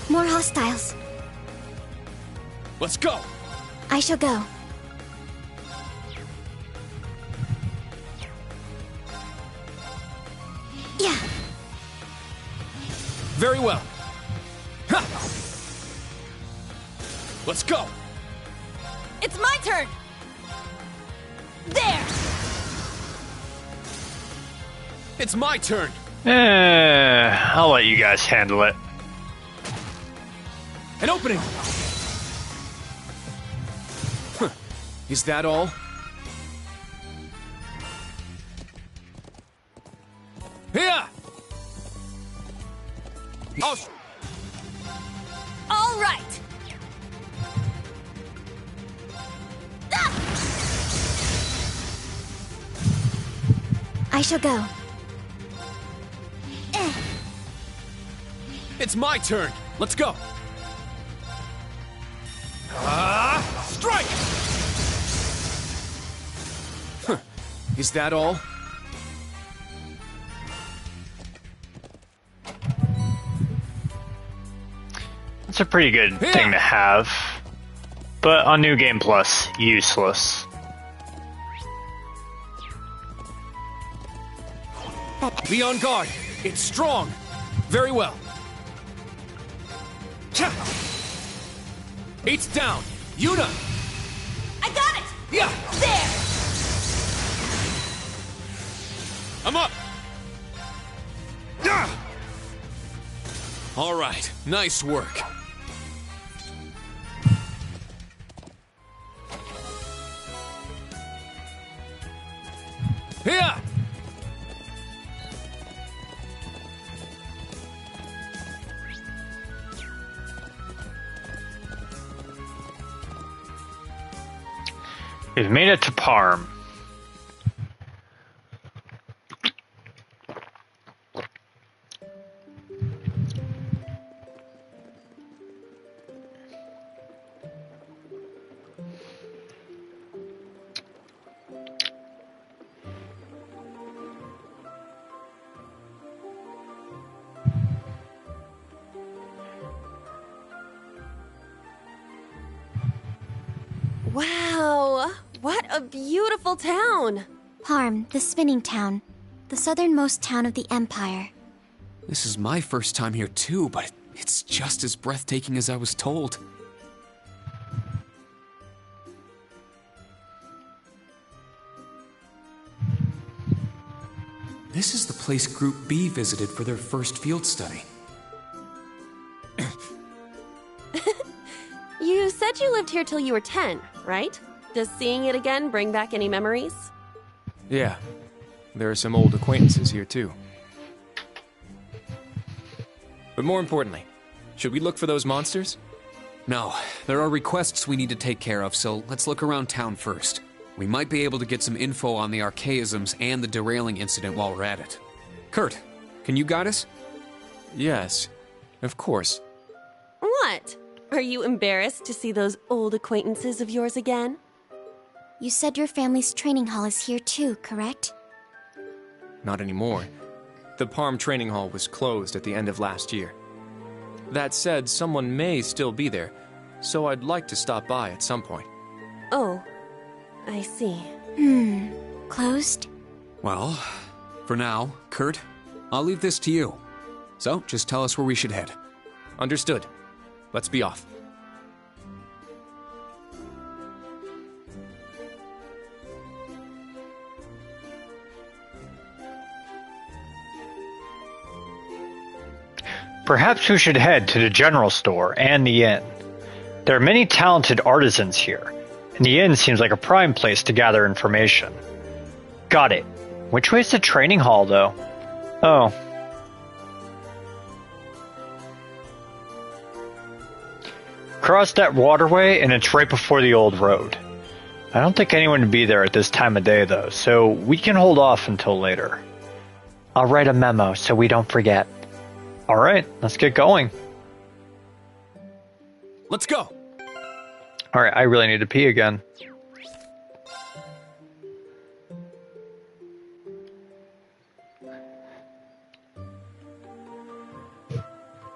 More hostiles. Let's go. I shall go. Yeah. Very well. Ha! Let's go. It's my turn! There! It's my turn. I'll let you guys handle it. An opening. Huh. Is that all? Here! Oh. All right! Ah! I shall go. It's my turn. Let's go. Strike! Huh. Is that all? It's a pretty good thing to have. But on New Game Plus, useless. Be on guard. It's strong. Very well. Cha! 8's down. Yuna! I got it! Yeah! There! I'm up! Ah! All right. Nice work. Here! We've made it to Parm. Wow! What a beautiful town! Parm, the spinning town. The southernmost town of the Empire. This is my first time here too, but it's just as breathtaking as I was told. This is the place Group B visited for their first field study. You said you lived here till you were 10, right? Does seeing it again bring back any memories? Yeah, there are some old acquaintances here too. But more importantly, should we look for those monsters? No, there are requests we need to take care of, so let's look around town first. We might be able to get some info on the archaisms and the derailing incident while we're at it. Kurt, can you guide us? Yes, of course. What? Are you embarrassed to see those old acquaintances of yours again? You said your family's training hall is here too, correct? Not anymore. The Parm training hall was closed at the end of last year. That said, someone may still be there, so I'd like to stop by at some point. Oh, I see. Closed? Well, for now, Kurt, I'll leave this to you. So, just tell us where we should head. Understood. Let's be off. Perhaps we should head to the general store and the inn. There are many talented artisans here, and the inn seems like a prime place to gather information. Got it. Which way's the training hall, though? Oh. Cross that waterway, and it's right before the old road. I don't think anyone would be there at this time of day, though, so we can hold off until later. I'll write a memo so we don't forget. Alright, let's get going. Let's go! Alright, I really need to pee again.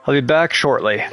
I'll be back shortly.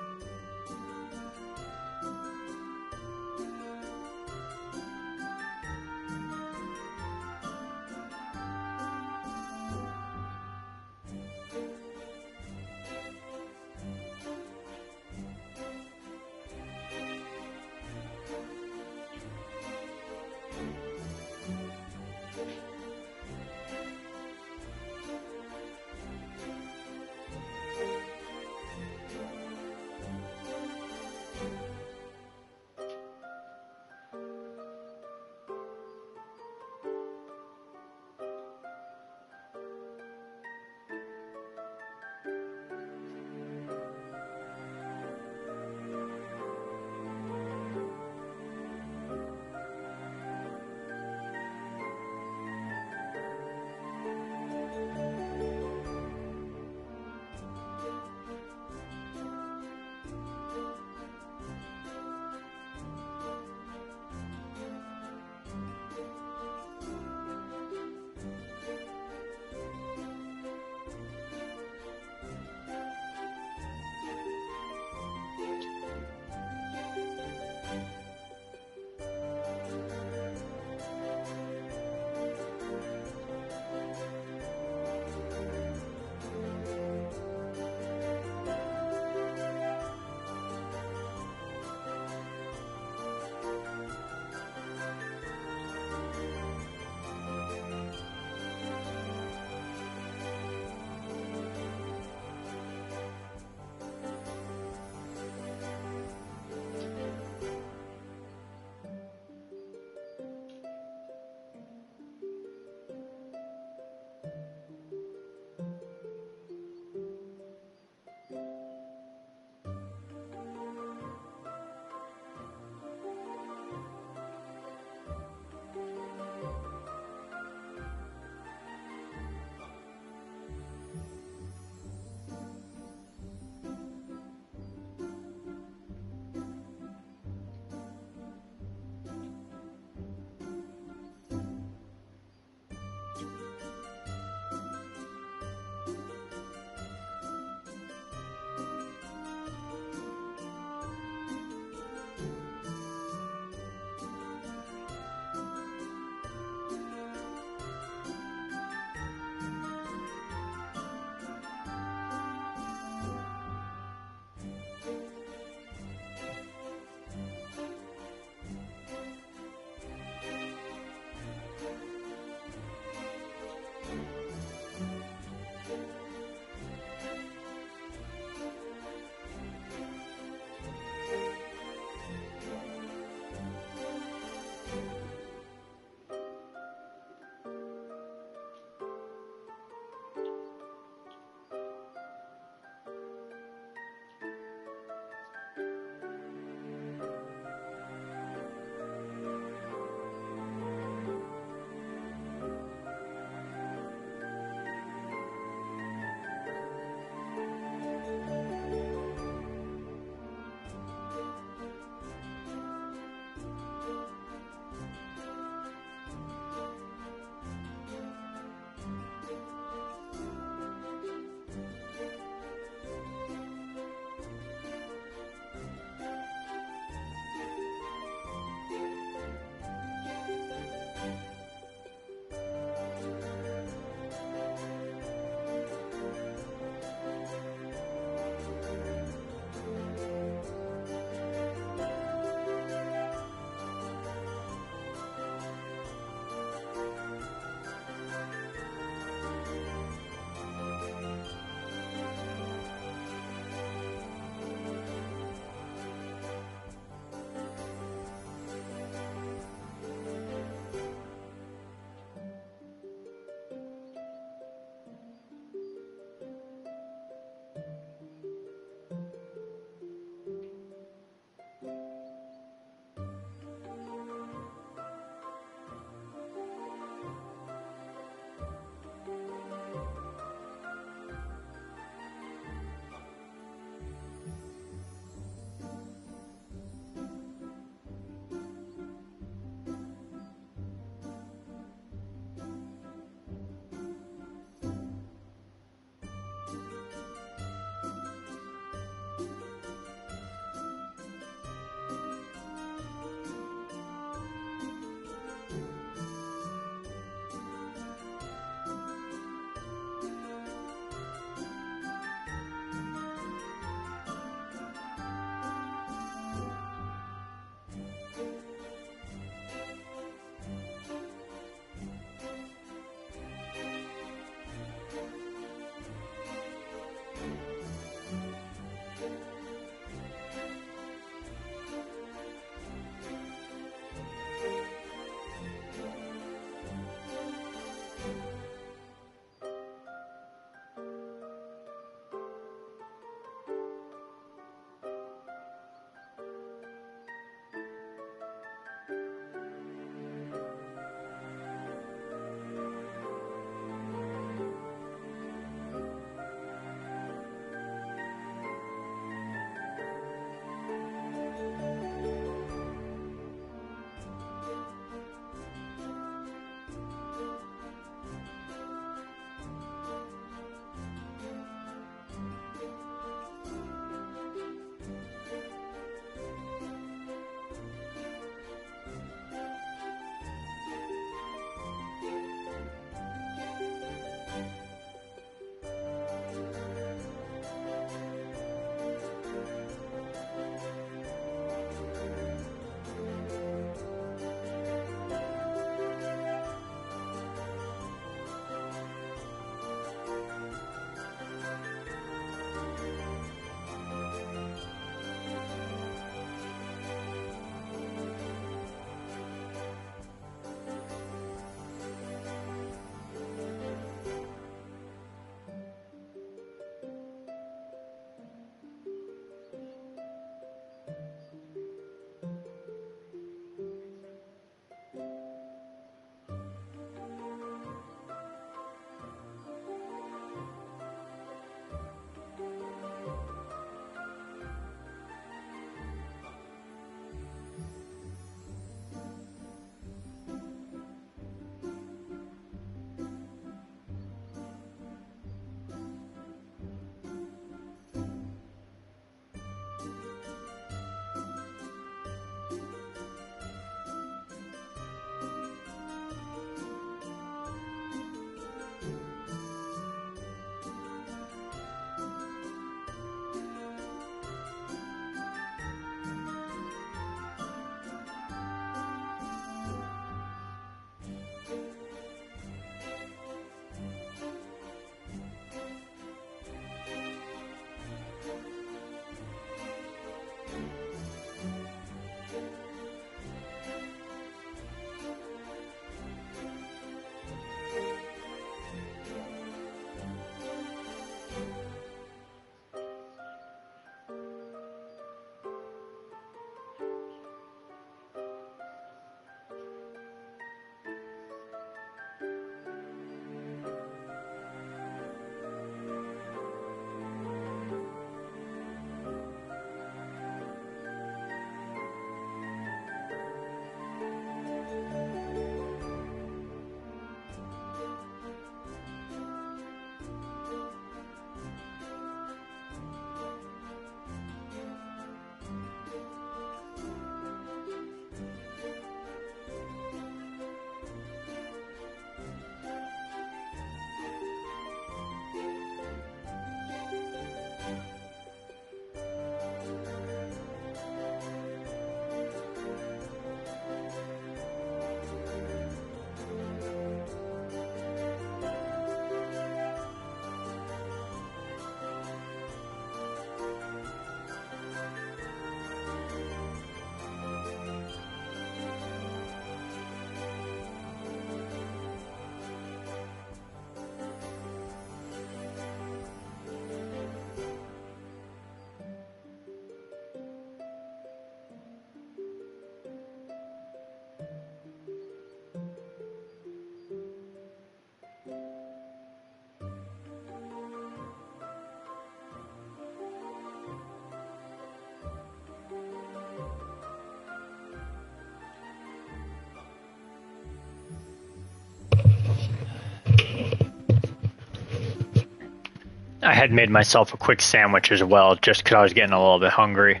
I had made myself a quick sandwich as well, just because I was getting a little bit hungry.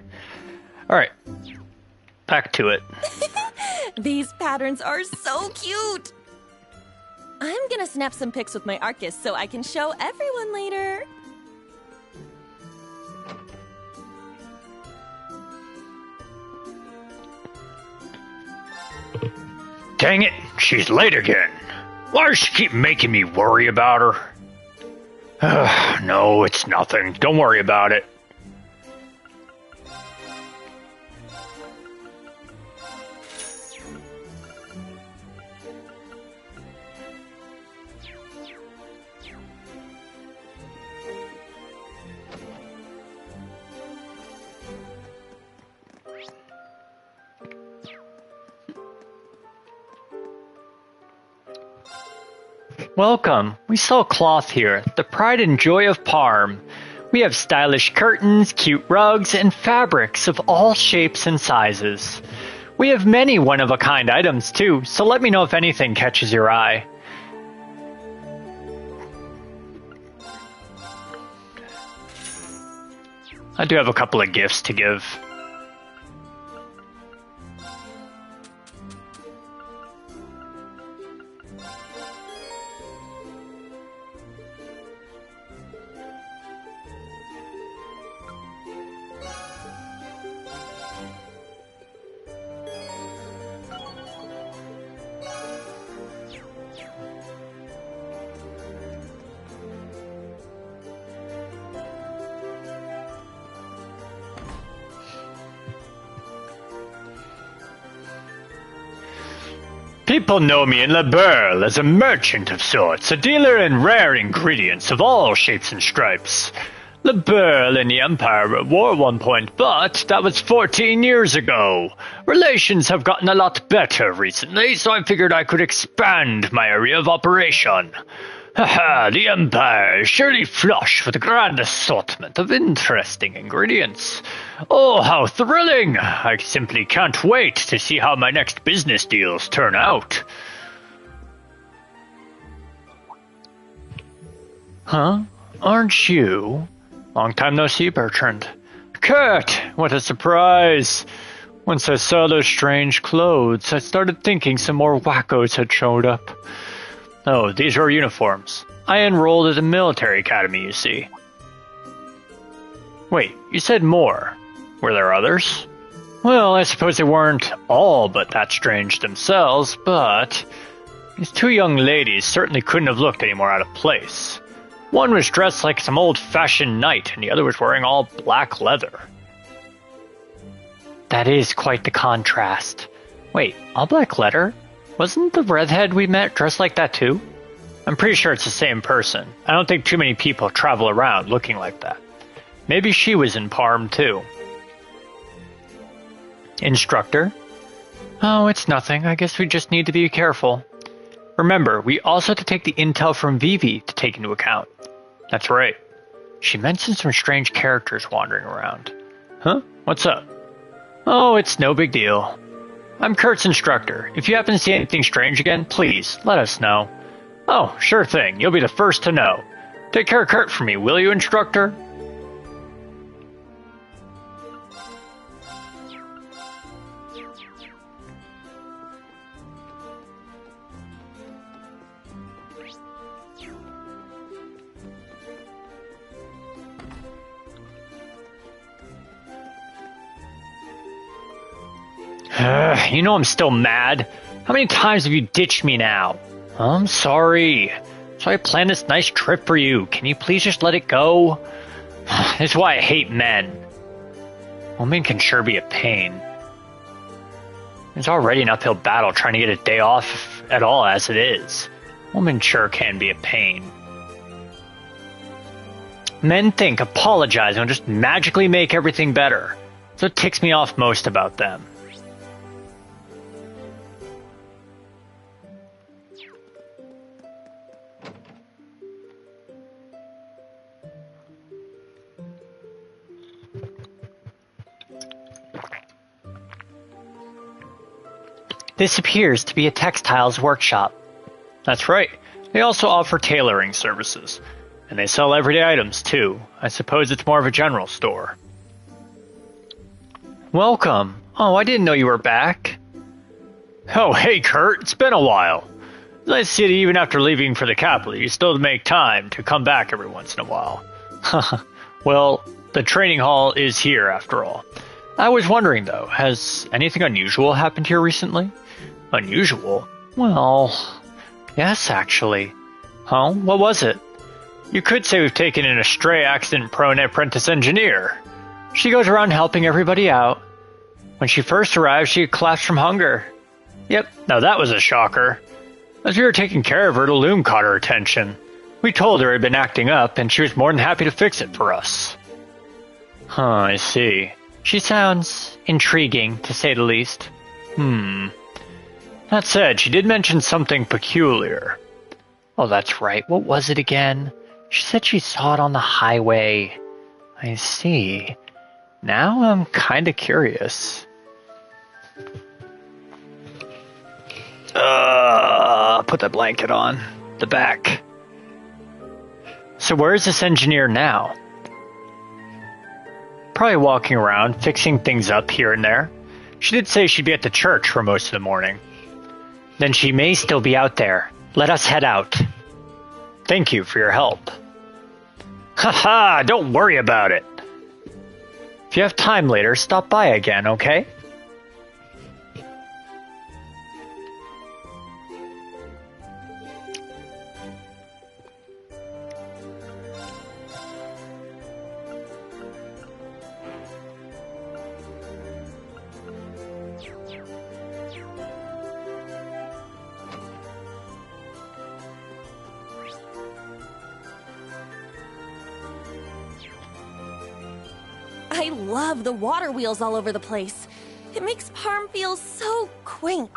Alright, back to it. These patterns are so cute! I'm gonna snap some pics with my Arcus so I can show everyone later. Dang it, she's late again. Why does she keep making me worry about her? No, it's nothing. Don't worry about it. Welcome. We sell cloth here, the pride and joy of Parm. We have stylish curtains, cute rugs, and fabrics of all shapes and sizes. We have many one-of-a-kind items too, so let me know if anything catches your eye. I do have a couple of gifts to give. People know me in La Burle as a merchant of sorts, a dealer in rare ingredients of all shapes and stripes. La Burle and the Empire were at war at one point, but that was 14 years ago. Relations have gotten a lot better recently, so I figured I could expand my area of operation. Haha, the Empire is surely flush with a grand assortment of interesting ingredients. Oh, how thrilling! I simply can't wait to see how my next business deals turn out. Huh? Aren't you? Long time no see, Bertrand. Kurt! What a surprise! Once I saw those strange clothes, I started thinking some more wackos had showed up. Oh, these are uniforms. I enrolled at a military academy, you see. Wait, you said more. Were there others? Well, I suppose they weren't all but that strange themselves, but these two young ladies certainly couldn't have looked any more out of place. One was dressed like some old-fashioned knight, and the other was wearing all black leather. That is quite the contrast. Wait, all black leather? Wasn't the redhead we met dressed like that too? I'm pretty sure it's the same person. I don't think too many people travel around looking like that. Maybe she was in Parm too. Instructor? Oh, it's nothing. I guess we just need to be careful. Remember, we also have to take the intel from Vivi to take into account. That's right. She mentioned some strange characters wandering around. Huh? What's up? Oh, it's no big deal. I'm Kurt's instructor. If you happen to see anything strange again, please, let us know. Oh, sure thing. You'll be the first to know. Take care of Kurt for me, will you, instructor? You know I'm still mad. How many times have you ditched me now? I'm sorry. So I planned this nice trip for you. Can you please just let it go? This is why I hate men. Women can sure be a pain. It's already an uphill battle trying to get a day off at all as it is. Women sure can be a pain. Men think apologizing will just magically make everything better. That's what ticks me off most about them. This appears to be a textiles workshop. That's right. They also offer tailoring services. And they sell everyday items, too. I suppose it's more of a general store. Welcome. Oh, I didn't know you were back. Oh, hey, Kurt. It's been a while. Nice to see that even after leaving for the capital, you still make time to come back every once in a while. Well, the training hall is here, after all. I was wondering, though, has anything unusual happened here recently? Unusual? Well, yes, actually. Huh? What was it? You could say we've taken in a stray accident-prone apprentice engineer. She goes around helping everybody out. When she first arrived, she collapsed from hunger. Yep, now that was a shocker. As we were taking care of her, the loom caught her attention. We told her it had been acting up, and she was more than happy to fix it for us. Huh, I see. She sounds intriguing, to say the least. That said, she did mention something peculiar. Oh, that's right. What was it again? She said she saw it on the highway. I see. Now I'm kinda curious. Put that blanket on. The back. So where is this engineer now? Probably walking around, fixing things up here and there. She did say she'd be at the church for most of the morning. Then she may still be out there. Let us head out. Thank you for your help. Haha, don't worry about it. If you have time later, stop by again, okay? I love the water wheels all over the place. It makes Parm feel so quaint.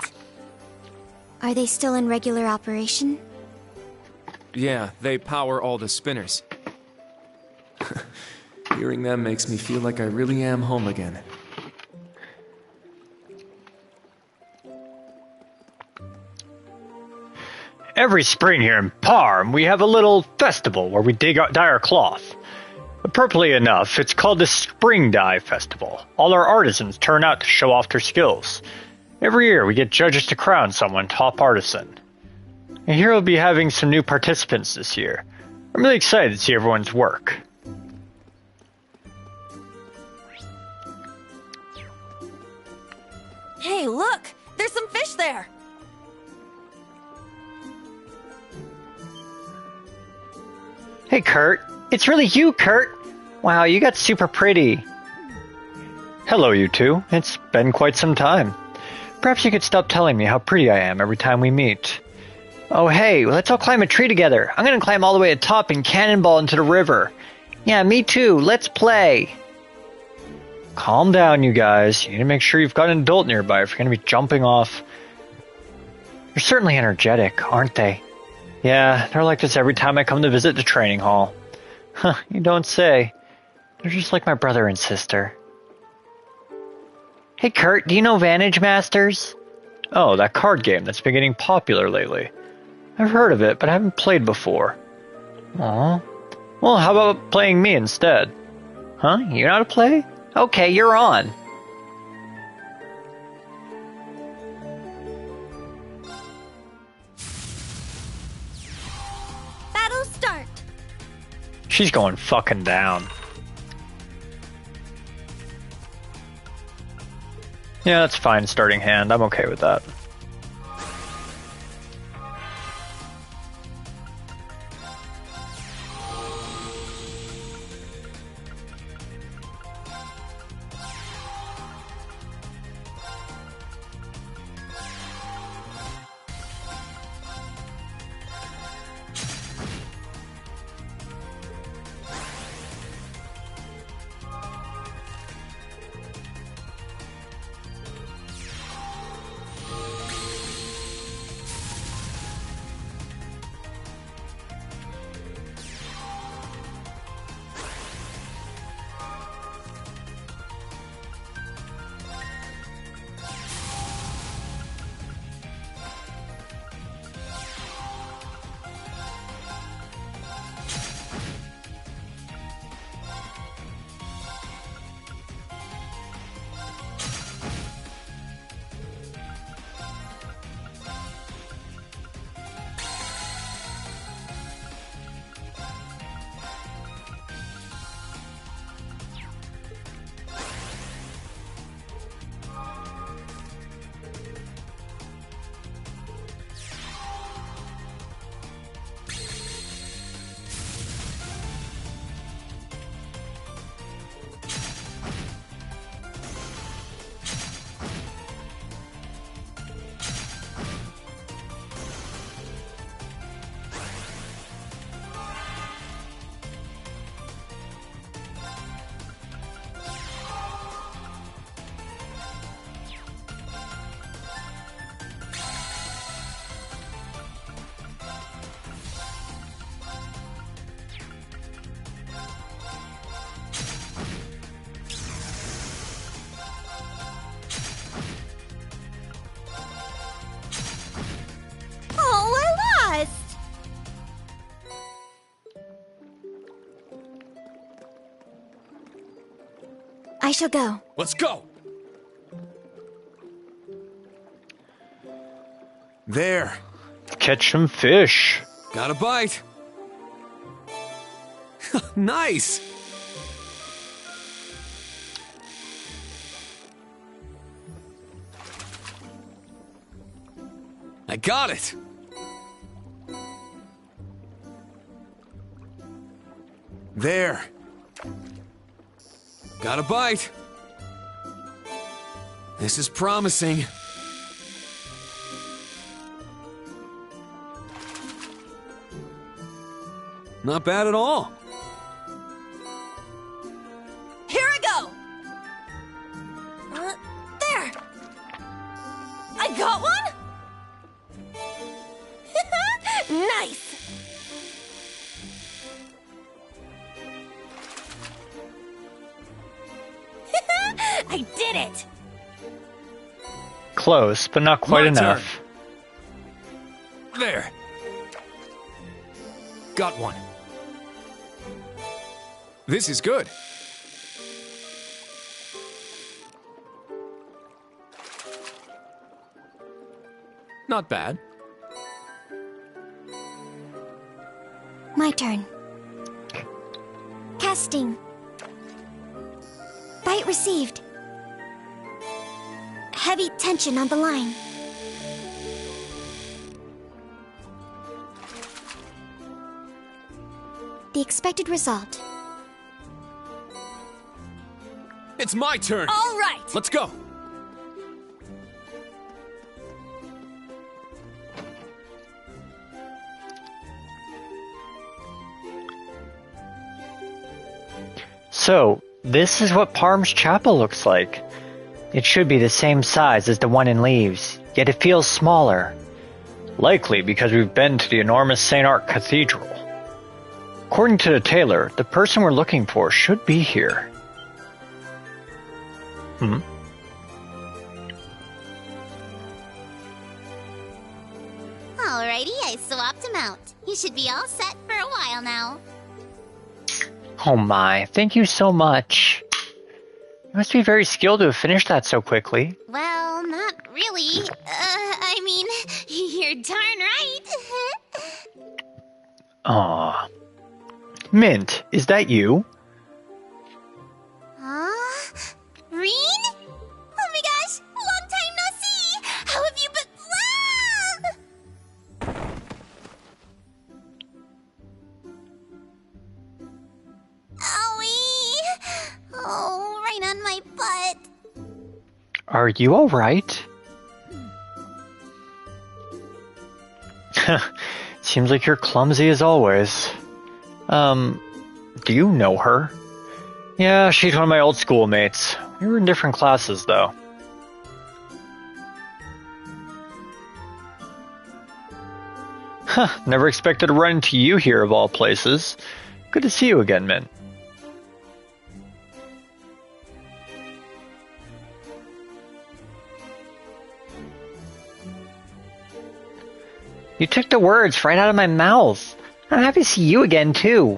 Are they still in regular operation? Yeah, they power all the spinners. Hearing them makes me feel like I really am home again. Every spring here in Parm, we have a little festival where we dye our cloth. Appropriately enough, it's called the Spring Dye Festival. All our artisans turn out to show off their skills. Every year, we get judges to crown someone top artisan. And here we'll be having some new participants this year. I'm really excited to see everyone's work. Hey, look! There's some fish there! Hey, Kurt. It's really you, Kurt. Wow, you got super pretty. Hello, you two. It's been quite some time. Perhaps you could stop telling me how pretty I am every time we meet. Oh, hey, let's all climb a tree together. I'm gonna climb all the way to the top and cannonball into the river. Yeah, me too. Let's play. Calm down, you guys. You need to make sure you've got an adult nearby if you're going to be jumping off. They're certainly energetic, aren't they? Yeah, they're like this every time I come to visit the training hall. Huh, you don't say. They're just like my brother and sister. Hey, Kurt, do you know Vantage Masters? Oh, that card game that's been getting popular lately. I've heard of it, but I haven't played before. Aw. Well, how about playing me instead? Huh? You know how to play? Okay, you're on. Battle start! She's going fucking down. Yeah, that's fine starting hand. I'm okay with that. I shall go. Let's go! There. Catch some fish. Got a bite. Nice! I got it! There. Got a bite. This is promising. Not bad at all. Here I go! There! I got one? Nice! I did it! Close, but not quite My enough. turn. There. Got one. This is good. Not bad. My turn. Casting. Bite received. Heavy tension on the line. The expected result. It's my turn. All right! Let's go. So, this is what Parm's chapel looks like. It should be the same size as the one in Leaves, yet it feels smaller. Likely because we've been to the enormous Saint-Arkh Cathedral. According to the tailor, the person we're looking for should be here. Alrighty, I swapped him out. He should be all set for a while now. Oh my, thank you so much. You must be very skilled to have finished that so quickly. Well, not really. I mean, you're darn right. Aw. Mint, is that you? Reen? Oh my gosh, long time no see! How have you been? Owie! Oh, right on my butt. Are you alright? Seems like you're clumsy as always. Do you know her? Yeah, she's one of my old schoolmates. We were in different classes, though. Huh, never expected to run into you here of all places. Good to see you again, Mint. You took the words right out of my mouth. I'm happy to see you again, too.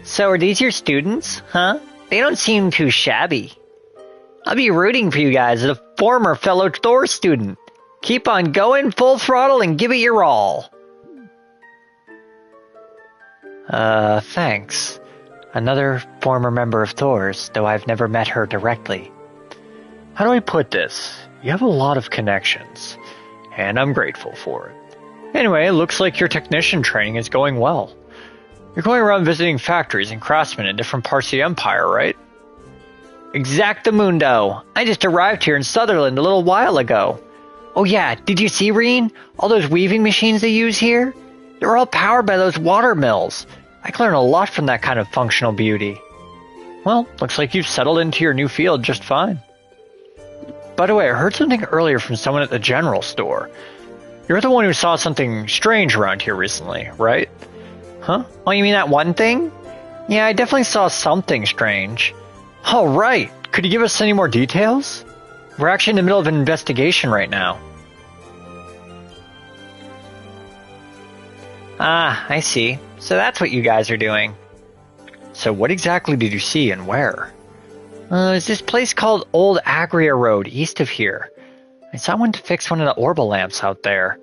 So are these your students, huh? They don't seem too shabby. I'll be rooting for you guys as a former fellow Thors student. Keep on going full throttle and give it your all. Thanks. Another former member of Thors, though I've never met her directly. How do I put this? You have a lot of connections, and I'm grateful for it. Anyway, it looks like your technician training is going well. You're going around visiting factories and craftsmen in different parts of the Empire, right? Exactamundo. I just arrived here in Sutherland a little while ago. Oh yeah, did you see, Reen? All those weaving machines they use here? They're all powered by those water mills. I can learn a lot from that kind of functional beauty. Well, looks like you've settled into your new field just fine. By the way, I heard something earlier from someone at the general store. You're the one who saw something strange around here recently, right? Huh? Oh, you mean that one thing? Yeah, I definitely saw something strange. Oh, right. Could you give us any more details? We're actually in the middle of an investigation right now. Ah, I see. So that's what you guys are doing. So what exactly did you see and where? There's this place called Old Agria Road, east of here. I saw one to fix one of the orbital lamps out there.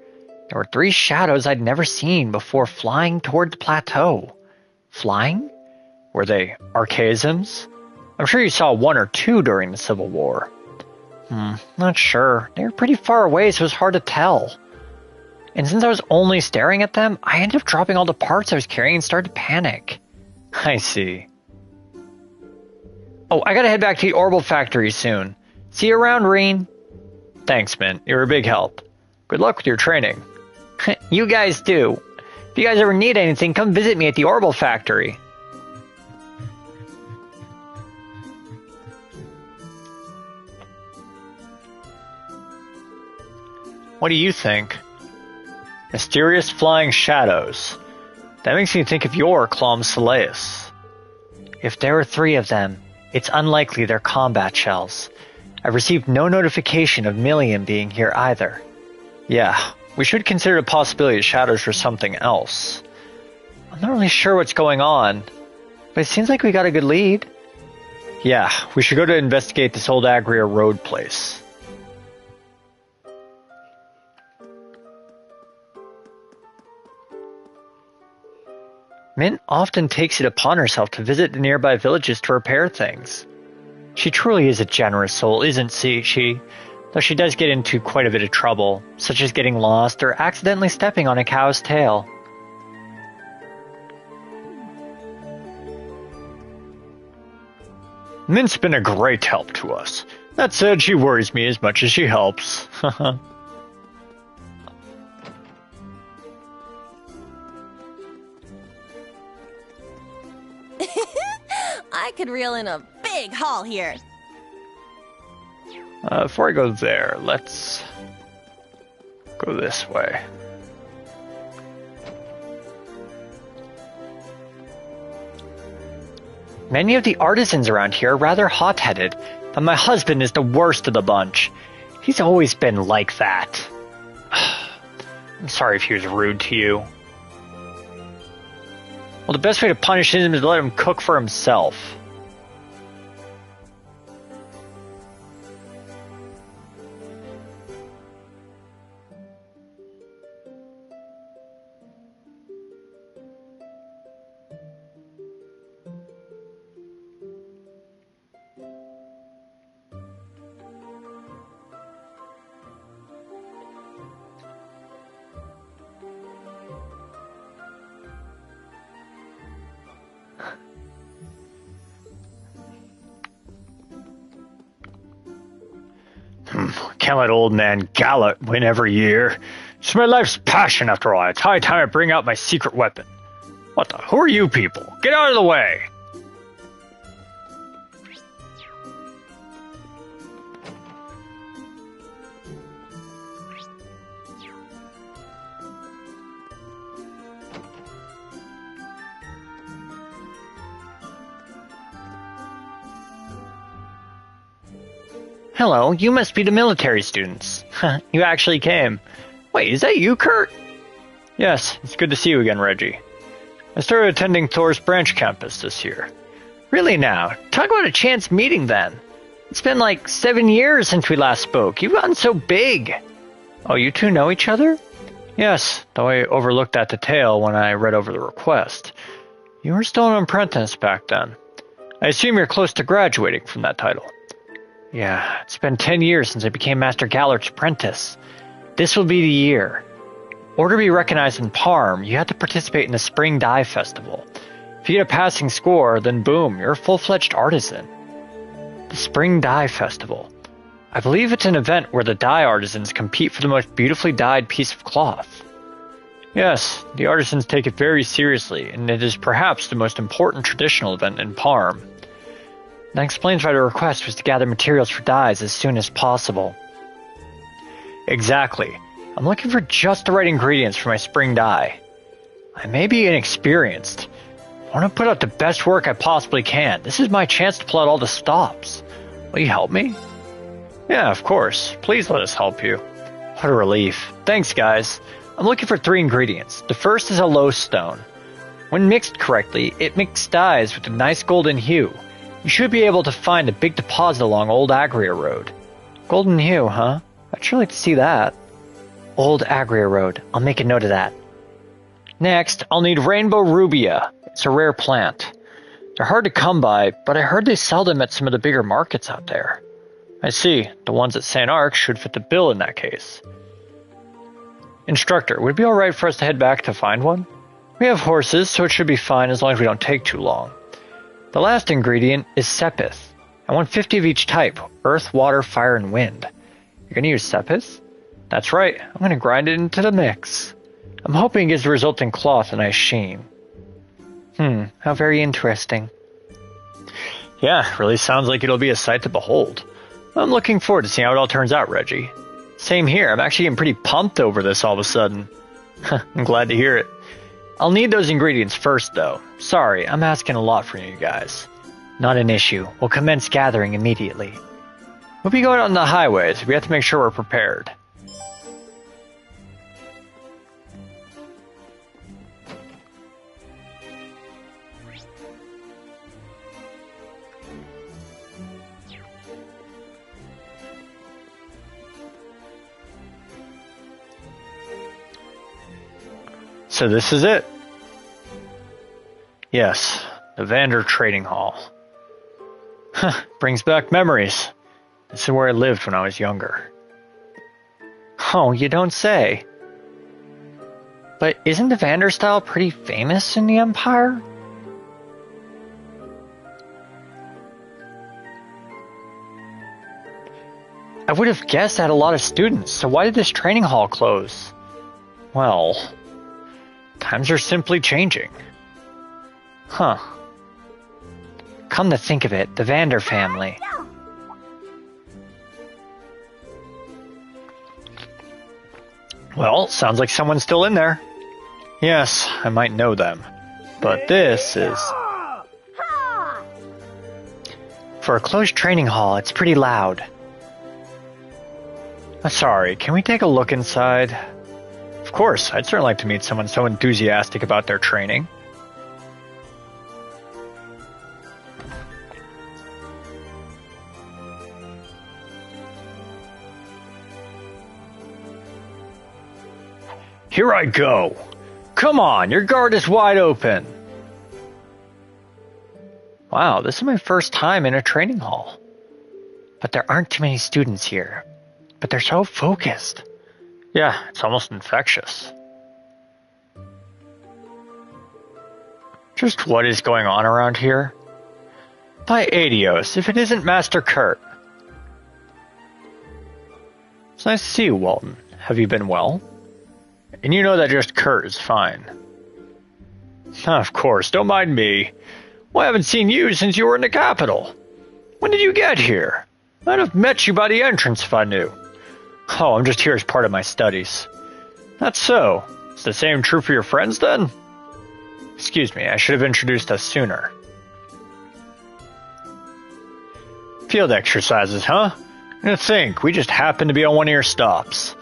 There were 3 shadows I'd never seen before flying toward the plateau. Flying? Were they archaisms? I'm sure you saw 1 or 2 during the Civil War. Not sure. They were pretty far away, so it was hard to tell. And since I was only staring at them, I ended up dropping all the parts I was carrying and started to panic. I see. Oh, I gotta head back to the orbital factory soon. See you around, Reen. Thanks, Mint. You're a big help. Good luck with your training. You guys do. If you guys ever need anything, come visit me at the orbital factory. What do you think? Mysterious flying shadows. That makes me think of your Clom Soleus. If there are 3 of them, it's unlikely they're combat shells. I've received no notification of Milliam being here either. Yeah, we should consider the possibility that shadows were something else. I'm not really sure what's going on, but it seems like we got a good lead. Yeah, we should go to investigate this Old Agria Road place. Mint often takes it upon herself to visit the nearby villages to repair things. She truly is a generous soul, isn't she? Though she does get into quite a bit of trouble, such as getting lost or accidentally stepping on a cow's tail. Mint's been a great help to us. That said, she worries me as much as she helps. I could reel in a big haul here. Before I go there, let's go this way. Many of the artisans around here are rather hot-headed, but my husband is the worst of the bunch. He's always been like that. I'm sorry if he was rude to you. Well, the best way to punish him is to let him cook for himself. Can't let old man Gallet win every year. It's my life's passion, after all. It's high time I bring out my secret weapon. What the? Who are you people? Get out of the way! Hello, you must be the military students. You actually came. Wait, is that you, Kurt? Yes, it's good to see you again, Reggie. I started attending Thors branch campus this year. Really now? Talk about a chance meeting then. It's been like 7 years since we last spoke. You've gotten so big. Oh, you two know each other? Yes, though I overlooked that detail when I read over the request. You were still an apprentice back then. I assume you're close to graduating from that title. Yeah, it's been 10 years since I became Master Gallert's apprentice. This will be the year. In order to be recognized in Parm, you have to participate in the Spring Dye Festival. If you get a passing score, then boom, you're a full-fledged artisan. The Spring Dye Festival. I believe it's an event where the dye artisans compete for the most beautifully dyed piece of cloth. Yes, the artisans take it very seriously, and it is perhaps the most important traditional event in Parm. That explains why the request was to gather materials for dyes as soon as possible. Exactly. I'm looking for just the right ingredients for my spring dye. I may be inexperienced. I want to put out the best work I possibly can. This is my chance to pull out all the stops. Will you help me? Yeah, of course. Please let us help you. What a relief. Thanks, guys. I'm looking for 3 ingredients. The first is a low stone. When mixed correctly, it mixed dyes with a nice golden hue. You should be able to find a big deposit along Old Agria Road. Golden hue, huh? I'd sure like to see that. Old Agria Road. I'll make a note of that. Next, I'll need Rainbow Rubia. It's a rare plant. They're hard to come by, but I heard they sell them at some of the bigger markets out there. I see. The ones at Saint-Arkh should fit the bill in that case. Instructor, would it be alright for us to head back to find one? We have horses, so it should be fine as long as we don't take too long. The last ingredient is sepith. I want 50 of each type. Earth, water, fire, and wind. You're gonna use sepith? That's right. I'm gonna grind it into the mix. I'm hoping it gives the resulting cloth a nice sheen. How very interesting. Yeah, really sounds like it'll be a sight to behold. I'm looking forward to seeing how it all turns out, Reggie. Same here. I'm actually getting pretty pumped over this all of a sudden. I'm glad to hear it. I'll need those ingredients first, though. Sorry, I'm asking a lot from you guys. Not an issue. We'll commence gathering immediately. We'll be going on the highways. We have to make sure we're prepared. So this is it. Yes, the Vander Trading Hall. Brings back memories. This is where I lived when I was younger. Oh, you don't say. But isn't the Vander style pretty famous in the Empire? I would have guessed it had a lot of students, so why did this training hall close? Well, times are simply changing. Huh. Come to think of it, the Vander family. Well, sounds like someone's still in there. Yes, I might know them. But this is... For a closed training hall, it's pretty loud. Sorry, can we take a look inside? Of course, I'd certainly like to meet someone so enthusiastic about their training. Here I go. Come on, your guard is wide open. Wow, this is my first time in a training hall. But there aren't too many students here. But they're so focused. Yeah, it's almost infectious. Just what is going on around here? By Adios, if it isn't Master Kurt. It's nice to see you, Walton. Have you been well? And you know that just Kurt is fine. Of course, don't mind me. Well, I haven't seen you since you were in the capital. When did you get here? I'd have met you by the entrance if I knew. Oh, I'm just here as part of my studies. That's so. Is the same true for your friends, then? Excuse me, I should have introduced us sooner. Field exercises, huh? I think, we just happened to be on one of your stops.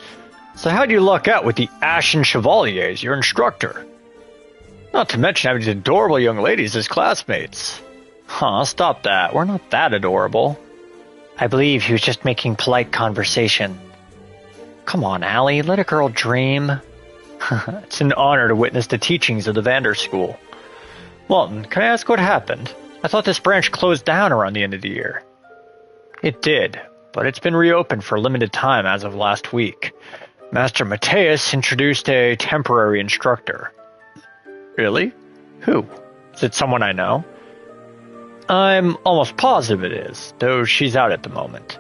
So how'd you luck out with the Ashen Chevaliers, your instructor? Not to mention having these adorable young ladies as classmates. Huh, stop that. We're not that adorable. I believe he was just making polite conversation. Come on, Allie, let a girl dream. It's an honor to witness the teachings of the Vander School. Walton, can I ask what happened? I thought this branch closed down around the end of the year. It did, but it's been reopened for a limited time as of last week. Master Mateus introduced a temporary instructor. Really? Who? Is it someone I know? I'm almost positive it is, though she's out at the moment.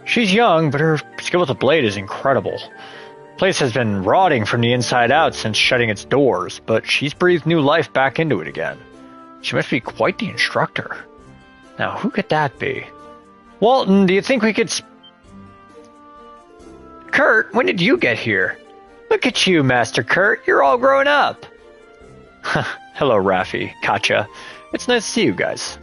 She's young, but her skill with a blade is incredible. The place has been rotting from the inside out since shutting its doors, but she's breathed new life back into it again. She must be quite the instructor. Now, who could that be? Walton, do you think we could... Kurt, when did you get here? Look at you, Master Kurt. You're all grown up. Hello, Raffi, Katja. It's nice to see you guys.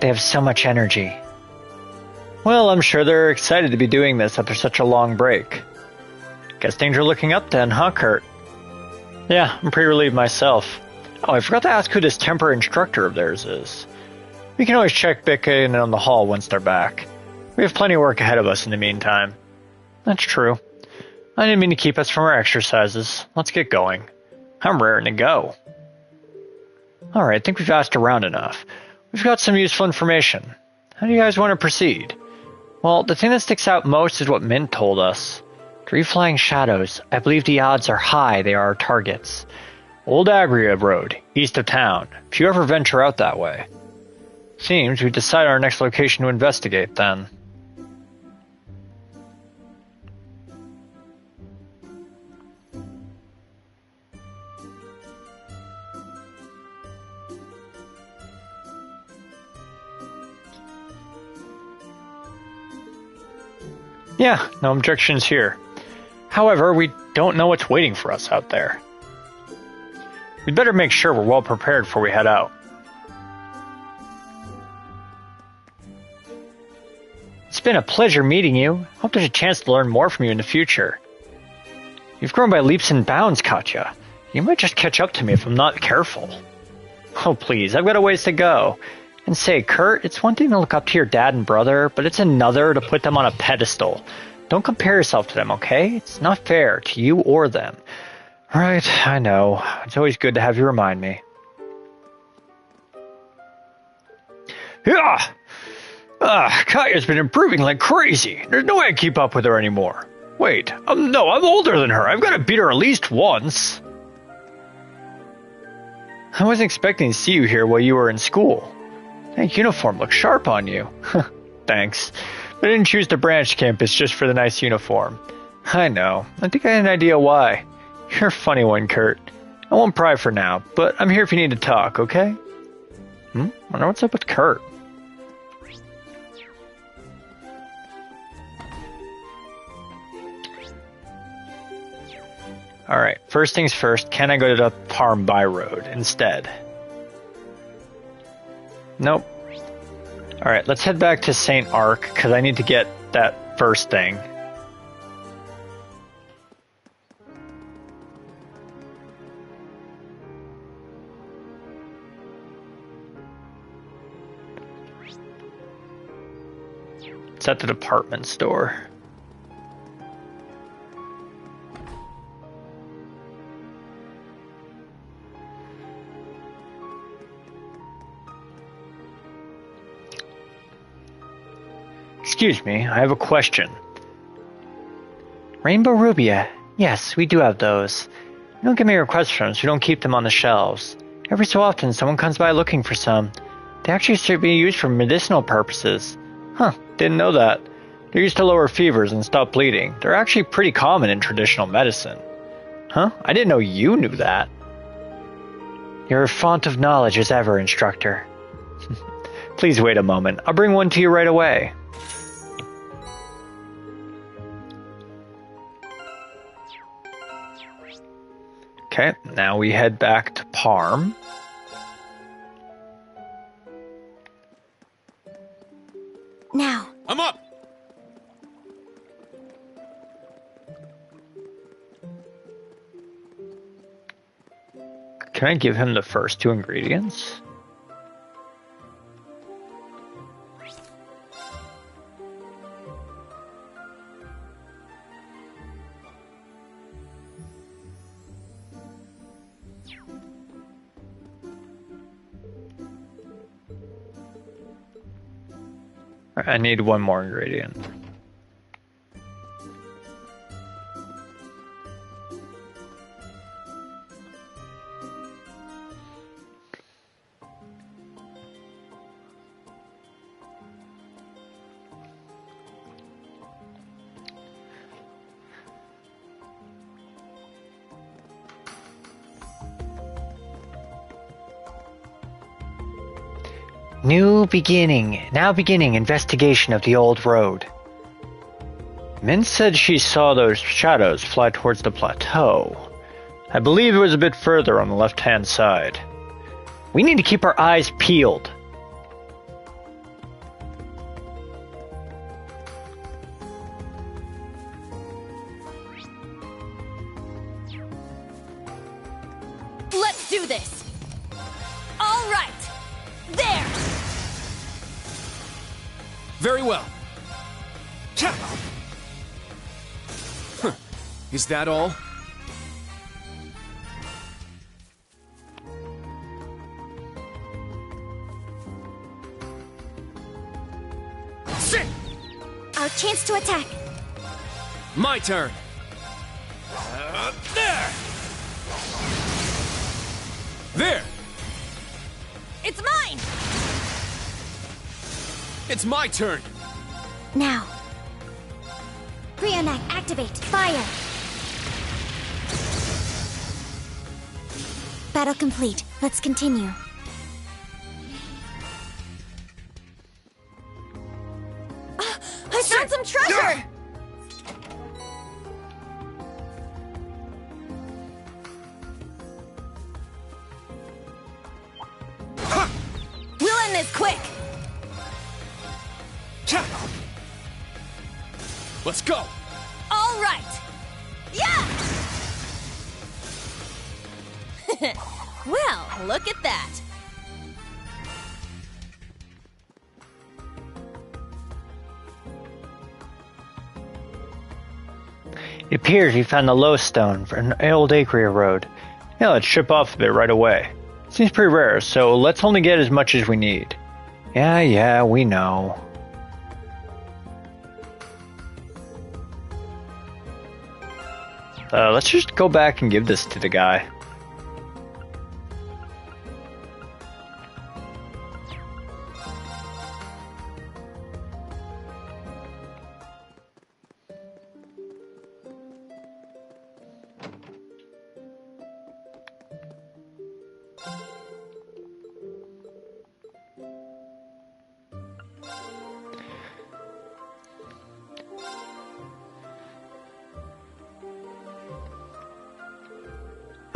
They have so much energy. Well, I'm sure they're excited to be doing this after such a long break. Guess things are looking up then, huh, Kurt? Yeah, I'm pretty relieved myself. Oh, I forgot to ask who this temporary instructor of theirs is. We can always check back in on the hall once they're back. We have plenty of work ahead of us in the meantime. That's true. I didn't mean to keep us from our exercises. Let's get going. I'm raring to go. Alright, I think we've asked around enough. We've got some useful information. How do you guys want to proceed? Well, the thing that sticks out most is what Mint told us. 3 flying shadows. I believe the odds are high they are our targets. Old Agria Road, east of town, if you ever venture out that way. Seems we've decided our next location to investigate, then. Yeah, no objections here. However, we don't know what's waiting for us out there. We'd better make sure we're well prepared before we head out. It's been a pleasure meeting you. Hope there's a chance to learn more from you in the future. You've grown by leaps and bounds, Katya. You might just catch up to me if I'm not careful. Oh, please, I've got a ways to go. And say, Kurt, it's one thing to look up to your dad and brother, but it's another to put them on a pedestal. Don't compare yourself to them, okay? It's not fair to you or them. Right, I know. It's always good to have you remind me. Yeah! Katya's been improving like crazy. There's no way I can keep up with her anymore. Wait, no, I'm older than her. I've got to beat her at least once. I wasn't expecting to see you here while you were in school. That uniform looks sharp on you. Thanks. But I didn't choose the branch campus just for the nice uniform. I know. I think I had an idea why. You're a funny one, Kurt. I won't pry for now, but I'm here if you need to talk, okay? Wonder what's up with Kurt. Alright, first things first, can I go to the Parm by road instead? Nope. Alright, let's head back to Saint-Arkh, because I need to get that first thing. It's at the department store. Excuse me, I have a question. Rainbow Rubia. Yes, we do have those. We don't get many requests from them, so we don't keep them on the shelves. Every so often, someone comes by looking for some. They actually start being used for medicinal purposes. Huh, didn't know that. They're used to lower fevers and stop bleeding. They're actually pretty common in traditional medicine. Huh? I didn't know you knew that. You're a font of knowledge as ever, instructor. Please wait a moment. I'll bring one to you right away. Okay, now we head back to Parm. Now. I'm up! Can I give him the first 2 ingredients? I need one more ingredient. Now beginning investigation of the old road. Min said she saw those shadows fly towards the plateau. I believe it was a bit further on the left-hand side. We need to keep our eyes peeled. Very well. Huh. Is that all? Sit! Our chance to attack. My turn. There! There! It's mine! It's my turn! Now. Brionac, activate. Fire! Battle complete. Let's continue. I found some treasure! We'll end this quick! Let's go! All right! Yeah! Well, look at that! It appears you found the lowstone for an old acre road. Yeah, let's chip off a bit right away. Seems pretty rare, so let's only get as much as we need. Yeah, we know. Let's just go back and give this to the guy.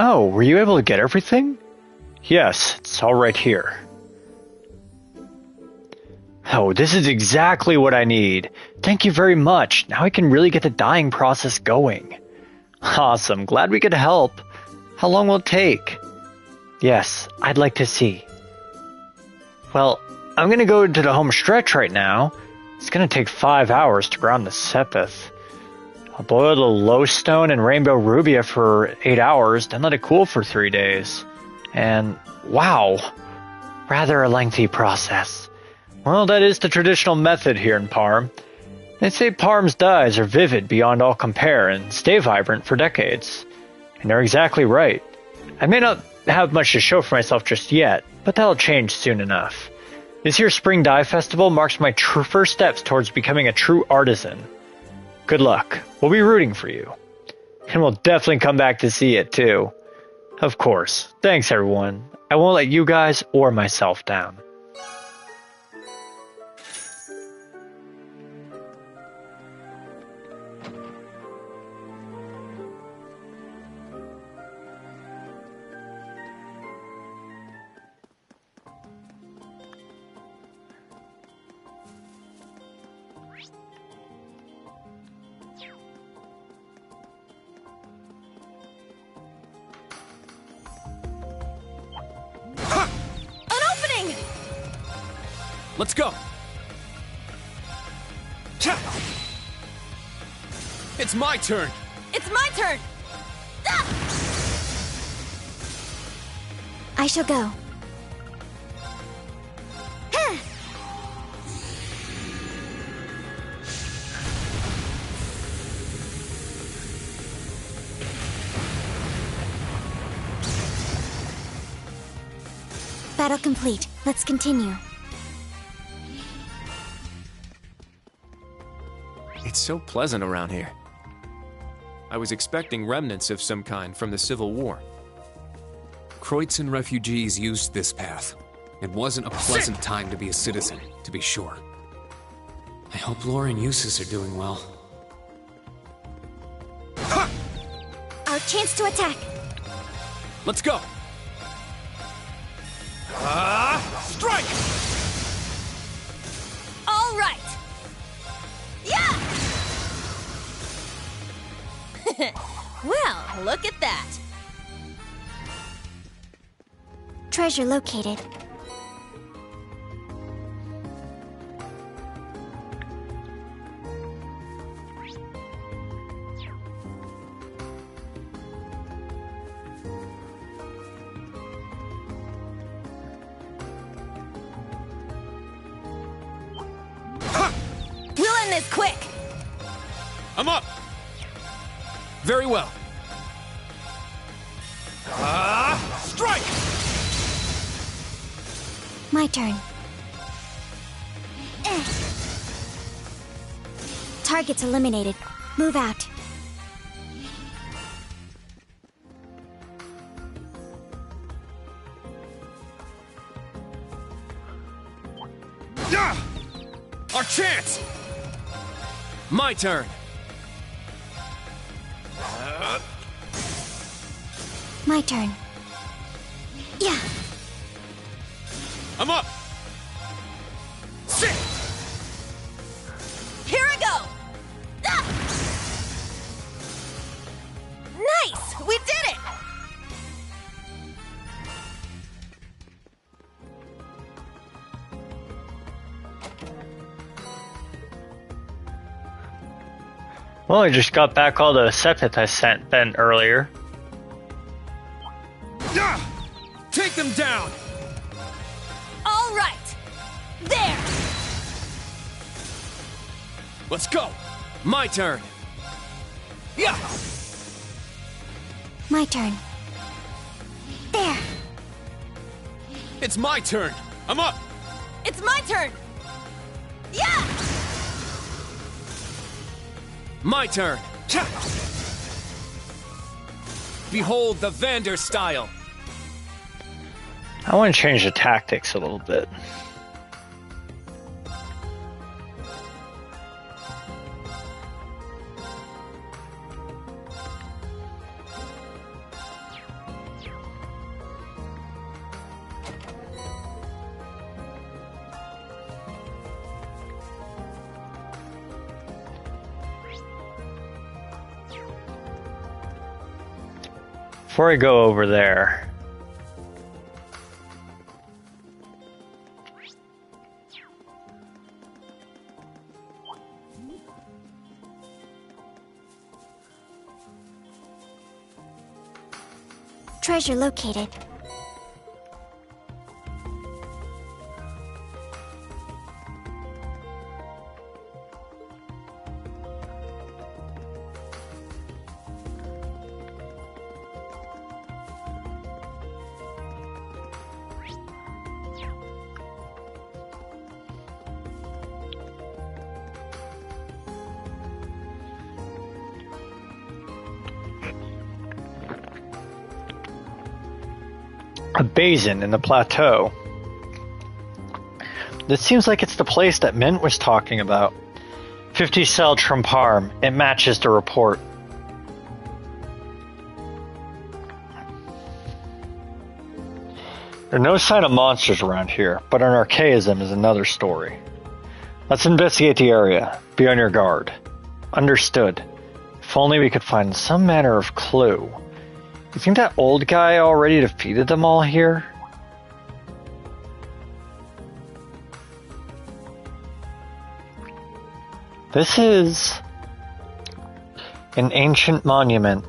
Oh, were you able to get everything? Yes, it's all right here. Oh, this is exactly what I need. Thank you very much. Now I can really get the dyeing process going. Awesome, glad we could help. How long will it take? Yes, I'd like to see. Well, I'm gonna go to the home stretch right now. It's gonna take 5 hours to ground the sepith. I'll boil the lowstone and rainbow rubia for 8 hours, then let it cool for 3 days. And wow, rather a lengthy process. Well, that is the traditional method here in Parm. They say Parm's dyes are vivid beyond all compare and stay vibrant for decades. And they're exactly right. I may not have much to show for myself just yet, but that'll change soon enough. This year's Spring Dye Festival marks my first steps towards becoming a true artisan. Good luck. We'll be rooting for you. And we'll definitely come back to see it too. Of course. Thanks everyone. I won't let you guys or myself down. Let's go! It's my turn! It's my turn! Ah! I shall go. Battle complete. Let's continue. It's so pleasant around here. I was expecting remnants of some kind from the Civil War. Kreutzen refugees used this path. It wasn't a pleasant time to be a citizen, to be sure. I hope Laura and Eustace are doing well. Our chance to attack. Let's go! Strike! All right! Yeah! Well, look at that. Treasure located. end this quick! I'm up! Very well. Strike! My turn. Target's eliminated. Move out. Yeah! Our chance! My turn. My turn. Yeah. I'm up! Sit! Here I go! Ah! Nice! We did it! Well, I just got back all the septith I sent Ben earlier. Yeah! Take them down! All right! There! Let's go! My turn! Yeah! My turn. There. It's my turn! I'm up! It's my turn! Yeah! My turn! Behold the Vander style! I want to change the tactics a little bit. Before I go over there, Treasure located. a basin in the plateau. This seems like it's the place that Mint was talking about. 50 celled from Parm. It matches the report. There's no sign of monsters around here, but an archaism is another story. Let's investigate the area. Be on your guard. Understood. If only we could find some manner of clue. You think that old guy already defeated them all here? This is an ancient monument.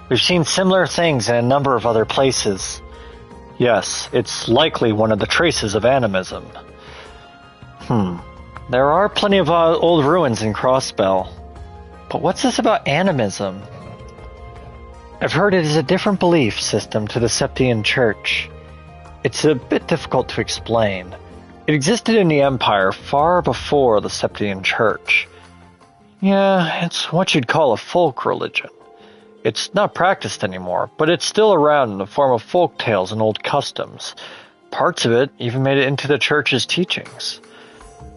We've seen similar things in a number of other places. Yes, it's likely one of the traces of animism. There are plenty of old ruins in Crossbell. But what's this about animism? I've heard it is a different belief system to the Septian Church. It's a bit difficult to explain. It existed in the Empire far before the Septian Church. Yeah, it's what you'd call a folk religion. It's not practiced anymore, but it's still around in the form of folk tales and old customs. Parts of it even made it into the church's teachings.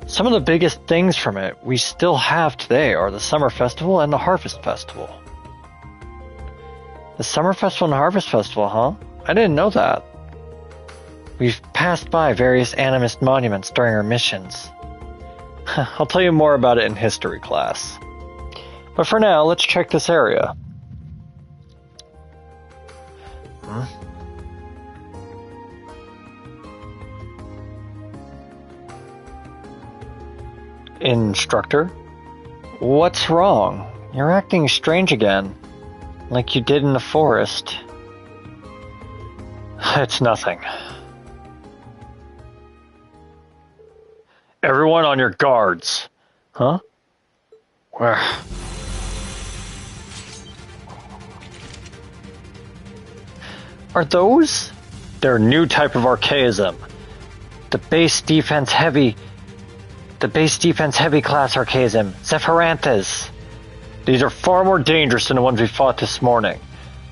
Some of the biggest things from it we still have today are the Summer Festival and the Harvest Festival. The Summer Festival and Harvest Festival, huh? I didn't know that. We've passed by various animist monuments during our missions. I'll tell you more about it in history class. But for now, let's check this area. Instructor? What's wrong? You're acting strange again. Like you did in the forest. It's nothing. Everyone on your guards. Huh? Are those? They're a new type of archaism. The base defense heavy class archaism, Zephyranthas. These are far more dangerous than the ones we fought this morning.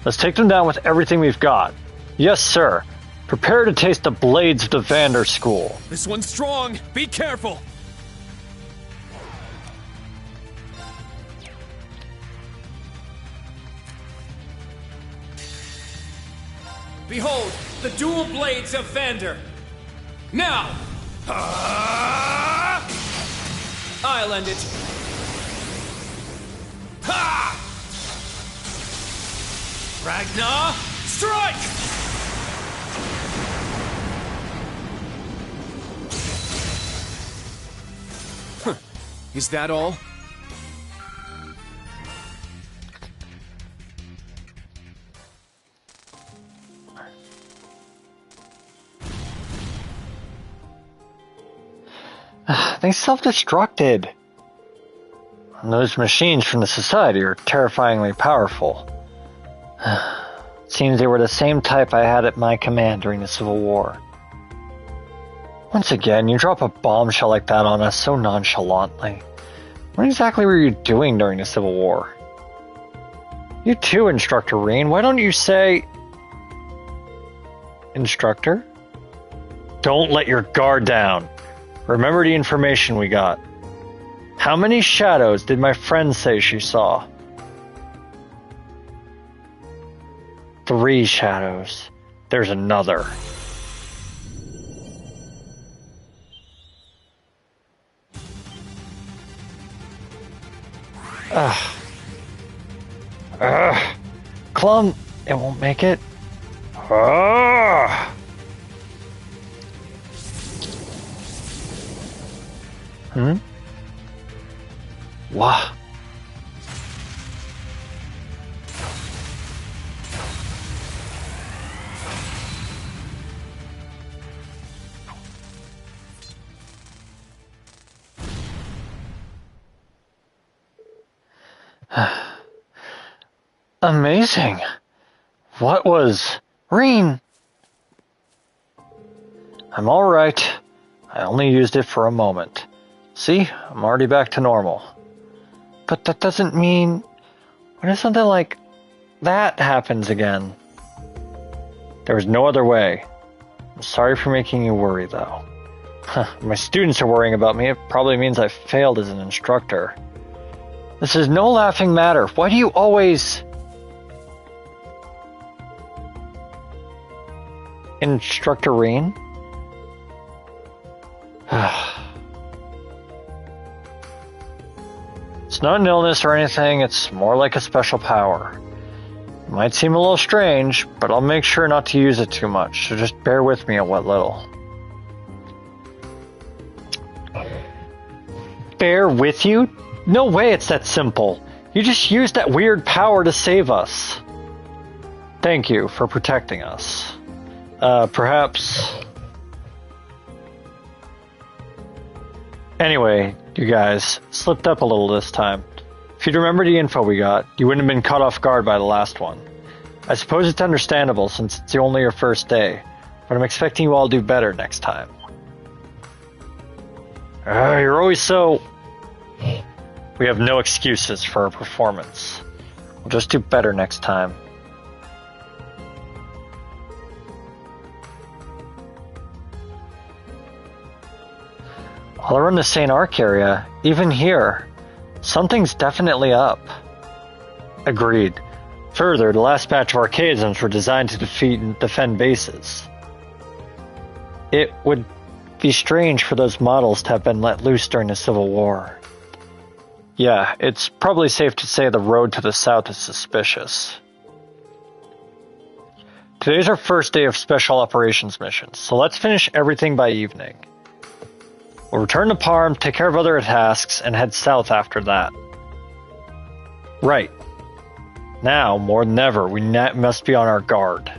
Let's take them down with everything we've got. Yes, sir. Prepare to taste the blades of the Vander School. This one's strong. Be careful. Behold, the dual blades of Vander. Now! I'll end it. Ha! Ragnar, strike! Huh. Is that all? They self-destructed. And those machines from the Society are terrifyingly powerful. Seems they were the same type I had at my command during the Civil War. Once again, you drop a bombshell like that on us so nonchalantly. What exactly were you doing during the Civil War? You too, Instructor Reen. Why don't you say... Instructor? Don't let your guard down. Remember the information we got. How many shadows did my friend say she saw? 3 shadows. There's another. Clum, it won't make it. Wah. Amazing. What was... Reen? I'm alright. I only used it for a moment. See? I'm already back to normal. But that doesn't mean... What if something like that happens again? There was no other way. I'm sorry for making you worry, though. My students are worrying about me. It probably means I failed as an instructor. This is no laughing matter. Why do you always... Instructor Reen? It's not an illness or anything, it's more like a special power. It might seem a little strange, but I'll make sure not to use it too much, so just bear with me a what little. Bear with you? No way it's that simple. You just used that weird power to save us. Thank you for protecting us. Perhaps... Anyway, you guys, slipped up a little this time. If you'd remember the info we got, you wouldn't have been caught off guard by the last one. I suppose it's understandable since it's only your first day, but I'm expecting you all to do better next time. You're always so... We have no excuses for our performance. We'll just do better next time. All around the Saint-Arkh area, even here, something's definitely up. Agreed. Further, the last batch of archaisms were designed to defeat and defend bases. It would be strange for those models to have been let loose during the Civil War. Yeah, it's probably safe to say the road to the south is suspicious. Today's our first day of special operations missions, so let's finish everything by evening. We'll return to Parm, take care of other tasks, and head south after that. Right. Now, more than ever, we must be on our guard.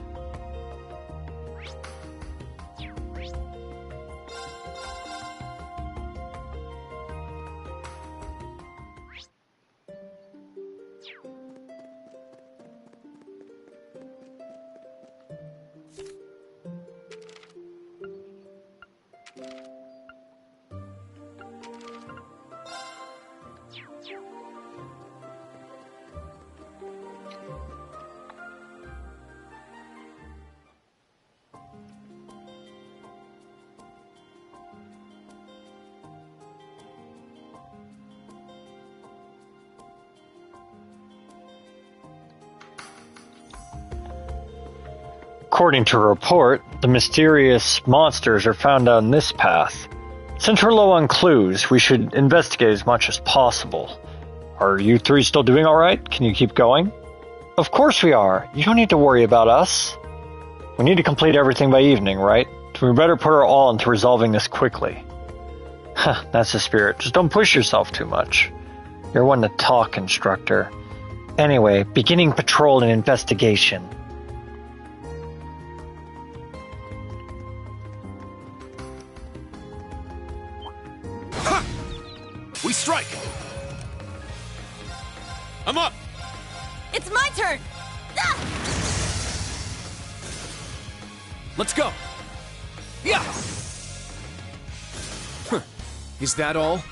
According to a report, the mysterious monsters are found on this path. Since we're low on clues, we should investigate as much as possible. Are you three still doing alright? Can you keep going? Of course we are. You don't need to worry about us. We need to complete everything by evening, right? So we better put our all into resolving this quickly. Huh, that's the spirit. Just don't push yourself too much. You're one to talk, instructor. Anyway, beginning patrol and investigation. Ha! We strike! I'm up! It's my turn! Ah! Let's go! Yeah! Huh. Is that all?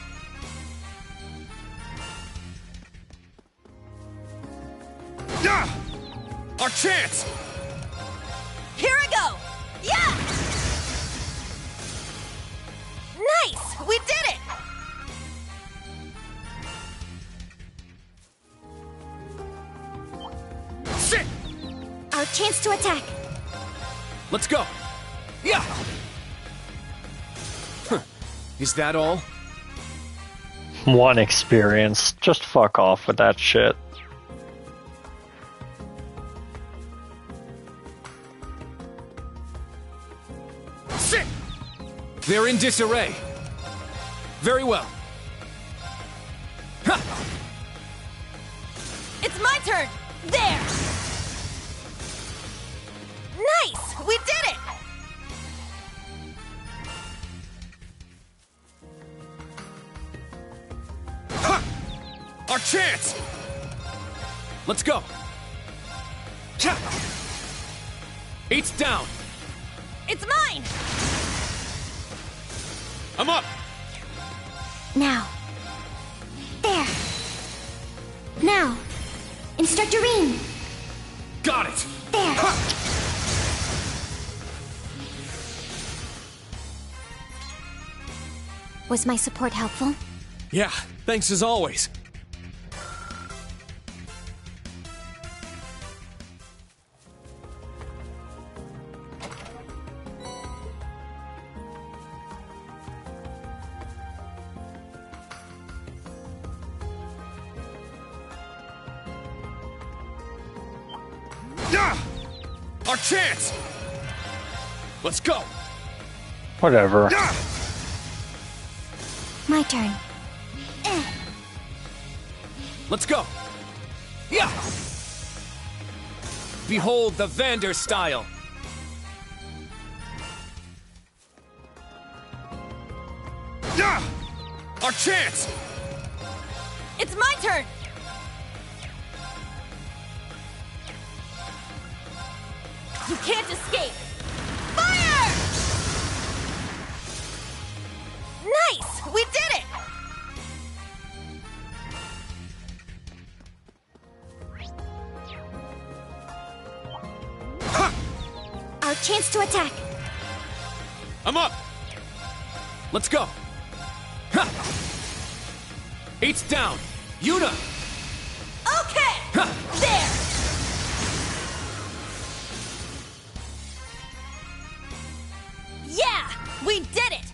Ah! Our chance! Here I go! Yeah! Nice! We did it! Shit! Our chance to attack. Let's go! Yeah! Huh. Is that all? One experience. Just fuck off with that shit. Shit! They're in disarray. Very well. Ha! It's my turn! There! Nice! We did it! Ha! Our chance! Let's go! Ha! 8's down! It's mine! I'm up! Now. There. Now. Instructor Rean. Got it! There. Was my support helpful? Yeah, thanks as always. Yeah! Our chance! Let's go! Whatever. Yeah! My turn. Let's go! Yeah! Behold the Vander style! Yeah! Our chance! It's my turn! You can't escape! Fire! Nice! We did it! Ha! Our chance to attack. I'm up! Let's go! Ha! 8's down! Yuna! Okay! Ha! There! Yeah! We did it!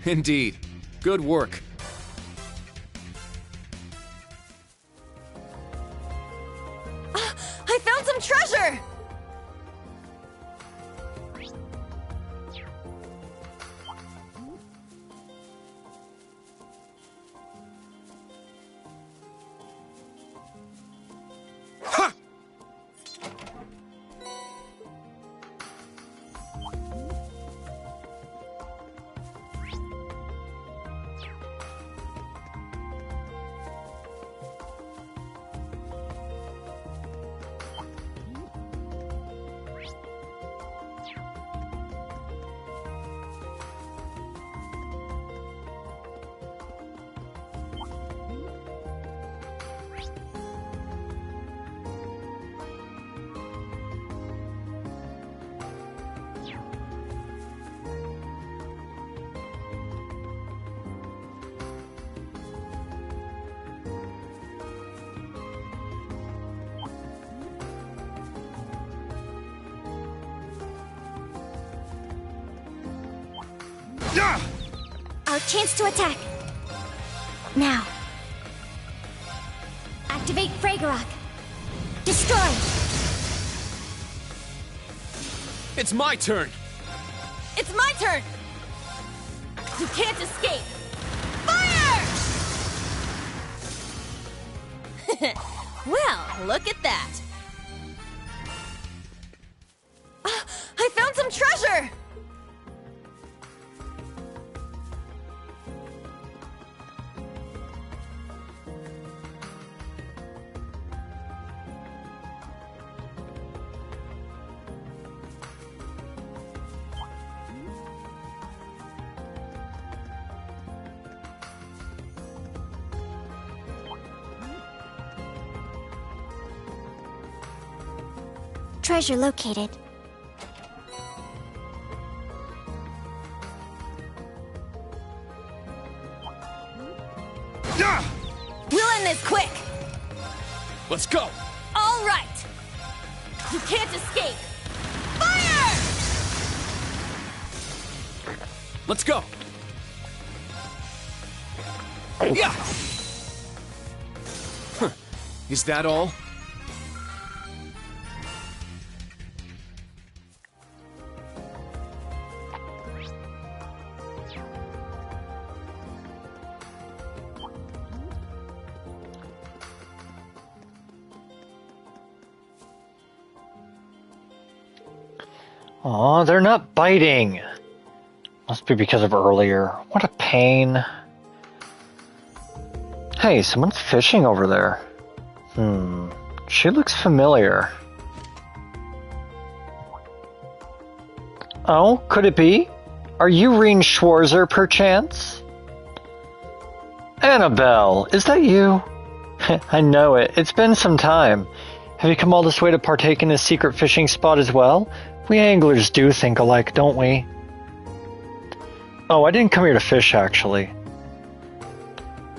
Indeed. Good work. I found some treasure! Ha! Our chance to attack. Now. Activate Fragorok. Destroy. It's my turn. It's my turn! You can't escape! Fire! Well, look at that. I found some treasure! Treasure located. We'll end this quick! Let's go! All right! You can't escape! Fire! Let's go! Yeah! Huh. Is that all? Aw, they're not biting. Must be because of earlier. What a pain. Hey, someone's fishing over there. She looks familiar. Oh, could it be? Are you Reen Schwarzer, perchance? Annabelle, is that you? I know it. It's been some time. Have you come all this way to partake in this secret fishing spot as well? We anglers do think alike, don't we? Oh, I didn't come here to fish, actually.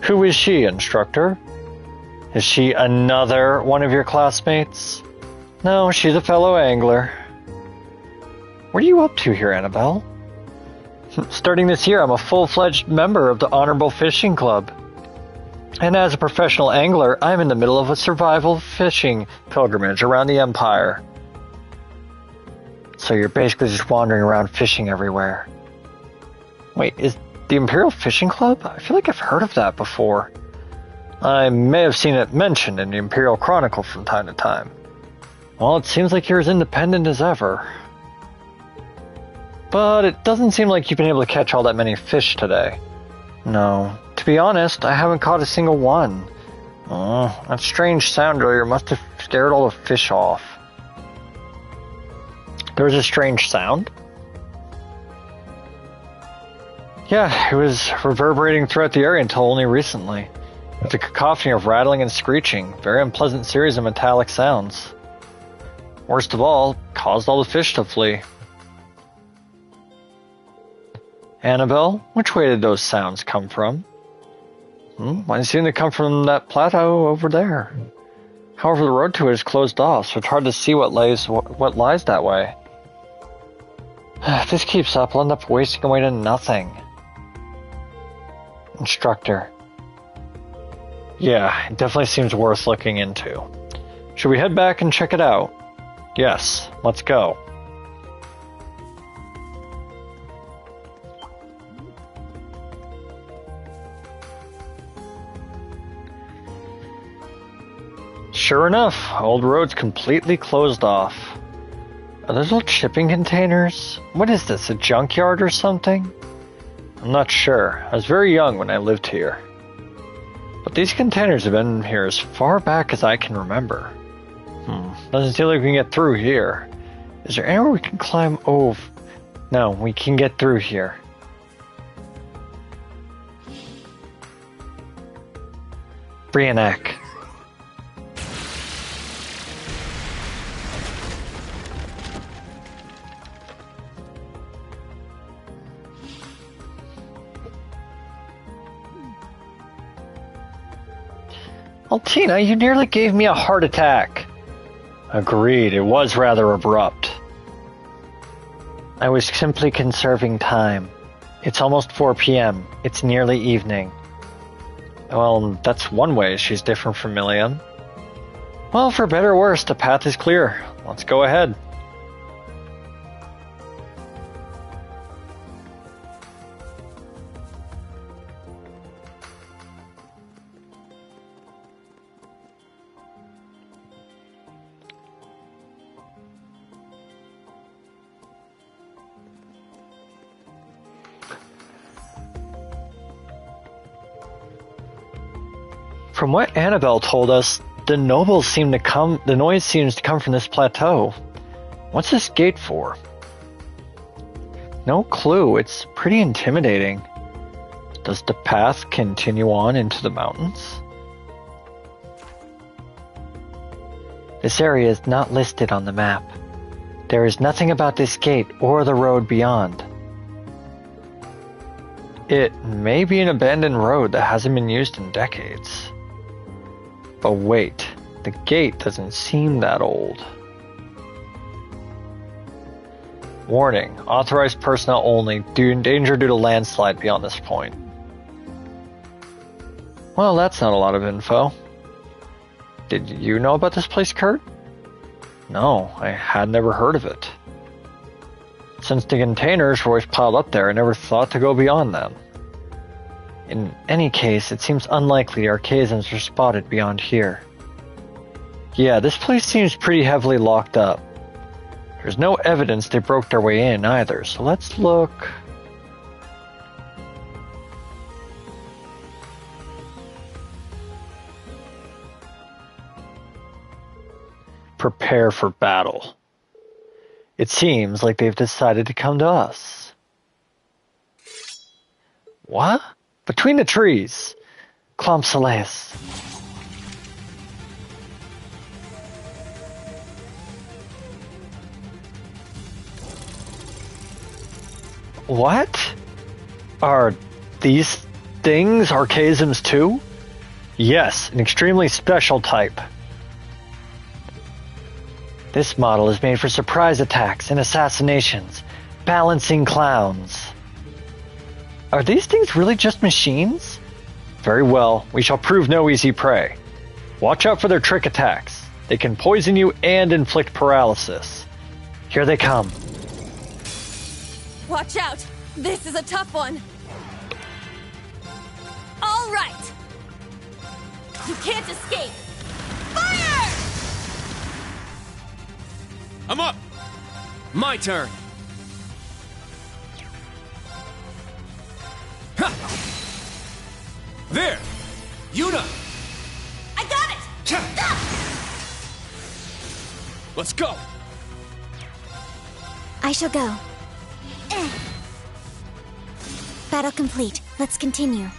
Who is she, instructor? Is she another one of your classmates? No, she's a fellow angler. What are you up to here, Annabelle? Starting this year, I'm a full-fledged member of the Honorable Fishing Club. And as a professional angler, I'm in the middle of a survival fishing pilgrimage around the Empire. So you're basically just wandering around fishing everywhere. Wait, is the Imperial Fishing Club? I feel like I've heard of that before. I may have seen it mentioned in the Imperial Chronicle from time to time. Well, it seems like you're as independent as ever. But it doesn't seem like you've been able to catch all that many fish today. No, to be honest, I haven't caught a single one. Oh, that strange sound earlier must have scared all the fish off. There was a strange sound? Yeah, it was reverberating throughout the area until only recently. It's a cacophony of rattling and screeching, very unpleasant series of metallic sounds. Worst of all, caused all the fish to flee. Annabelle, which way did those sounds come from? Mine seem to come from that plateau over there. However, the road to it is closed off, so it's hard to see what lies that way. If this keeps up, I'll end up wasting away to nothing. Instructor. Yeah, it definitely seems worth looking into. Should we head back and check it out? Yes, let's go. Sure enough, old road's completely closed off. Are those old shipping containers? What is this, a junkyard or something? I'm not sure. I was very young when I lived here. But these containers have been here as far back as I can remember. Doesn't seem like we can get through here. Is there anywhere we can climb over? No, we can get through here. Brianek. Altina, you nearly gave me a heart attack. Agreed, it was rather abrupt. I was simply conserving time. It's almost 4 p.m. It's nearly evening. Well, that's one way she's different from Milliam. Well, for better or worse, the path is clear. Let's go ahead. From what Annabelle told us, the noise seems to come from this plateau. What's this gate for? No clue. It's pretty intimidating. Does the path continue on into the mountains? This area is not listed on the map. There is nothing about this gate or the road beyond. It may be an abandoned road that hasn't been used in decades. But wait, the gate doesn't seem that old. Warning, authorized personnel only, danger due to landslide beyond this point. Well, that's not a lot of info. Did you know about this place, Kurt? No, I had never heard of it. Since the containers were always piled up there, I never thought to go beyond them. In any case, it seems unlikely the archaisms are spotted beyond here. Yeah, this place seems pretty heavily locked up. There's no evidence they broke their way in either, so let's look. Prepare for battle. It seems like they've decided to come to us. What? Between the trees. Clompsalaeus. What? Are these things archaisms too? Yes, an extremely special type. This model is made for surprise attacks and assassinations, balancing clowns. Are these things really just machines? Very well, we shall prove no easy prey. Watch out for their trick attacks. They can poison you and inflict paralysis. Here they come. Watch out! This is a tough one! All right! You can't escape! Fire! I'm up! My turn! Ha! There! Yuna! I got it! Let's go! I shall go. Battle complete. Let's continue.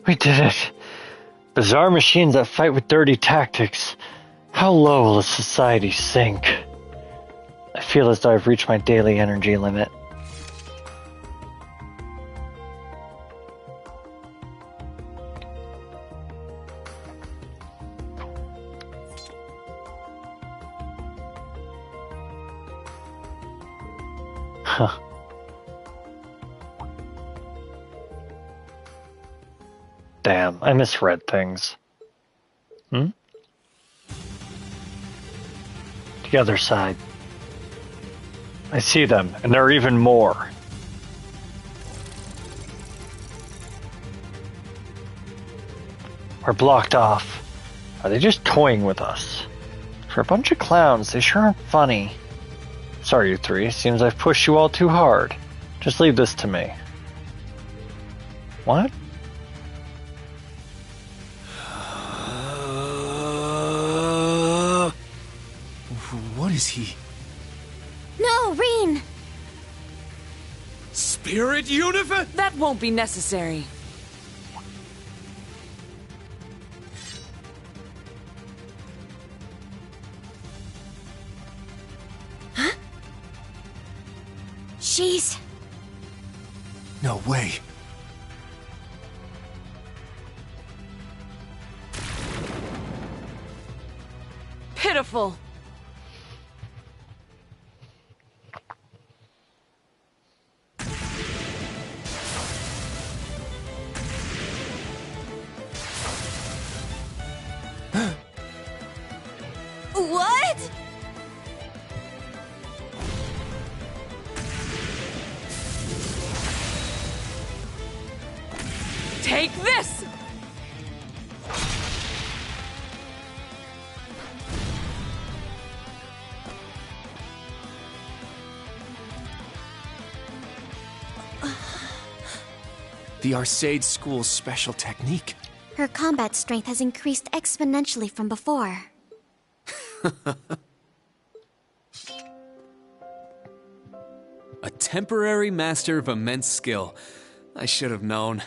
We did it. Bizarre machines that fight with dirty tactics. How low will a society sink? I feel as though I've reached my daily energy limit. Huh. Damn, I misread things. The other side. I see them, and there are even more. We're blocked off. Are they just toying with us? For a bunch of clowns, they sure aren't funny. Sorry, you three. Seems I've pushed you all too hard. Just leave this to me. What? What is he? No, Reen! Spirit Universe? That won't be necessary. Huh? She's... No way. pitiful. What? Take this! The Arcade School's special technique. Her combat strength has increased exponentially from before. A temporary master of immense skill. I should have known.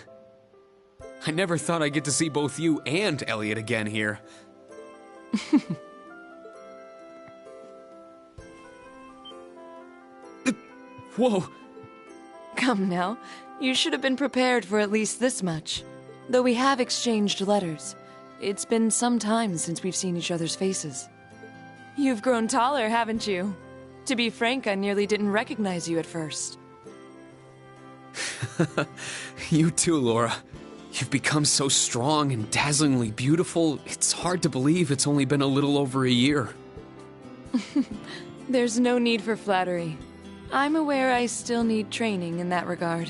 I never thought I'd get to see both you and Elliot again here. Whoa! Come now, you should have been prepared for at least this much. Though we have exchanged letters, it's been some time since we've seen each other's faces. You've grown taller, haven't you? To be frank, I nearly didn't recognize you at first. You too, Laura. You've become so strong and dazzlingly beautiful, it's hard to believe it's only been a little over a year. There's no need for flattery. I'm aware I still need training in that regard.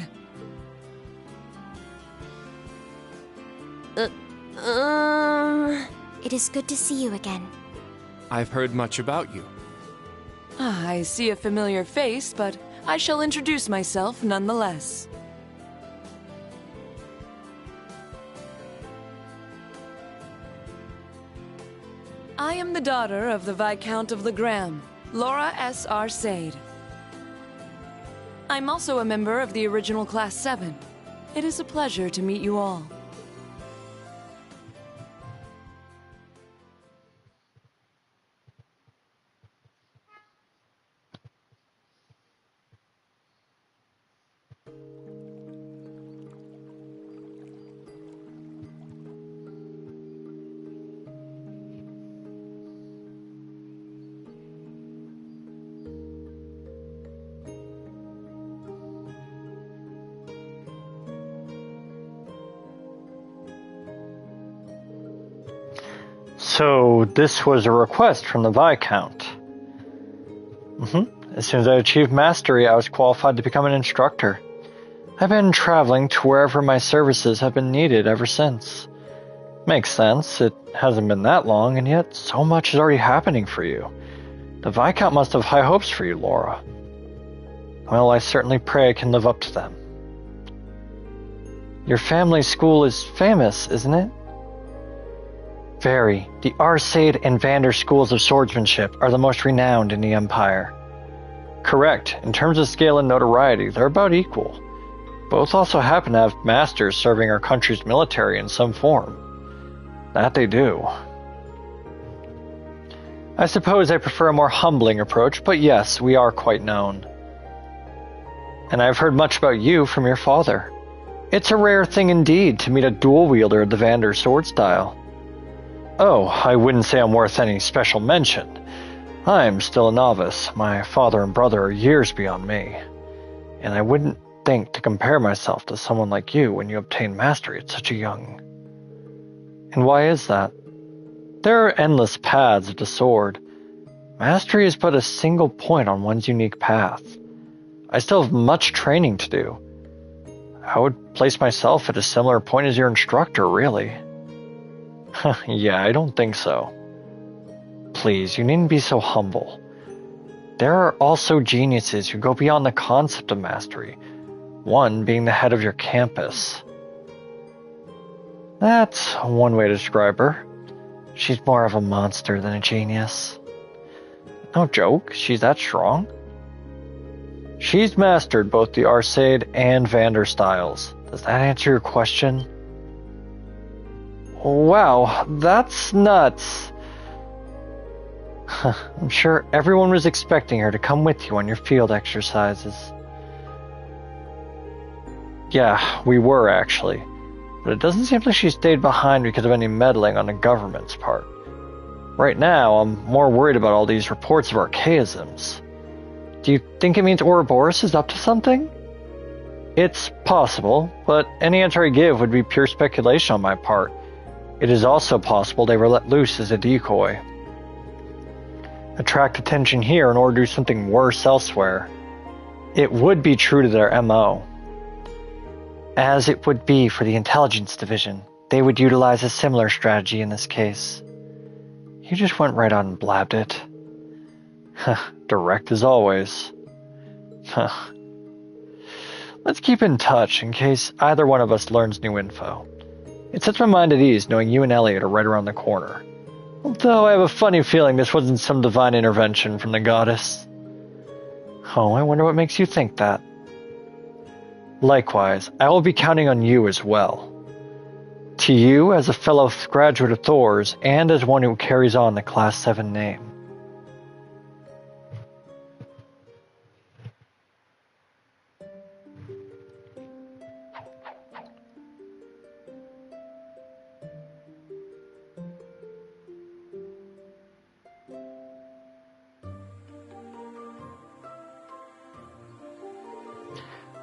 It is good to see you again. I've heard much about you. I see a familiar face, but I shall introduce myself nonetheless. I am the daughter of the Viscount of Legram, Laura S. Arcade. I'm also a member of the original Class 7. It is a pleasure to meet you all. So, this was a request from the Viscount. As soon as I achieved mastery, I was qualified to become an instructor. I've been traveling to wherever my services have been needed ever since. Makes sense, it hasn't been that long, and yet so much is already happening for you. The Viscount must have high hopes for you, Laura. Well, I certainly pray I can live up to them. Your family's school is famous, isn't it? Very. The Arcade and Vander schools of swordsmanship are the most renowned in the Empire. Correct. In terms of scale and notoriety, they're about equal. Both also happen to have masters serving our country's military in some form. That they do. I suppose I prefer a more humbling approach, but yes, we are quite known. And I've heard much about you from your father. It's a rare thing indeed to meet a dual wielder of the Vander sword style. Oh, I wouldn't say I'm worth any special mention. I'm still a novice. My father and brother are years beyond me. And I wouldn't think to compare myself to someone like you when you obtain mastery at such a young. And why is that? There are endless paths of the sword. Mastery is but a single point on one's unique path. I still have much training to do. I would place myself at a similar point as your instructor, really. Yeah, I don't think so. Please, you needn't be so humble. There are also geniuses who go beyond the concept of mastery, one being the head of your campus. That's one way to describe her. She's more of a monster than a genius. No joke, she's that strong. She's mastered both the Arcade and Vander styles. Does that answer your question? Wow, that's nuts. I'm sure everyone was expecting her to come with you on your field exercises. Yeah, we were actually. But it doesn't seem like she stayed behind because of any meddling on the government's part. Right now, I'm more worried about all these reports of archaisms. Do you think it means Ouroboros is up to something? It's possible, but any answer I give would be pure speculation on my part. It is also possible they were let loose as a decoy. Attract attention here in order to do something worse elsewhere. It would be true to their MO. As it would be for the intelligence division, they would utilize a similar strategy in this case. You just went right on and blabbed it. Direct as always. Let's keep in touch in case either one of us learns new info. It sets my mind at ease knowing you and Elliot are right around the corner. Although I have a funny feeling this wasn't some divine intervention from the goddess. Oh, I wonder what makes you think that. Likewise, I will be counting on you as well. To you as a fellow graduate of Thors and as one who carries on the Class 7 name.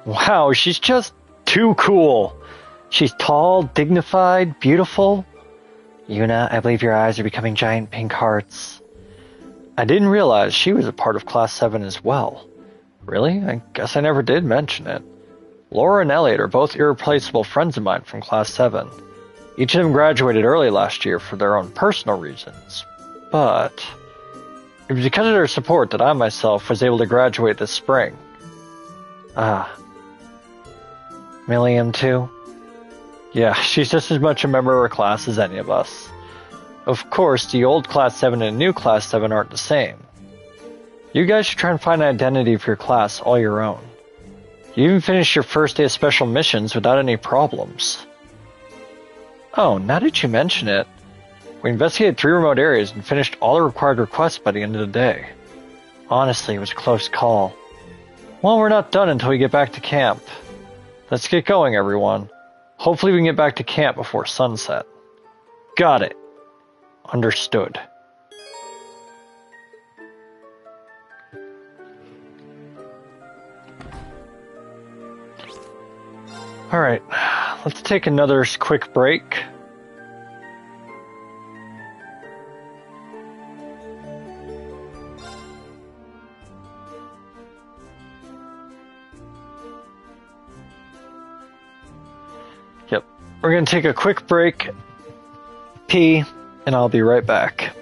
Wow, she's just too cool. She's tall, dignified, beautiful. Yuna, I believe your eyes are becoming giant pink hearts. I didn't realize she was a part of Class 7 as well. Really? I guess I never did mention it. Laura and Elliot are both irreplaceable friends of mine from Class 7. Each of them graduated early last year for their own personal reasons. But it was because of their support that I myself was able to graduate this spring. Milliam too? Yeah, she's just as much a member of her class as any of us. Of course, the old Class 7 and new Class 7 aren't the same. You guys should try and find an identity for your class all your own. You even finished your first day of special missions without any problems. Oh, now that you mention it, we investigated 3 remote areas and finished all the required requests by the end of the day. Honestly, it was a close call. Well, we're not done until we get back to camp. Let's get going, everyone. Hopefully we can get back to camp before sunset. Got it. Understood. Alright, let's take another quick break. We're going to take a quick break, pee, and I'll be right back.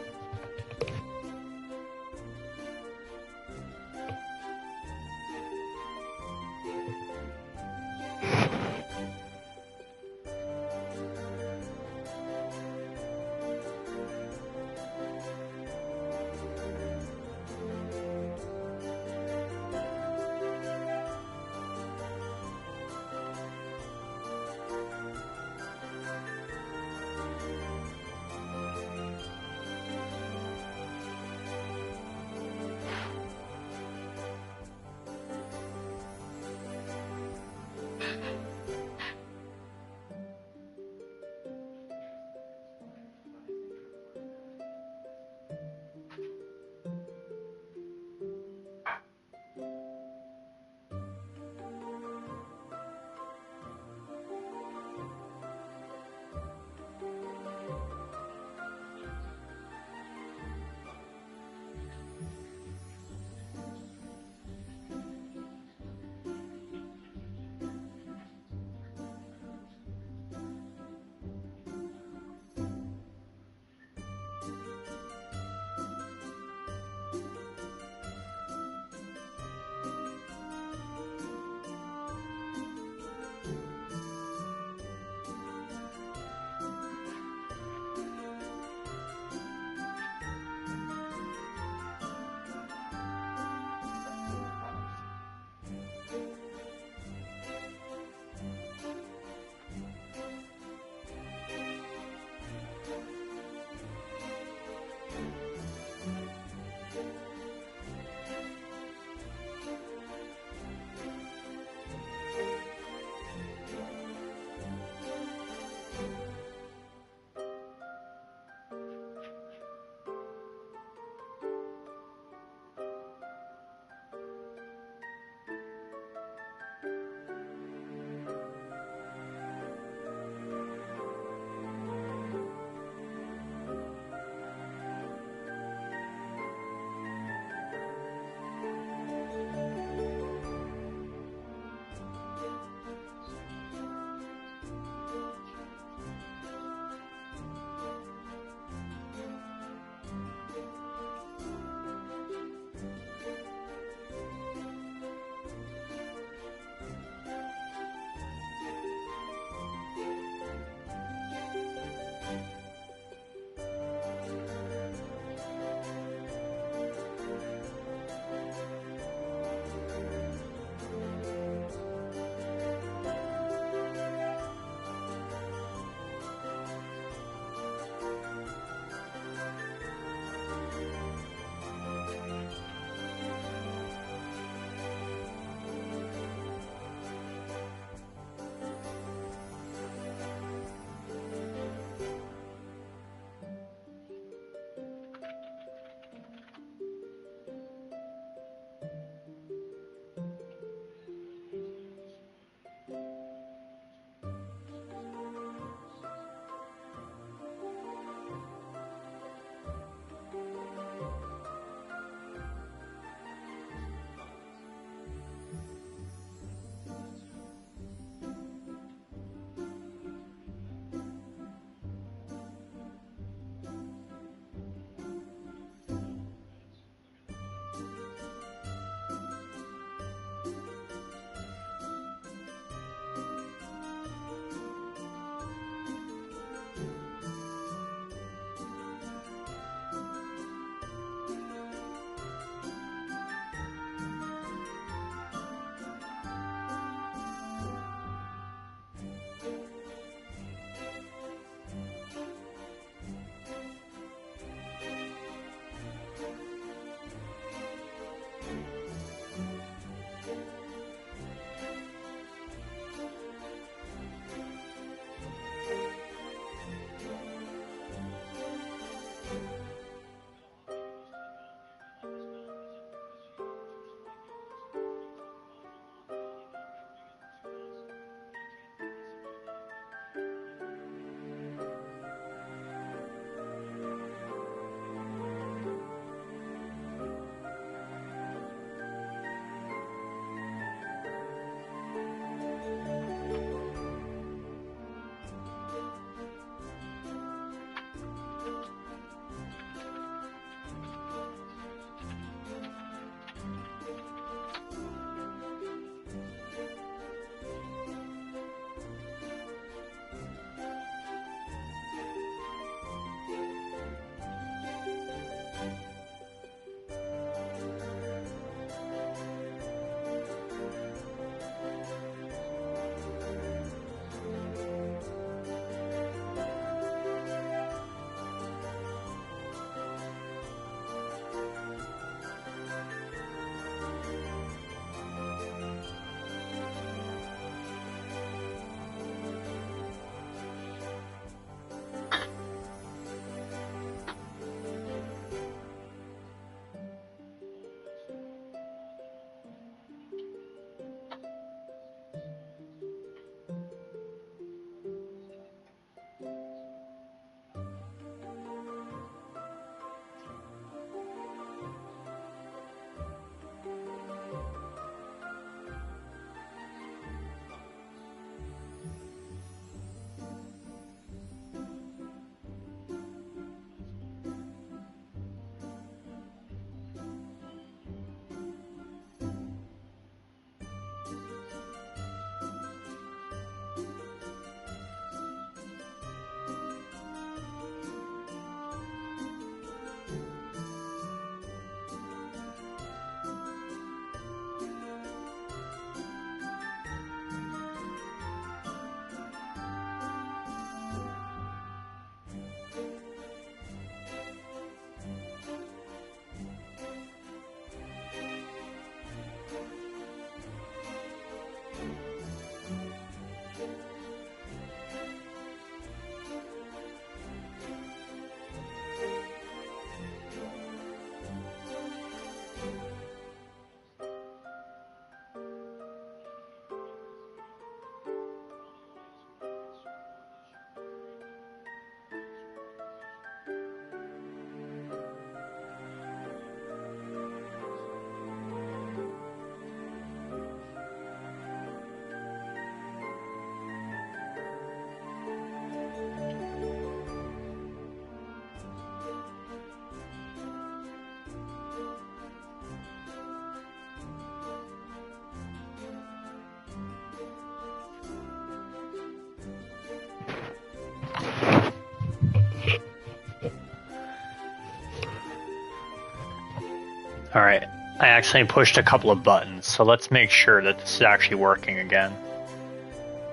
Alright, I accidentally pushed a couple of buttons, so let's make sure that this is actually working again.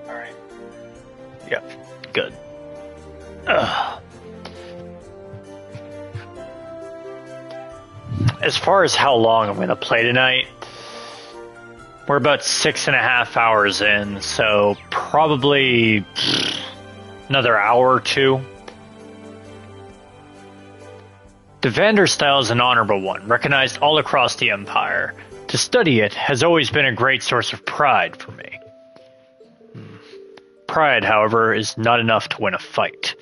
Alright. Yep, good. Ugh. As far as how long I'm going to play tonight, we're about 6.5 hours in, so probably another hour or two. The Vander style is an honorable one, recognized all across the Empire. To study it has always been a great source of pride for me. Pride, however, is not enough to win a fight.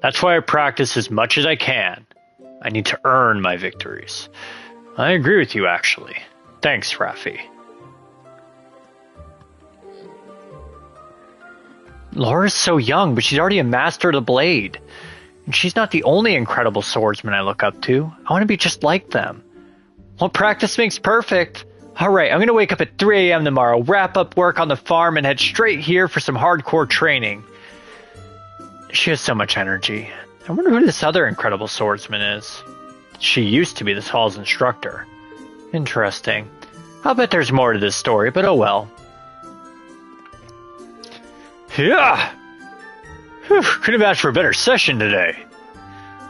That's why I practice as much as I can. I need to earn my victories. I agree with you, actually. Thanks, Raffi. Laura's so young, but she's already a master of the blade. And she's not the only incredible swordsman I look up to. I want to be just like them. Well, practice makes perfect. Alright, I'm going to wake up at 3 a.m. tomorrow, wrap up work on the farm, and head straight here for some hardcore training. She has so much energy. I wonder who this other incredible swordsman is. She used to be this hall's instructor. Interesting. I'll bet there's more to this story, but oh well. Yeah! Whew, couldn't have asked for a better session today.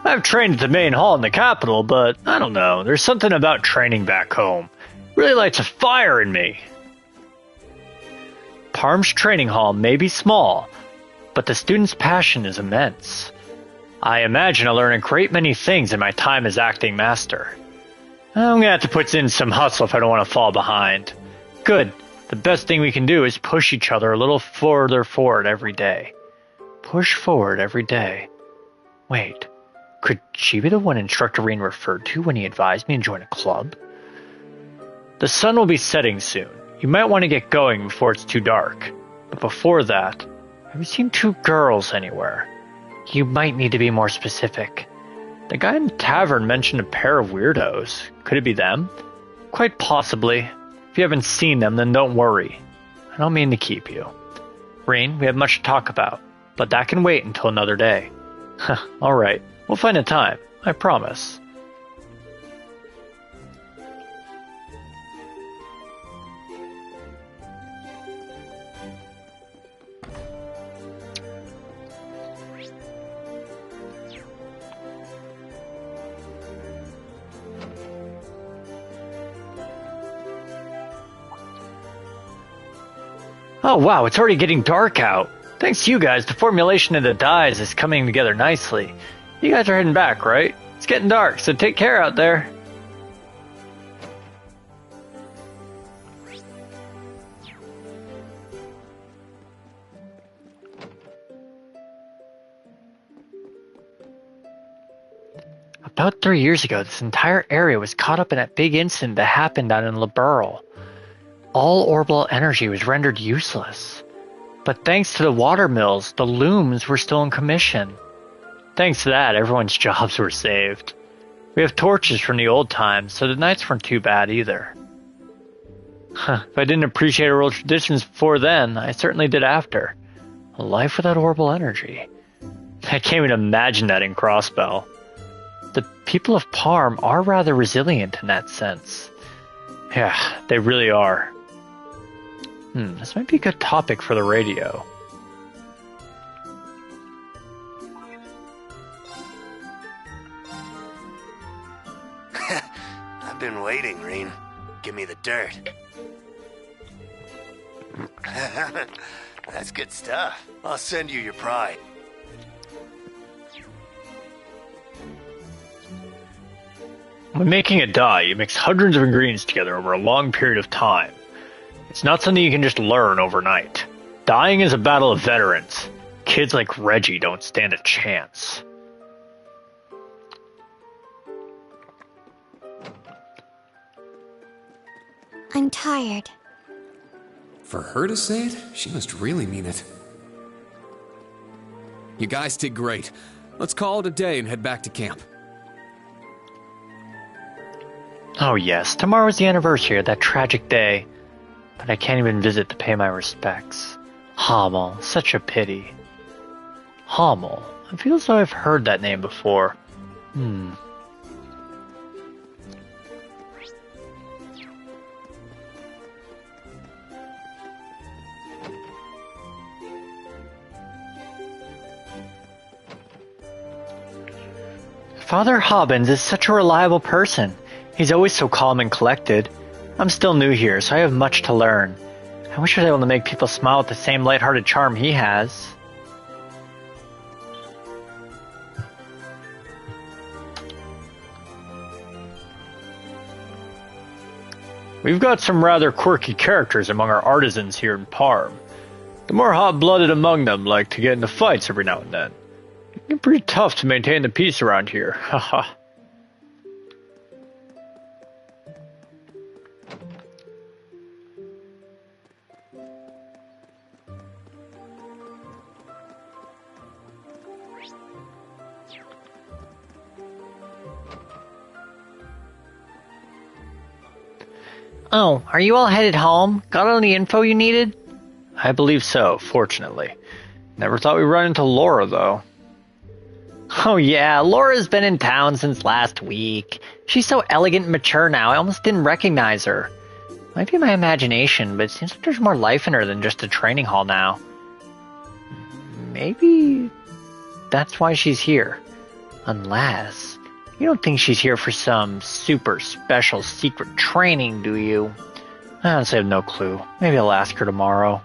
I've trained at the main hall in the capital, but I don't know, there's something about training back home. It really lights a fire in me. Parm's training hall may be small, but the students' passion is immense. I imagine I'll learn a great many things in my time as acting master. I'm gonna have to put in some hustle if I don't want to fall behind. Good. The best thing we can do is push each other a little further forward every day. Push forward every day. Wait, could she be the one Instructor Rain referred to when he advised me to join a club? The sun will be setting soon. You might want to get going before it's too dark. But before that, have you seen 2 girls anywhere? You might need to be more specific. The guy in the tavern mentioned a pair of weirdos. Could it be them? Quite possibly. If you haven't seen them, then don't worry. I don't mean to keep you. Rain, we have much to talk about, but that can wait until another day. Alright, we'll find a time. I promise. Oh wow, it's already getting dark out. Thanks to you guys, the formulation of the dyes is coming together nicely. You guys are heading back, right? It's getting dark, so take care out there. About 3 years ago, this entire area was caught up in that big incident that happened down in Liberl. All orbital energy was rendered useless. But thanks to the water mills, the looms were still in commission. Thanks to that, everyone's jobs were saved. We have torches from the old times, so the nights weren't too bad either. If I didn't appreciate our old traditions before then, I certainly did after. A life without orbital energy. I can't even imagine that in Crossbell. The people of Parm are rather resilient in that sense. Yeah, they really are. This might be a good topic for the radio. I've been waiting, Reen. Give me the dirt. That's good stuff. I'll send you your pride. When making a dye, you mix hundreds of ingredients together over a long period of time. It's not something you can just learn overnight. Dyeing is a battle of veterans. Kids like Reggie don't stand a chance. I'm tired. For her to say it, she must really mean it. You guys did great. Let's call it a day and head back to camp. Oh yes, tomorrow's the anniversary of that tragic day. But I can't even visit to pay my respects. Hamel, such a pity. Hamel, I feel as though I've heard that name before. Father Hobbins is such a reliable person. He's always so calm and collected. I'm still new here, so I have much to learn. I wish I was able to make people smile with the same lighthearted charm he has. We've got some rather quirky characters among our artisans here in Parm. The more hot-blooded among them like to get into fights every now and then. It's pretty tough to maintain the peace around here, haha. Oh, are you all headed home? Got all the info you needed? I believe so, fortunately. Never thought we'd run into Laura, though. Oh yeah, Laura's been in town since last week. She's so elegant and mature now, I almost didn't recognize her. Might be my imagination, but it seems like there's more life in her than just a training hall now. Maybe that's why she's here. Unless... You don't think she's here for some super special secret training, do you? I honestly have no clue. Maybe I'll ask her tomorrow.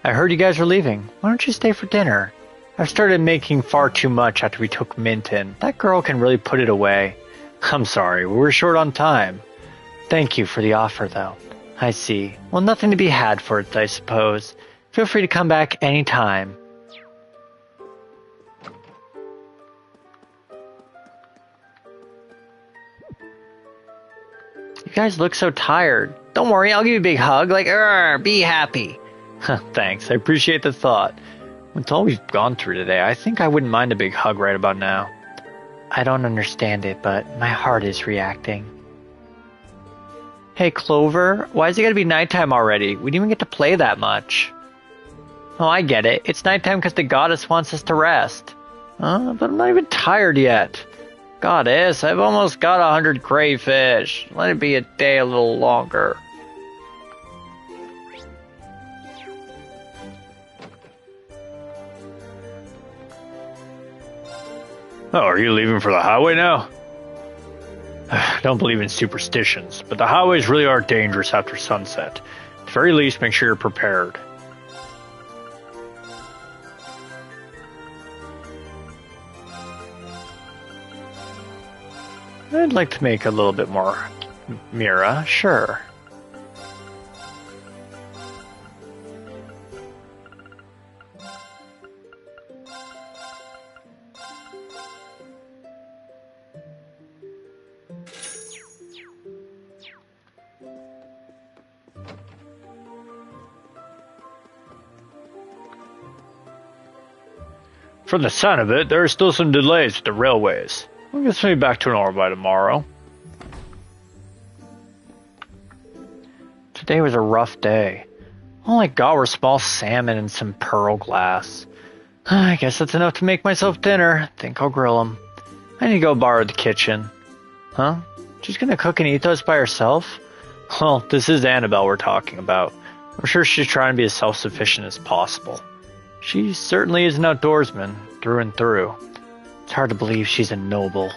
I heard you guys were leaving. Why don't you stay for dinner? I've started making far too much after we took Mint in. That girl can really put it away. I'm sorry, we were short on time. Thank you for the offer, though. I see. Well, nothing to be had for it, I suppose. Feel free to come back anytime. You guys look so tired. Don't worry, I'll give you a big hug. Like, be happy. Thanks, I appreciate the thought. With all we've gone through today, I think I wouldn't mind a big hug right about now. I don't understand it, but my heart is reacting. Hey, Clover, why is it gotta be nighttime already? We didn't even get to play that much. Oh, I get it. It's nighttime because the goddess wants us to rest. But I'm not even tired yet. Goddess, I've almost got 100 crayfish. Let it be a day a little longer. Oh, are you leaving for the highway now? I don't believe in superstitions, but the highways really are dangerous after sunset. At the very least, make sure you're prepared. I'd like to make a little bit more Mira, sure. From the sound of it, there are still some delays with the railways. I guess we'll be back to normal by tomorrow. Today was a rough day. All I got were small salmon and some pearl glass. I guess that's enough to make myself dinner. Think I'll grill them. I need to go borrow the kitchen. Huh? She's gonna cook and eat those by herself? Well, this is Annabelle we're talking about. I'm sure she's trying to be as self-sufficient as possible. She certainly is an outdoorsman, through and through. It's hard to believe she's a noble.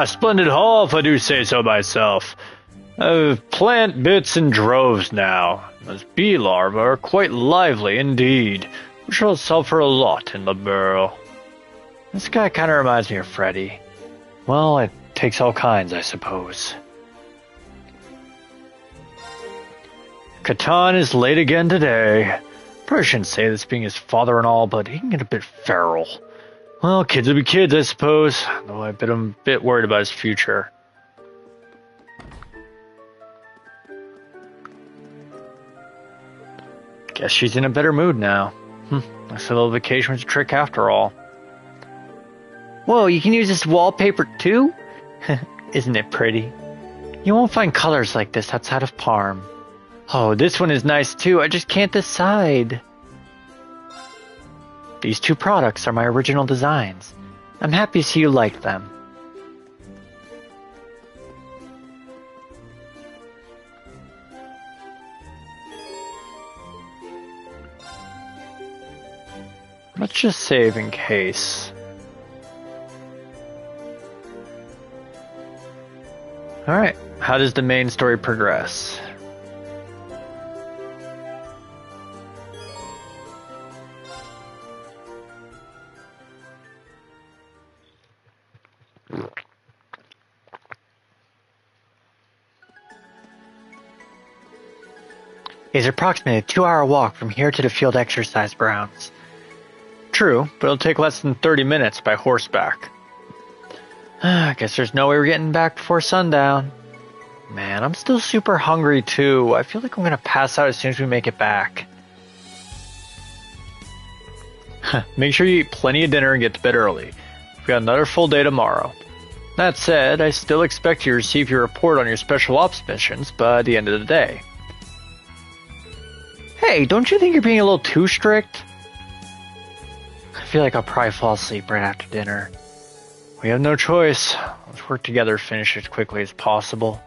Splendid haul if I do say so myself. Plant bits in droves now. Those bee larvae are quite lively indeed. We shall sell for a lot in the barrel. This guy kind of reminds me of Freddy. Well, it takes all kinds, I suppose. Catan is late again today. Probably shouldn't say this being his father and all, but he can get a bit feral. Well, kids will be kids, I suppose, though I'm a bit worried about his future. Guess she's in a better mood now. Nice little vacation was a trick after all. Whoa, you can use this wallpaper too? Isn't it pretty? You won't find colors like this outside of Parm. Oh, this one is nice too, I just can't decide. These two products are my original designs. I'm happy to see you like them. Let's just save in case. Alright, how does the main story progress? It's approximately a 2-hour walk from here to the field exercise grounds. True, but it'll take less than 30 minutes by horseback. I guess there's no way we're getting back before sundown. Man, I'm still super hungry too. I feel like I'm gonna pass out as soon as we make it back. Make sure you eat plenty of dinner and get to bed early. We've got another full day tomorrow. That said, I still expect you to receive your report on your special ops missions by the end of the day. Hey, don't you think you're being a little too strict? I feel like I'll probably fall asleep right after dinner. We have no choice. Let's work together to finish as quickly as possible.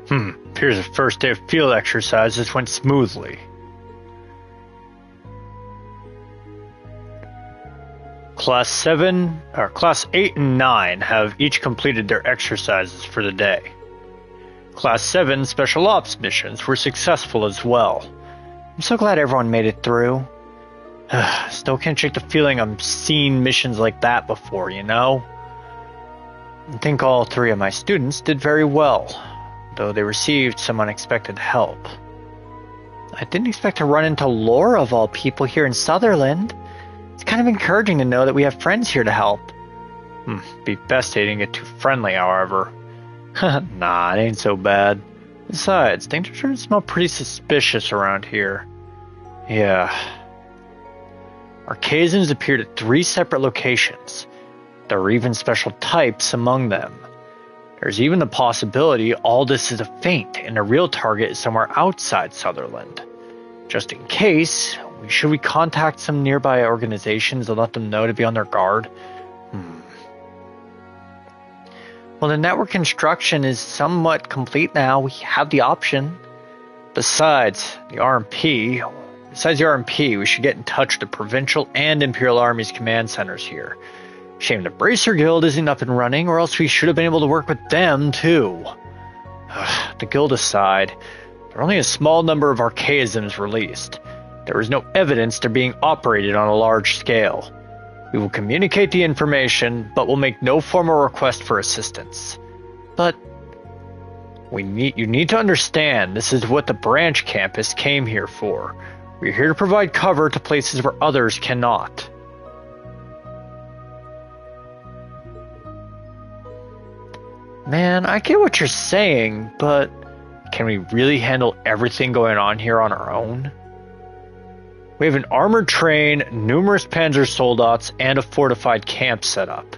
Appears the first day of field exercises went smoothly. Class 8 and 9 have each completed their exercises for the day. Class 7 special ops missions were successful as well. I'm so glad everyone made it through. Still can't shake the feeling I'm seeing missions like that before, you know? I think all 3 of my students did very well, though they received some unexpected help. I didn't expect to run into Laura of all people here in Sutherland. It's kind of encouraging to know that we have friends here to help. Be best they didn't get too friendly, however. Nah, it ain't so bad. Besides, things are starting to smell pretty suspicious around here. Yeah. Archaisms appeared at 3 separate locations. There are even special types among them. There's even the possibility all this is a feint and the real target is somewhere outside Sutherland. Just in case, should we contact some nearby organizations and let them know to be on their guard? Well, the network construction is somewhat complete now. We have the option. Besides the RMP, we should get in touch with the Provincial and Imperial Army's command centers here. Shame the Bracer Guild isn't up and running, or else we should have been able to work with them, too. The Guild aside, there are only a small number of archaisms released. There is no evidence they're being operated on a large scale. We will communicate the information, but will make no formal request for assistance. But you need to understand this is what the branch campus came here for. We're here to provide cover to places where others cannot. Man, I get what you're saying, but can we really handle everything going on here on our own? We have an armored train, numerous panzer soldats, and a fortified camp set up.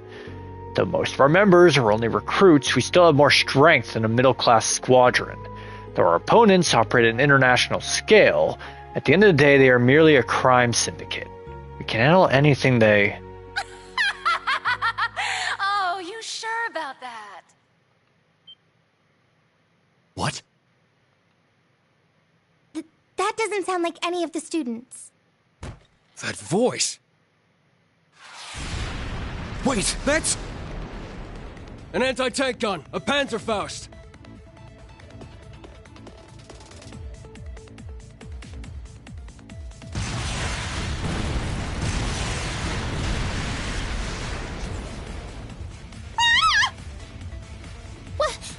Though most of our members are only recruits, we still have more strength than a middle-class squadron. Though our opponents operate at an international scale, at the end of the day they are merely a crime syndicate. We can handle anything they... Oh, you sure about that? What? That doesn't sound like any of the students. That voice. Wait, that's... an anti-tank gun, a Panzerfaust.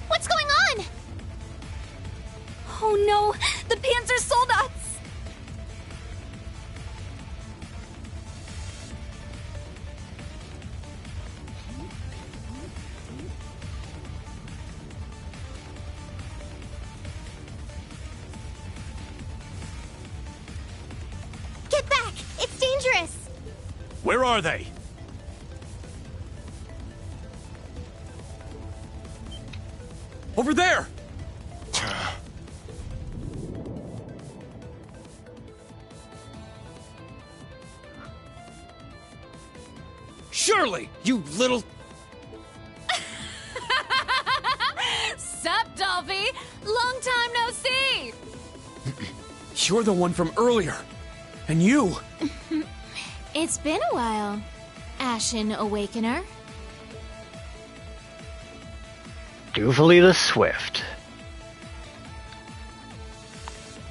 What's going on? Oh no, the Panzer Soldats! Get back! It's dangerous! Where are they? Over there! Shirley, you little... Sup, Dolphy? Long time no see! You're the one from earlier. And you... It's been a while, Ashen Awakener. Dooley the Swift.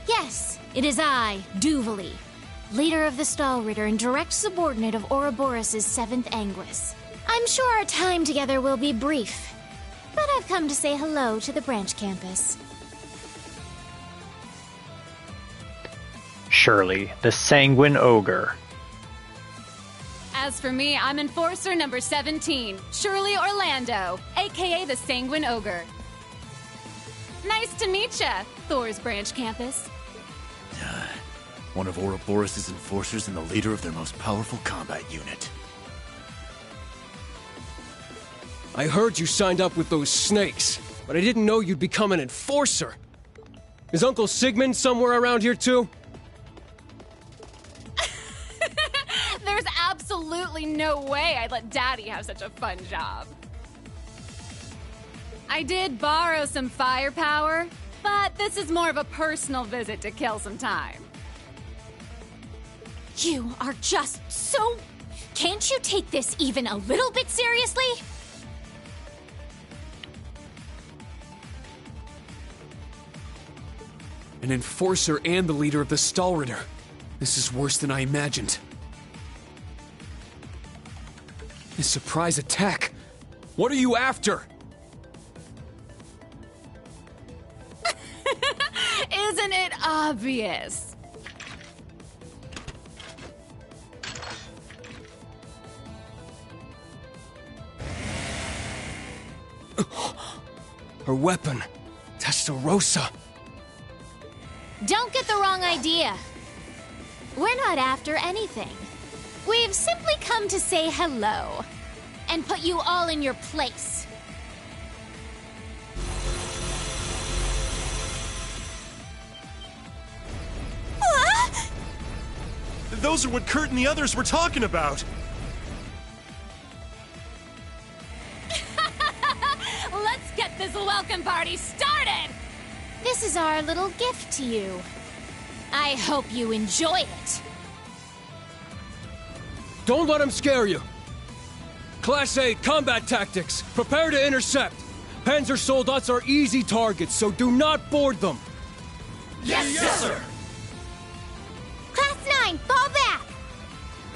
Yes, it is I, Dooley, leader of the Stahlritter and direct subordinate of Ouroboros' 7th Anguis. I'm sure our time together will be brief, but I've come to say hello to the branch campus. Shirley, the Sanguine Ogre. As for me, I'm Enforcer number 17, Shirley Orlando, aka the Sanguine Ogre. Nice to meet ya, Thors branch campus. One of Ouroboros' enforcers and the leader of their most powerful combat unit. I heard you signed up with those snakes, but I didn't know you'd become an enforcer. Is Uncle Sigmund somewhere around here too? There's absolutely no way I'd let Daddy have such a fun job. I did borrow some firepower, but this is more of a personal visit to kill some time. You are just so... Can't you take this even a little bit seriously? An enforcer and the leader of the Stahlritter. This is worse than I imagined. A surprise attack. What are you after? Isn't it obvious? Her weapon, Testarossa. Don't get the wrong idea. We're not after anything. We've simply come to say hello and put you all in your place. Those are what Kurt and the others were talking about. Let's get this welcome party started! This is our little gift to you. I hope you enjoy it. Don't let him scare you. Class 8 combat tactics. Prepare to intercept. Panzer Soldats are easy targets, so do not board them. Yes, sir! Class 9, fall back!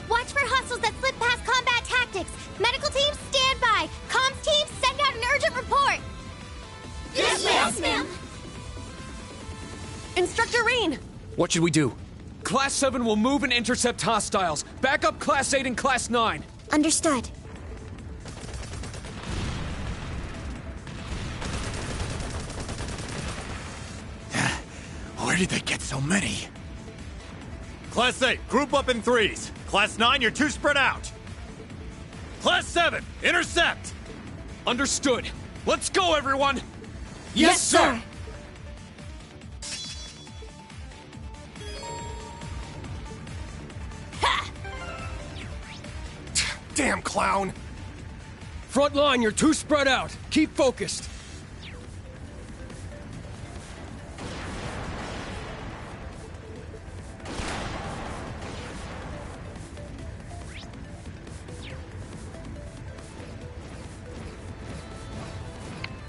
Watch for hustles that slip past combat tactics. Medical team, stand by. Comms team, send out an urgent report. Yes, ma'am. Instructor Reen! What should we do? Class 7 will move and intercept hostiles. Back up Class 8 and Class 9. Understood. did they get so many? Class 8, group up in threes. Class 9, you're too spread out. Class 7, intercept! Understood. Let's go, everyone! Yes, sir! Damn clown! Front line, you're too spread out. Keep focused.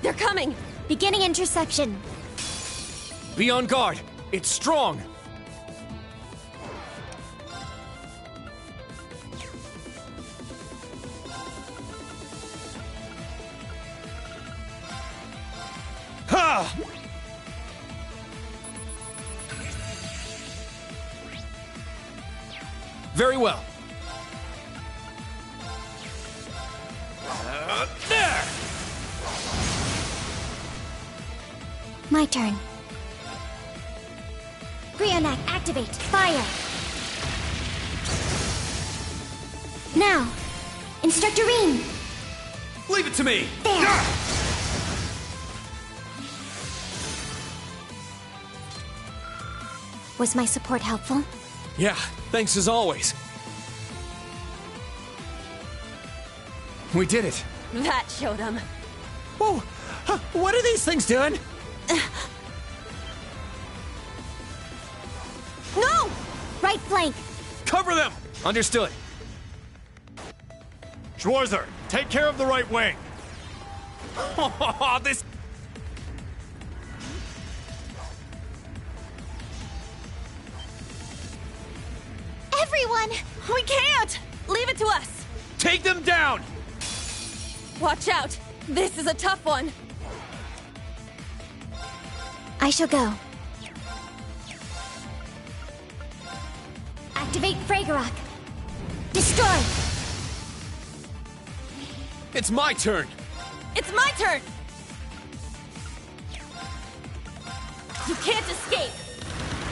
They're coming! Beginning interception. Be on guard. It's strong. Ha! Very well. There! My turn. Brionac, activate. Fire. Now, Instructor Rean. Leave it to me. There. Was my support helpful? Yeah, thanks as always. We did it. That showed him. Whoa! What are these things doing? No! Right flank. Cover them! Understood. Schwarzer, take care of the right wing. This... Everyone! We can't! Leave it to us! Take them down! Watch out! This is a tough one! I shall go. Activate Fragorok. Destroy! It's my turn! It's my turn! You can't escape!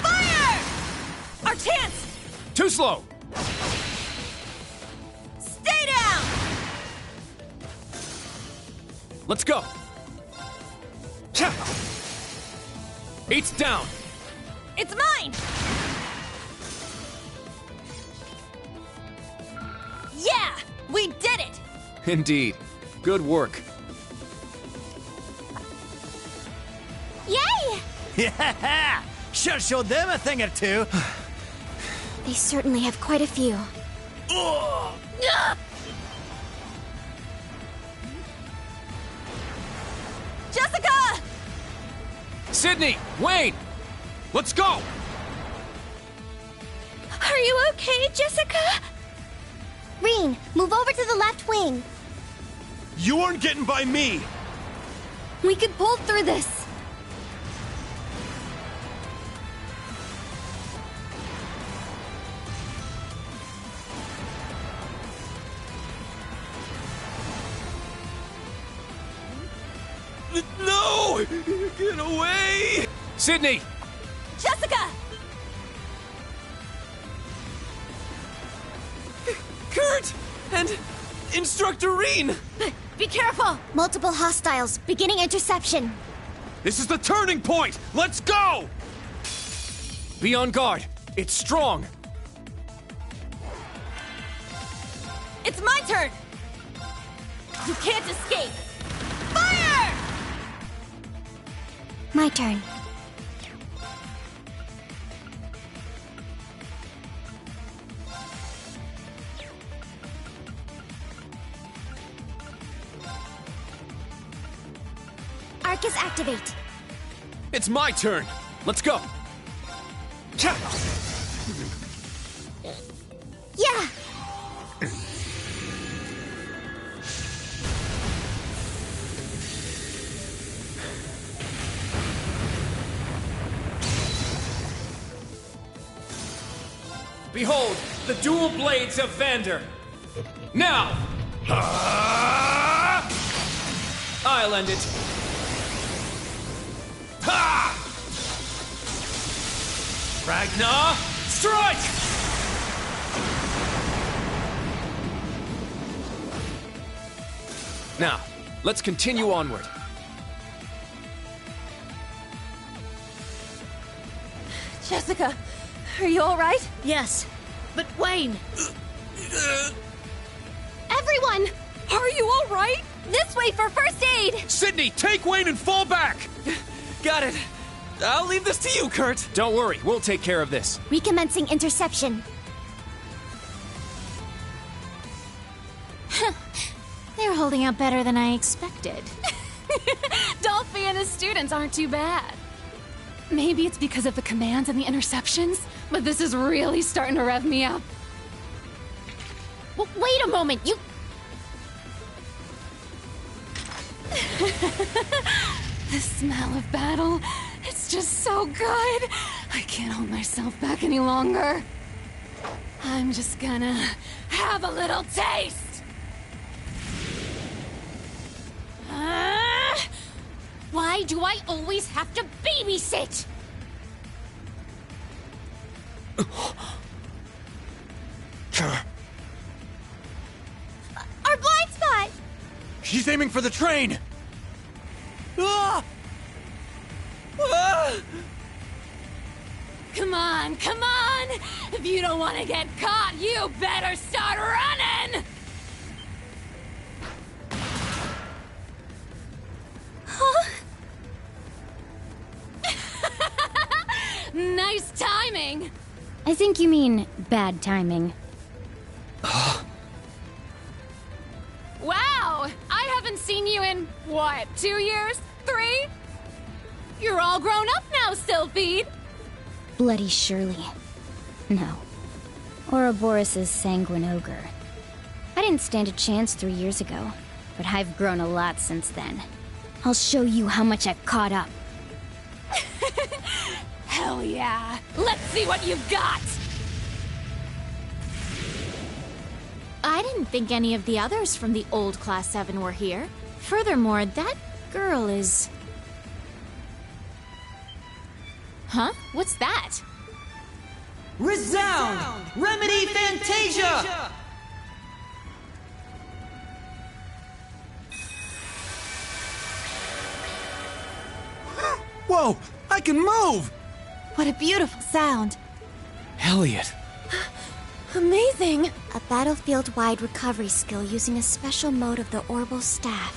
Fire! Our chance! Too slow! Stay down! Let's go! Eight's down! It's mine! Yeah! We did it! Indeed. Good work. Yay! Yeah! Sure showed them a thing or two. They certainly have quite a few. Jessica! Sydney! Wayne! Let's go! Are you okay, Jessica? Rean, move over to the left wing. You aren't getting by me! We can pull through this. No! Get away! Sydney! Jessica! Kurt! And Instructor Rean! Be careful! Multiple hostiles, beginning interception. This is the turning point! Let's go! Be on guard. It's strong. It's my turn! You can't escape! Fire! My turn. Arcus activate. It's my turn. Let's go. Yeah! Behold, the dual blades of Vander. Now! I'll end it. Ha! Ragnar, strike! Now, let's continue onward. Jessica, are you alright? Yes, but Wayne... Everyone! Are you alright? This way for first aid! Sydney, take Wayne and fall back! Got it. I'll leave this to you, Kurt. Don't worry, we'll take care of this. Recommencing interception. They're holding out better than I expected. Dolphy and his students aren't too bad. Maybe it's because of the commands and the interceptions, but this is really starting to rev me up. Wait a moment, you... The smell of battle, it's just so good. I can't hold myself back any longer. I'm just gonna have a little taste. Why do I always have to babysit? Our blind spot! She's aiming for the train! Ah! Ah! Come on, come on! If you don't want to get caught, you better start running! Huh? Nice timing! I think you mean bad timing. Wow! I haven't seen you in, what, 2 years? 3? You're all grown up now, Sylphide! Bloody Shirley. No. Ouroboros' sanguine ogre. I didn't stand a chance 3 years ago, but I've grown a lot since then. I'll show you how much I've caught up. Hell yeah! Let's see what you've got! I didn't think any of the others from the old Class 7 were here. Furthermore, that girl is... Huh? What's that? Resound! Remedy Fantasia! Whoa! I can move! What a beautiful sound. Elliot. Amazing! A battlefield-wide recovery skill using a special mode of the Orbital Staff.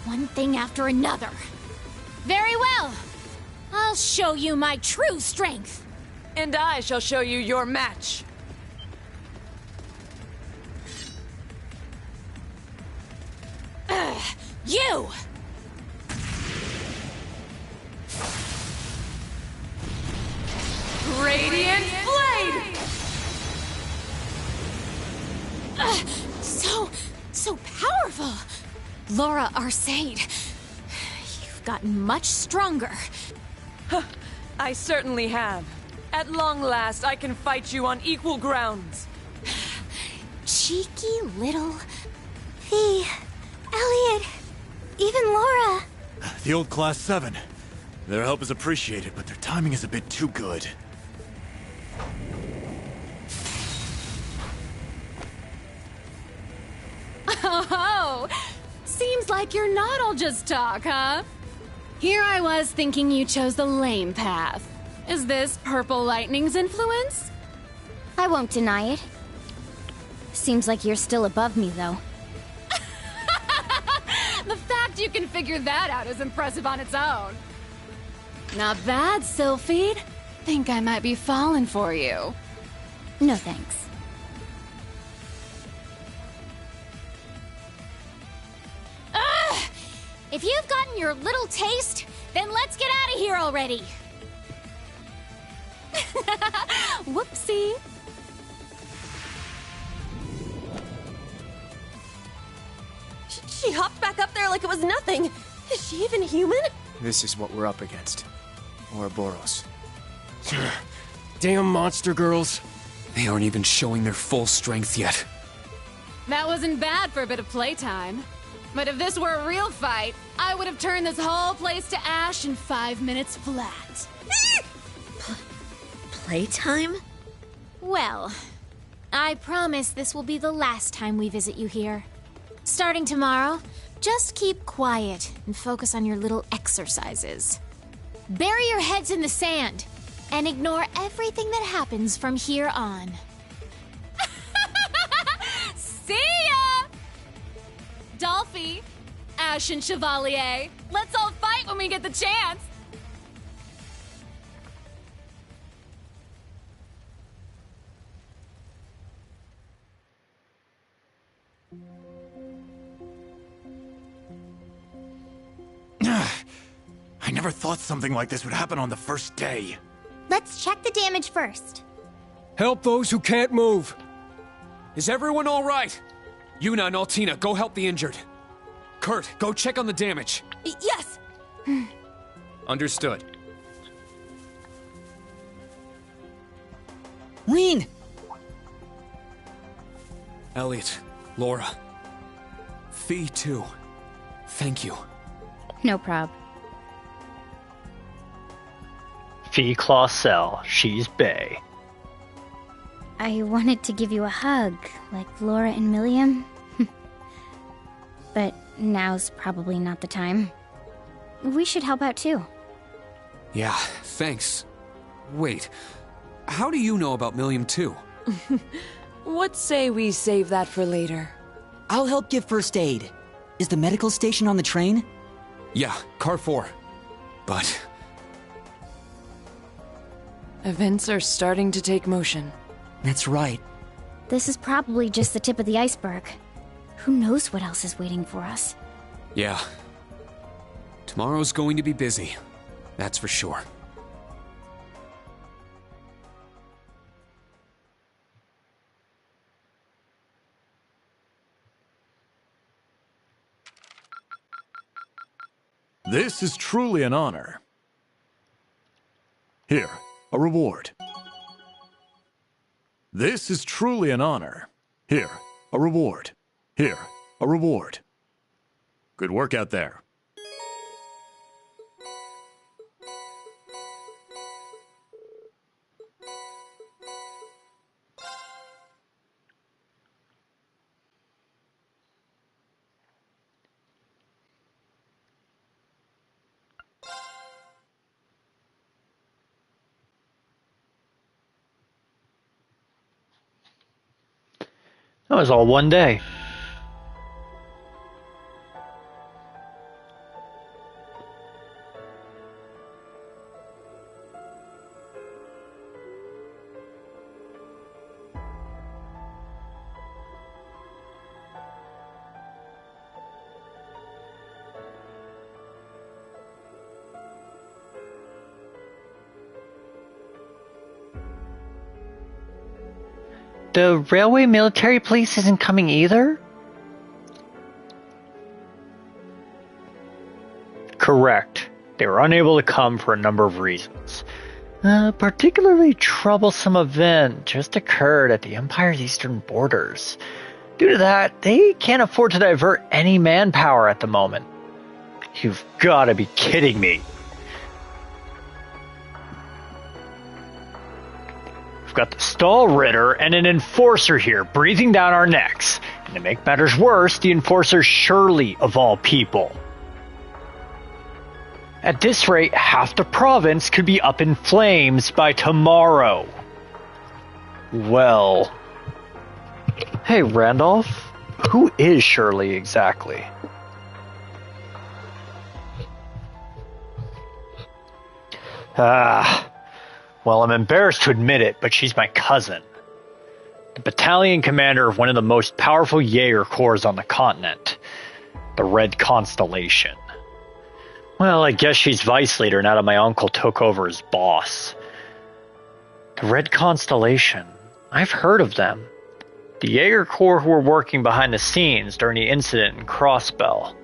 One thing after another. Very well. I'll show you my true strength. And I shall show you your match. You! Radiant Blade! So powerful! Laura Arcade, you've gotten much stronger. I certainly have. At long last, I can fight you on equal grounds. Cheeky little... V, Elliot, even Laura. The old Class 7. Their help is appreciated, but their timing is a bit too good. Oh, seems like you're not all just talk, huh? Here I was thinking you chose the lame path. Is this Purple Lightning's influence? I won't deny it. Seems like you're still above me, though. The fact you can figure that out is impressive on its own. Not bad, Sylphide. Think I might be falling for you. No thanks. Ugh! If you've gotten your little taste, then let's get out of here already. Whoopsie. She hopped back up there like it was nothing. Is she even human? This is what we're up against. Ouroboros. Damn monster girls. They aren't even showing their full strength yet. That wasn't bad for a bit of playtime. But if this were a real fight, I would have turned this whole place to ash in 5 minutes flat. playtime? Well, I promise this will be the last time we visit you here. Starting tomorrow, just keep quiet and focus on your little exercises. Bury your heads in the sand and ignore everything that happens from here on. See ya! Dolphy, Ashen Chevalier, let's all fight when we get the chance! I never thought something like this would happen on the first day. Let's check the damage first. Help those who can't move. Is everyone all right? Yuna and Altina, go help the injured. Kurt, go check on the damage. Yes! Understood. Reen! Elliot, Laura. Fee, too. Thank you. No prob. Fee Clausel, she's bae. I wanted to give you a hug, like Laura and Milliam. But now's probably not the time. We should help out too. Yeah, thanks. Wait, how do you know about Milliam too? What say we save that for later? I'll help give first aid. Is the medical station on the train? Yeah, car 4. But... Events are starting to take motion. That's right. This is probably just the tip of the iceberg. Who knows what else is waiting for us? yeah. Tomorrow's going to be busy. That's for sure. This is truly an honor. Here, a reward. This is truly an honor. Here, a reward. Here, a reward. Good work out there. That was all one day. The railway military police isn't coming either? Correct. They were unable to come for a number of reasons. A particularly troublesome event just occurred at the Empire's eastern borders. Due to that, they can't afford to divert any manpower at the moment. You've got to be kidding me. Got the stall ritter and an enforcer here breathing down our necks. And to make matters worse, the enforcer surely of all people. At this rate, half the province could be up in flames by tomorrow. Well... Hey, Randolph. Who is Shirley exactly? Well, I'm embarrassed to admit it, but she's my cousin. The battalion commander of one of the most powerful Jaeger corps on the continent. The Red Constellation. Well, I guess she's vice leader now that my uncle took over as boss. The Red Constellation. I've heard of them. The Jaeger corps who were working behind the scenes during the incident in Crossbell.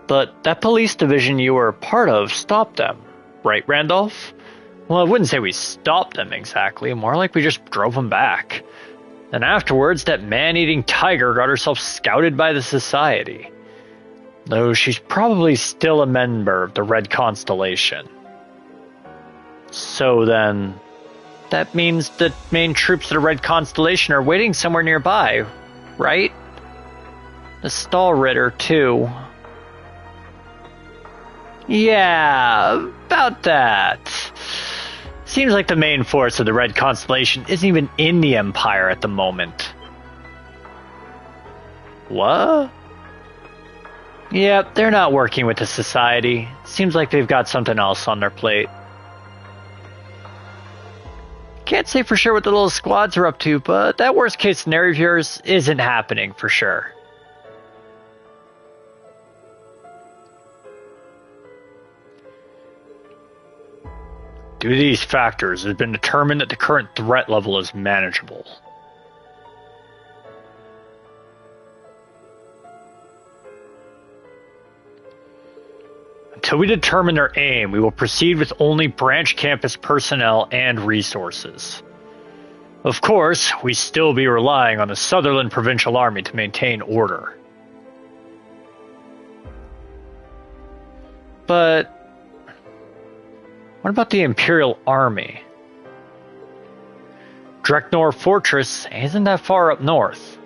But that police division you were a part of stopped them. Right, Randolph? Well, I wouldn't say we stopped them exactly, more like we just drove them back. And afterwards, that man-eating tiger got herself scouted by the Society. Though she's probably still a member of the Red Constellation. So then, That means the main troops of the Red Constellation are waiting somewhere nearby, right? The Stall Ritter, too. Yeah, about that. Seems like the main force of the Red Constellation isn't even in the Empire at the moment. What? Yep, they're not working with the Society. Seems like they've got something else on their plate. Can't say for sure what the little squads are up to, but that worst case scenario of yours isn't happening for sure. Due to these factors, it has been determined that the current threat level is manageable. Until we determine their aim, we will proceed with only branch campus personnel and resources. Of course, we still be relying on the Sutherland Provincial Army to maintain order. But what about the Imperial Army? Dreknor Fortress isn't that far up north.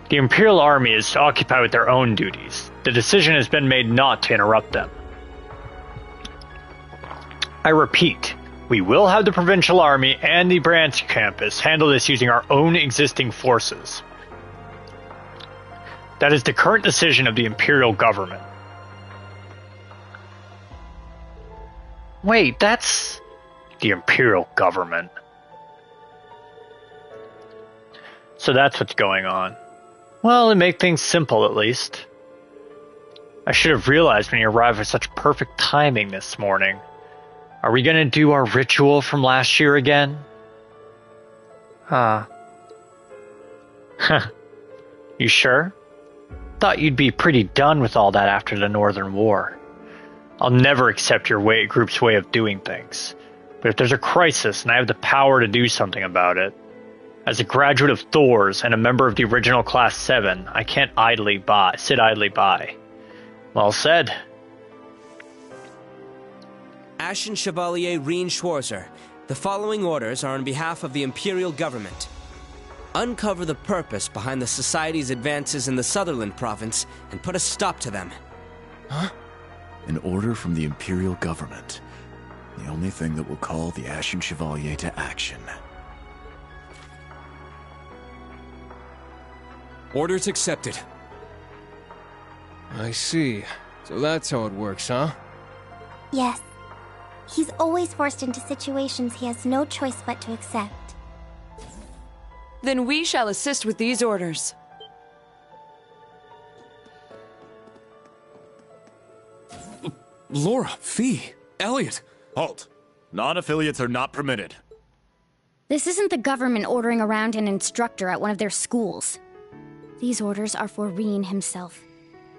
The Imperial Army is occupied with their own duties. The decision has been made not to interrupt them. I repeat, we will have the Provincial Army and the branch campus handle this using our own existing forces. That is the current decision of the Imperial government. Wait, that's the Imperial government. So that's what's going on. Well, it make things simple at least. I should have realized when you arrived with such perfect timing this morning. Are we gonna do our ritual from last year again? Huh. You sure? Thought you'd be pretty done with all that after the Northern War. I'll never accept your group's way of doing things. But if there's a crisis and I have the power to do something about it, as a graduate of Thors and a member of the original Class 7, I can't sit idly by. Well said. Ashen Chevalier Rien Schwarzer, the following orders are on behalf of the Imperial Government. Uncover the purpose behind the Society's advances in the Sutherland Province and put a stop to them. Huh? An order from the Imperial Government. The only thing that will call the Ashen Chevalier to action. Orders accepted. I see. So that's how it works, huh? Yes. He's always forced into situations he has no choice but to accept. Then we shall assist with these orders. Laura, Fee, Elliot. Halt. Non-affiliates are not permitted. This isn't the government ordering around an instructor at one of their schools. These orders are for Rien himself.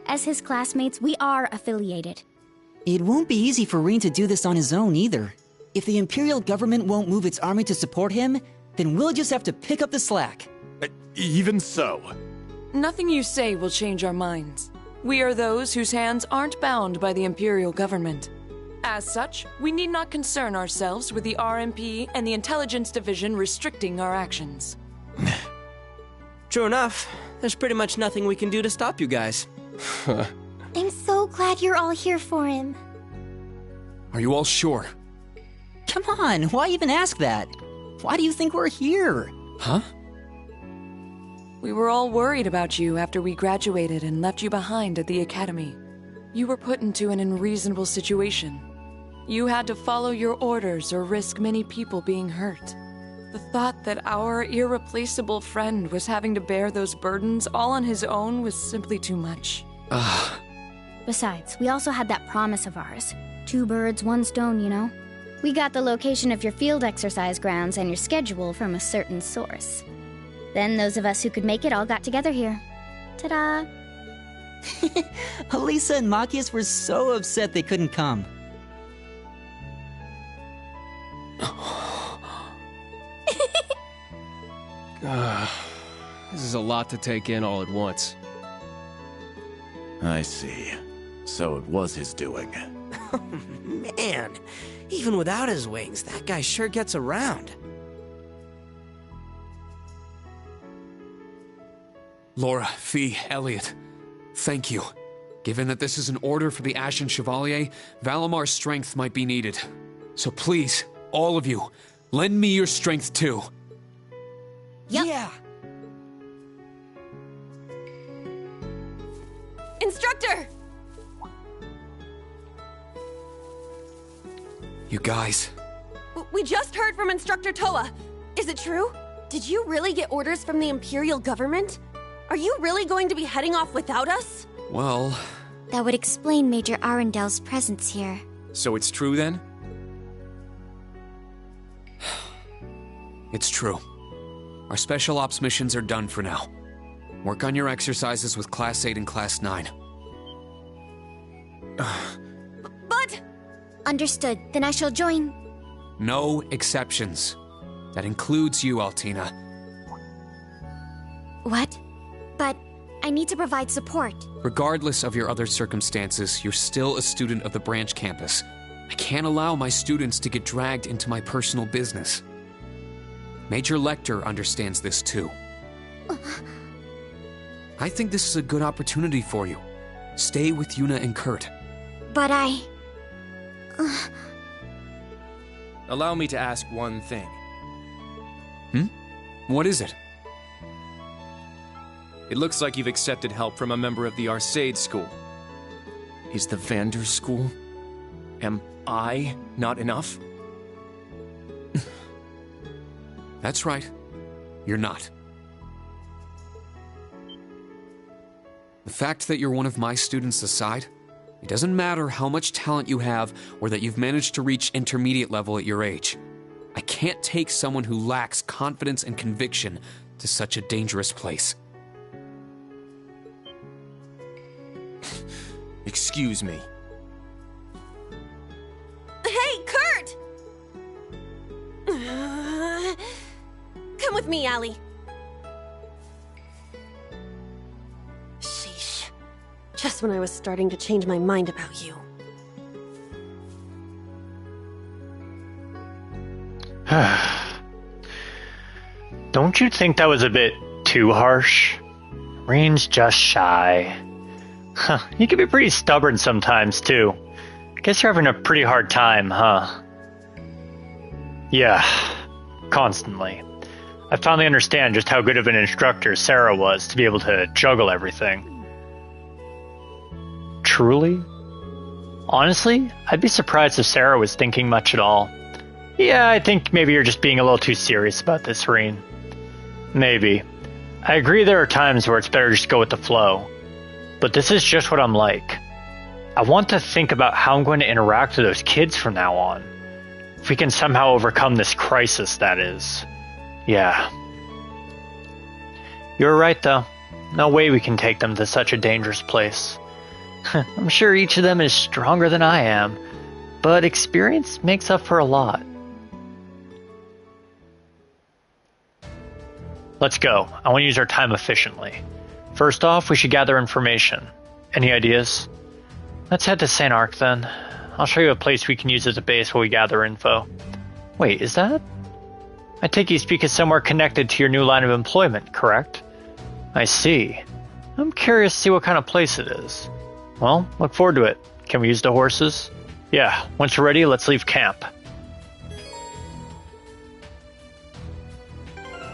As his classmates, we are affiliated. It won't be easy for Rien to do this on his own either. If the Imperial government won't move its army to support him, then we'll just have to pick up the slack. Even so. Nothing you say will change our minds. We are those whose hands aren't bound by the Imperial government. As such, we need not concern ourselves with the RMP and the Intelligence Division restricting our actions. True enough. There's pretty much nothing we can do to stop you guys. I'm so glad you're all here for him. Are you all sure? Come on, why even ask that? Why do you think we're here? Huh? We were all worried about you after we graduated and left you behind at the academy. You were put into an unreasonable situation. You had to follow your orders or risk many people being hurt. The thought that our irreplaceable friend was having to bear those burdens all on his own was simply too much. Besides, we also had that promise of ours. 2 birds, 1 stone, you know? We got the location of your field exercise grounds and your schedule from a certain source. Then those of us who could make it all got together here. Ta-da! Elisa and Machias were so upset they couldn't come. This is a lot to take in all at once. I see. So it was his doing. Man, even without his wings, that guy sure gets around. Laura, Fee, Elliot, thank you. Given that this is an order for the Ashen Chevalier, Valamar's strength might be needed. So please, all of you, lend me your strength too. Yep. Yeah. Instructor! You guys. We just heard from Instructor Toa. Is it true? Did you really get orders from the Imperial government? Are you really going to be heading off without us? Well... That would explain Major Arundel's presence here. So it's true then? It's true. Our special ops missions are done for now. Work on your exercises with Class 8 and Class 9. But... Understood. Then I shall join. No exceptions. That includes you, Altina. What? But I need to provide support. Regardless of your other circumstances, you're still a student of the branch campus. I can't allow my students to get dragged into my personal business. Major Lecter understands this too. I think this is a good opportunity for you. Stay with Yuna and Kurt. But I... Allow me to ask one thing. What is it? It looks like you've accepted help from a member of the Arcade School. Is the Vander School? Am I not enough? That's right. You're not. The fact that you're one of my students aside, it doesn't matter how much talent you have or that you've managed to reach intermediate level at your age. I can't take someone who lacks confidence and conviction to such a dangerous place. Excuse me. Hey, Kurt! Come with me, Allie. Sheesh. Just when I was starting to change my mind about you. Don't you think that was a bit too harsh? Reen's just shy. Huh, he can be pretty stubborn sometimes, too. Guess you're having a pretty hard time, huh? Yeah, constantly. I finally understand just how good of an instructor Sarah was to be able to juggle everything. Truly? Honestly, I'd be surprised if Sarah was thinking much at all. Yeah, I think maybe you're just being a little too serious about this, Reen. Maybe. I agree there are times where it's better just go with the flow. But this is just what I'm like. I want to think about how I'm going to interact with those kids from now on. If we can somehow overcome this crisis, that is. Yeah. You're right, though. No way we can take them to such a dangerous place. I'm sure each of them is stronger than I am, but experience makes up for a lot. Let's go. I want to use our time efficiently. First off, we should gather information. Any ideas? Let's head to Saint-Arkh then. I'll show you a place we can use as a base while we gather info. Wait, is that? I take you speak of somewhere connected to your new line of employment, correct? I see. I'm curious to see what kind of place it is. Well, look forward to it. Can we use the horses? Yeah, once you're ready, let's leave camp.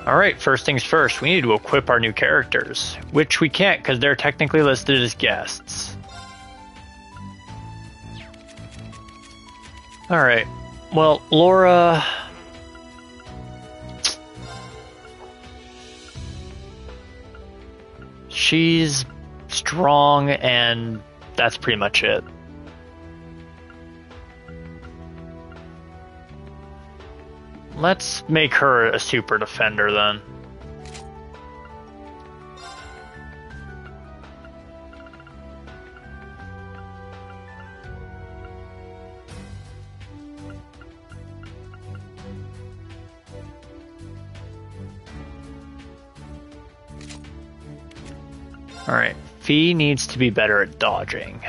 Alright, first things first, we need to equip our new characters, which we can't because they're technically listed as guests. Alright, well, Laura... She's strong and that's pretty much it. Let's make her a super defender then. Alright, Fee needs to be better at dodging.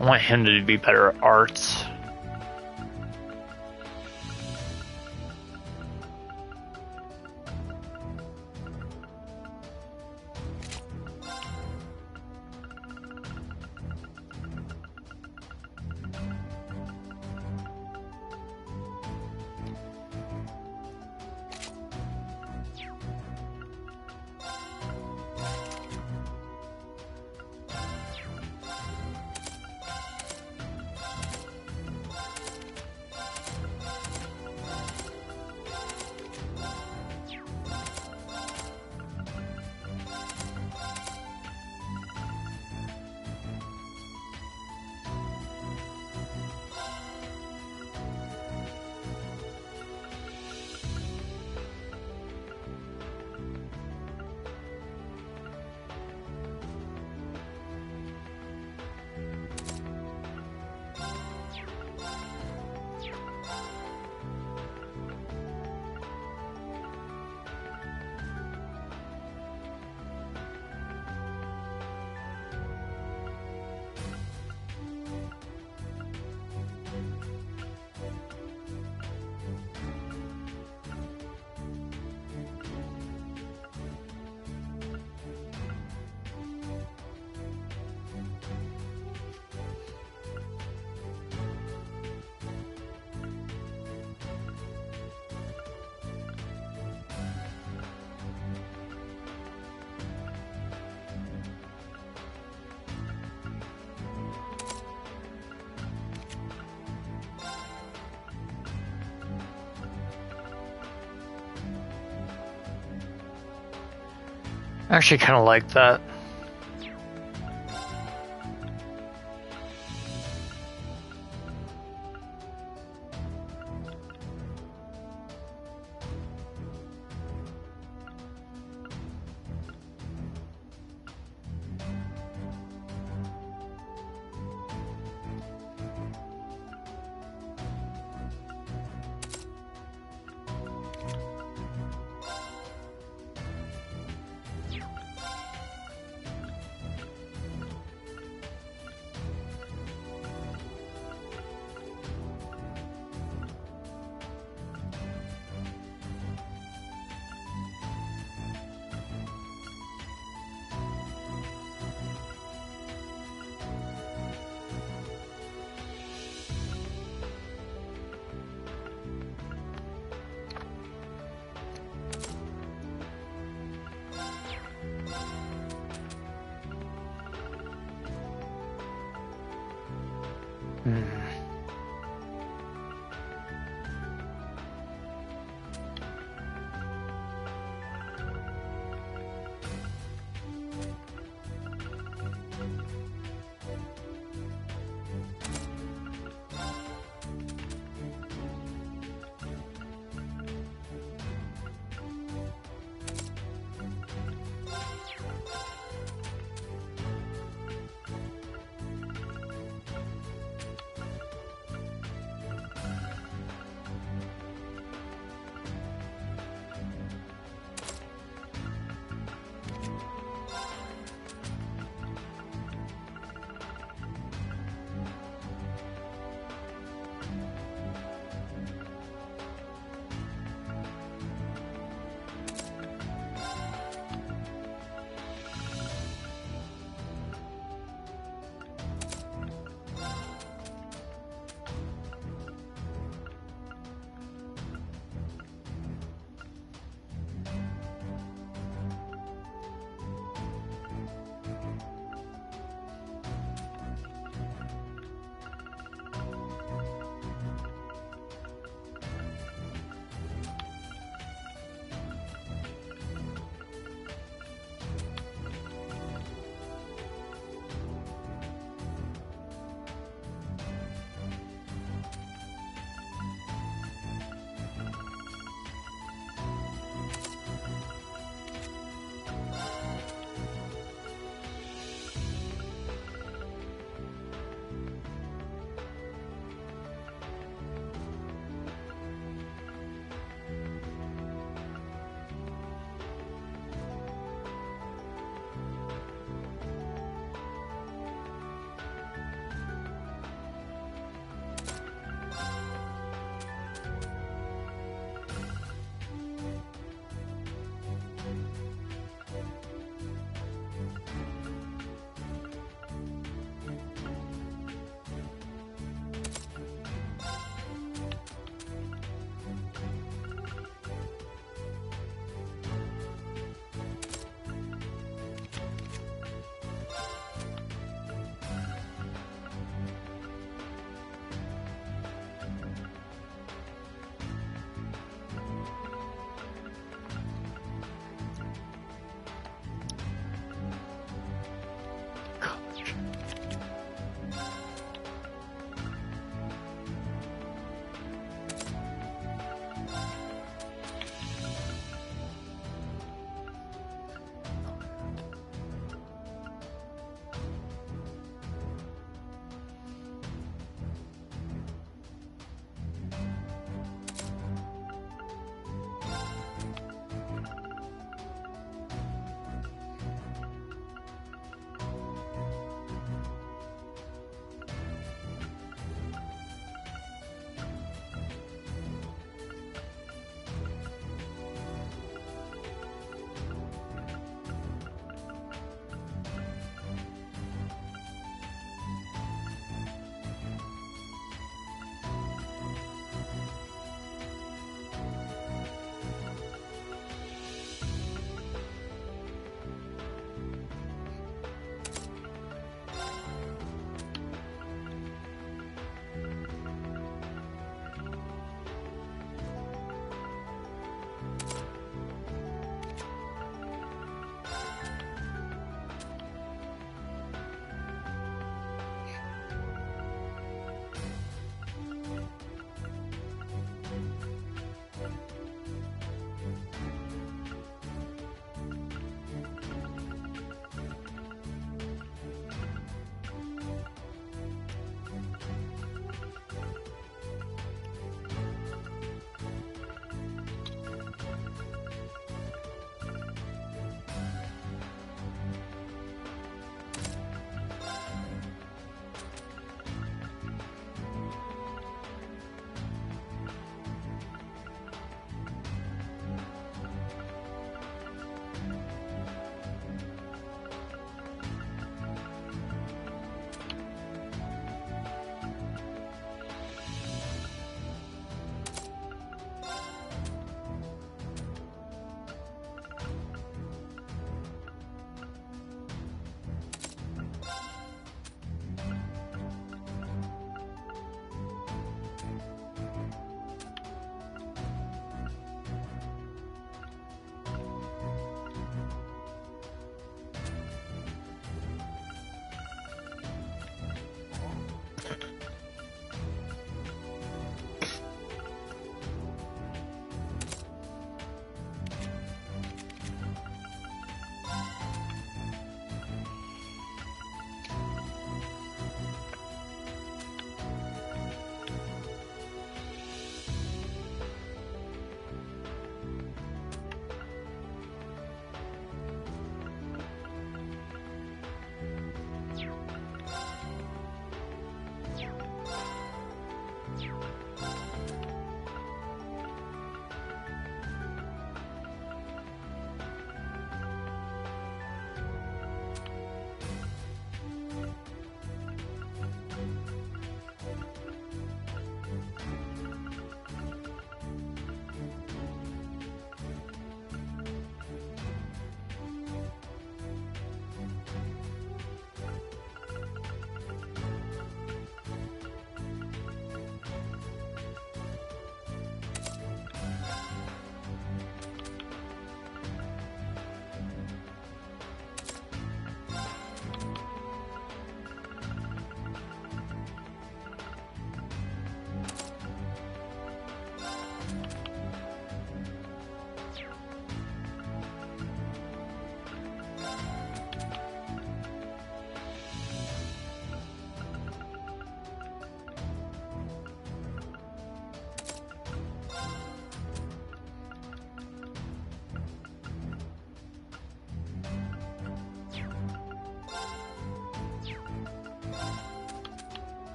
I want him to be better at arts. I actually kind of like that.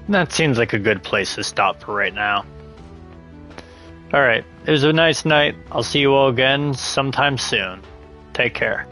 That seems like a good place to stop for right now. Alright, it was a nice night. I'll see you all again sometime soon. Take care.